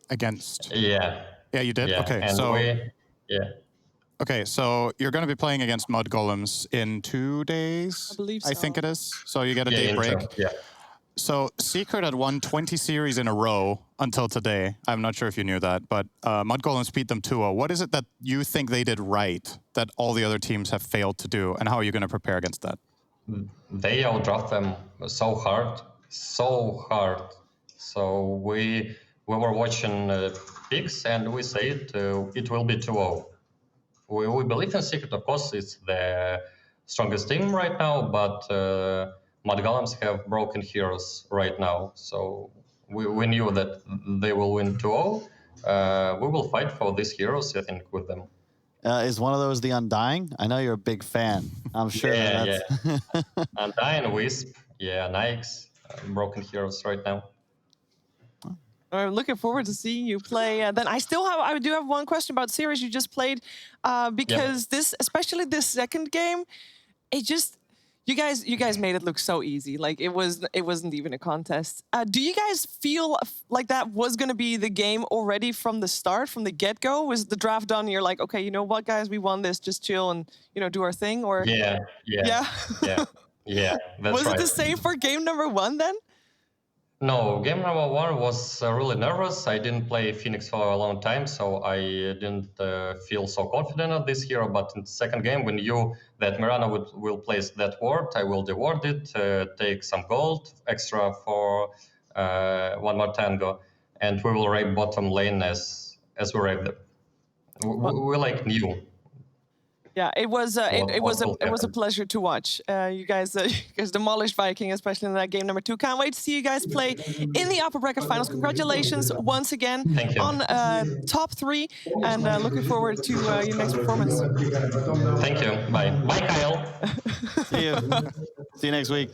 Speaker 5: against?
Speaker 3: Yeah.
Speaker 5: Yeah, you did.
Speaker 3: Yeah.
Speaker 5: Okay,
Speaker 3: And
Speaker 5: so
Speaker 3: okay,
Speaker 5: so you're going to be playing against Mud Golems in 2 days.
Speaker 4: I believe
Speaker 5: I
Speaker 4: so.
Speaker 5: think it is. So you get a day break.
Speaker 3: Yeah.
Speaker 5: So Secret had won 20 series in a row until today. I'm not sure if you knew that, but Mud Golems beat them 2-0. What is it that you think they did right that all the other teams have failed to do, and how are you going to prepare against that?
Speaker 3: They outdraft them so hard. So we were watching picks, and we said it will be 2-0. We believe in Secret, of course. It's the strongest team right now, but Mud Golems have broken heroes right now, so we knew that they will win 2-0. We will fight for these heroes, I think, with them.
Speaker 6: Is one of those the Undying? I know you're a big fan. I'm sure that's...
Speaker 3: Undying, Wisp, Nikes, broken heroes right now.
Speaker 4: I'm looking forward to seeing you play. Then I do have one question about series you just played, because especially this second game, you guys made it look so easy. Like it wasn't even a contest. Do you guys feel like that was going to be the game already from the start, from the get-go? Was the draft done? And you're like, okay, you know what, guys, we won this. Just chill and do our thing. Or
Speaker 3: Yeah. That's
Speaker 4: was
Speaker 3: right.
Speaker 4: it the same for game number 1 then?
Speaker 3: No, game number 1 was really nervous. I didn't play Phoenix for a long time, so I didn't feel so confident on this hero. But in the second game, we knew that Mirana will place that ward. I will deward it, take some gold extra for one more tango, and we will raid bottom lane as we raid them. We like new.
Speaker 4: Yeah, it was a pleasure to watch. You guys demolished Viking, especially in that game number 2. Can't wait to see you guys play in the upper bracket finals. Congratulations once again on top 3, and looking forward to your next performance.
Speaker 3: Thank you. Bye, Kyle.
Speaker 6: See you. See you next week.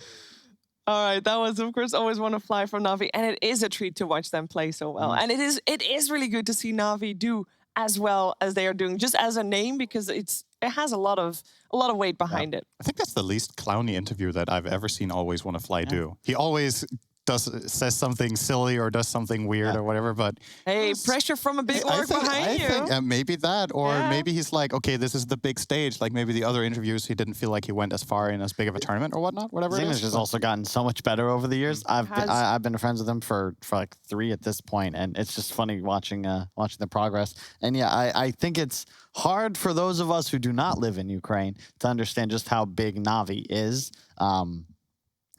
Speaker 4: All right, that was, of course, Always Want to Fly from Na'Vi, and it is a treat to watch them play so well. And it is really good to see Na'Vi do as well as they are doing, just as a name, because it has a lot of weight behind it.
Speaker 5: I think that's the least clowny interview that I've ever seen Always Want to Fly do. He always says something silly or does something weird or whatever, but
Speaker 4: hey, pressure from a big org behind you.
Speaker 5: I think maybe that, or maybe he's like, okay, this is the big stage. Like maybe the other interviews, he didn't feel like he went as far in as big of a tournament or whatnot. Whatever.
Speaker 6: Zima's has also gotten so much better over the years. I've been friends with him for like 3 at this point, and it's just funny watching the progress. And yeah, I think it's hard for those of us who do not live in Ukraine to understand just how big Na'Vi is.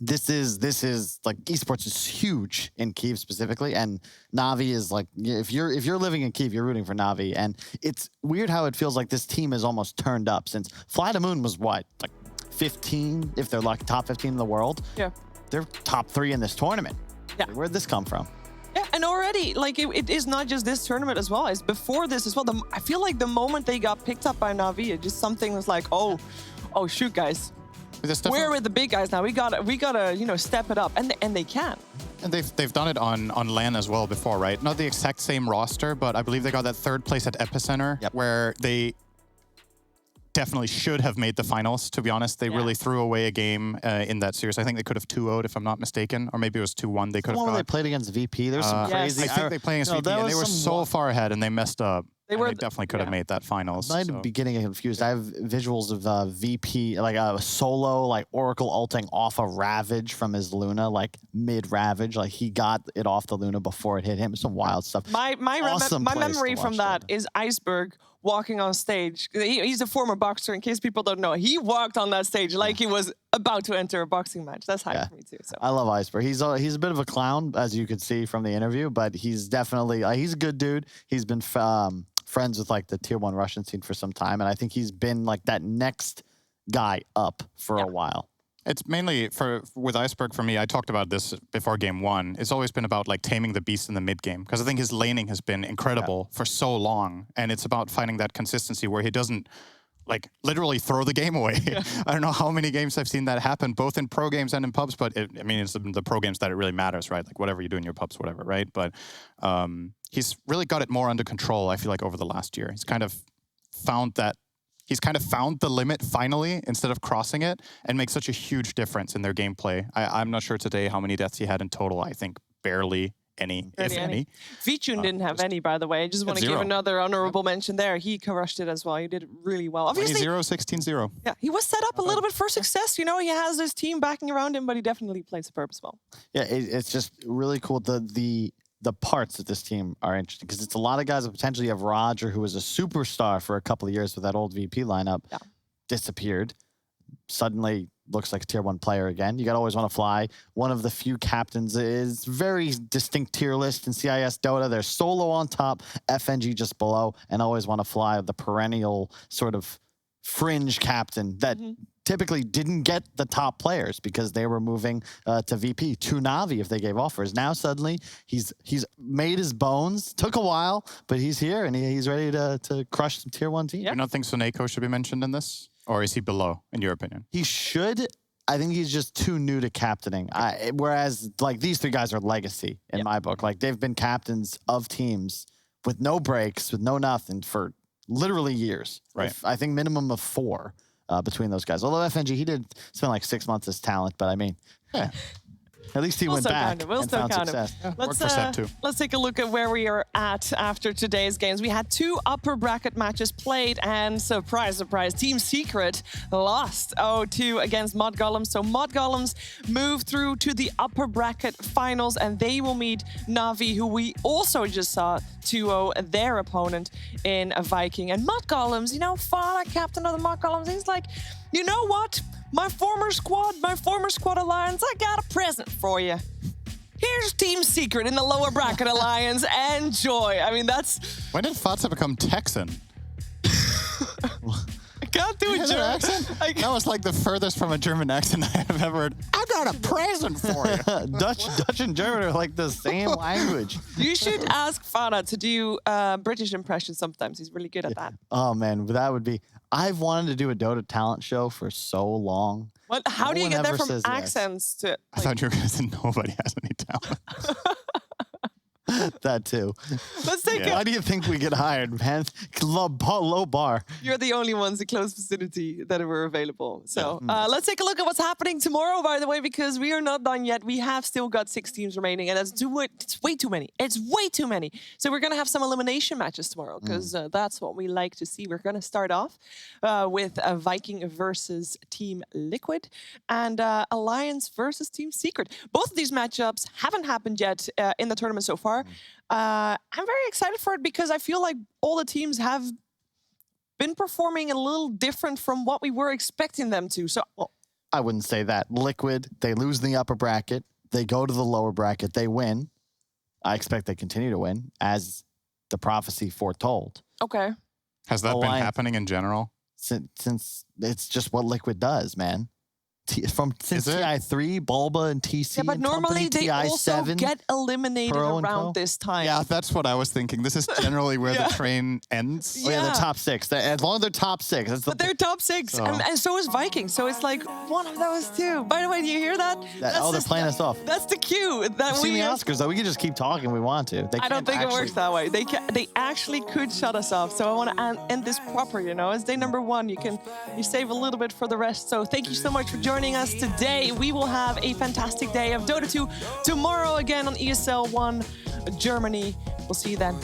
Speaker 6: This is like esports is huge in Kyiv specifically, and Na'Vi is like, if you're living in Kyiv, you're rooting for Na'Vi, and it's weird how it feels like this team is almost turned up since Fly to Moon was what, like 15, if they're like top 15 in the world.
Speaker 4: Yeah,
Speaker 6: they're top 3 in this tournament.
Speaker 4: Yeah,
Speaker 6: where'd this come from?
Speaker 4: Yeah, and already, like, it is not just this tournament as well. It's before this as well. I feel like the moment they got picked up by Na'Vi, it just something was like, oh shoot, guys. We're with the big guys now. We gotta step it up, and they can.
Speaker 5: And they've done it on LAN as well before, right? Not the exact same roster, but I believe they got that 3rd place at Epicenter, where they definitely should have made the finals. To be honest, they really threw away a game in that series. I think they could have 2-0'd if I'm not mistaken, or maybe it was 2-1. They could have.
Speaker 6: They played against VP. There's some crazy.
Speaker 5: I think they played against VP, and they were so far ahead, and they messed up. They definitely could have made that finals.
Speaker 6: I might be getting confused. I have visuals of VP, like a solo, like Oracle ulting off a Ravage from his Luna, like mid Ravage. Like he got it off the Luna before it hit him. Some wild stuff.
Speaker 4: My memory from that is Iceberg walking on stage. He's a former boxer, in case people don't know. He walked on that stage like he was about to enter a boxing match. That's hype for me too. So
Speaker 6: I love Iceberg. He's a bit of a clown, as you could see from the interview, but he's definitely he's a good dude. He's been friends with like the tier 1 Russian scene for some time, and I think he's been like that next guy up for a while.
Speaker 5: It's mainly with Iceberg for me. I talked about this before game 1. It's always been about like taming the beast in the mid game, because I think his laning has been incredible for so long, and it's about finding that consistency where he doesn't like literally throw the game away. I don't know how many games I've seen that happen, both in pro games and in pubs, but it's the pro games that it really matters, right? Like whatever you do in your pubs, whatever, right? But he's really got it more under control, I feel like, over the last year. He's kind of found the limit finally, instead of crossing it, and makes such a huge difference in their gameplay. I'm not sure today how many deaths he had in total. I think barely any, if any.
Speaker 4: Vichun didn't have any, by the way. I just want to give another honorable mention there. He crushed it as well. He did it really well. Obviously,
Speaker 5: 16-0.
Speaker 4: Yeah, he was set up a little bit for success. He has his team backing around him, but he definitely plays the purpose well.
Speaker 6: Yeah, it's just really cool. The parts of this team are interesting, because it's a lot of guys that potentially have Roger, who was a superstar for a couple of years with that old VP lineup, disappeared. Suddenly looks like a tier 1 player again. You got Always Want to Fly. One of the few captains is very distinct tier list in CIS Dota. There's Solo on top, FNG just below, and Always Want to Fly, the perennial sort of fringe captain that typically didn't get the top players because they were moving to VP, to Na'Vi if they gave offers. Now suddenly he's made his bones. Took a while, but he's here and he's ready to crush some tier 1 teams.
Speaker 5: You don't think Soneko should be mentioned in this? Or is he below, in your opinion?
Speaker 6: He should. I think he's just too new to captaining. Whereas, like, these 3 guys are legacy in my book. Like, they've been captains of teams with no breaks, with no nothing for literally years.
Speaker 5: Right.
Speaker 6: I think minimum of 4 between those guys. Although FNG, he did spend like 6 months as talent, but I mean, at least he went back and found success.
Speaker 4: Let's take a look at where we are at after today's games. We had 2 upper bracket matches played, and surprise, surprise, Team Secret lost 0-2 against Mod Golems. So Mod Golems moved through to the upper bracket finals, and they will meet Na'Vi, who we also just saw 2-0 their opponent in a Viking. And Mod Golems, Fana, captain of the Mod Golems, he's like, you know what? My former squad alliance, I got a present for you. Here's Team Secret in the lower bracket alliance. Enjoy. I mean, that's...
Speaker 5: When did Fatsa become Texan?
Speaker 4: I can't do a German
Speaker 5: accent. That was like the furthest from a German accent I have ever heard. I got a present for you.
Speaker 6: Dutch and German are like the same language.
Speaker 4: You should ask Fana to do British impressions sometimes. He's really good at that.
Speaker 6: Oh, man. That would be... I've wanted to do a Dota talent show for so long.
Speaker 4: What? How do you
Speaker 6: one
Speaker 4: get that
Speaker 6: ever
Speaker 4: from
Speaker 6: says yes.
Speaker 4: accents to?
Speaker 5: I thought you were going to say nobody has any talent.
Speaker 6: That too.
Speaker 4: Let's take
Speaker 6: Why do you think we get hired, man? Low bar.
Speaker 4: You're the only ones in close vicinity that were available. So let's take a look at what's happening tomorrow, by the way, because we are not done yet. We have still got 6 teams remaining, and it's way too many. It's way too many. So we're going to have some elimination matches tomorrow, because that's what we like to see. We're going to start off with Viking versus Team Liquid and Alliance versus Team Secret. Both of these matchups haven't happened yet in the tournament so far. I'm very excited for it because I feel like all the teams have been performing a little different from what we were expecting them to. So,
Speaker 6: I wouldn't say that. Liquid, they lose in the upper bracket. They go to the lower bracket. They win. I expect they continue to win, as the prophecy foretold.
Speaker 4: Okay.
Speaker 5: Has that been happening in general?
Speaker 6: Since it's just what Liquid does, man. Since TI3, Bulba, and TC.
Speaker 4: Yeah, but normally they also
Speaker 6: TI7,
Speaker 4: get eliminated
Speaker 6: Pro and Co.
Speaker 4: around this time.
Speaker 5: Yeah, that's what I was thinking. This is generally where the train ends.
Speaker 6: Oh, yeah, they're top 6. As long as they're top 6. That's
Speaker 4: But they're top 6,
Speaker 5: So.
Speaker 4: and so is Viking. So it's like one of those two. By the way, do you hear that?
Speaker 6: they're playing us off.
Speaker 4: That's the cue. That
Speaker 6: We've seen the Oscars, though. We can just keep talking if we want to.
Speaker 4: I don't think it works that way. They actually could shut us off. So I want to end this proper, you know. It's day number 1. You save a little bit for the rest. So thank you so much for joining us today. We will have a fantastic day of Dota 2 tomorrow again on ESL 1 Germany. We'll see you then.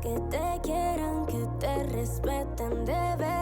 Speaker 2: que te quieran, que te respeten de verdad.